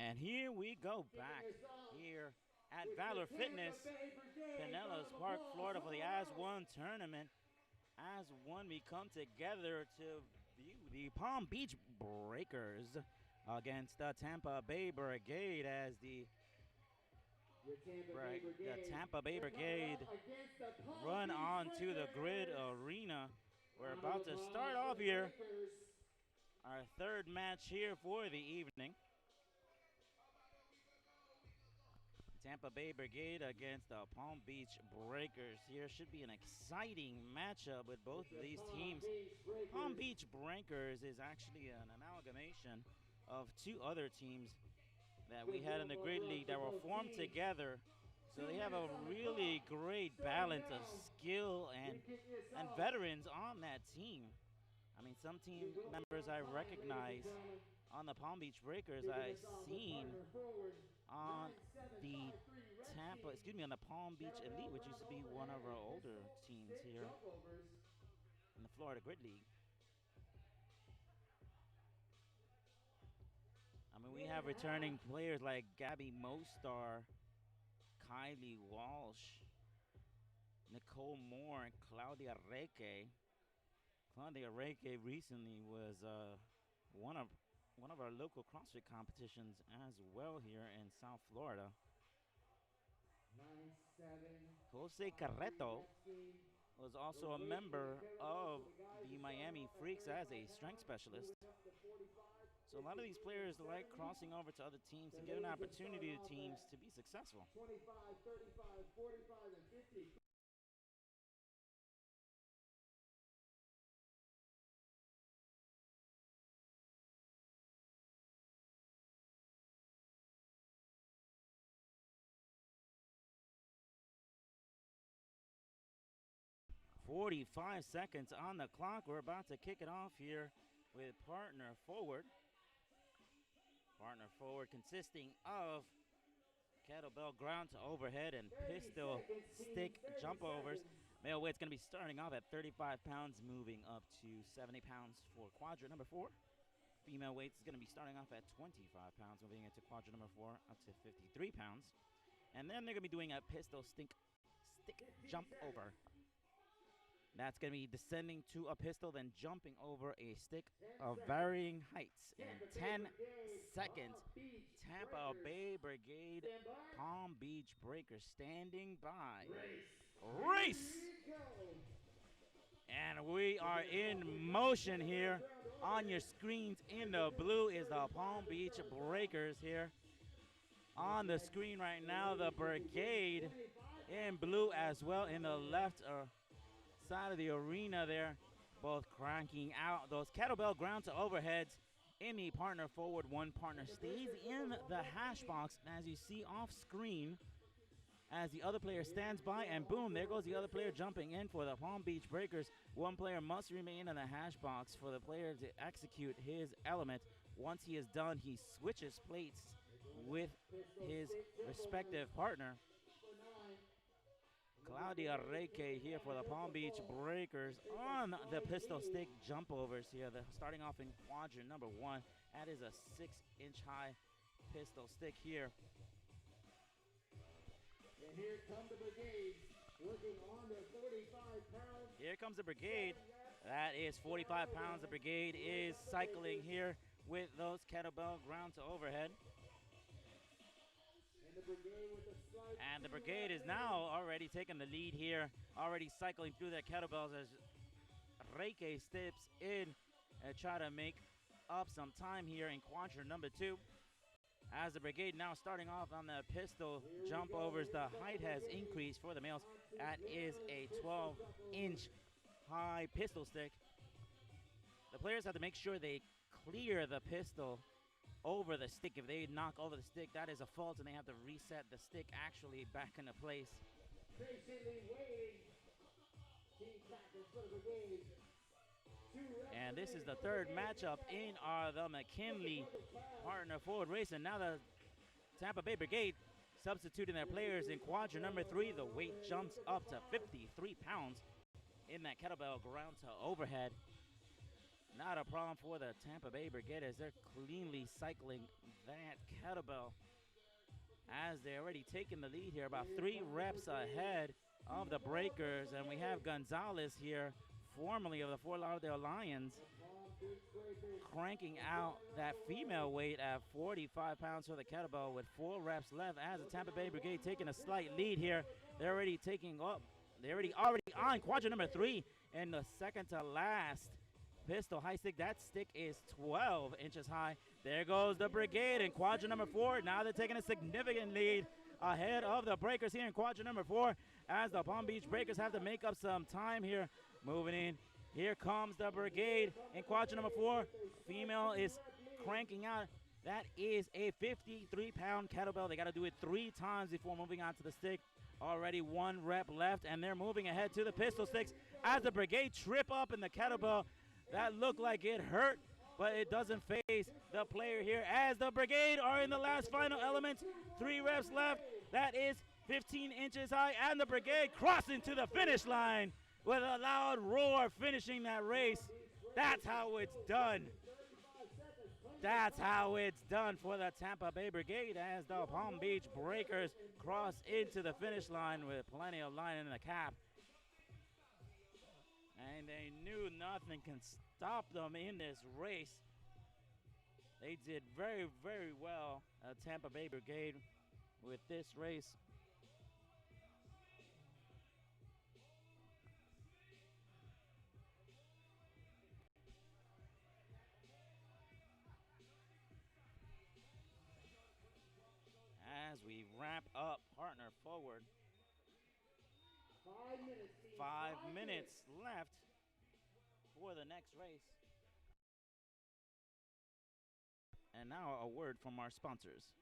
And here we go back here at Valor Fitness, Pinellas Park, Florida for the As One tournament. As One, we come together to view the Palm Beach Breakers against the Tampa Bay Brigade as the Tampa Bay Brigade run on to the grid arena. We're about to start off here our third match here for the evening. Tampa Bay Brigade against the Palm Beach Breakers. Here should be an exciting matchup with both of these teams. Palm Beach Breakers is actually an amalgamation of two other teams that we had in the Grid League that were formed together. So they have a really great balance of skill and veterans on that team. I mean, some team members I recognize on the Palm Beach Breakers I've seen on on the Palm Beach Elite, which used to be one of our older teams here in the Florida Grid League. I mean, we have returning players like Gabby Mostar, Kylie Walsh, Nicole Moore, and Claudia Reque. Claudia Reque recently was one of our local CrossFit competitions as well here in South Florida. Jose Carreto was also a member of the Miami Freaks as a strength specialist. So a lot of these players like crossing over to other teams to give an opportunity to teams to be successful. 25, 35, 45, and 50. 45 seconds on the clock. We're about to kick it off here with partner forward. Partner forward consisting of kettlebell ground to overhead and pistol stick jump overs. Male weight's going to be starting off at 35 pounds, moving up to 70 pounds for quadrant number 4. Female weight is going to be starting off at 25 pounds, moving into quadrant number 4 up to 53 pounds. And then they're going to be doing a pistol stick jump over. That's going to be descending to a pistol, then jumping over a stick of varying heights. In 10 seconds, Tampa Bay Brigade, Palm Beach Breakers standing by. Race! And we are in motion here. On your screens in the blue is the Palm Beach Breakers here. On the screen right now, the Brigade in blue as well in the left side of the arena there, both cranking out those kettlebell ground to overheads in the partner forward. One partner stays in the hash box, as you see off screen, as the other player stands by, and boom, there goes the other player jumping in for the Palm Beach Breakers. One player must remain in the hash box for the player to execute his element. Once he is done, he switches plates with his respective partner. Claudia Reque here for the Palm Beach Breakers on the pistol stick jump overs here. Starting off in quadrant number 1. That is a 6-inch high pistol stick here. And here come the Brigade, looking on to 45 pounds. Here comes the Brigade. That is 45 pounds. The Brigade is cycling here with those kettlebell ground to overhead. And the Brigade is now already taking the lead here, already cycling through their kettlebells as Reque steps in and try to make up some time here in quadrant number 2. As the Brigade now starting off on the pistol jump overs, the height has increased for the males. That is a 12-inch high pistol stick. The players have to make sure they clear the pistol over the stick. If they knock over the stick, that is a fault, and they have to reset the stick actually back into place. Patiently waiting. Team captain for the Brigade. And this is the third matchup in the McKinley partner forward race. And now the Tampa Bay Brigade substituting their players in quadrant number 3. The weight jumps up to 53 pounds in that kettlebell ground to overhead. Not a problem for the Tampa Bay Brigade as they're cleanly cycling that kettlebell as they're already taking the lead here, about 3 reps ahead of the Breakers. And we have Gonzalez here, formerly of the Fort Lauderdale Lions, cranking out that female weight at 45 pounds for the kettlebell with 4 reps left as the Tampa Bay Brigade taking a slight lead here. They're already taking up. They're already on quadrant number 3 in the second to last pistol high stick. That stick is 12 inches high. There goes the Brigade in quadrant number 4. Now they're taking a significant lead ahead of the Breakers here in quadrant number 4 as the Palm Beach Breakers have to make up some time here. Moving in. Here comes the Brigade in quadrant number 4. Female is cranking out. That is a 53-pound kettlebell. They got to do it 3 times before moving on to the stick. Already 1 rep left, and they're moving ahead to the pistol sticks as the Brigade trip up in the kettlebell. That looked like it hurt, but it doesn't phase the player here as the Brigade are in the last final elements. 3 reps left. That is 15 inches high, and the Brigade crossing to the finish line with a loud roar finishing that race. That's how it's done. That's how it's done for the Tampa Bay Brigade as the Palm Beach Breakers cross into the finish line with plenty of line in the cap. And they knew nothing can stop them in this race. They did very, very well, Tampa Bay Brigade, with this race. As we wrap up partner forward. 5 minutes left for the next race. And now a word from our sponsors.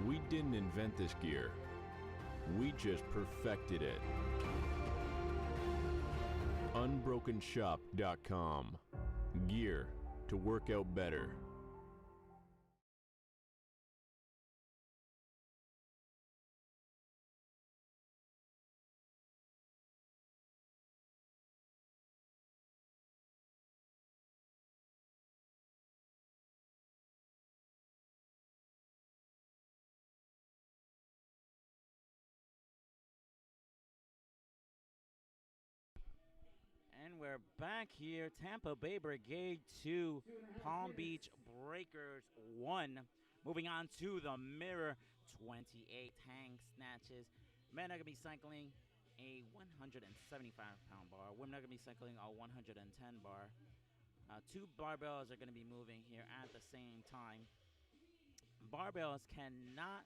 We didn't invent this gear. We just perfected it. Unbrokenshop.com. Gear to work out better. And we're back here. Tampa Bay Brigade 2, Palm Beach Breakers 1. Moving on to the mirror, 28 hang snatches. Men are going to be cycling a 175-pound bar. Women are going to be cycling a 110 bar. 2 barbells are going to be moving here at the same time. Barbells cannot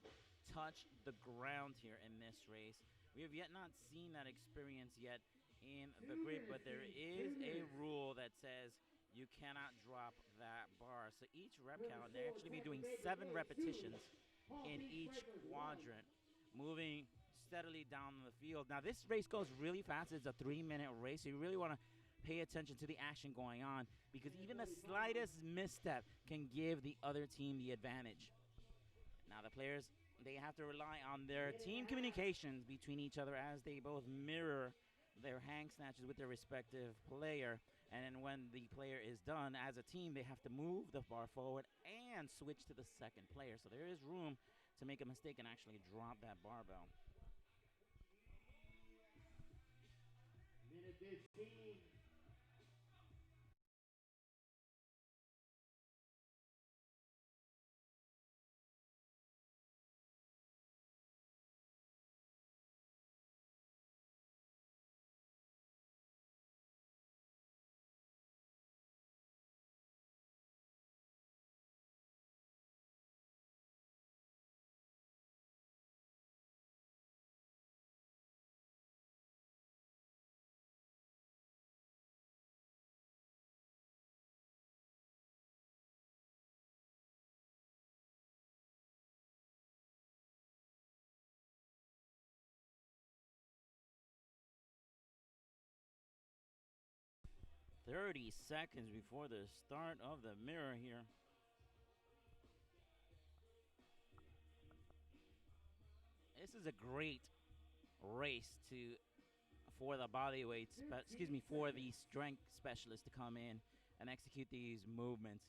touch the ground here in this race. We have yet not seen that experience yet in the grid, but there is a rule that says You cannot drop that bar. So each rep count, they're actually be doing 7 repetitions in each quadrant, moving steadily down the field. Now this race goes really fast. It's a 3-minute race, so you really want to pay attention to the action going on, because even the slightest misstep can give the other team the advantage. Now the players, they have to rely on their team communications between each other as they both mirror their hang snatches with their respective player. And then when the player is done, as a team, they have to move the bar forward and switch to the second player. So there is room to make a mistake and actually drop that barbell. Minute 15. "30 seconds before the start of the mirror here. This is a great race for the for the strength specialist to come in and execute these movements.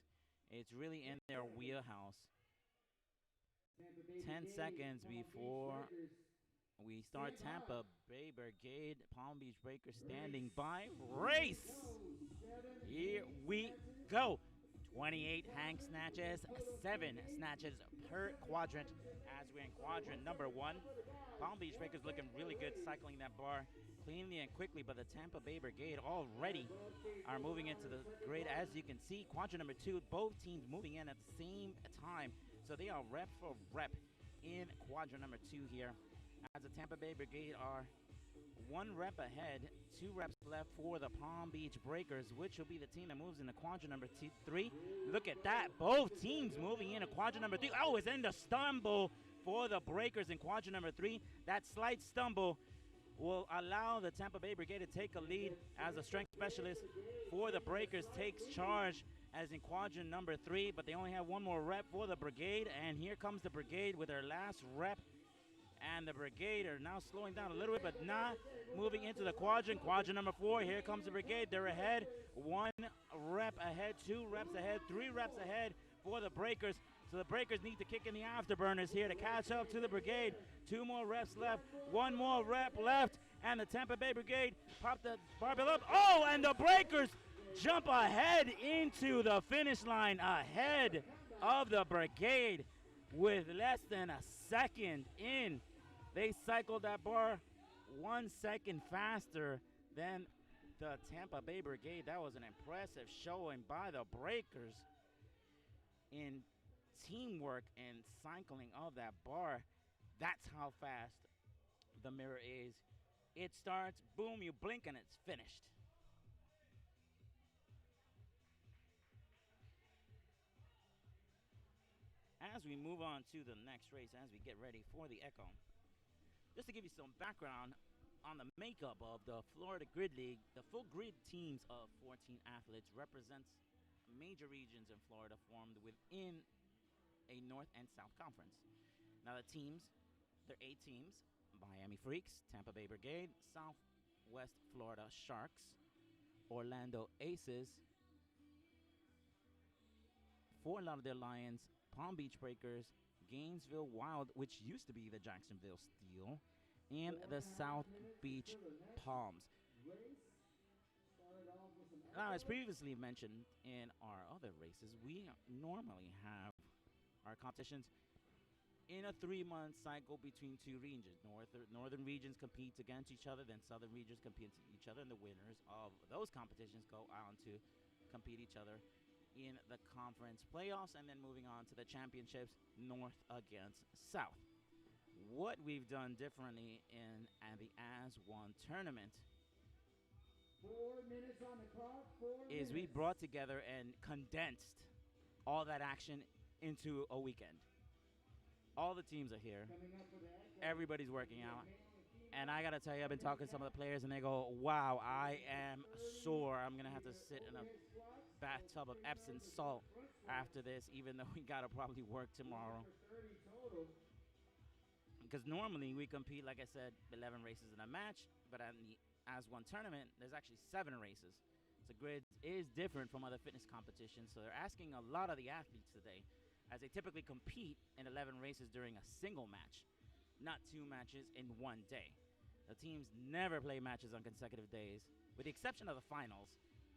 It's really in their wheelhouse. 10 seconds before we start. Tampa Bay Brigade, Palm Beach Breakers standing by. Race! Here we go. 28 hang snatches, 7 snatches per quadrant as we're in quadrant number 1. Palm Beach Breakers looking really good, cycling that bar cleanly and quickly, but the Tampa Bay Brigade already are moving into the grid. As you can see, quadrant number 2, both teams moving in at the same time. So they are rep for rep in quadrant number 2 here, as the Tampa Bay Brigade are 1 rep ahead, 2 reps left for the Palm Beach Breakers, which will be the team that moves into quadrant number 3. Look at that, both teams moving into quadrant number 3. Oh, it's in the stumble for the Breakers in quadrant number 3. That slight stumble will allow the Tampa Bay Brigade to take a lead as the strength specialist for the Breakers takes charge as in quadrant number 3, but they only have 1 more rep for the Brigade, and here comes the Brigade with their last rep. And the Brigade are now slowing down a little bit, but not moving into the quadrant. Quadrant number 4, here comes the Brigade. They're ahead, 1 rep ahead, 2 reps ahead, 3 reps ahead for the Breakers. So the Breakers need to kick in the afterburners here to catch up to the Brigade. 2 more reps left, 1 more rep left, and the Tampa Bay Brigade pop the barbell up. Oh, and the Breakers jump ahead into the finish line, ahead of the Brigade with less than a second in. They cycled that bar 1 second faster than the Tampa Bay Brigade. That was an impressive showing by the Breakers in teamwork and cycling of that bar. That's how fast the mirror is. It starts, boom, you blink, and it's finished. As we move on to the next race, as we get ready for the Echo, just to give you some background on the makeup of the Florida Grid League, the full grid teams of 14 athletes represents major regions in Florida formed within a North and South Conference. Now the teams, they're 8 teams: Miami Freaks, Tampa Bay Brigade, Southwest Florida Sharks, Orlando Aces, Fort Lauderdale Lions, Palm Beach Breakers, Gainesville Wild, which used to be the Jacksonville Steel, and the South Beach Palms. Now, as previously mentioned in our other races, we normally have our competitions in a 3-month cycle between 2 regions. Northern regions compete against each other, then southern regions compete against each other, and the winners of those competitions go on to compete each other in the conference playoffs, and then moving on to the championships, North against South. What we've done differently in the As One tournament 4 minutes on the clock. 4 is we minutes. brought together and condensed all that action into a weekend. All the teams are here. Everybody's working out. And I got to tell you, I've been talking to some of the players, and they go, wow, I am sore. I'm going to have to sit in a bathtub of Epsom salt after this, even though we got to probably work tomorrow. Because normally we compete, like I said, 11 races in a match, but at the As One tournament, there's actually 7 races. So grid is different from other fitness competitions, so they're asking a lot of the athletes today, as they typically compete in 11 races during a single match, not 2 matches in one day. The teams never play matches on consecutive days, with the exception of the finals.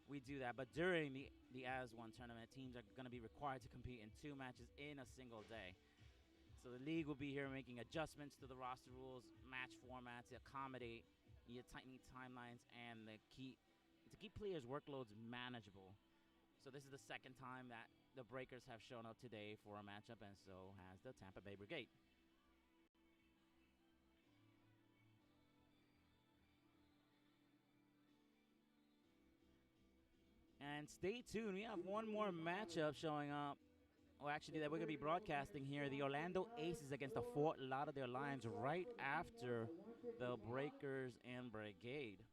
We do that, but during the As One tournament, teams are going to be required to compete in 2 matches in a single day. So the league will be here making adjustments to the roster rules, match formats to accommodate your tightening timelines and to keep players' workloads manageable. So this is the second time that the Breakers have shown up today for a matchup, and so has the Tampa Bay Brigade. And stay tuned. We have one more matchup showing up. Well, actually, that we're going to be broadcasting here. The Orlando Aces against the Fort Lauderdale Lions right after the Breakers and Brigade.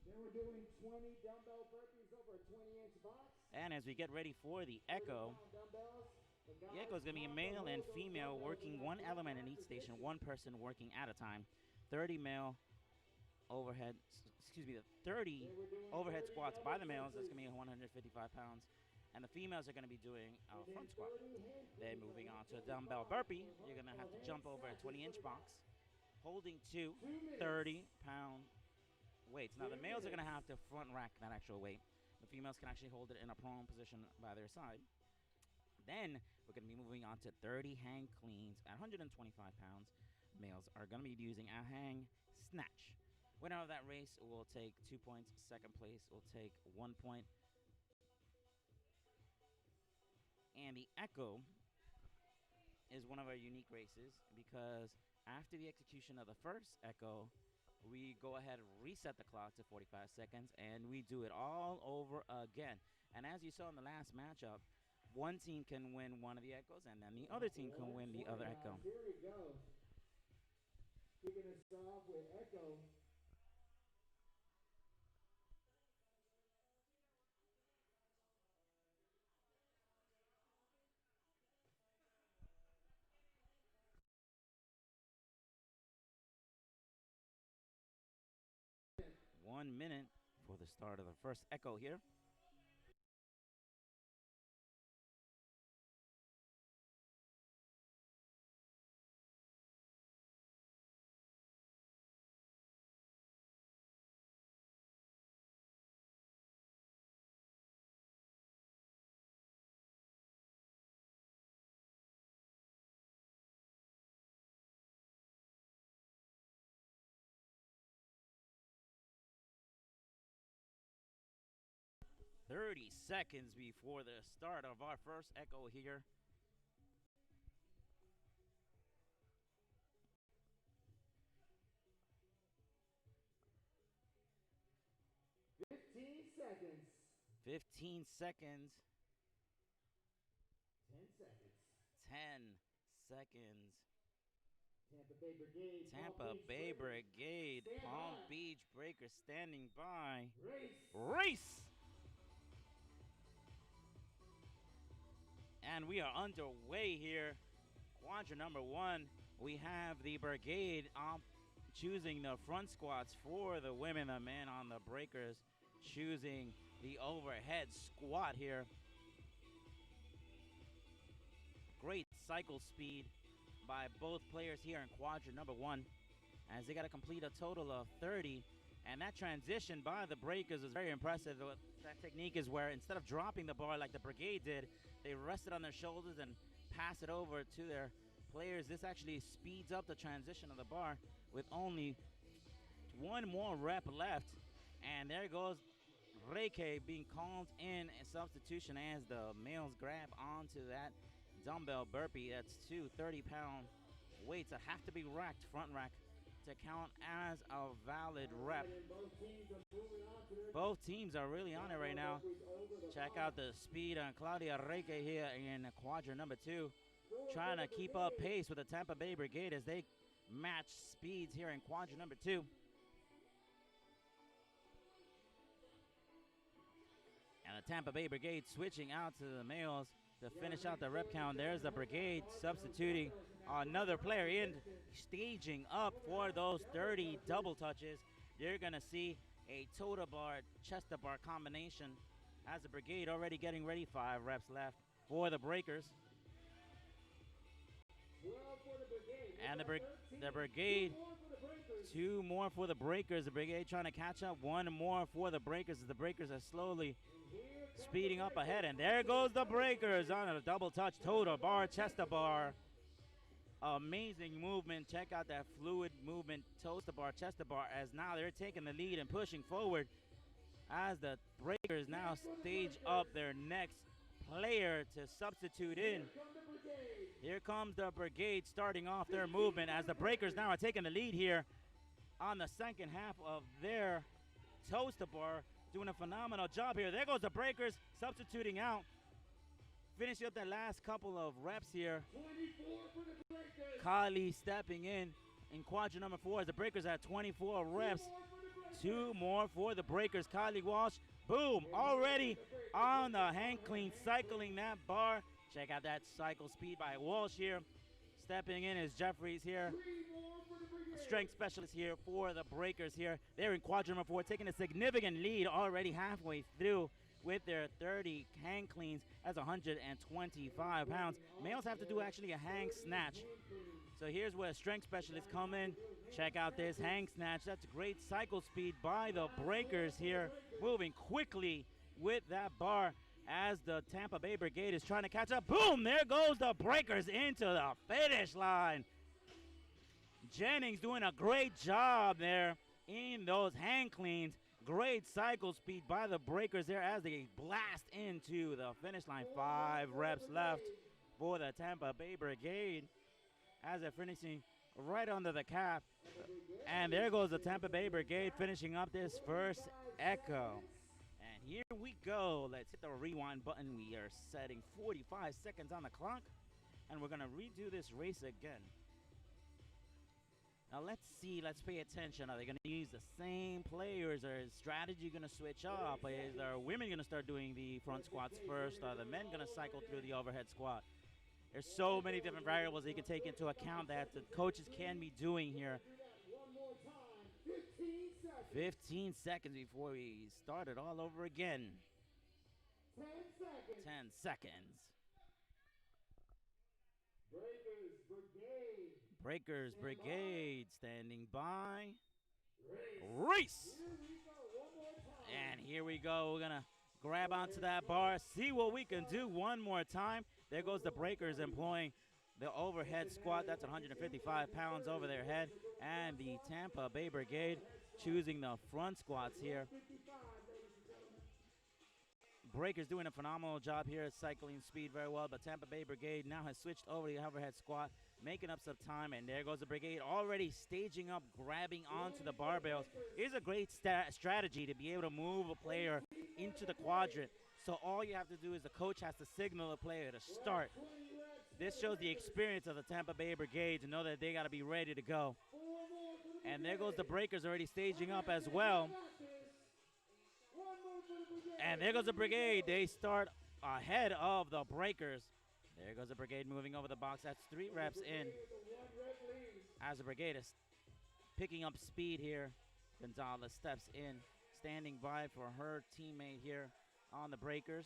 Then we're doing 20 dumbbell burpees over a 20-inch box. And as we get ready for the Echo, the Echo is going to be male and female working one element in each station, one person working at a time. 30 male overhead, 30 overhead squats by the males. That's going to be 155 pounds. And the females are going to be doing a front squat. Then moving on to a dumbbell burpee, you're going to have to jump over a 20-inch box, holding 2 30-pound weights. Now, the males are going to have to front rack that actual weight. The females can actually hold it in a prone position by their side. Then we're going to be moving on to 30 hang cleans at 125 pounds. Males are going to be using a hang snatch. Winner of that race will take 2 points. Second place will take 1 point. And the Echo is one of our unique races because after the execution of the first Echo, we go ahead and reset the clock to 45 seconds, and we do it all over again. And as you saw in the last matchup, one team can win one of the Echoes, and then the other team can win the other Echo. Here we go. Kicking us off with Echo. One minute for the start of the first Echo here. "30 seconds before the start of our first Echo here. Seconds. 15 seconds. 10 seconds. 10 seconds. Tampa Bay Brigade. Tampa Bay Brigade. Palm Beach Breakers standing by. Race. And we are underway here. Quadrant number 1. We have the Brigade choosing the front squats for the women. The men on the Breakers choosing the overhead squat here. Great cycle speed by both players here in quadrant number 1, as they got to complete a total of 30. And that transition by the Breakers is very impressive. That technique is where instead of dropping the bar like the Brigade did, they rest it on their shoulders and pass it over to their players. This actually speeds up the transition of the bar with only 1 more rep left. And there goes Reike being called in a substitution as the males grab onto that dumbbell burpee. That's 2 30-pound weights that have to be racked, front rack, to count as a valid rep. Both teams are really on it right now. Check out the speed on Claudia Reque here in quadrant number 2. Trying to keep up pace with the Tampa Bay Brigade as they match speeds here in quadrant number 2. And the Tampa Bay Brigade switching out to the males to finish out the rep count. There's the Brigade substituting another player in, staging up for those 30 double touches. You're going to see a total bar, chest to bar combination as the Brigade already getting ready. 5 reps left for the Breakers. And the Brigade, 2 more for the Breakers. The Brigade trying to catch up. 1 more for the Breakers as the Breakers are slowly speeding up ahead. And there goes the Breakers on a double touch total bar, chest to bar. Amazing movement. Check out that fluid movement, toes to bar, chest to bar, as now they're taking the lead and pushing forward as the Breakers now stage up their next player to substitute in. Here comes the Brigade starting off their movement as the Breakers now are taking the lead here on the second half of their toes to bar. Doing a phenomenal job here. There goes the Breakers substituting out. Finishing up the last couple of reps here. Kali stepping in quadrant number 4 as the Breakers at 24 reps. 2 more for the Breakers. Kali Walsh, boom, already on the hang clean, cycling that bar. Check out that cycle speed by Walsh here. Stepping in is Jeffries here. Strength specialist here for the Breakers here. They're in quadrant number 4, taking a significant lead already halfway through with their 30 hang cleans. That's 125 pounds. Males have to do actually a hang snatch. So here's where strength specialists come in. Check out this hang snatch. That's great cycle speed by the Breakers here. Moving quickly with that bar as the Tampa Bay Brigade is trying to catch up. Boom! There goes the Breakers into the finish line. Jennings doing a great job there in those hang cleans. Great cycle speed by the Breakers there as they blast into the finish line. 5 reps left for the Tampa Bay Brigade as they're finishing right under the cap. And there goes the Tampa Bay Brigade finishing up this first echo. And here we go. Let's hit the rewind button. We are setting 45 seconds on the clock, and we're going to redo this race again. Now let's see, let's pay attention. Are they going to use the same players, or is strategy going to switch up? Is our women going to start doing the front squats first? Are the men going to cycle through the overhead squat? There's so many different variables they can take into account that the coaches can be doing here. 15 seconds before we start it all over again. 10 seconds. Breakers Brigade standing by. Race! And here we go. We're going to grab onto that bar, see what we can do one more time. There goes the Breakers employing the overhead squat. That's 155 pounds over their head. And the Tampa Bay Brigade choosing the front squats here. Breakers doing a phenomenal job here at cycling speed very well, but Tampa Bay Brigade now has switched over to the overhead squat, making up some time, and there goes the Brigade already staging up, grabbing onto the barbells. Here's a great strategy to be able to move a player into the quadrant. So all you have to do is the coach has to signal a player to start. This shows the experience of the Tampa Bay Brigade to know that they got to be ready to go. And there goes the Breakers already staging up as well. And there goes the Brigade. They start ahead of the Breakers. There goes the Brigade moving over the box. That's 3 reps in. As the Brigade is picking up speed here, Gonzalez steps in, standing by for her teammate here on the Breakers.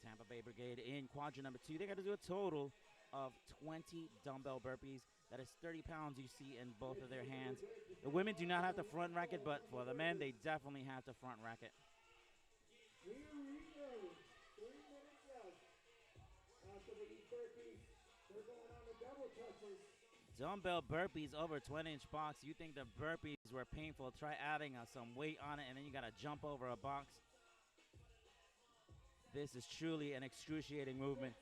Tampa Bay Brigade in quadrant number 2. They got to do a total of 20 dumbbell burpees. That is 30 pounds you see in both of their hands. The women do not have to front rack it, but for the men, they definitely have to front rack it. Dumbbell burpees over 20-inch box. You think the burpees were painful, try adding some weight on it, and then you got to jump over a box. This is truly an excruciating movement.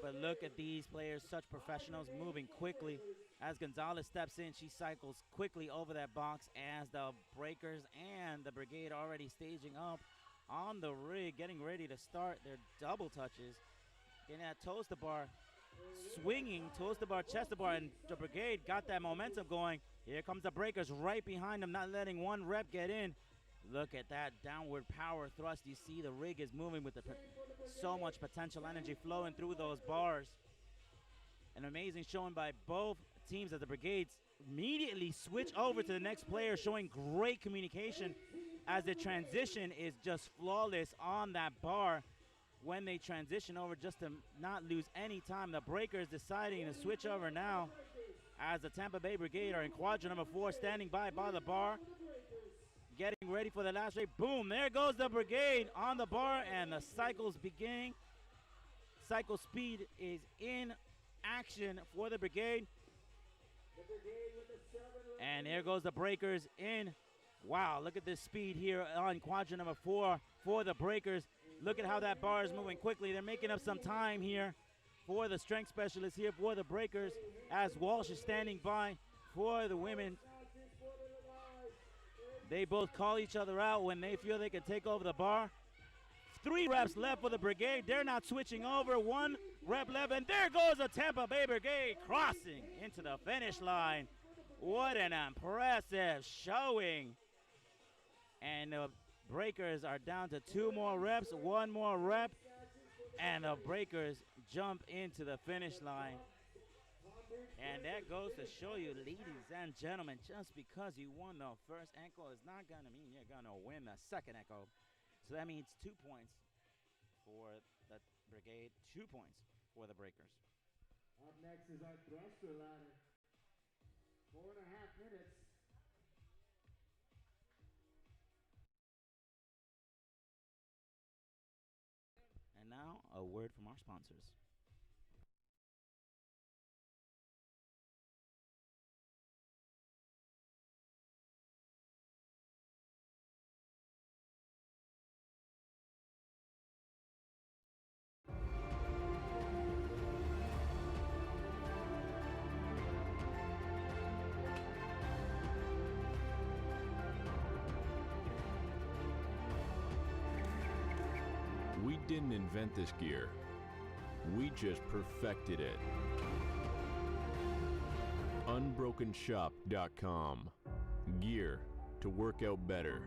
But look at these players, such professionals, moving quickly As Gonzalez steps in, she cycles quickly over that box as the Breakers and the Brigade already staging up on the rig, getting ready to start their double touches. Getting that toes to bar, swinging toes to bar, chest to bar, and the Brigade got that momentum going. Here comes the Breakers right behind them, not letting one rep get in. Look at that downward power thrust. You see the rig is moving with so much potential energy flowing through those bars. An amazing showing by both teams as the Brigades immediately switch over to the next player, showing great communication as the transition is just flawless on that bar. When they transition over, just to not lose any time, the Breakers deciding to switch over now as the Tampa Bay Brigade are in quadrant number 4, standing by the bar, getting ready for the last rate. Boom, there goes the Brigade on the bar, and the cycles begin. Cycle speed is in action for the Brigade. And there goes the Breakers in. Wow, look at this speed here on quadrant number 4 for the Breakers. Look at how that bar is moving quickly. They're making up some time here for the strength specialist here for the Breakers, as Walsh is standing by for the women. They both call each other out when they feel they can take over the bar. 3 reps left for the Brigade. They're not switching over. 1 rep left, and there goes the Tampa Bay Brigade crossing into the finish line. What an impressive showing. And the Breakers are down to 2 more reps, 1 more rep, and the Breakers jump into the finish line. And that goes to show you, ladies and gentlemen, just because you won the first echo is not going to mean you're going to win the second echo. So that means 2 points for the Brigade, 2 points for the Breakers. Up next is our thruster ladder. 4.5 minutes. And now, a word from our sponsors. We didn't invent this gear. We just perfected it. Unbrokenshop.com. Gear to work out better.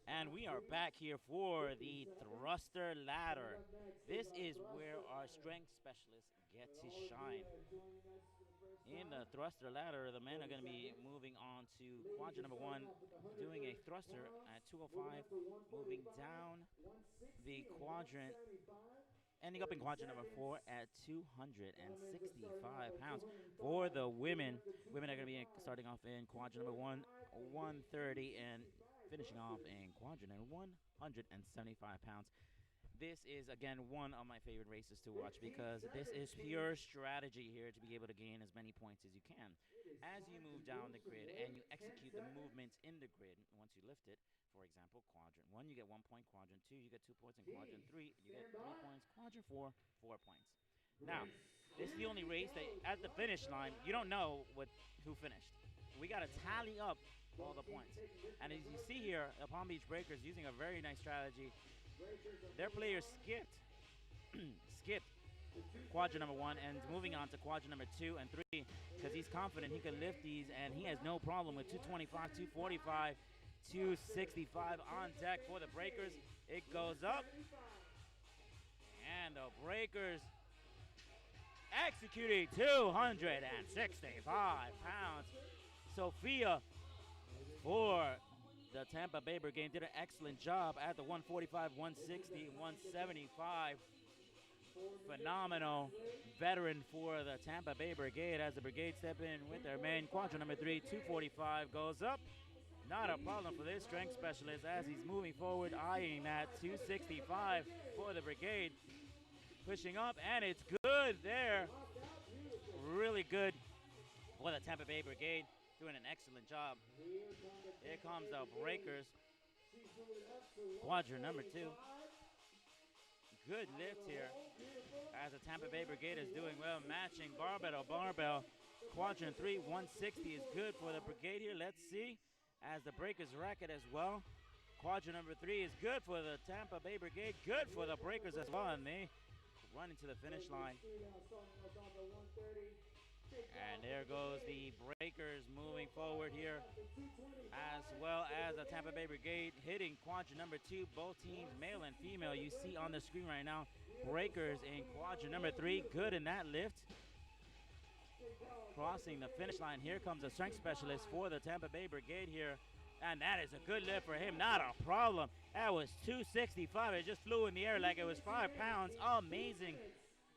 And we are back here for the thruster ladder. This is where our strength specialists get to shine. In the thruster ladder, the men are going to be moving on to quadrant number 1, doing a thruster at 205, moving down the quadrant, ending up in quadrant number 4 at 265 pounds. For the women, women are going to be starting off in quadrant number 1, 130, and finishing off in quadrant number 175 pounds. This is, again, one of my favorite races to watch because this is pure strategy here to be able to gain as many points as you can. As you move down the grid and you execute the movements in the grid, once you lift it, for example, quadrant 1, you get 1 point, quadrant 2, you get 2 points, and quadrant 3, you get 3 points, quadrant 4, 4 points. Now, this is the only race that at the finish line, you don't know who finished. We got to tally up all the points. And as you see here, the Palm Beach Breakers using a very nice strategy. Their players skipped quadrant number 1 and moving on to quadrant number 2 and 3 because he's confident he can lift these, and he has no problem with 225, 245, 265 on deck for the Breakers. It goes up, and the Breakers executing 265 pounds. Sophia for the Tampa Bay Brigade did an excellent job at the 145, 160, 175. Phenomenal veteran for the Tampa Bay Brigade as the Brigade step in with their main quadrant number 3, 245 goes up. Not a problem for this strength specialist as he's moving forward, eyeing that 265 for the Brigade. Pushing up, and it's good there. Really good for the Tampa Bay Brigade, doing an excellent job. Here comes the Breakers. Quadrant number 2. Good lift here as the Tampa Bay Brigade is doing well, matching barbell to barbell. Quadrant 3, 160 is good for the Brigade here. Let's see as the Breakers racket as well. Quadrant number 3 is good for the Tampa Bay Brigade, good for the Breakers as well, and they run into the finish line. And there goes the Breakers moving forward here, as well as the Tampa Bay Brigade hitting quadrant number 2. Both teams, male and female, you see on the screen right now. Breakers in quadrant number 3, good in that lift. Crossing the finish line, here comes a strength specialist for the Tampa Bay Brigade here. And that is a good lift for him, not a problem. That was 265, it just flew in the air like it was 5 pounds. Amazing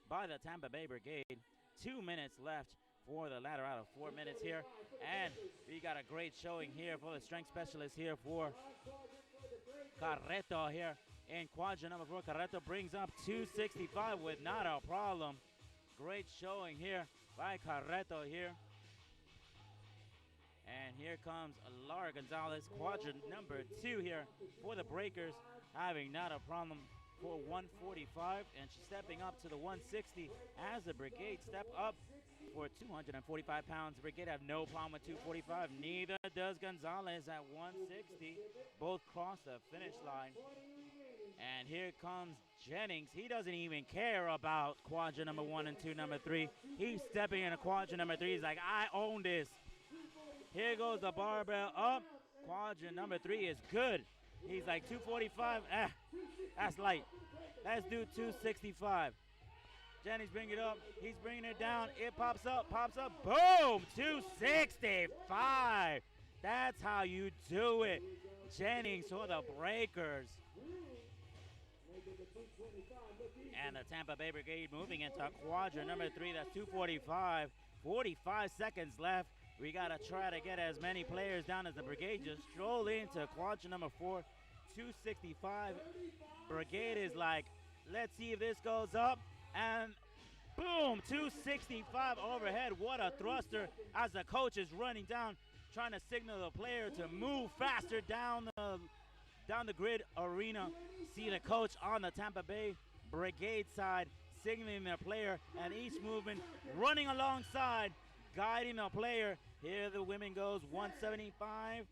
by the Tampa Bay Brigade. 2 minutes left for the ladder out of 4 minutes here. And we got a great showing here for the strength specialist here for Carreto here in quadrant number 4. Carreto brings up 265 with not a problem. Great showing here by Carreto here. And here comes Laura Gonzalez, quadrant number 2 here for the Breakers, having not a problem for 145, and she's stepping up to the 160 as the Brigade step up for 245 pounds. The Brigade have no problem with 245, neither does Gonzalez at 160. Both cross the finish line. And here comes Jennings. He doesn't even care about quadrant number 1 and 2, number 3. He's stepping into quadrant number 3. He's like, I own this. Here goes the barbell up. Quadrant number 3 is good. He's like 245. That's light. Let's do 265. Jennings bring it up. He's bringing it down. It pops up. Boom! 265. That's how you do it. Jennings for the Breakers. And the Tampa Bay Brigade moving into quadrant number 3. That's 245. 45 seconds left. We got to try to get as many players down as the Brigade just stroll into quadrant number 4. 265. Brigade is like, let's see if this goes up. And boom, 265 overhead. What a thruster as the coach is running down, trying to signal the player to move faster down the grid arena. See the coach on the Tampa Bay Brigade side signaling their player, and each movement running alongside, guiding the player. Here the women goes 175.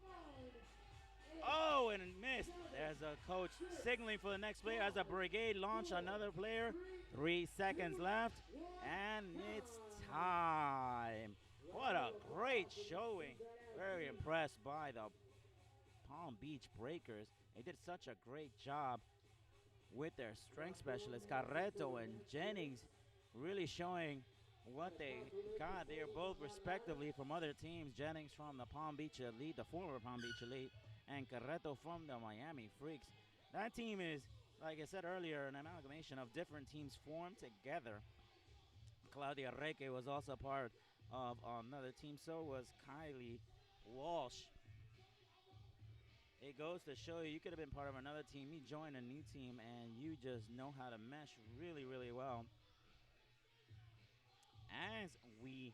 Oh, and it missed. There's a coach signaling for the next player as the Brigade launch another player. 3 seconds left, and it's time. What a great showing. Very impressed by the Palm Beach Breakers. They did such a great job with their strength specialists, Carreto and Jennings, really showing what they got. They are both respectively from other teams. Jennings from the Palm Beach Elite, the former Palm Beach Elite, and Carreto from the Miami Freaks. That team is, like I said earlier, an amalgamation of different teams formed together. Claudia Reque was also part of another team. So was Kylie Walsh. It goes to show you could have been part of another team. You join a new team and you just know how to mesh really, really well. As we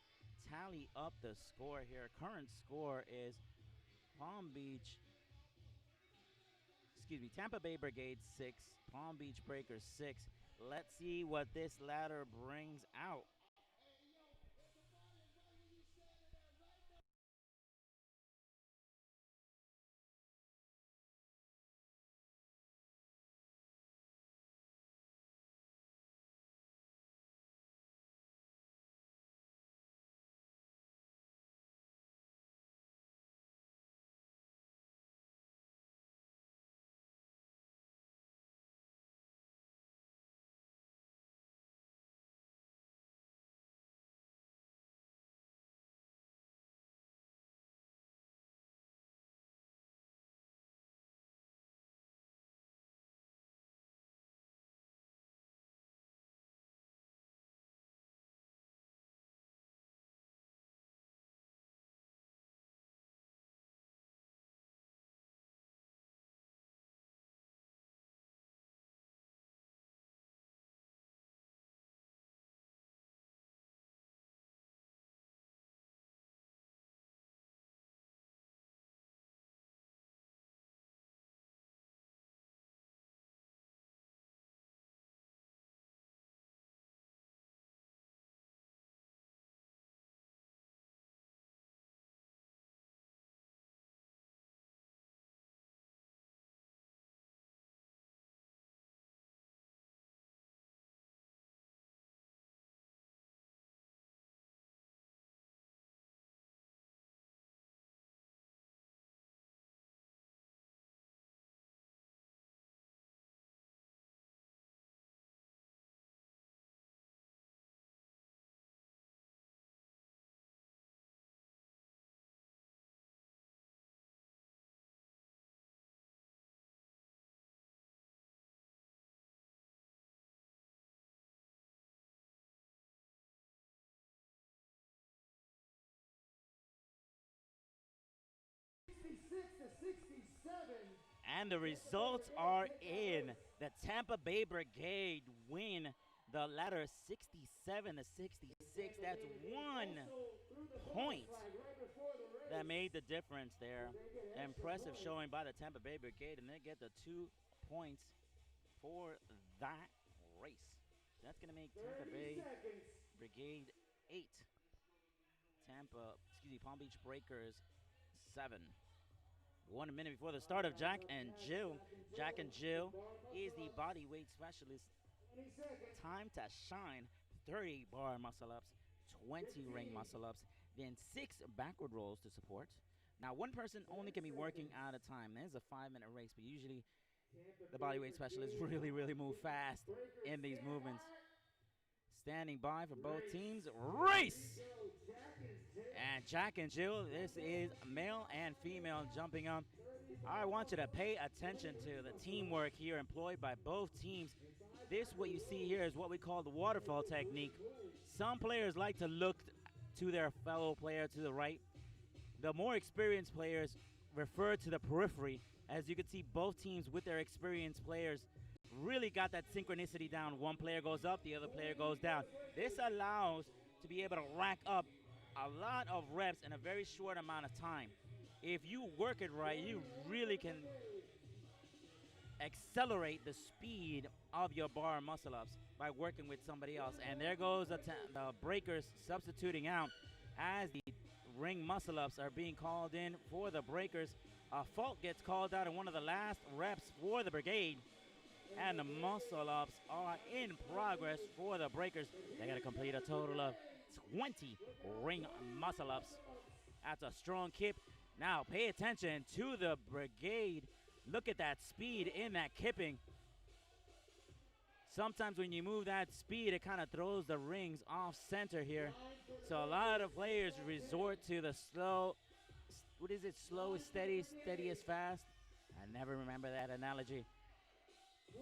tally up the score here, current score is Tampa Bay Brigade 6, Palm Beach Breakers 6. Let's see what this ladder brings out. And the results are in. The Tampa Bay Brigade win the ladder 67 to 66. That's 1 point that made the difference there. Impressive showing by the Tampa Bay Brigade, and they get the 2 points for that race. That's going to make Tampa Bay Brigade 8. Palm Beach Breakers 7. 1 minute before the start of Jack and Jill. Jack and Jill is the body weight specialist. Time to shine. 30 bar muscle ups, 20 ring muscle ups, then 6 backward rolls to support. Now, one person only can be working at a time. There's a 5-minute race, but usually the body weight specialists really, really move fast in these movements. Standing by for both teams. Race! And Jack and Jill, this is male and female jumping up. I want you to pay attention to the teamwork here employed by both teams. What you see here is what we call the waterfall technique. Some players like to look to their fellow player to the right. The more experienced players refer to the periphery. As you can see, both teams with their experienced players really got that synchronicity down. One player goes up, the other player goes down. This allows to be able to rack up a lot of reps in a very short amount of time. If you work it right, you really can accelerate the speed of your bar muscle ups by working with somebody else. And there goes the breakers substituting out as the ring muscle ups are being called in for the breakers. A fault gets called out in one of the last reps for the brigade, and the muscle ups are in progress for the breakers. They got to complete a total of 20 ring muscle ups. That's a strong kick. Now pay attention to the Brigade. Look at that speed in that kipping. Sometimes when you move that speed, it kind of throws the rings off center here. So a lot of players resort to the slow, what is it, slow is steady, steady is fast. I never remember that analogy.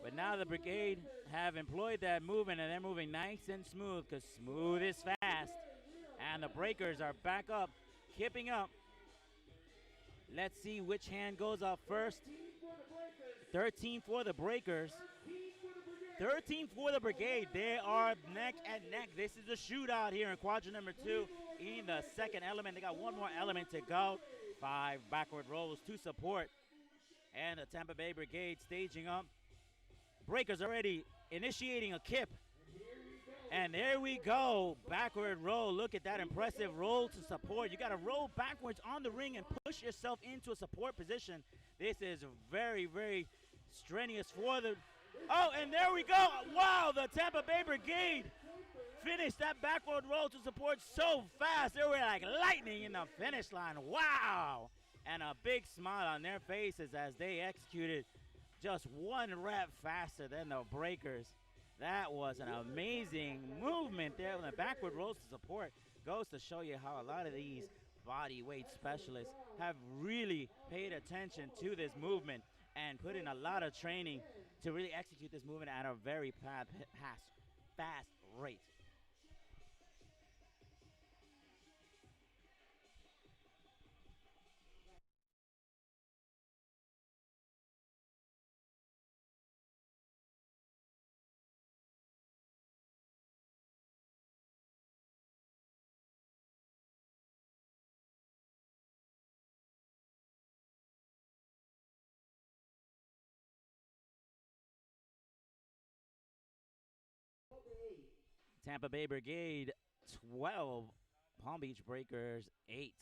But now the Brigade have employed that movement, and they're moving nice and smooth, because smooth is fast. And the Breakers are back up, kipping up. Let's see which hand goes up first. 13 for the Breakers. 13 for the Brigade. They are neck and neck. This is a shootout here in quadrant number 2 in the second element. They got one more element to go. 5 backward rolls to support. And the Tampa Bay Brigade staging up. Breakers already initiating a kip. And there we go. Backward roll. Look at that impressive roll to support. You got to roll backwards on the ring and push yourself into a support position. This is very, very strenuous for the... Oh, and there we go. Wow, the Tampa Bay Brigade finished that backward roll to support so fast. They were like lightning in the finish line. Wow. And a big smile on their faces as they executed just one rep faster than the Breakers. That was an amazing movement there when the backward rolls to support. Goes to show you how a lot of these body weight specialists have really paid attention to this movement and put in a lot of training to really execute this movement at a very fast rate. Tampa Bay Brigade 12, Palm Beach Breakers 8.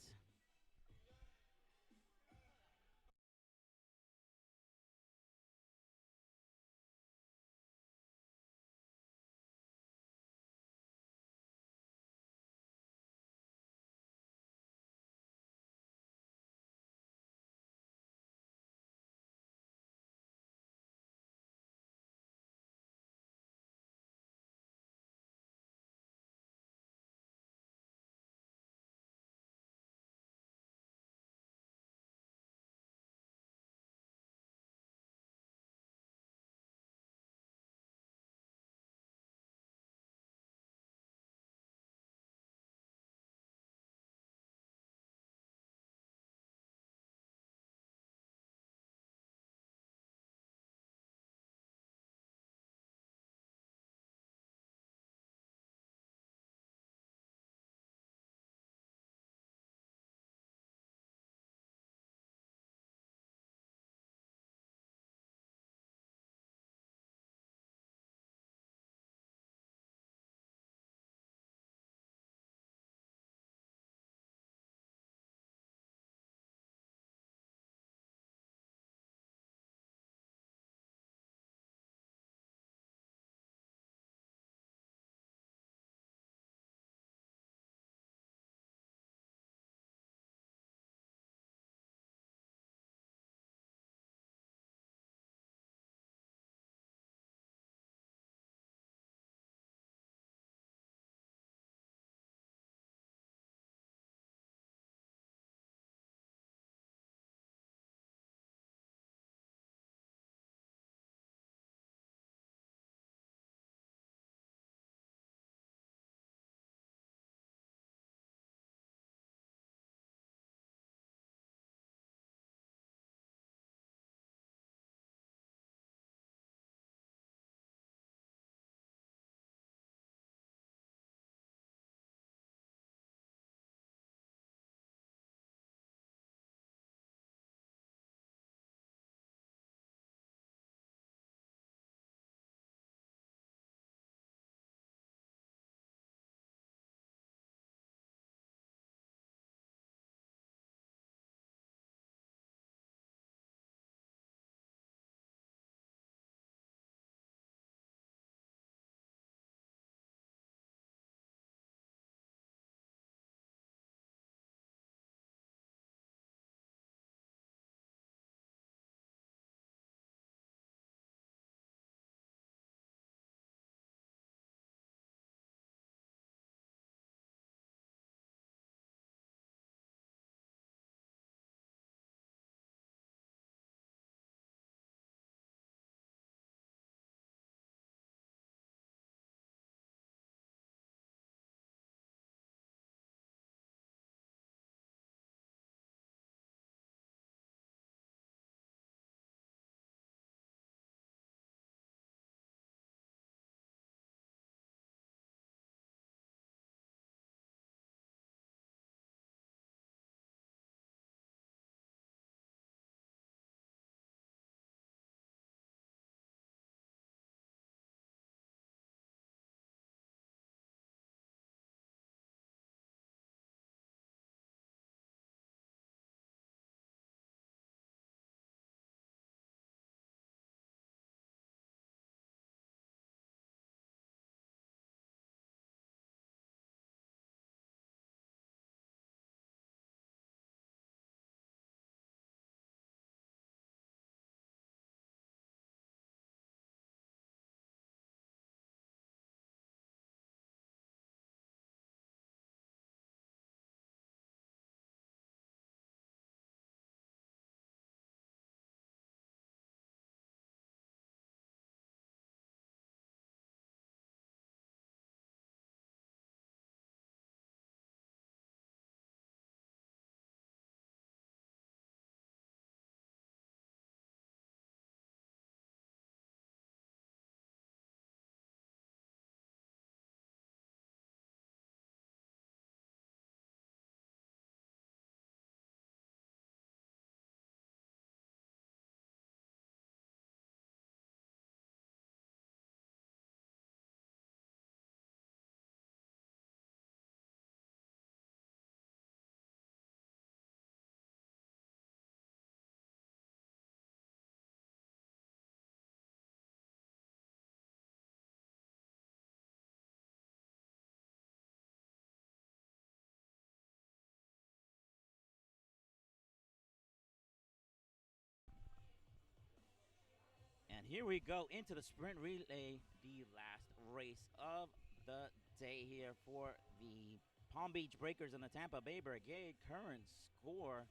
here we go into the sprint relay, the last race of the day here for the Palm Beach Breakers and the Tampa Bay Brigade. Current score,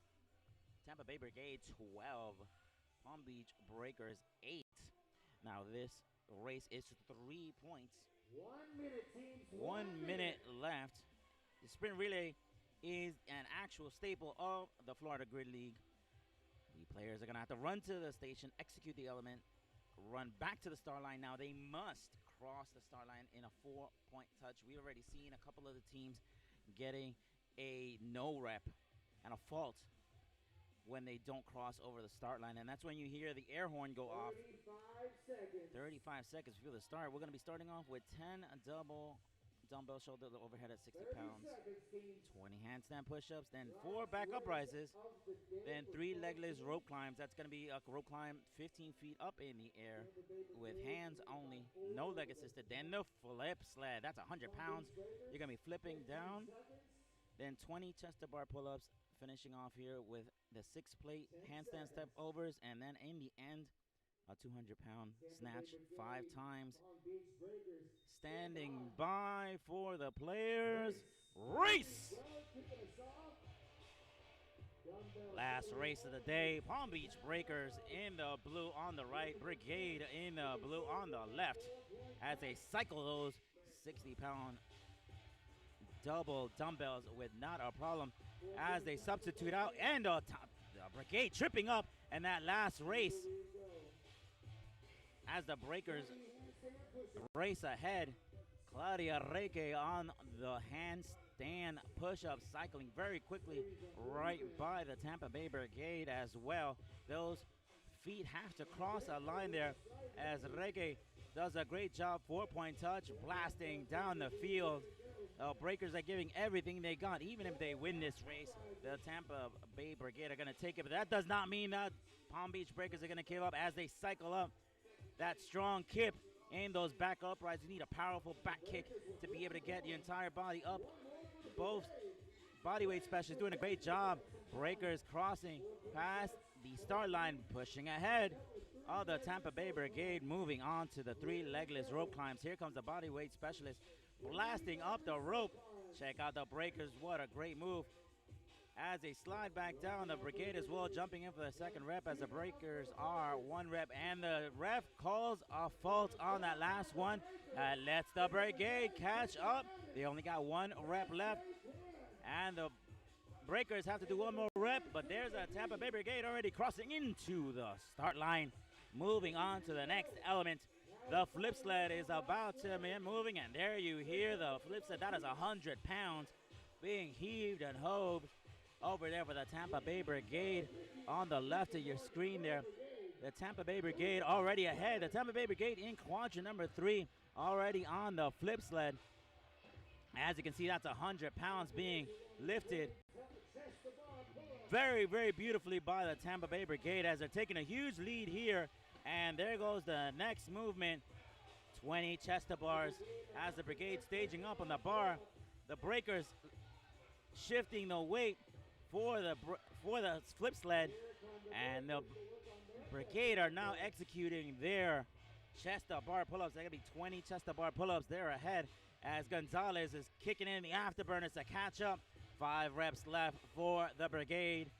Tampa Bay Brigade 12, Palm Beach Breakers 8. Now this race is 3 points. 1 minute, teams. 1 minute left. The sprint relay is an actual staple of the Florida Grid League. The players are going to have to run to the station, execute the element, run back to the start line. Now they must cross the start line in a 4-point touch. We've already seen a couple of the teams getting a no rep and a fault when they don't cross over the start line, and that's when you hear the air horn go off. 35 seconds. 35 seconds for the start. We're going to be starting off with 10 double dumbbell shoulder overhead at 60 pounds, 20 handstand push-ups, then 4 back up rises, then 3 legless rope climbs. That's going to be a rope climb 15 feet up in the air with hands only, no leg assisted. Then the flip sled. That's 100 pounds. You're going to be flipping down. Then 20 chest to bar pull-ups, finishing off here with the 6 plate handstand step overs, and then in the end, a 200-pound snatch 5 times. Standing by for the players. Race! Last race of the day. Palm Beach Breakers in the blue on the right. Brigade in the blue on the left. As they cycle those 60-pound double dumbbells with not a problem. As they substitute out. And the Brigade tripping up in that last race. As the Breakers race ahead, Claudia Reque on the handstand push-up, cycling very quickly right by the Tampa Bay Brigade as well. Those feet have to cross a line there as Reque does a great job. 4-point touch, blasting down the field. Breakers are giving everything they got. Even if they win this race, the Tampa Bay Brigade are going to take it. But that does not mean that Palm Beach Breakers are going to give up as they cycle up. That strong kip in those back uprights. You need a powerful back kick to be able to get your entire body up. Both bodyweight specialists doing a great job. Breakers crossing past the start line, pushing ahead of the Tampa Bay Brigade, moving on to the 3 legless rope climbs. Here comes the bodyweight specialist blasting up the rope. Check out the Breakers. What a great move. As they slide back down, the Brigade as well jumping in for the second rep as the Breakers are 1 rep. And the ref calls a fault on that last one. Lets the Brigade catch up. They only got 1 rep left. And the Breakers have to do 1 more rep. But there's a Tampa Bay Brigade already crossing into the start line. Moving on to the next element. The flip sled is about to be moving. And there you hear the flip sled. That is 100 pounds being heaved and hove over there for the Tampa Bay Brigade on the left of your screen there. The Tampa Bay Brigade already ahead. The Tampa Bay Brigade in quadrant number 3 already on the flip sled. As you can see, that's 100 pounds being lifted very, very beautifully by the Tampa Bay Brigade as they're taking a huge lead here. And there goes the next movement. 20 chest to bars as the Brigade staging up on the bar. The Breakers shifting the weight for the flip sled, and the Brigade are now executing their chest to bar pull-ups. They're going to be 20 chest to bar pull-ups. They're ahead as Gonzalez is kicking in the afterburners to catch up. 5 reps left for the Brigade.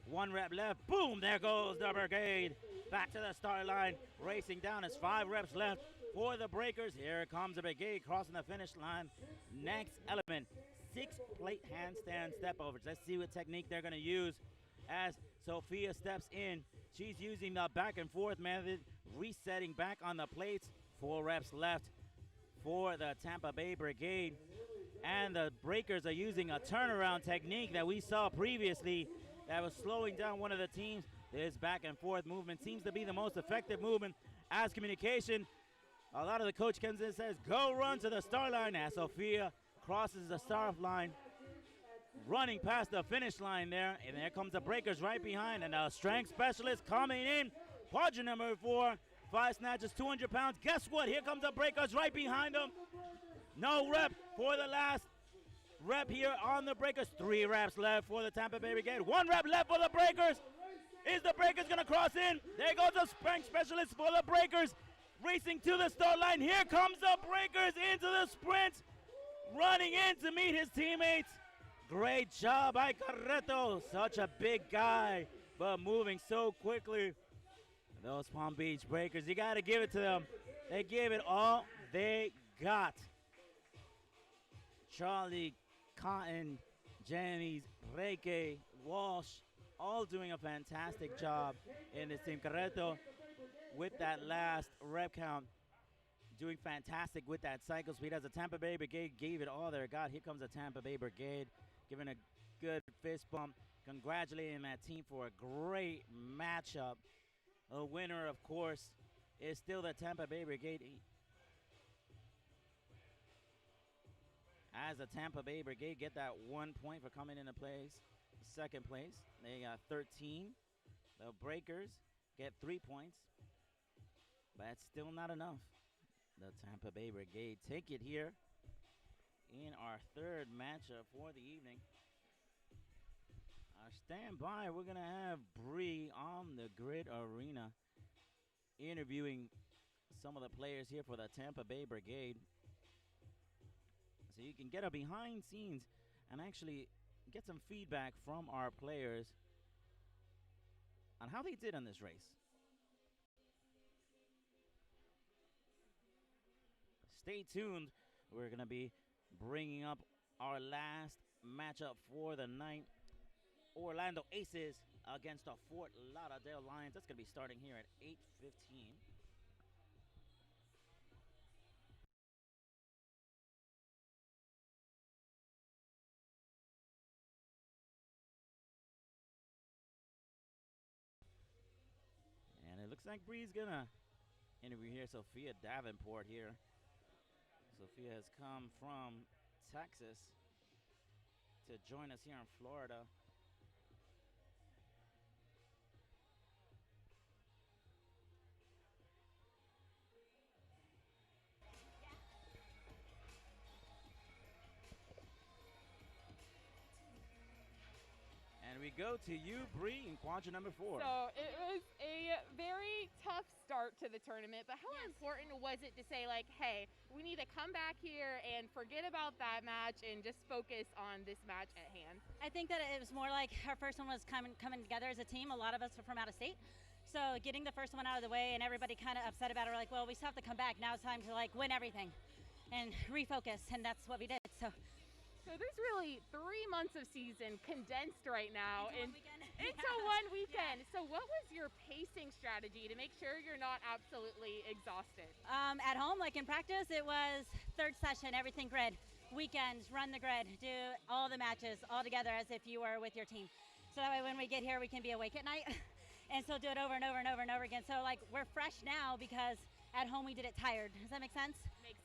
1 rep left. Boom, there goes the Brigade. Back to the start line, racing down as 5 reps left for the Breakers. Here comes the Brigade crossing the finish line. Next element. 6 plate handstand step overs. Let's see what technique they're going to use as Sophia steps in. She's using the back and forth method, resetting back on the plates. 4 reps left for the Tampa Bay Brigade. And the Breakers are using a turnaround technique that we saw previously that was slowing down one of the teams. This back and forth movement seems to be the most effective movement as communication. A lot of the coach comes in and says, go run to the start line as Sophia crosses the start line, running past the finish line there. And there comes the Breakers right behind, and a strength specialist coming in. Quadrant number 4, 5 snatches, 200 pounds. Guess what? Here comes the Breakers right behind them. No rep for the last rep here on the Breakers. 3 reps left for the Tampa Bay Brigade. 1 rep left for the Breakers. Is the Breakers going to cross in? There goes the sprint specialist for the Breakers. Racing to the start line. Here comes the Breakers into the sprint. Running in to meet his teammates. Great job by Carreto. Such a big guy, but moving so quickly. Those Palm Beach Breakers, you got to give it to them. They gave it all they got. Charlie, Cotton, Janice, Reike, Walsh, all doing a fantastic job in this team. Carreto with that last rep count, doing fantastic with that cycle speed as the Tampa Bay Brigade gave it all they got. Here comes the Tampa Bay Brigade giving a good fist bump, congratulating that team for a great matchup. The winner, of course, is still the Tampa Bay Brigade. As the Tampa Bay Brigade get that 1 point for coming into place, second place, they got 13. The Breakers get 3 points, but it's still not enough. The Tampa Bay Brigade take it here in our third matchup for the evening. Stand by. We're going to have Bree on the grid arena interviewing some of the players here for the Tampa Bay Brigade. So you can get a behind scenes and actually get some feedback from our players on how they did on this race. Stay tuned. We're going to be bringing up our last matchup for the night. Orlando Aces against the Fort Lauderdale Lions. That's going to be starting here at 8:15. And it looks like Bree's going to interview here Sophia Davenport here. Sophia has come from Texas to join us here in Florida. And we go to you, Bree, in quadrant number 4. So it was a very tough start to the tournament, but how important was it to say, like, hey, we need to come back here and forget about that match and just focus on this match at hand? I think that it was more like our first one was coming together as a team. A lot of us are from out of state. So getting the first one out of the way and everybody kind of upset about it, we're like, well, we still have to come back. Now it's time to, like, win everything and refocus, and that's what we did. So there's really 3 months of season condensed right now into into one weekend. So what was your pacing strategy to make sure you're not absolutely exhausted? At home, like in practice, it was third session, everything grid. Weekends, run the grid, do all the matches all together as if you were with your team. So that way when we get here, we can be awake at night and still do it over and over and over and over again. So like we're fresh now because at home we did it tired. Does that make sense? Makes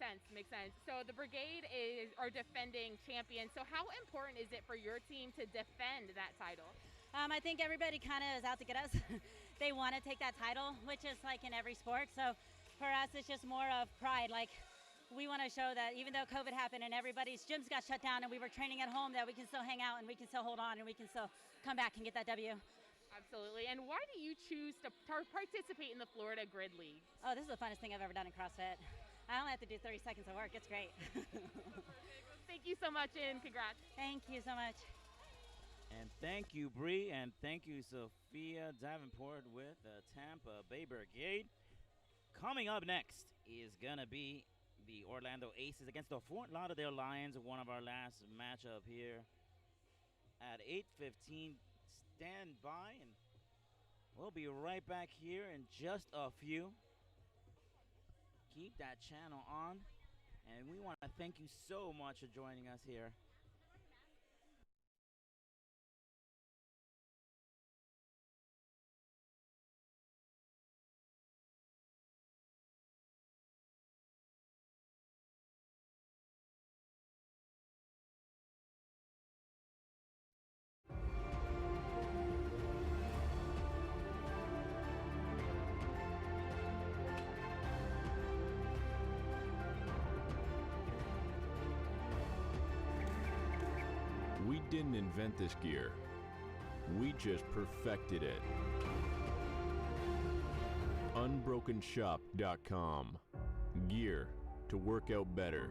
sense. So the Brigade is our defending champion. So how important is it for your team to defend that title? I think everybody kind of is out to get us. They want to take that title, which is like in every sport. So for us, it's just more of pride. Like we want to show that even though COVID happened and everybody's gyms got shut down and we were training at home, that we can still hang out and we can still hold on and we can still come back and get that W. Absolutely. And why do you choose to participate in the Florida Grid League? Oh, this is the funnest thing I've ever done in CrossFit. I only have to do 30 seconds of work. It's great. Thank you so much and congrats. Thank you so much. And thank you, Bree, and thank you, Sophia Davenport with the Tampa Bay Brigade. Coming up next is going to be the Orlando Aces against the Fort Lauderdale Lions, one of our last matchup here at 8:15. Stand by, and we'll be right back here in just a few. Keep that channel on, and we want to thank you so much for joining us here. We didn't invent this gear. We just perfected it. Unbrokenshop.com. Gear to work out better.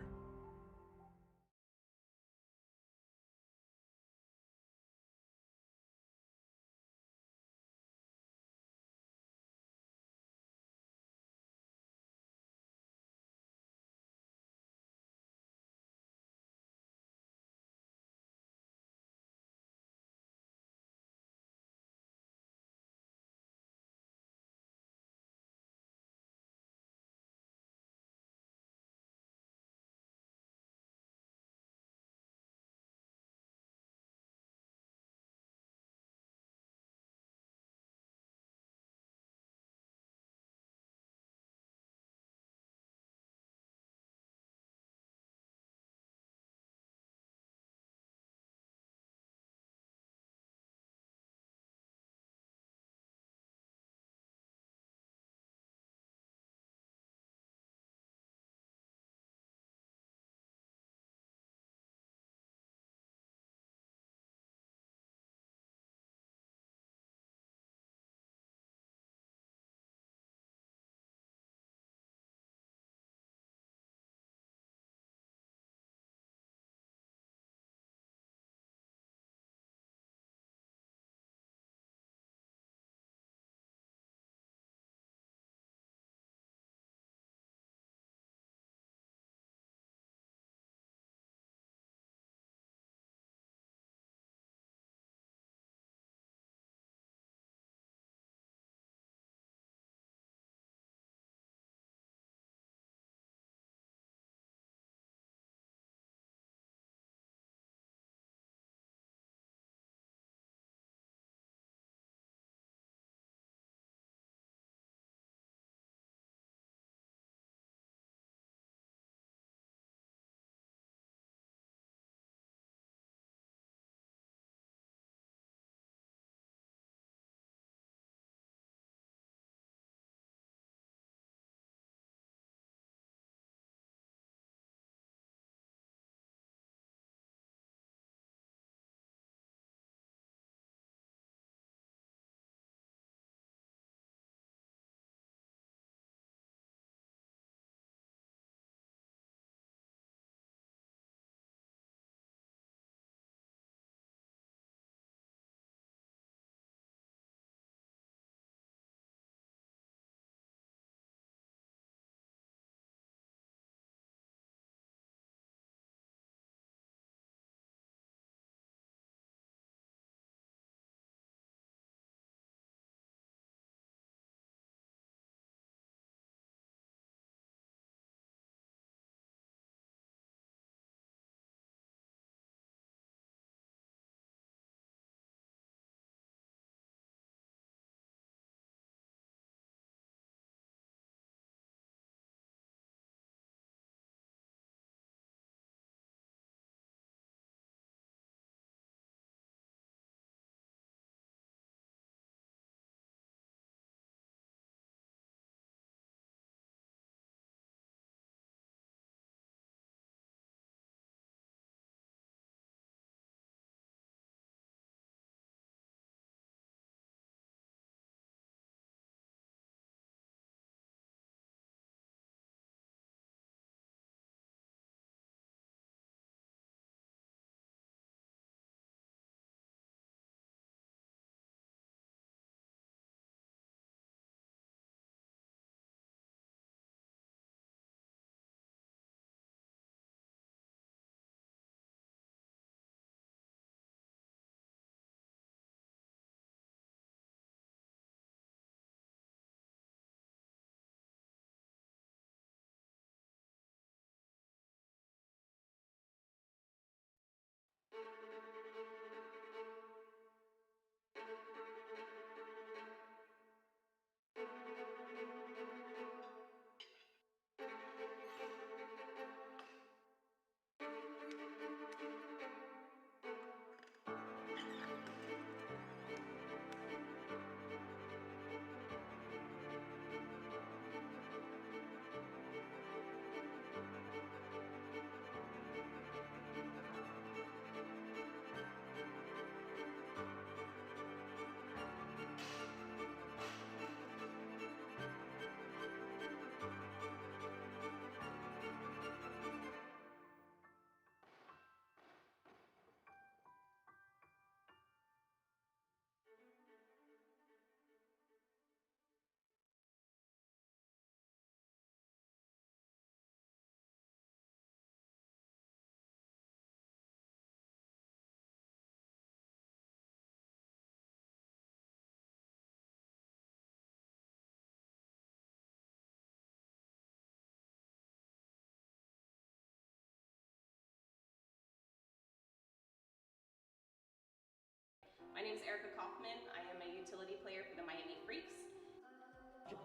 My name is Erica Kaufman. I am a utility player for the Miami Freaks.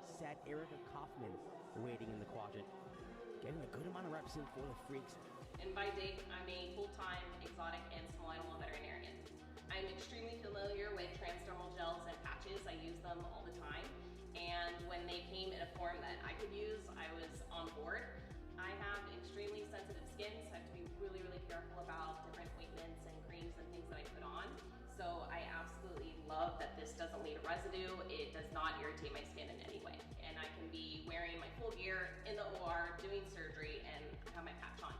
Sat Erica Kaufman waiting in the quadrant, getting a good amount of reps in for the Freaks. And by day, I'm a full-time exotic and small animal veterinarian. I'm extremely familiar with transdermal gels and patches. I use them all the time. And when they came in a form that I could use, I was on board. I have extremely sensitive skin, so I have to be really, really careful about different ointments and creams and things that I put on. So I absolutely love that this doesn't leave a residue. It does not irritate my skin in any way. And I can be wearing my full gear in the OR, doing surgery, and have my patch on.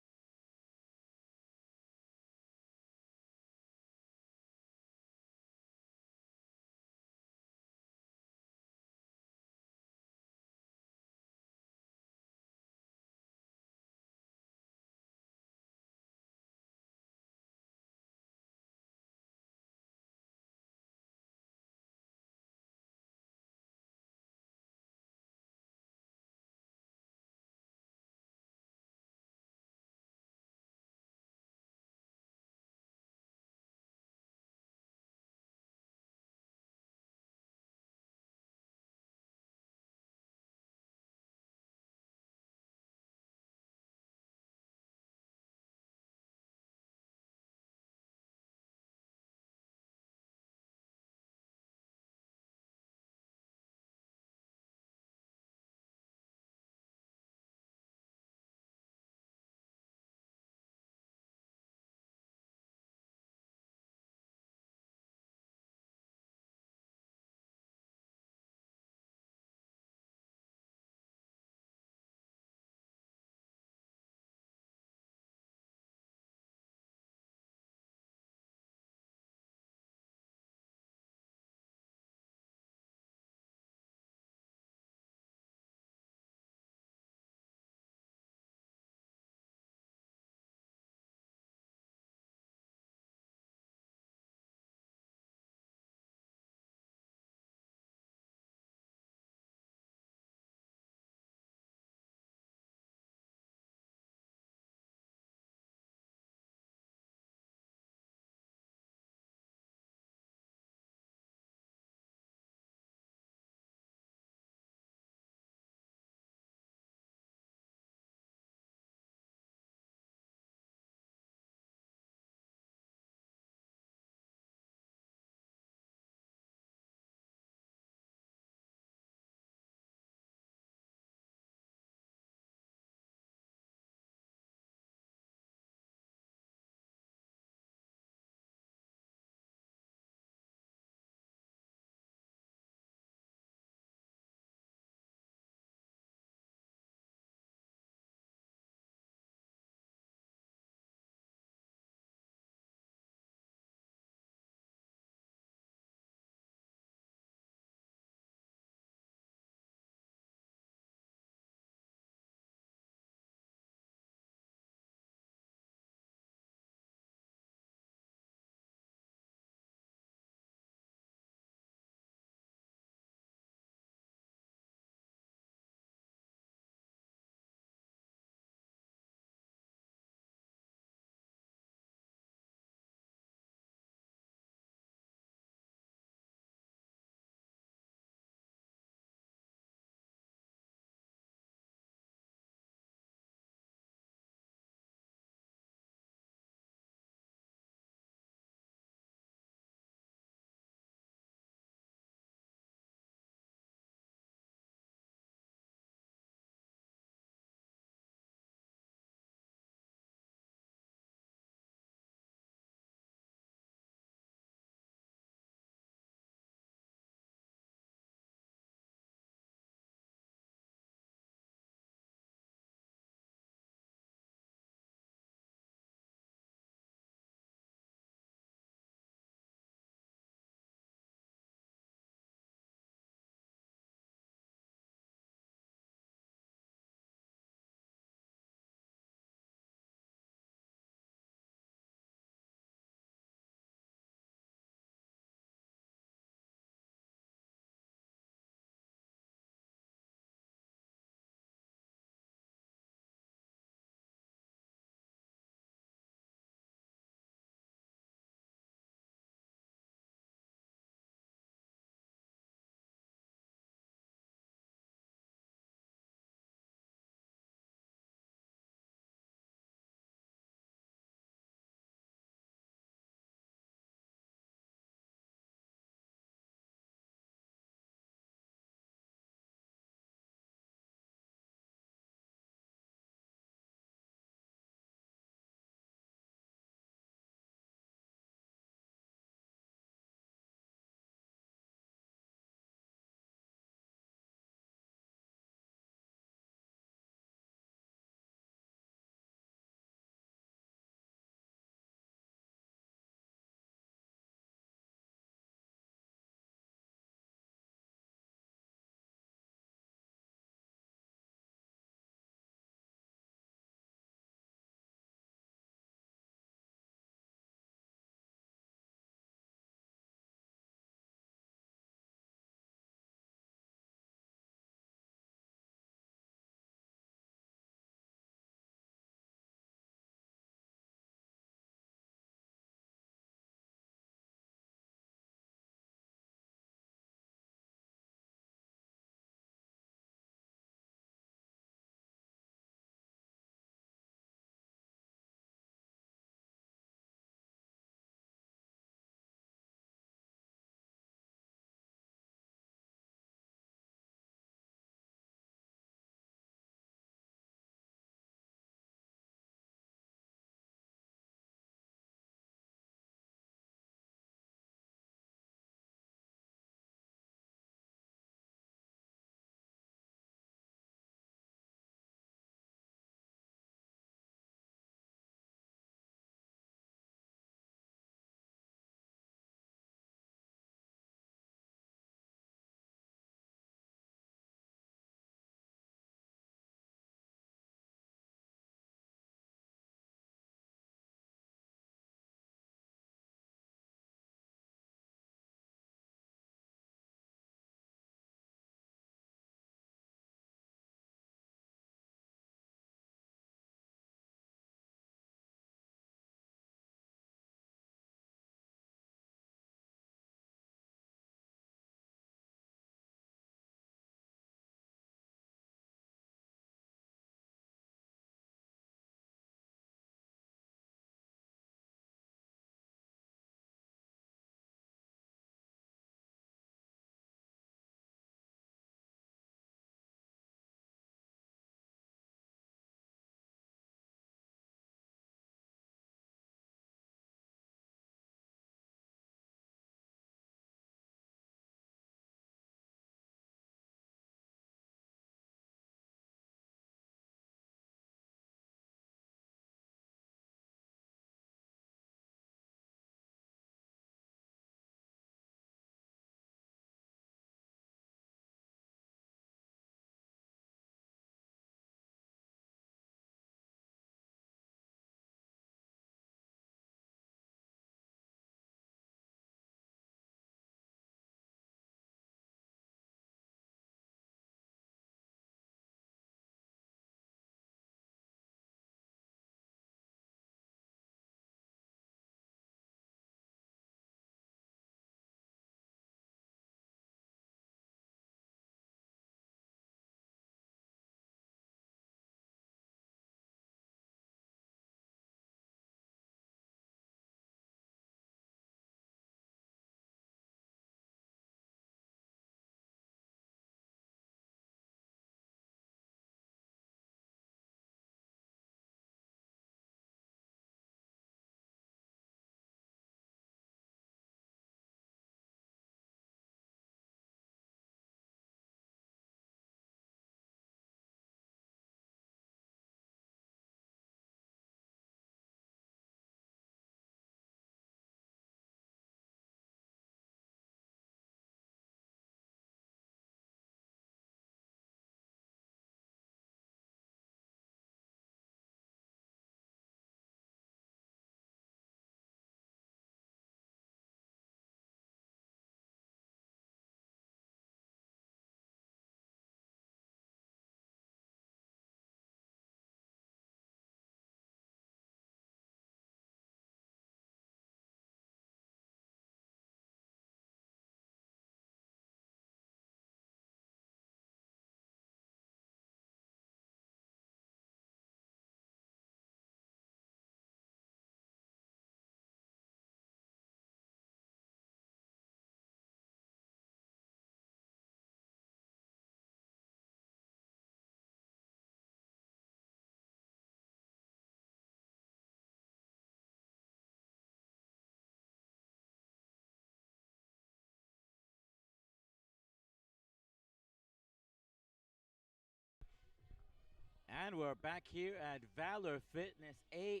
And we're back here at Valor Fitness A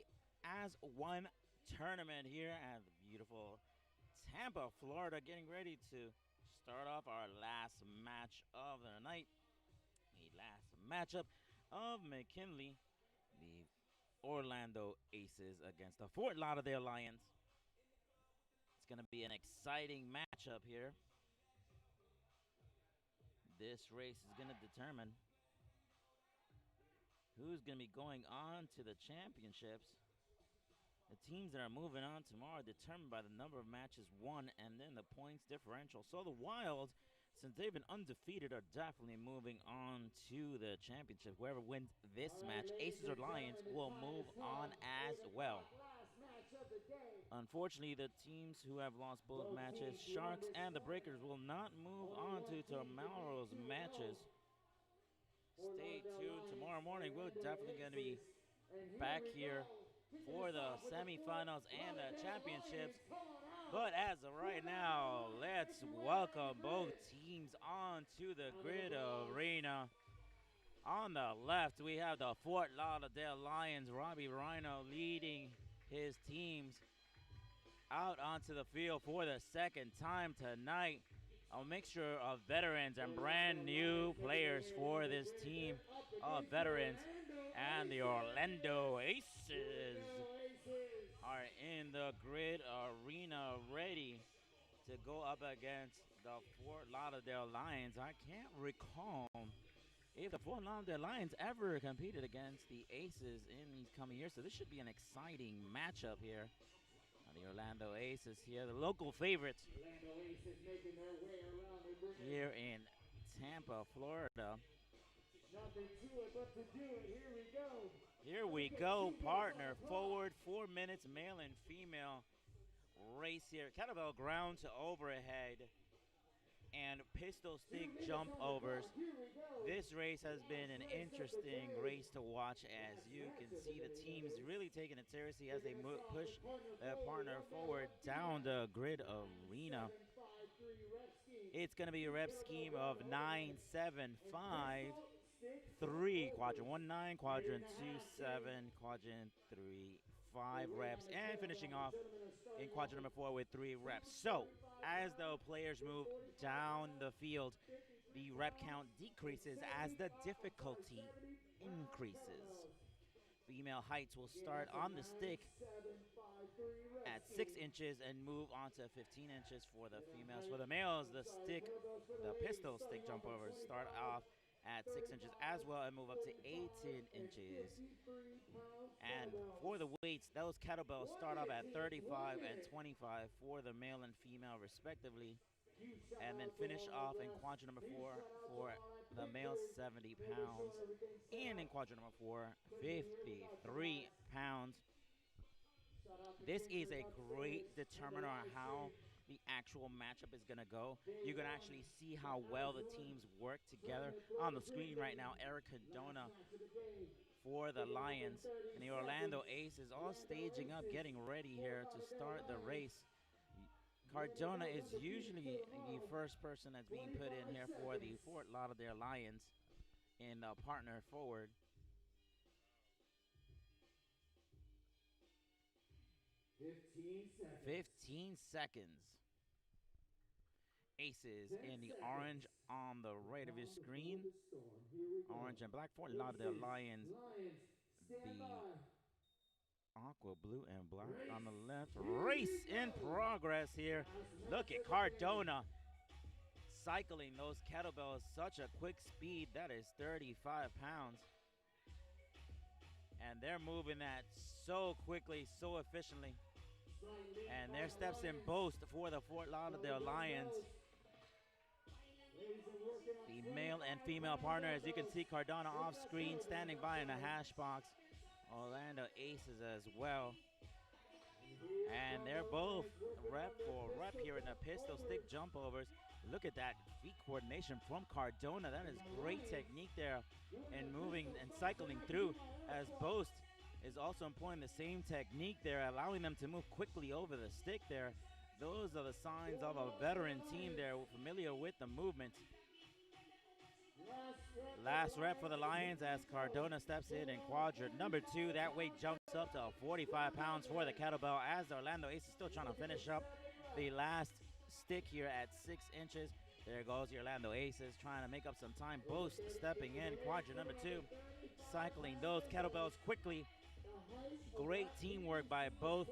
as one tournament here at the beautiful Tampa, Florida, getting ready to start off our last match of the night. The last matchup of McKinley, the Orlando Aces against the Fort Lauderdale Lions. It's going to be an exciting matchup here. This race is going to determine who's going to be going on to the championships. The teams that are moving on tomorrow are determined by the number of matches won and then the points differential. So the Wild, since they've been undefeated, are definitely moving on to the championship. Whoever wins this match, Aces or Lions, will move on as well. Unfortunately, the teams who have lost both matches, Sharks and the Breakers, will not move on to tomorrow's matches. Stay tuned. Tomorrow morning, we're definitely going to be back here for the semifinals and the championships. But as of right now, let's welcome both teams on to the grid arena. On the left, we have the Fort Lauderdale Lions, Robbie Rhino leading his teams out onto the field for the second time tonight. A mixture of veterans and brand new players for this team of veterans. And the Orlando Aces are in the grid arena ready to go up against the Fort Lauderdale Lions. I can't recall if the Fort Lauderdale Lions ever competed against the Aces in these coming years. So this should be an exciting matchup here. The Orlando Aces here, the local favorites here in Tampa, Florida. Nothing to it but to do it. Here we go. Here we go, partner. Forward, 4 minutes, male and female race here. Kettlebell ground to overhead and pistol stick jump overs. This race has been an interesting race to watch. As you can see, the teams really taking it seriously as they push their partner forward down the grid arena. It's going to be a rep scheme of 9-7-5. 3 quadrant 1-9, quadrant 2-7, quadrant 3-5 reps, and finishing off in quadrant number 4 with 3 reps. So as the players move down the field, the rep count decreases as the difficulty increases. Female heights will start on the stick at 6 inches and move on to 15 inches for the females. For the males, the pistol stick jump overs start off at 6 inches as well and move up to 18 inches. And for the weights, those kettlebells start off at 35 and 25 for the male and female respectively, and then finish off in quadrant number 4 for the male 70 pounds, and in quadrant number 4, 53 pounds. This is a great determiner on how the actual matchup is going to go. You can actually see how well the teams work together. On the screen right now, Eric Cardona for the Lions and the Orlando Aces all staging up, getting ready here to start the race. Cardona is usually the first person that's being put in here for the Fort Lauderdale Lions in the partner forward. 15 seconds. Aces in the orange on the right of your screen. Orange and black. Fort Lauderdale Lions, the aqua blue and black on the left. Race in progress here. Look at Cardona cycling those kettlebells. Such a quick speed. That is 35 pounds. And they're moving that so quickly, so efficiently. And there steps in Boast for the Fort Lauderdale Lions. The male and female partner, as you can see, Cardona off screen, standing by in a hash box. Orlando Aces as well. And they're both rep for rep here in the pistol stick jump overs. Look at that feet coordination from Cardona. That is great technique there and moving and cycling through, as Boast is also employing the same technique there, allowing them to move quickly over the stick there. Those are the signs of a veteran team there familiar with the movement. Last rep for the Lions as Cardona steps in quadrant number 2. That weight jumps up to 45 pounds for the kettlebell as the Orlando Ace is still trying to finish up the last stick here at 6 inches. There goes the Orlando Aces trying to make up some time. Boast stepping in quadrant number 2, cycling those kettlebells quickly. Great teamwork by both,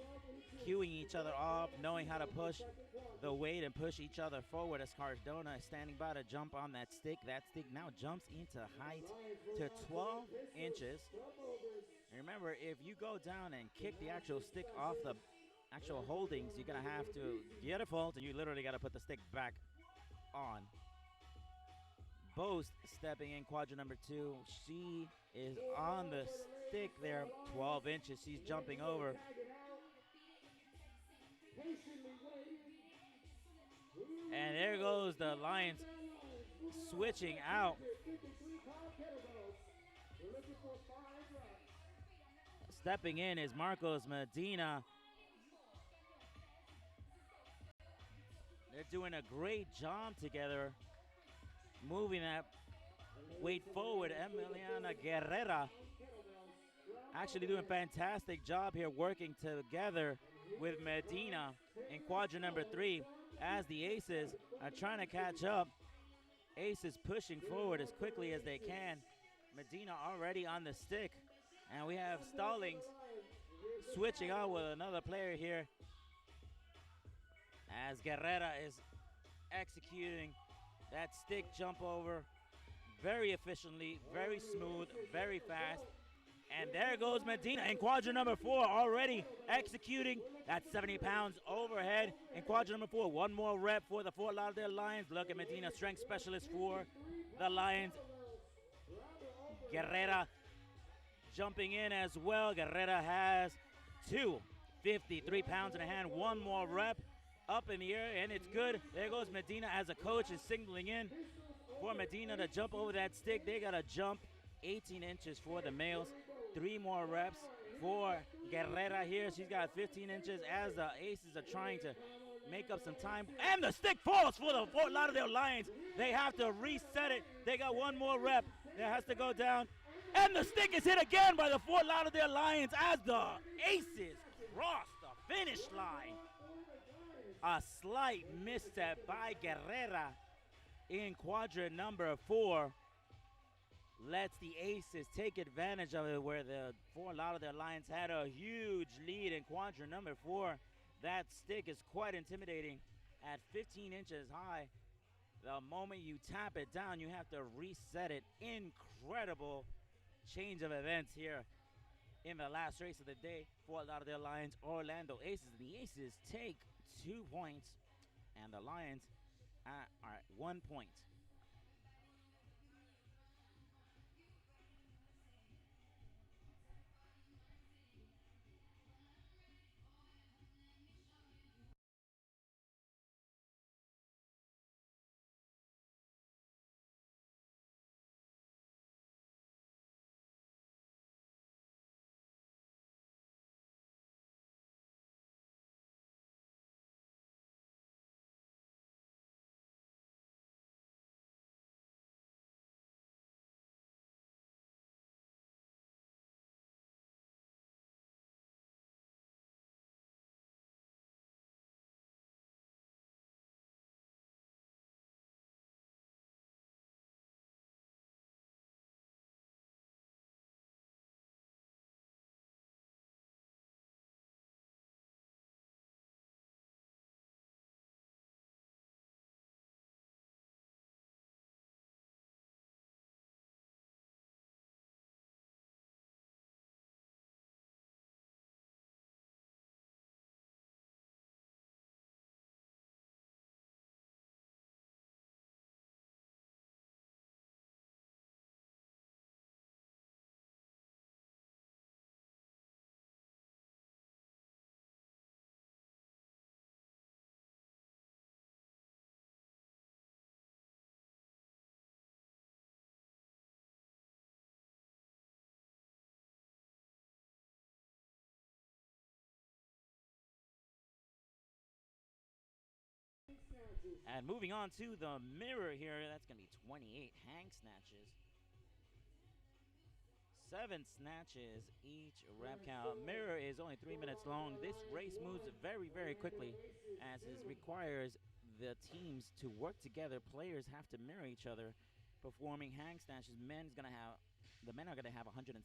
cueing each other off, knowing how to push the weight and push each other forward as Cardona is standing by to jump on that stick. That stick now jumps into height to 12 inches. And remember, if you go down and kick the actual stick off the actual holdings, you're going to have to get a fault, and you literally got to put the stick back on. Boast stepping in quadrant number 2. She is on the stick there, 12 inches. She's jumping over. And there goes the Lions switching out. Stepping in is Marcos Medina. They're doing a great job together, moving that weight forward. Emiliana Guerrera actually doing a fantastic job here, working together with Medina in quadrant number 3 as the Aces are trying to catch up. Aces pushing forward as quickly as they can. Medina already on the stick, and we have Stallings switching on with another player here as Guerrera is executing that stick jump over very efficiently, very smooth, very fast. And there goes Medina in quadrant number 4, already executing that 70 pounds overhead in quadrant number 4. One more rep for the Fort Lauderdale Lions. Look at Medina, strength specialist for the Lions. Guerrera jumping in as well. Guerrera has 53 pounds in the hand. One more rep up in the air, and it's good. There goes Medina as a coach is signaling in for Medina to jump over that stick. They got to jump 18 inches for the males. 3 more reps for Guerrera here. She's got 15 inches as the Aces are trying to make up some time. And the stick falls for the Fort Lauderdale Lions. They have to reset it. They got 1 more rep that has to go down. And the stick is hit again by the Fort Lauderdale Lions as the Aces cross the finish line. A slight misstep by Guerrera in quadrant number 4 lets the Aces take advantage of it, where the Fort Lauderdale Lions had a huge lead in quadrant number 4. That stick is quite intimidating at 15 inches high. The moment you tap it down, you have to reset it. Incredible change of events here in the last race of the day. Fort Lauderdale Lions, Orlando Aces. The Aces take 2 points, and the Lions are at 1 point. And moving on to the mirror here, that's going to be 28 hang snatches. 7 snatches each rep count. Mirror is only 3 minutes long. This race moves very, very quickly as it requires the teams to work together. Players have to mirror each other performing hang snatches. The men are going to have 175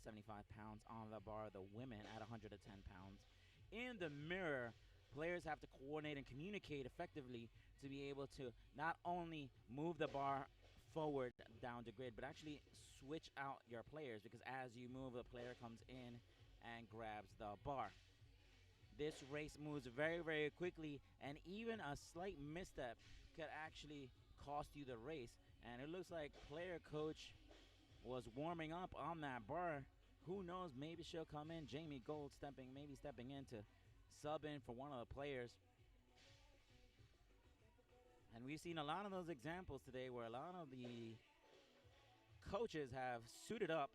pounds on the bar, the women at 110 pounds. In the mirror, players have to coordinate and communicate effectively to be able to not only move the bar forward down the grid, but actually switch out your players, because as you move, the player comes in and grabs the bar. This race moves very, very quickly, and even a slight misstep could actually cost you the race. And it looks like player coach was warming up on that bar. Who knows, maybe she'll come in. Jamie Gold stepping in to sub in for one of the players. And we've seen a lot of those examples today where a lot of the coaches have suited up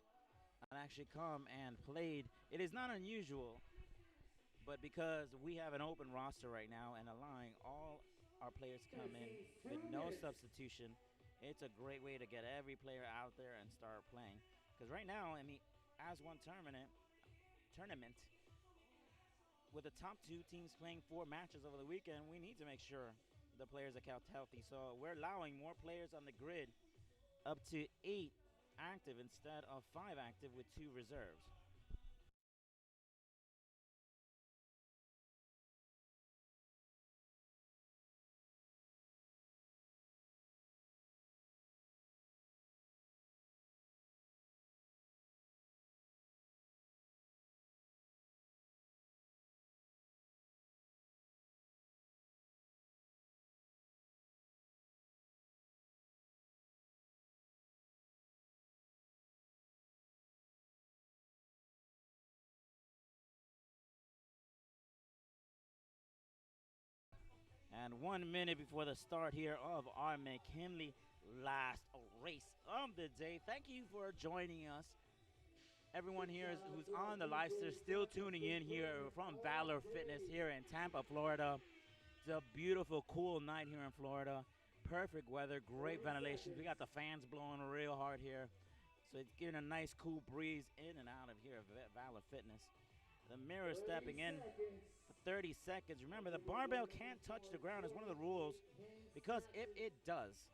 and actually come and played. It is not unusual, but because we have an open roster right now and allowing all our players to come in with no substitution, it's a great way to get every player out there and start playing. Because right now, in the As One tournament, with the top 2 teams playing 4 matches over the weekend, we need to make sure the players are kept healthy. So we're allowing more players on the grid, up to 8 active instead of 5 active with 2 reserves. And 1 minute before the start here of our McKinley last race of the day. Thank you for joining us. Everyone here who's on the live stream still tuning in here from Valor Fitness here in Tampa, Florida. It's a beautiful, cool night here in Florida. Perfect weather, great ventilation. We got the fans blowing real hard here. So it's giving a nice, cool breeze in and out of here at Valor Fitness. The mirror stepping in for 30 seconds. Remember, the barbell can't touch the ground is one of the rules, because if it does,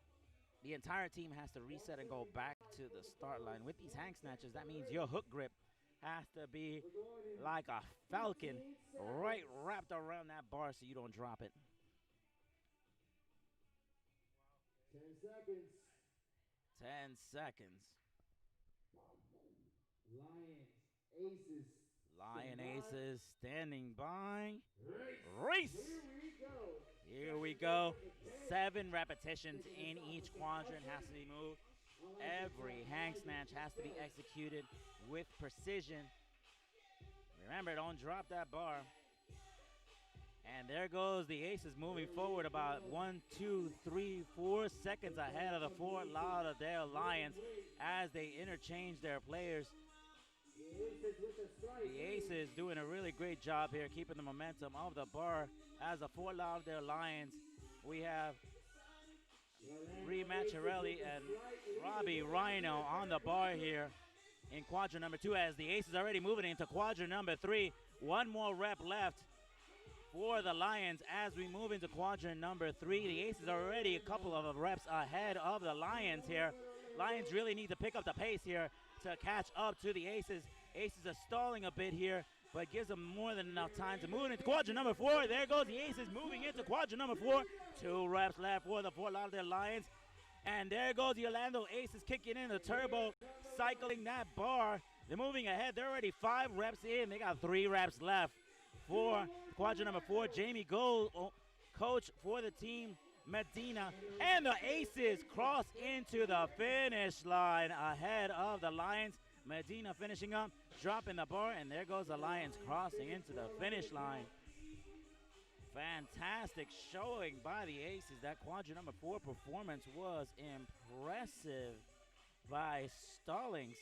the entire team has to reset and go back to the start line. With these hang snatches, that means your hook grip has to be like a falcon, right wrapped around that bar so you don't drop it. 10 seconds. 10 seconds. Lion Aces standing by. Race! Here we go. 7 repetitions in each quadrant has to be moved. Every hang snatch has to be executed with precision. Remember, don't drop that bar. And there goes the Aces moving forward about 1, 2, 3, 4 seconds ahead of the Fort Lauderdale Lions as they interchange their players. The Aces doing a really great job here, keeping the momentum of the bar. As the Fort Lauderdale Lions, we have Ree Macharelli and Robbie Rhino on the bar here in quadrant number 2, as the Aces already moving into quadrant number 3. 1 more rep left for the Lions as we move into quadrant number 3. The Aces are already a couple of reps ahead of the Lions here. Lions really need to pick up the pace here to catch up to the Aces. Aces are stalling a bit here, but gives them more than enough time to move into quadrant number 4. There goes the Aces moving into quadrant number 4. 2 reps left for the Fort Lauderdale Lions. And there goes the Orlando Aces kicking in the turbo, cycling that bar. They're moving ahead. They're already 5 reps in. They got 3 reps left for quadrant number 4. Jamie Gold, coach for the team, Medina. And the Aces cross into the finish line ahead of the Lions. Medina finishing up, dropping the bar, and there goes the Lions crossing into the finish line. Fantastic showing by the Aces. That quadrant number 4 performance was impressive by Stallings.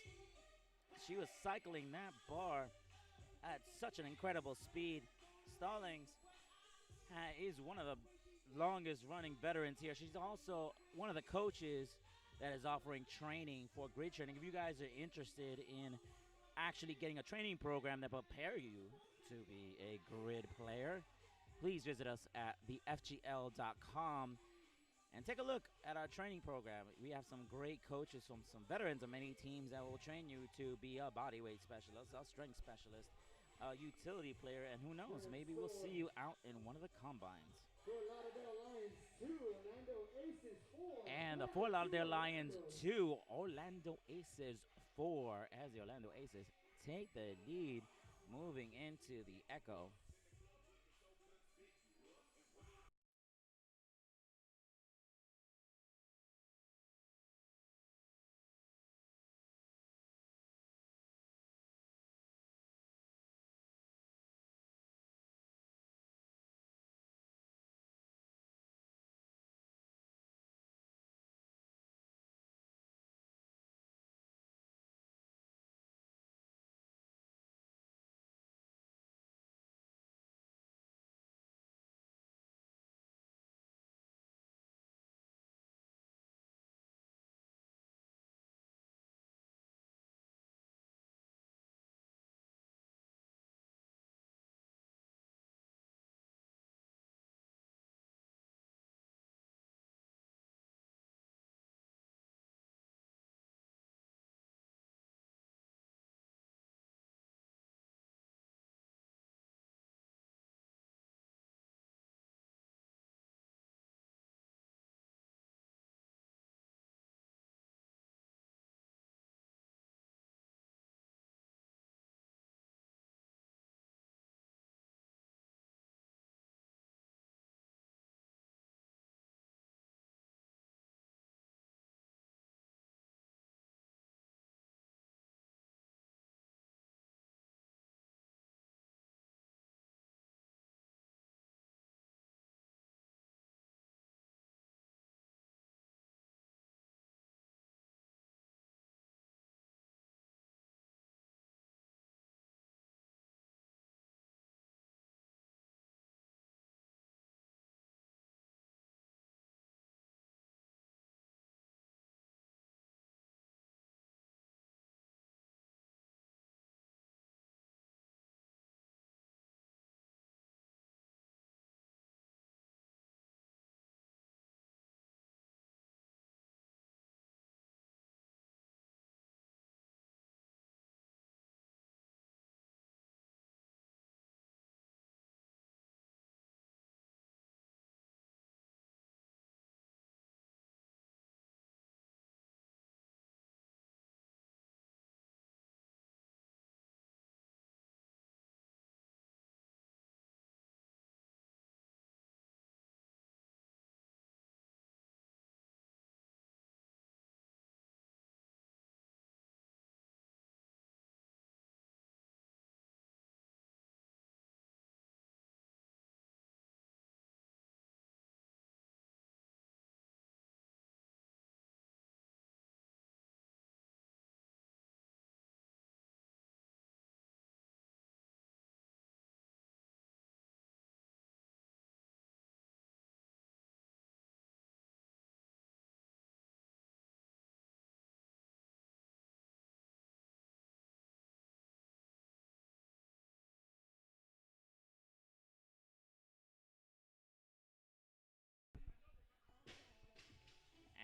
She was cycling that bar at such an incredible speed. Stallings is one of longest running veterans here. She's also one of the coaches that is offering training for grid training. If you guys are interested in actually getting a training program that prepare you to be a grid player, please visit us at thefgl.com and take a look at our training program. We have some great coaches from some veterans of many teams that will train you to be a bodyweight specialist, a strength specialist, a utility player, and who knows, maybe we'll see you out in one of the combines. And the Fort Lauderdale Lions 2, Orlando Aces 4, as the Orlando Aces take the lead moving into the Echo.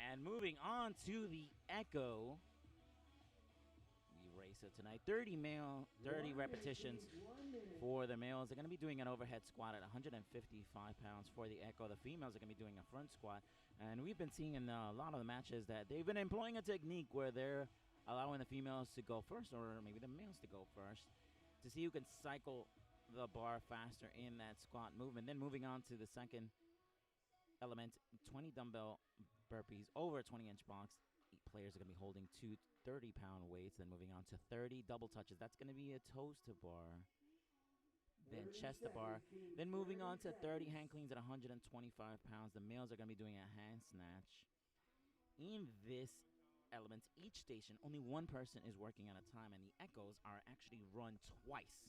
And moving on to the Echo. The racer tonight, 30 repetitions for the males. They're going to be doing an overhead squat at 155 pounds for the Echo. The females are going to be doing a front squat. And we've been seeing in a lot of the matches that they've been employing a technique where they're allowing the females to go first, or maybe the males to go first, to see who can cycle the bar faster in that squat movement. Then moving on to the second element, 20 dumbbell burpees over a 20-inch box. Players are going to be holding two 30-pound weights. Then moving on to 30 double touches. That's going to be a toes to bar, then chest to bar. Then moving on to 30 hand cleans at 125 pounds. The males are going to be doing a hand snatch. In this element, each station, only one person is working at a time, and the Echoes are actually run twice.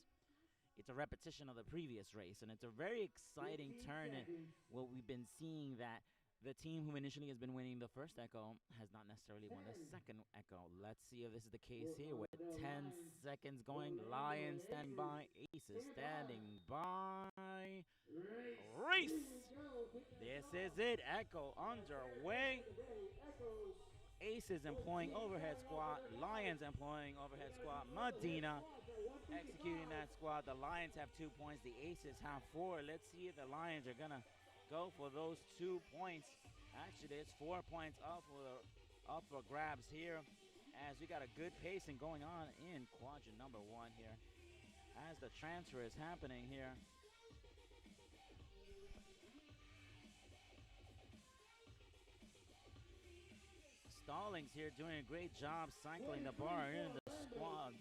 it's a repetition of the previous race, and it's a very exciting turn in what we've been seeing, that the team who initially has been winning the first Echo has not necessarily won the second Echo. Let's see if this is the case here with 10 seconds going. Lions standing by, Aces standing by. Race! This is it, Echo underway. Aces employing overhead squat, Lions employing overhead squat. Medina executing that squat. The Lions have 2 points, the Aces have 4. Let's see if the Lions are gonna go for those 2 points. Actually, it's 4 points up for grabs here, as we got a good pacing going on in quadrant number 1 here, as the transfer is happening here. Stallings here doing a great job cycling the bar in the squad,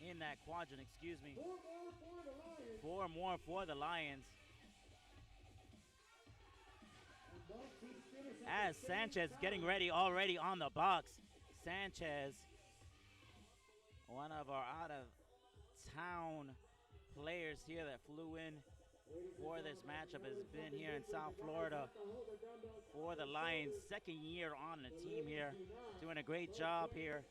in that quadrant, excuse me. 4 more for the Lions. As Sanchez getting ready already on the box. Sanchez, one of our out-of-town players here that flew in for this matchup, has been here in South Florida for the Lions. Second year on the team here, doing a great job here.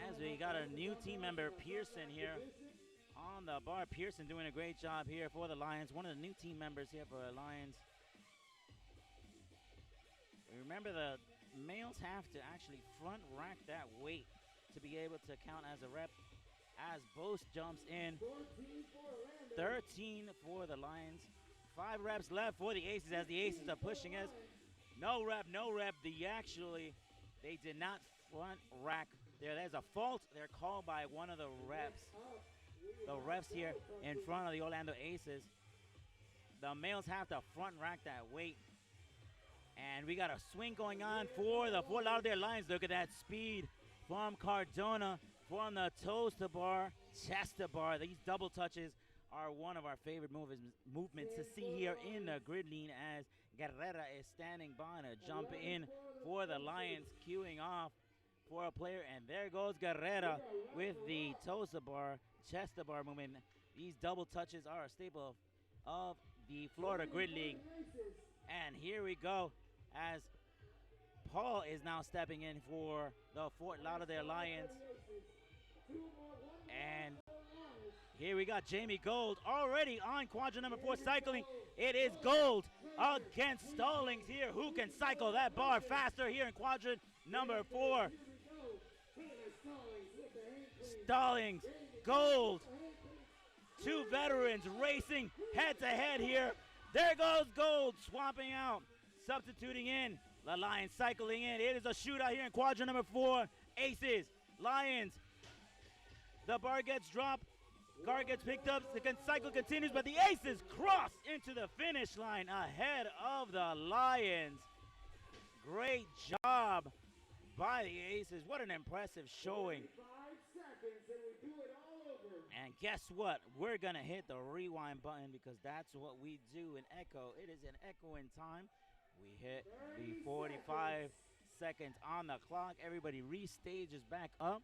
As we got a new team member, Pearson, here on the bar. Pearson doing a great job here for the Lions. One of the new team members here for the Lions. Remember, the males have to actually front rack that weight to be able to count as a rep, as Bose jumps in. 13 for the Lions. 5 reps left for the Aces, as the Aces are pushing us. No rep, no rep. They did not front rack there. There's a fault. They're called by one of the reps. The refs here in front of the Orlando Aces. The males have to front rack that weight. And we got a swing going on for the Fort Lauderdale Lions. Look at that speed from Cardona, from the toes to bar, chest to bar. These double touches are one of our favorite movements to see here in the grid lean, as Guerrera is standing by and a jump in for the Lions, queuing off for a player. And there goes Guerrera with the toes to bar, chest to bar movement. These double touches are a staple of the Florida Grid League. And here we go, as Paul is now stepping in for the Fort Lauderdale Lions. And here we got Jamie Gold already on quadrant number 4 cycling. It is Gold against Stallings here. Who can cycle that bar faster here in quadrant number 4? Stallings, Gold. 2 veterans racing head to head here. There goes Gold, swapping out, substituting in. The Lions cycling in. It is a shootout here in quadrant number 4. Aces, Lions. The bar gets dropped. Car gets picked up. The cycle continues, but the Aces cross into the finish line ahead of the Lions. Great job by the Aces. What an impressive showing. And guess what? We're going to hit the rewind button, because that's what we do in Echo. It is an Echo in time. We hit the 45 seconds on the clock. Everybody restages back up.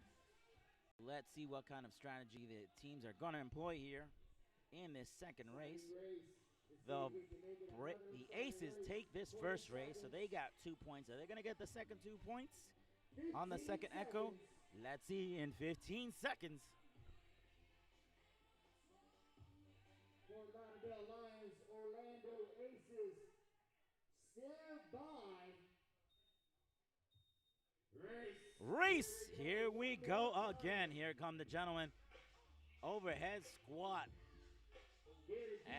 Let's see what kind of strategy the teams are going to employ here in this second race. The Aces take this first race, so they got 2 points. Are they going to get the second 2 points on the second Echo? Let's see in 15 seconds. Fort Lauderdale Lions, Orlando Aces, stand by. Race. Here we go again. Here come the gentlemen. Overhead squat.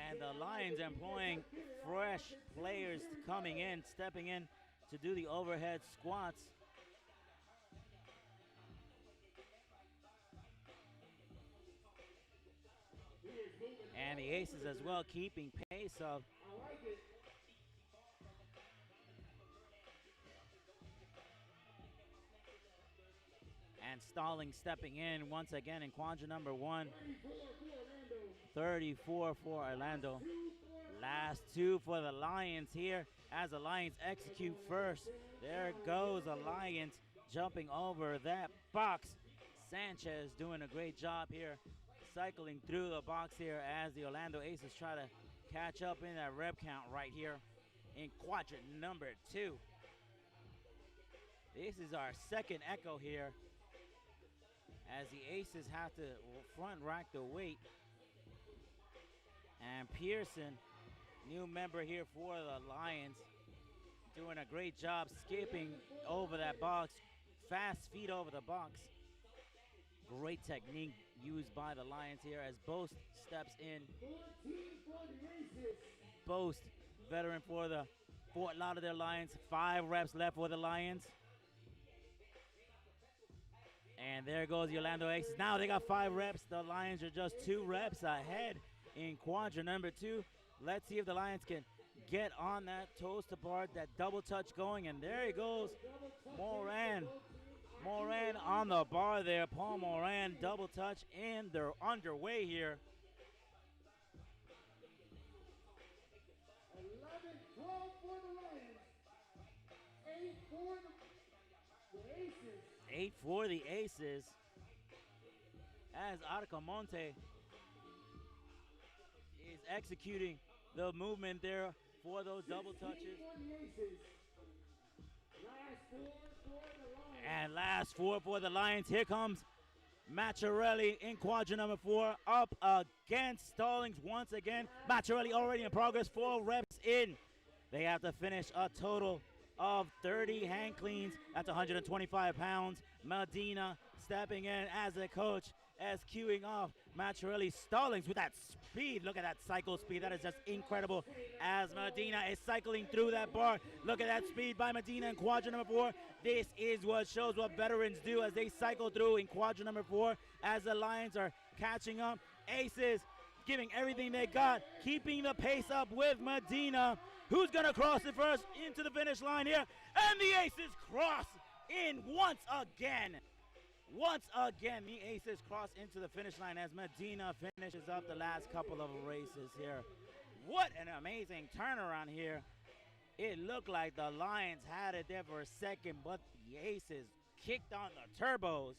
And the Lions employing fresh players coming in, stepping in to do the overhead squats. And the Aces as well, keeping pace of and Stallings stepping in once again in quadrant number 1. 34 for Orlando. Last two for the Lions here as the Lions execute first. There goes the Lions jumping over that box. Sanchez doing a great job here, cycling through the box here as the Orlando Aces try to catch up in that rep count right here in quadrant number 2. This is our second echo here as the Aces have to front rack the weight. And Pearson, new member here for the Lions, doing a great job skipping over that box, fast feet over the box. Great technique used by the Lions here as Boast steps in. Boast, veteran for the Fort Lauderdale Lions, 5 reps left for the Lions. And there goes the Orlando Aces. Now they got 5 reps. The Lions are just 2 reps ahead in quadrant number 2. Let's see if the Lions can get on that toes to bar, that double touch going. And there he goes, Moran. Moran on the bar there. Paul Moran, double touch, and they're underway here. 11-12 for the Lions. 8 for the Aces. 8 for the Aces. As Arcamonte is executing the movement there for those double touches. And last 4 for the Lions. Here comes Macharelli in quadrant number 4, up against Stallings once again. Macharelli already in progress, 4 reps in. They have to finish a total of 30 hang cleans. That's 125 pounds. Medina stepping in as a coach, as queuing off Macharelli. Stallings with that speed. Look at that cycle speed. That is just incredible as Medina is cycling through that bar. Look at that speed by Medina in quadrant number 4. This is what shows what veterans do as they cycle through in quadrant number 4 as the Lions are catching up. Aces giving everything they got, keeping the pace up with Medina. Who's going to cross it first into the finish line here? And the Aces cross in once again. Once again, the Aces cross into the finish line as Medina finishes up the last couple of races here. What an amazing turnaround here. It looked like the Lions had it there for a second, but the Aces kicked on the turbos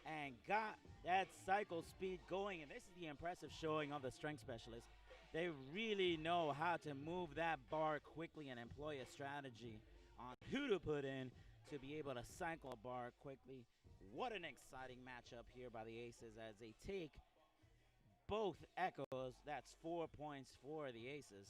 and got that cycle speed going. And this is the impressive showing of the strength specialists. They really know how to move that bar quickly and employ a strategy on who to put in to be able to cycle a bar quickly. What an exciting matchup here by the Aces as they take both echoes. That's 4 points for the Aces.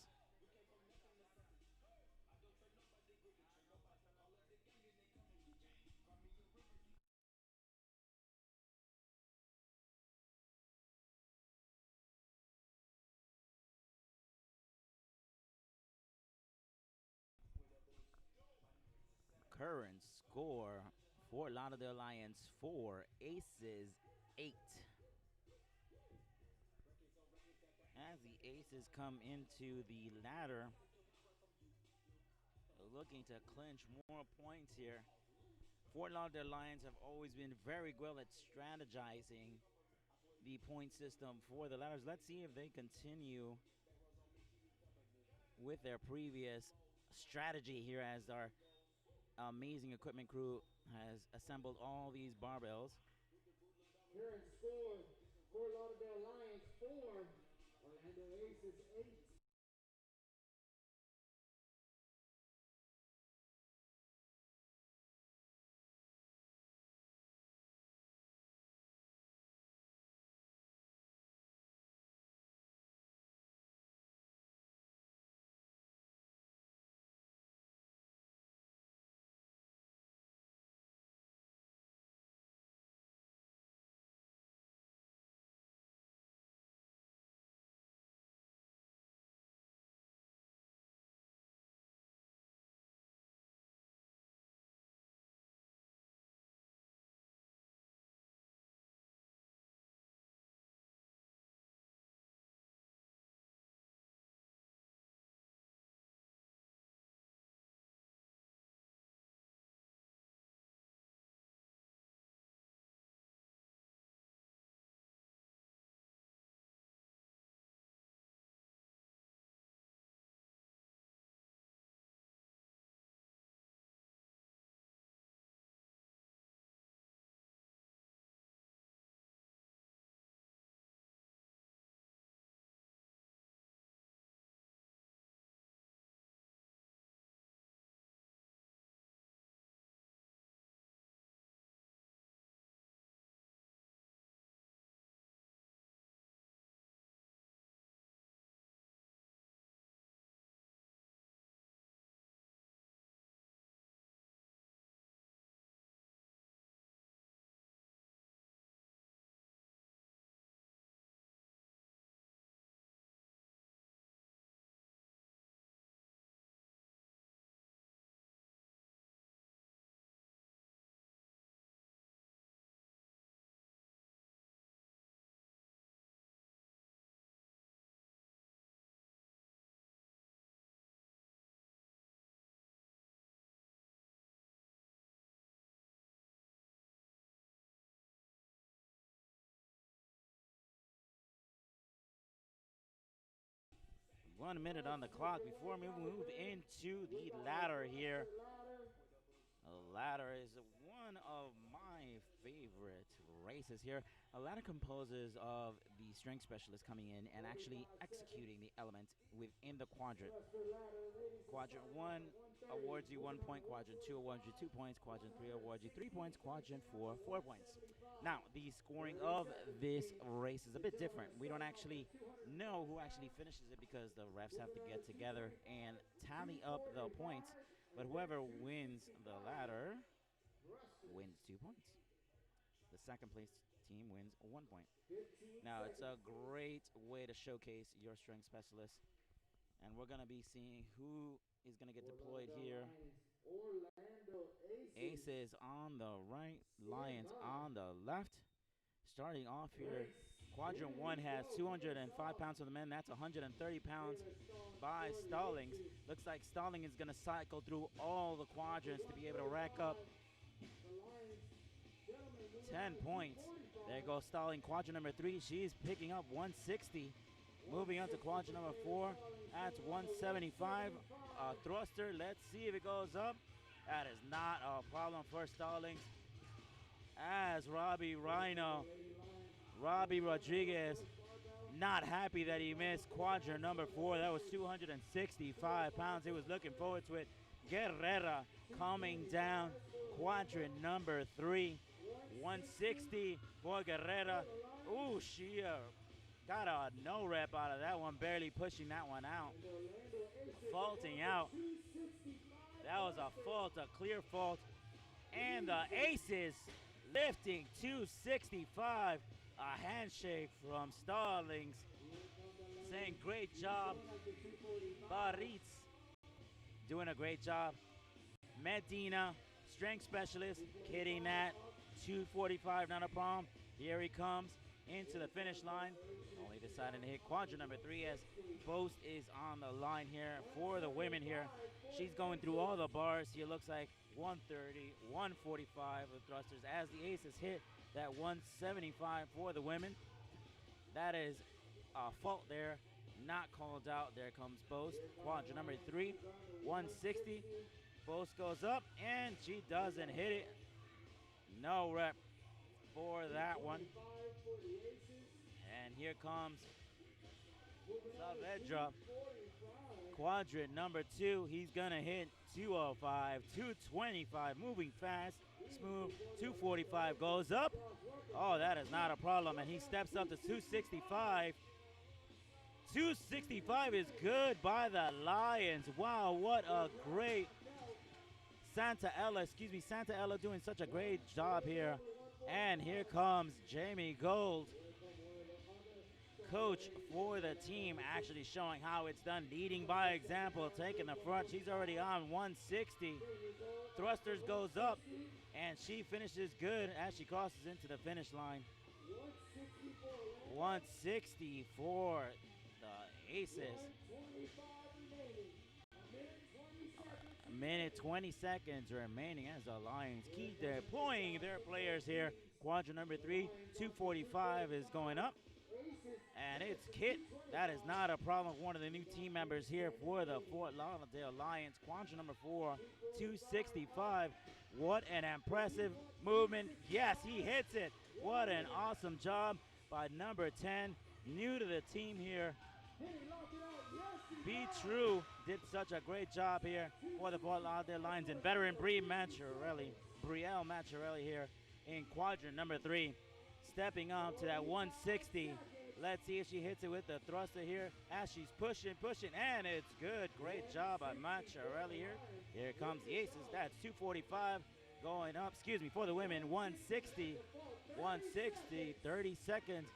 Current score, Fort Lauderdale Lions 4, Aces 8. As the Aces come into the ladder, looking to clinch more points here. Fort Lauderdale Lions have always been very well at strategizing the point system for the ladders. Let's see if they continue with their previous strategy here as our amazing equipment crew has assembled all these barbells. Current score, Fort Lauderdale Lions 4, Orlando Aces 8. 1 minute on the clock before we move into the ladder here. The ladder is one of my favorite races here. A ladder composes of the strength specialist coming in and actually executing the elements within the quadrant. Quadrant 1 awards you 1 point, quadrant 2 awards you 2 points, quadrant 3 awards you 3 points, quadrant 4 4 points. Now, the scoring of this race is a bit different. We don't actually know who actually finishes it because the refs have to get together and tally up the points. But whoever wins the ladder wins 2 points. The second place team wins 1 point. Now, it's a great way to showcase your strength specialist. And we're going to be seeing who is going to get deployed here. Aces on the right, Lions on the left. Starting off here, Quadrant 1 has 205 pounds for the men. That's 130 pounds by Stallings. Looks like Stalling is going to cycle through all the quadrants to be able to rack up 10 points. There goes Stalling. Quadrant number 3, she's picking up 160. Moving on to quadrant number 4, that's 175. Thruster, let's see if it goes up. That is not a problem for Stallings. As Robbie Rodriguez, not happy that he missed quadrant number 4. That was 265 pounds. He was looking forward to it. Guerrera coming down quadrant number 3. 160 for Guerrera. Ooh, she got a no rep out of that one, barely pushing that one out. Faulting out. That was a fault, a clear fault. And the Aces lifting 265. A handshake from Stallings saying great job. Baritz doing a great job. Medina, strength specialist, hitting that 245, not a problem. Here he comes into the finish line. Only deciding to hit quadrant number 3 as Boast is on the line here for the women here. She's going through all the bars. Here looks like 130, 145 with thrusters as the Aces hit that 175 for the women. That is a fault there, not called out. There comes Boast. Quadrant number 3, 160. Boast goes up and she doesn't hit it. No rep for that one. And here comes Saavedra. Quadrant number 2, he's gonna hit 205, 225, moving fast, smooth. 245 goes up. Oh, that is not a problem, and he steps up to 265. 265 is good by the Lions. Wow, what a great Santa Ella doing such a great job here. And here comes Jamie Gold, coach for the team, actually showing how it's done, leading by example, taking the front. She's already on 160. Thrusters goes up, and she finishes good as she crosses into the finish line. 160 for the Aces. A minute 20 seconds remaining as the Lions keep deploying their players here. Quadrant number 3, 245 is going up. And it's Kit. That is not a problem. One of the new team members here for the Fort Lauderdale Lions. Quadrant number 4, 265. What an impressive movement. Yes, he hits it. What an awesome job by number 10. New to the team here. Be True did such a great job here for the Fort Lauderdale Lions. And veteran Brielle Macharelli here in quadrant number 3. Stepping up to that 160. Let's see if she hits it with the thruster here as she's pushing, and it's good. Great job by Macharelli here. Here comes the Aces. That's 245 going up, for the women, 160, 30 seconds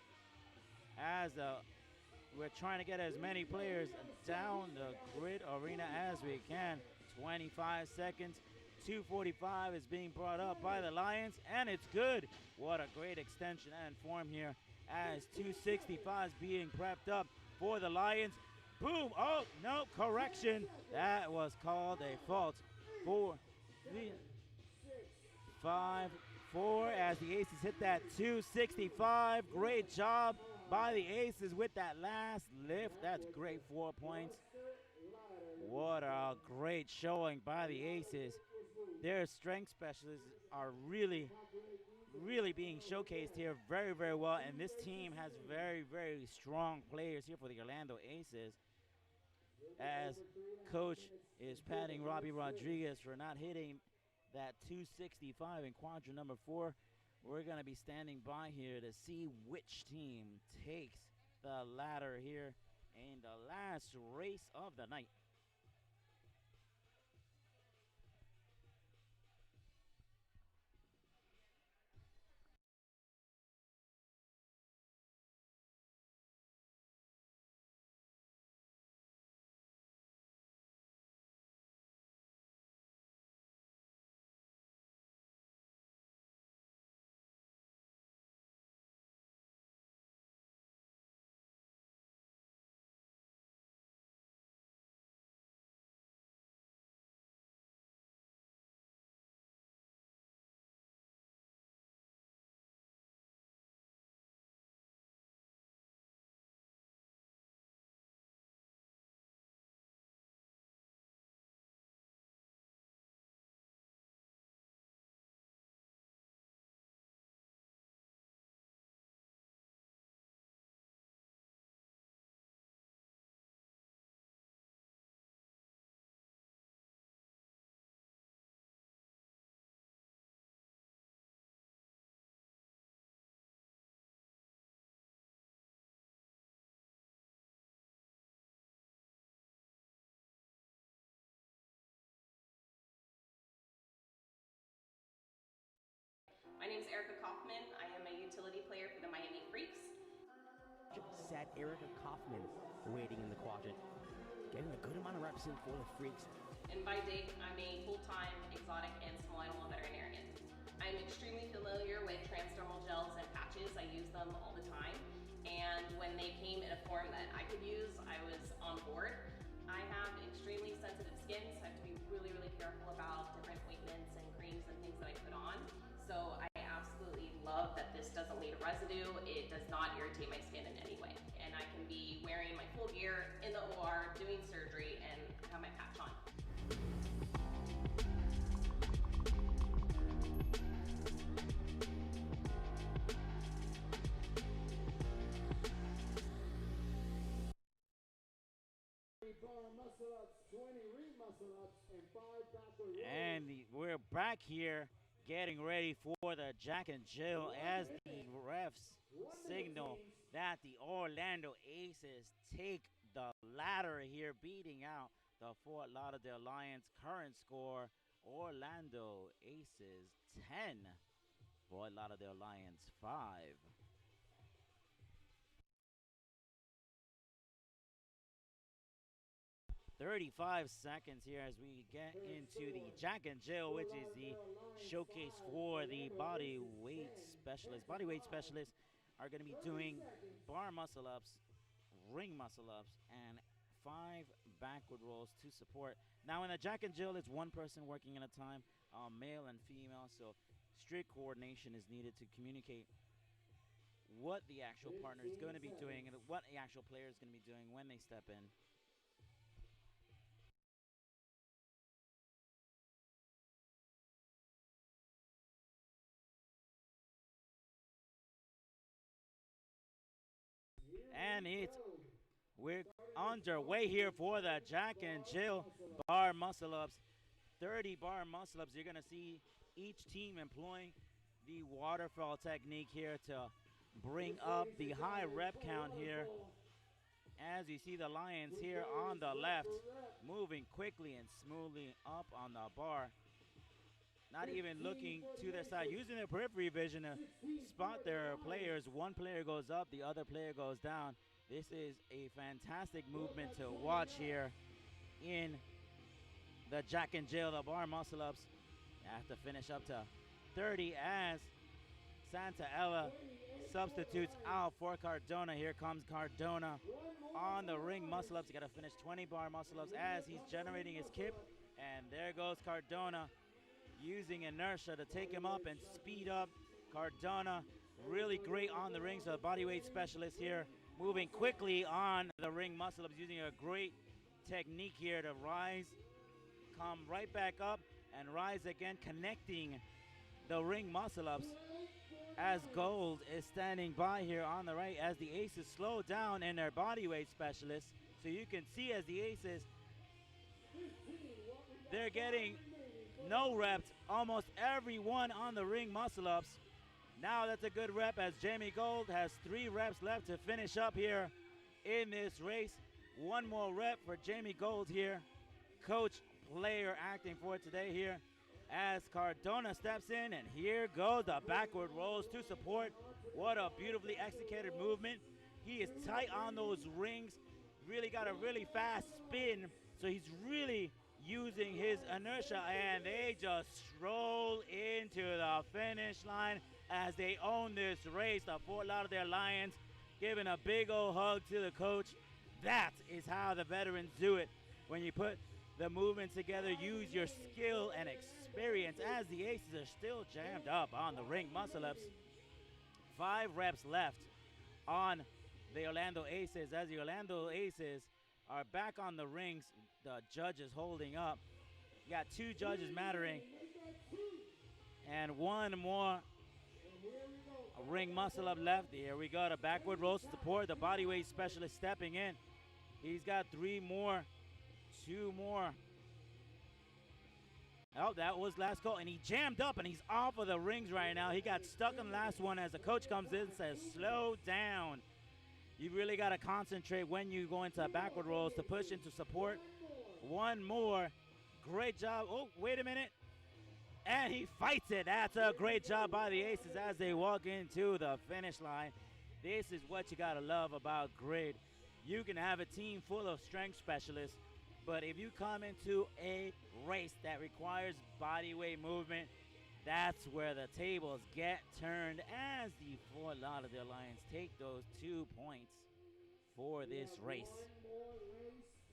as we're trying to get as many players down the grid arena as we can. 25 seconds. 245 is being brought up by the Lions, and it's good. What a great extension and form here as 265 is being prepped up for the Lions. Boom. Oh, no, correction. That was called a fault. 4, 3, 5, 4 as the Aces hit that 265. Great job by the Aces with that last lift. That's great, 4 points. What a great showing by the Aces. Their strength specialists are really being showcased here very, very well. And this team has very, very strong players here for the Orlando Aces. As coach is patting Robbie Rodriguez for not hitting that 265 in quadrant number 4. We're going to be standing by here to see which team takes the ladder here in the last race of the night. My name is Erica Kaufman. I am a utility player for the Miami Freaks. Sad Erica Kaufman waiting in the quadrant, getting a good amount of reps in for the Freaks. And by day, I'm a full-time exotic and small animal veterinarian. I'm extremely familiar with transdermal gels and patches. I use them all the time. And when they came in a form that I could use, I was on board. I have extremely sensitive skin, so I have to be really, really careful about different ointments and creams and things that I put on. So I absolutely love that this doesn't leave a residue. It does not irritate my skin in any way. And I can be wearing my full gear in the OR, doing surgery, and have my patch on. And we're back here getting ready for the Jack and Jill as the refs signal that the Orlando Aces take the ladder here, beating out the Fort Lauderdale Lions. Current score, Orlando Aces 10, Fort Lauderdale Lions 5. 35 seconds here as we get into the Jack and Jill, which is the showcase for the body weight specialists. Body weight specialists are going to be doing bar muscle ups, ring muscle ups, and 5 backward rolls to support. Now in the Jack and Jill, it's one person working at a time, male and female, so strict coordination is needed to communicate what the actual partner is going to be doing and what the actual player is going to be doing when they step in. And we're underway here for the Jack and Jill bar muscle ups. 30 bar muscle ups. You're going to see each team employing the waterfall technique here to bring up the high rep count here. As you see the Lions here on the left, moving quickly and smoothly up on the bar. Not even looking to their side, using their periphery vision to spot their players. One player goes up, the other player goes down. This is a fantastic movement to watch here in the Jack and Jill, the bar muscle ups. You have to finish up to 30 as Santa Ella substitutes out for Cardona. Here comes Cardona on the ring muscle ups. You got to finish 20 bar muscle ups as he's generating his kip. And there goes Cardona, using inertia to take him up and speed up. Cardona really great on the ring. So the bodyweight specialist here moving quickly on the ring muscle-ups, using a great technique here to rise, come right back up, and rise again, connecting the ring muscle-ups as Gold is standing by here on the right as the Aces slow down in their bodyweight specialists. So you can see as the Aces, they're getting no reps, almost everyone on the ring muscle-ups. Now that's a good rep as Jamie Gold has 3 reps left to finish up here in this race. One more rep for Jamie Gold here. Coach, player acting for it today here as Cardona steps in, and here goes the backward rolls to support. What a beautifully executed movement. He is tight on those rings, really got a really fast spin, so he's really using his inertia, and they just stroll into the finish line as they own this race. The Fort Lauderdale Lions giving a big old hug to the coach. That is how the veterans do it. When you put the movement together, use your skill and experience, as the Aces are still jammed up on the ring muscle-ups. 5 reps left on the Orlando Aces as the Orlando Aces are back on the rings. The judges holding up. You got 2 judges mattering and 1 more ring muscle-up left. Here we go, the backward rolls to support. The bodyweight specialist stepping in. He's got 3 more, 2 more. Oh, that was last call, and he jammed up, and he's off of the rings right now. He got stuck in the last one as the coach comes in and says, slow down. You really got to concentrate when you go into backward rolls to push into support. 1 more. Great job. Oh, wait a minute. And he fights it. That's a great job by the Aces as they walk into the finish line. This is what you got to love about Grid. You can have a team full of strength specialists, but if you come into a race that requires bodyweight movement, that's where the tables get turned as the Fort Lauderdale Lions take those 2 points for this race.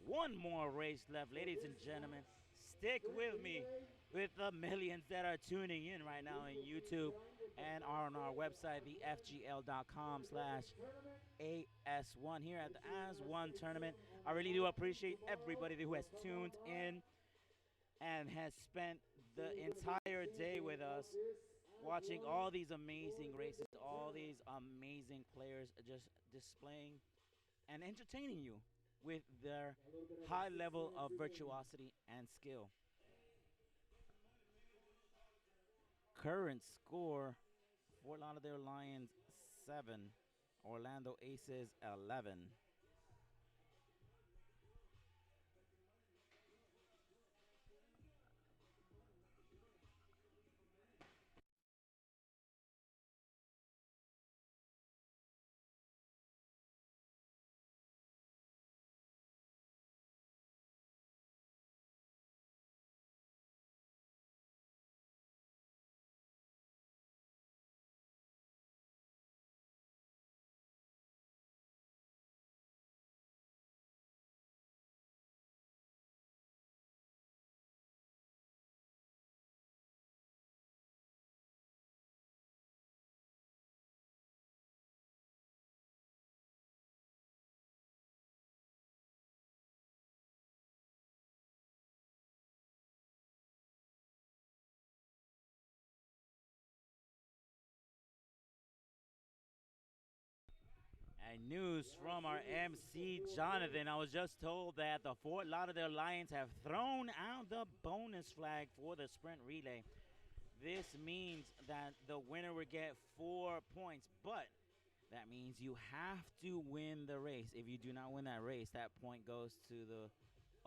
1 more race left, ladies and gentlemen. Stick with me with the millions that are tuning in right now on YouTube and on our website, thefgl.com/AS1 here at the AS1 tournament. I really do appreciate everybody who has tuned in and has spent the entire day with us watching all these amazing races, all these amazing players just displaying and entertaining you with their high level of virtuosity and skill. Current score, Fort Lauderdale Lions 7, Orlando Aces 11. And news from our MC, Jonathan. I was just told that the Fort Lauderdale Lions have thrown out the bonus flag for the sprint relay. This means that the winner would get 4 points, but that means you have to win the race. If you do not win that race, that point goes to the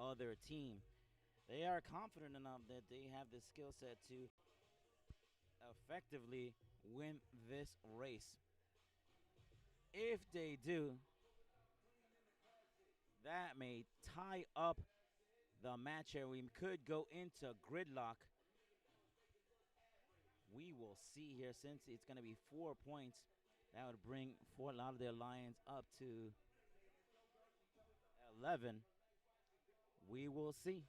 other team. They are confident enough that they have the skill set to effectively win this race. If they do, that may tie up the match here. We could go into Gridlock. We will see here, since it's going to be 4 points. That would bring Fort Lauderdale Lions up to 11. We will see.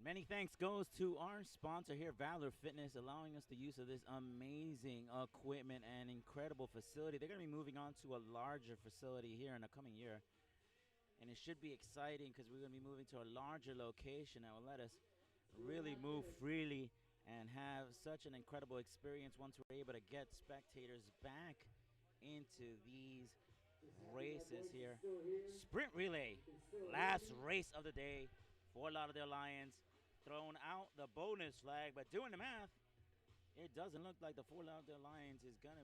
Many thanks goes to our sponsor here, Valor Fitness, allowing us the use of this amazing equipment and incredible facility. They're going to be moving on to a larger facility here in the coming year. And it should be exciting because we're going to be moving to a larger location that will let us really move freely and have such an incredible experience once we're able to get spectators back into these races here. Sprint relay, last race of the day. Fort Lauderdale Lions throwing out the bonus flag, but doing the math, it doesn't look like the Fort Lauderdale Lions is gonna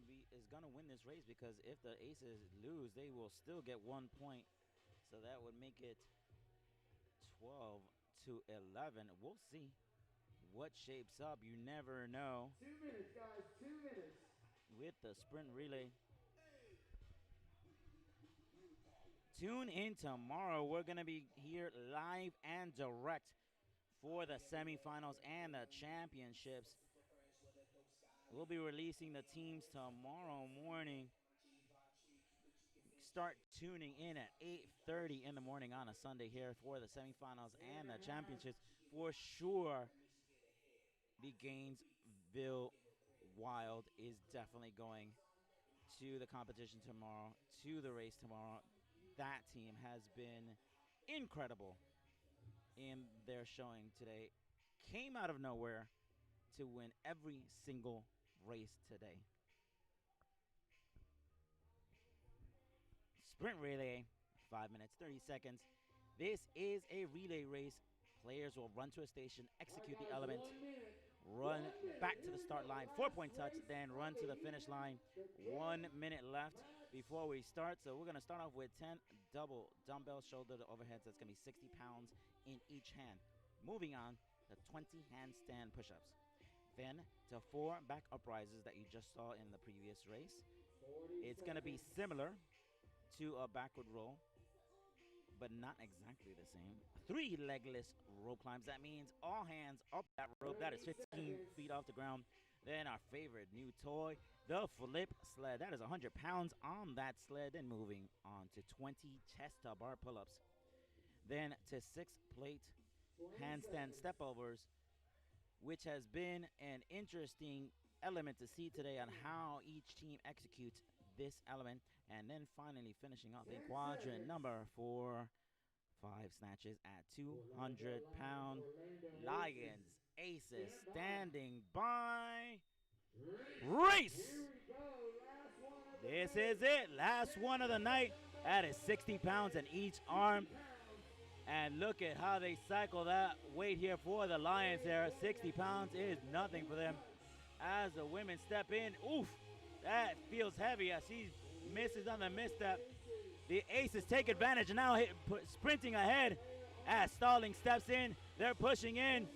win this race, because if the Aces lose, they will still get 1 point. So that would make it 12-11. We'll see what shapes up. You never know. 2 minutes, guys. 2 minutes. With the sprint relay. Tune in tomorrow. We're going to be here live and direct for the semifinals and the championships. We'll be releasing the teams tomorrow morning. Start tuning in at 8:30 in the morning on a Sunday here for the semifinals and the championships. For sure, the Gainesville Wild is definitely going to the competition tomorrow, to the race tomorrow. That team has been incredible in their showing today. Came out of nowhere to win every single race today. Sprint relay, 5 minutes, 30 seconds. This is a relay race. Players will run to a station, execute the element, run back to the start line, 4-point touch, then run to the finish line. 1 minute left before we start. So we're going to start off with 10 double dumbbell shoulder to overheads. That's going to be 60 pounds in each hand. Moving on to 20 handstand push-ups. Then to 4 back uprises that you just saw in the previous race. It's going to be similar to a backward roll, but not exactly the same. 3 legless rope climbs. That means all hands up that rope. That is 15 feet off the ground. Then our favorite new toy, the flip sled. That is 100 pounds on that sled. Then moving on to 20 chest to bar pull-ups. Then to 6 plate handstand step overs, which has been an interesting element to see today on how each team executes this element. And then finally finishing off in quadrant number 4, 5 snatches at 200-pound Lions. Aces standing by. Race! This is it. Last one of the night. That is 60 pounds in each arm. And look at how they cycle that weight here for the Lions there. 60 pounds is nothing for them. As the women step in, oof, that feels heavy as she misses on the misstep. The Aces take advantage and now sprinting ahead as Stalling steps in. They're pushing in.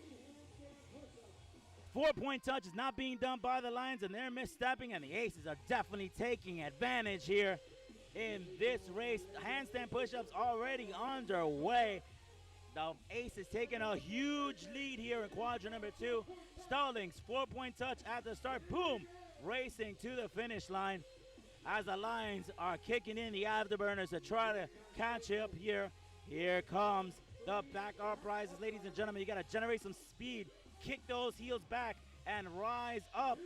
4-point touch is not being done by the Lions, and they're misstepping, and the Aces are definitely taking advantage here in this race. Handstand push-ups already underway. The Aces taking a huge lead here in quadrant number 2. Stallings, 4-point touch at the start. Boom! Racing to the finish line as the Lions are kicking in the afterburners to try to catch up here. Here comes the back uprises. Ladies and gentlemen, you got to generate some speed. Kick those heels back and rise up.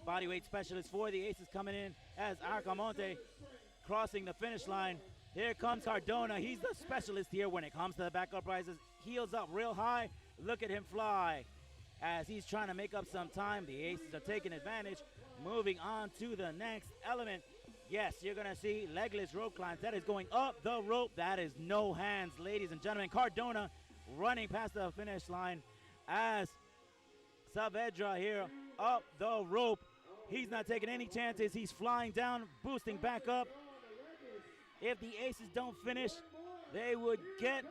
Bodyweight specialist for the Aces coming in as Arcamonte crossing the finish line. Here comes Cardona. He's the specialist here when it comes to the back uprises. Heels up real high. Look at him fly as he's trying to make up some time. The Aces are taking advantage. Moving on to the next element. Yes, you're going to see legless rope climbs. That is going up the rope. That is no hands, ladies and gentlemen. Cardona running past the finish line as Saavedra here up the rope. He's not taking any chances. He's flying down, boosting back up. If the Aces don't finish, they would get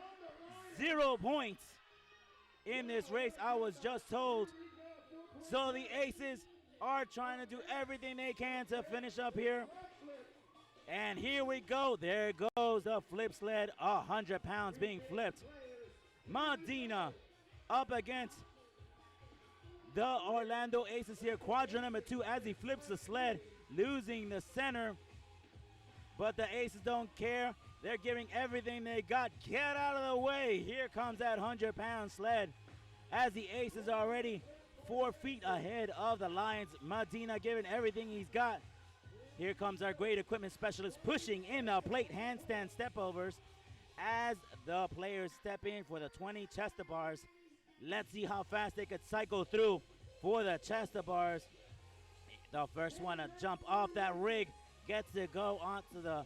0 points in this race, I was just told. So the Aces are trying to do everything they can to finish up here. And here we go. There goes the flip sled. 100 pounds being flipped. Medina up against the Orlando Aces here. Quadrant number 2 as he flips the sled, losing the center. But the Aces don't care. They're giving everything they got. Get out of the way. Here comes that 100-pound sled. as the Aces are already 4 feet ahead of the Lions. Medina giving everything he's got. Here comes our great equipment specialist pushing in the plate handstand stepovers as the players step in for the 20 chest bars. Let's see how fast they could cycle through for the chest bars. The first one to jump off that rig gets to go onto the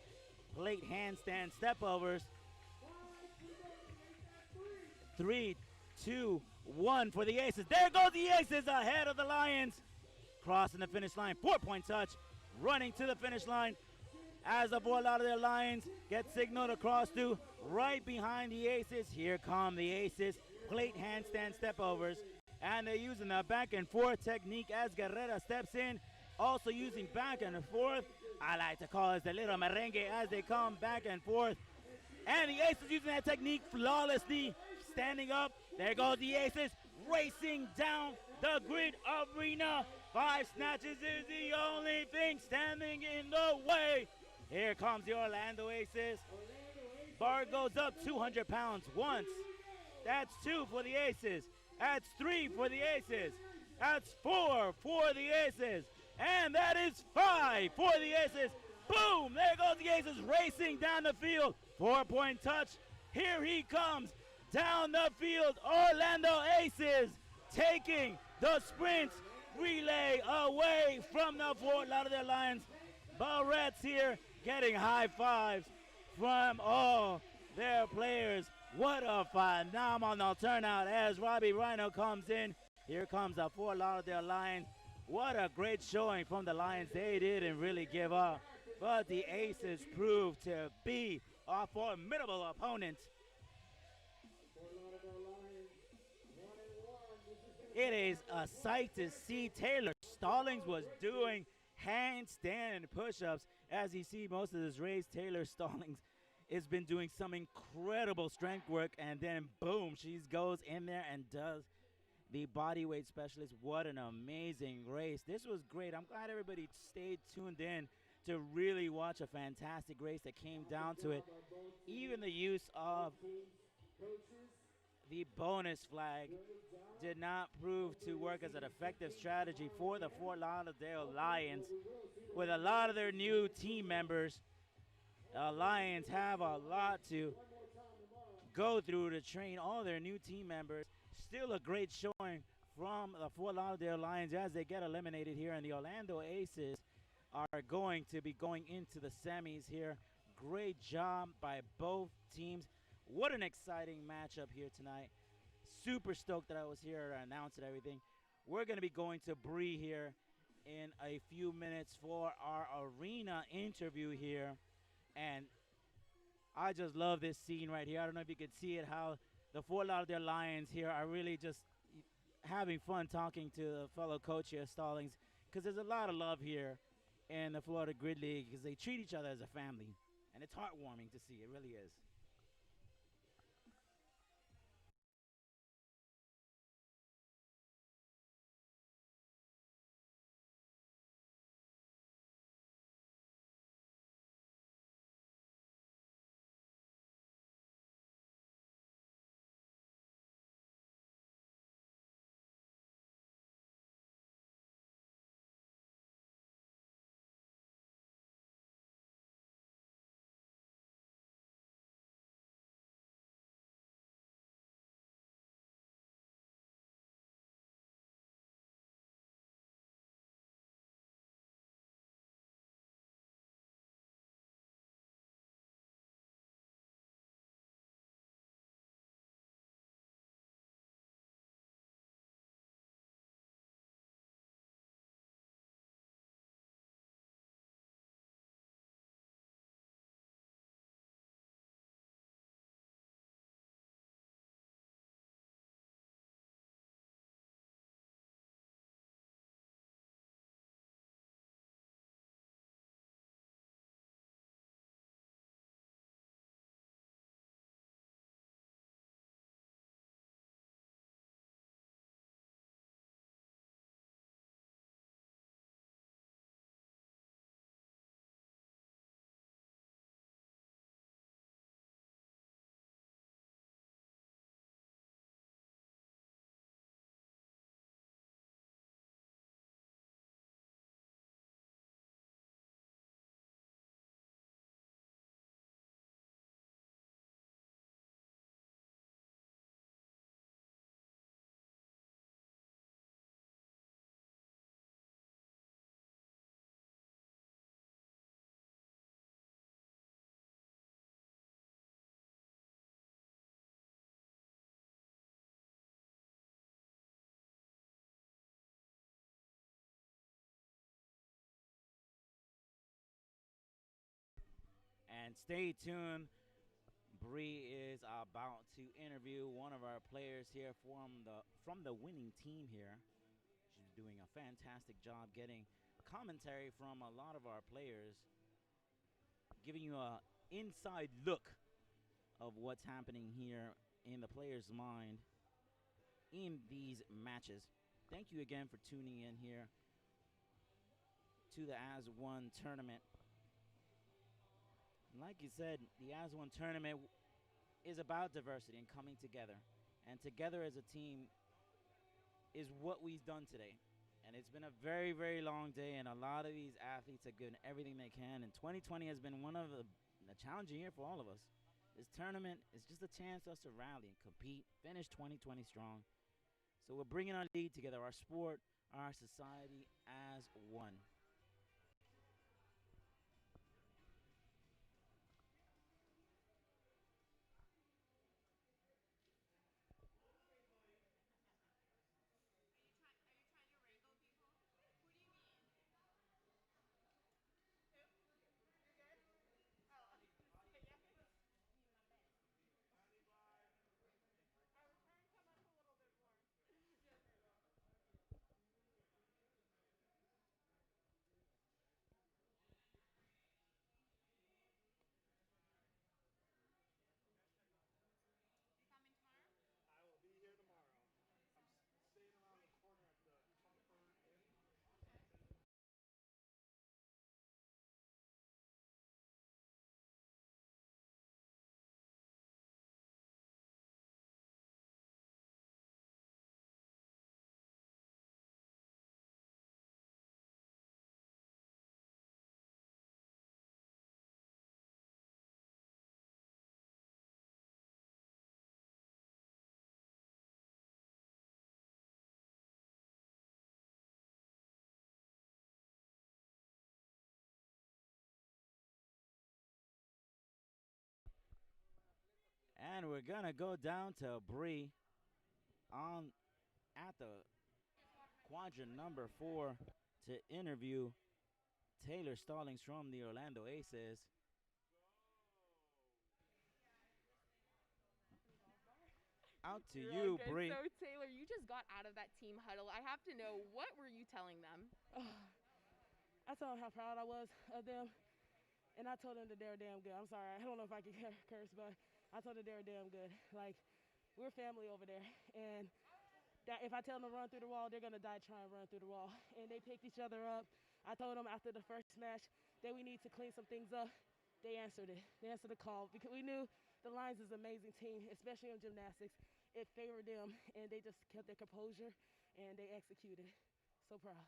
plate handstand stepovers. 3, 2, 1 for the Aces. There goes the Aces ahead of the Lions. Crossing the finish line, 4-point touch, running to the finish line as the Fort Lauderdale Lions get signaled across to right behind the Aces. Here come the Aces, plate handstand stepovers, and they're using the back and forth technique as Guerrera steps in, also using back and forth. I like to call it the little merengue as they come back and forth. And the Aces using that technique flawlessly, standing up. There goes the Aces, racing down the grid arena. 5 snatches is the only thing standing in the way. Here comes the Orlando Aces. Bar goes up 200 pounds once. That's 2 for the Aces. That's 3 for the Aces. That's 4 for the Aces. And that is 5 for the Aces. Boom! There goes the Aces racing down the field. 4-point touch. Here he comes down the field. Orlando Aces taking the sprint relay away from the Fort Lauderdale Lions. Barrett's here getting high fives from all their players. What a phenomenal turnout as Robbie Rhino comes in. Here comes the Fort Lauderdale Lions. What a great showing from the Lions. They didn't really give up, but the Aces proved to be a formidable opponent. It is a sight to see. Taylor Stallings was doing handstand push-ups. As you see most of this race, Taylor Stallings has been doing some incredible strength work, and then boom, she goes in there and does the body weight specialist. What an amazing race. This was great. I'm glad everybody stayed tuned in to really watch a fantastic race that came down to it. Even the use of the bonus flag did not prove to work as an effective strategy for the Fort Lauderdale Lions. With a lot of their new team members, the Lions have a lot to go through to train all their new team members. Still a great showing from the Fort Lauderdale Lions as they get eliminated here, and the Orlando Aces are going to be going into the semis here. Great job by both teams. What an exciting matchup here tonight. Super stoked that I was here to announce it, everything. We're going to be going to Bree here in a few minutes for our arena interview here. And I just love this scene right here. I don't know if you could see it, how the Fort Lauderdale Lions here are really just having fun talking to the fellow coach here, Stallings, because there's a lot of love here in the Florida Grid League because they treat each other as a family. And it's heartwarming to see. It really is. And stay tuned. Bree is about to interview one of our players here from the winning team here. She's doing a fantastic job getting commentary from a lot of our players, giving you a inside look of what's happening here in the player's mind in these matches. Thank you again for tuning in here to the As One tournament. Like you said, the As One tournament is about diversity and coming together. And together as a team is what we've done today. And it's been a very, very long day, and a lot of these athletes have given everything they can. And 2020 has been one of a challenging year for all of us. This tournament is just a chance for us to rally and compete, finish 2020 strong. So we're bringing our league together, our sport, our society as one. I will be here tomorrow. I'm staying around the corner at the Comfort Inn. And we're going to go down to Bree on at the quadrant number 4 to interview Taylor Stallings from the Orlando Aces. Out to You're you, all good. Bree. So Taylor, you just got out of that team huddle. I have to know, what were you telling them? I told them how proud I was of them, and I told them that they were damn good. I'm sorry, I don't know if I can curse, but I told them they were damn good. Like, we're family over there, and that if I tell them to run through the wall, they're gonna die trying to run through the wall. And they picked each other up. I told them after the first match that we need to clean some things up. They answered it. They answered the call because we knew the Lions is an amazing team, especially in gymnastics. It favored them, and they just kept their composure, and they executed. So proud.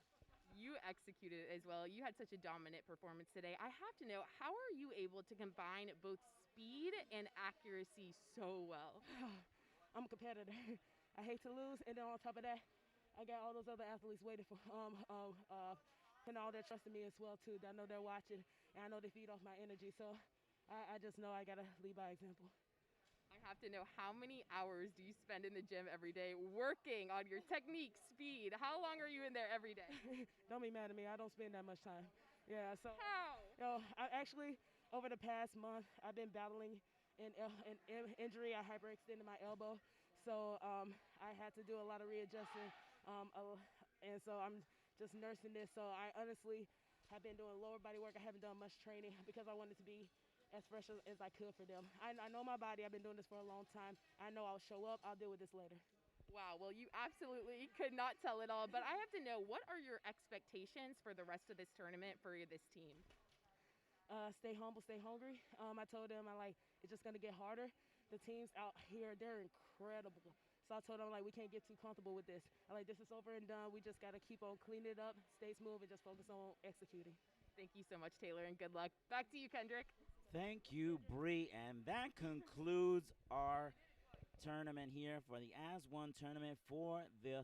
You executed as well. You had such a dominant performance today. I have to know, how are you able to combine both speed and accuracy so well? I'm a competitor. I hate to lose, and then on top of that, I got all those other athletes waiting for and all their trust in me as well too. I know they're watching, and I know they feed off my energy. So I just know I gotta lead by example. I have to know, how many hours do you spend in the gym every day working on your technique, speed? How long are you in there every day? Don't be mad at me. I don't spend that much time. Yeah. So how? I actually over the past month I've been battling an injury. I hyperextended my elbow, so I had to do a lot of readjusting, and so I'm just nursing this. So I honestly have been doing lower body work. I haven't done much training because I wanted to be as fresh as I could for them. I know my body. I've been doing this for a long time. I know I'll show up. I'll deal with this later. Wow, well, you absolutely could not tell it all, but I have to know, what are your expectations for the rest of this tournament for this team? Stay humble, stay hungry. I told them, it's just going to get harder. The teams out here, they're incredible. So I told them, we can't get too comfortable with this. This is over and done. We just got to keep on cleaning it up, stay smooth, and just focus on executing. Thank you so much, Taylor, and good luck. Back to you, Kendrick. Thank you, Bree. And that concludes our tournament here for the As One tournament for the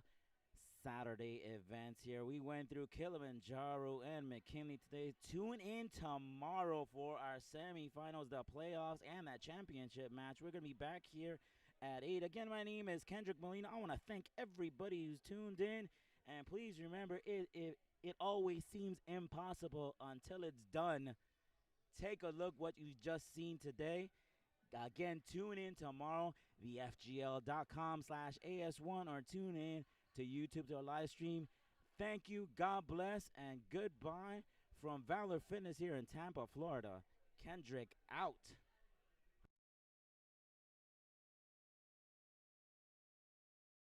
Saturday events here. We went through Kilimanjaro and McKinley today. Tune in tomorrow for our semifinals, the playoffs, and that championship match. We're going to be back here at 8. Again, my name is Kendrick Molina. I want to thank everybody who's tuned in. And please remember, it always seems impossible until it's done. take a look what you just seen today. Again, tune in tomorrow, thefgl.com/AS1, or tune in to YouTube to a live stream. Thank you, God bless, and goodbye from Valor Fitness here in Tampa, Florida. Kendrick out.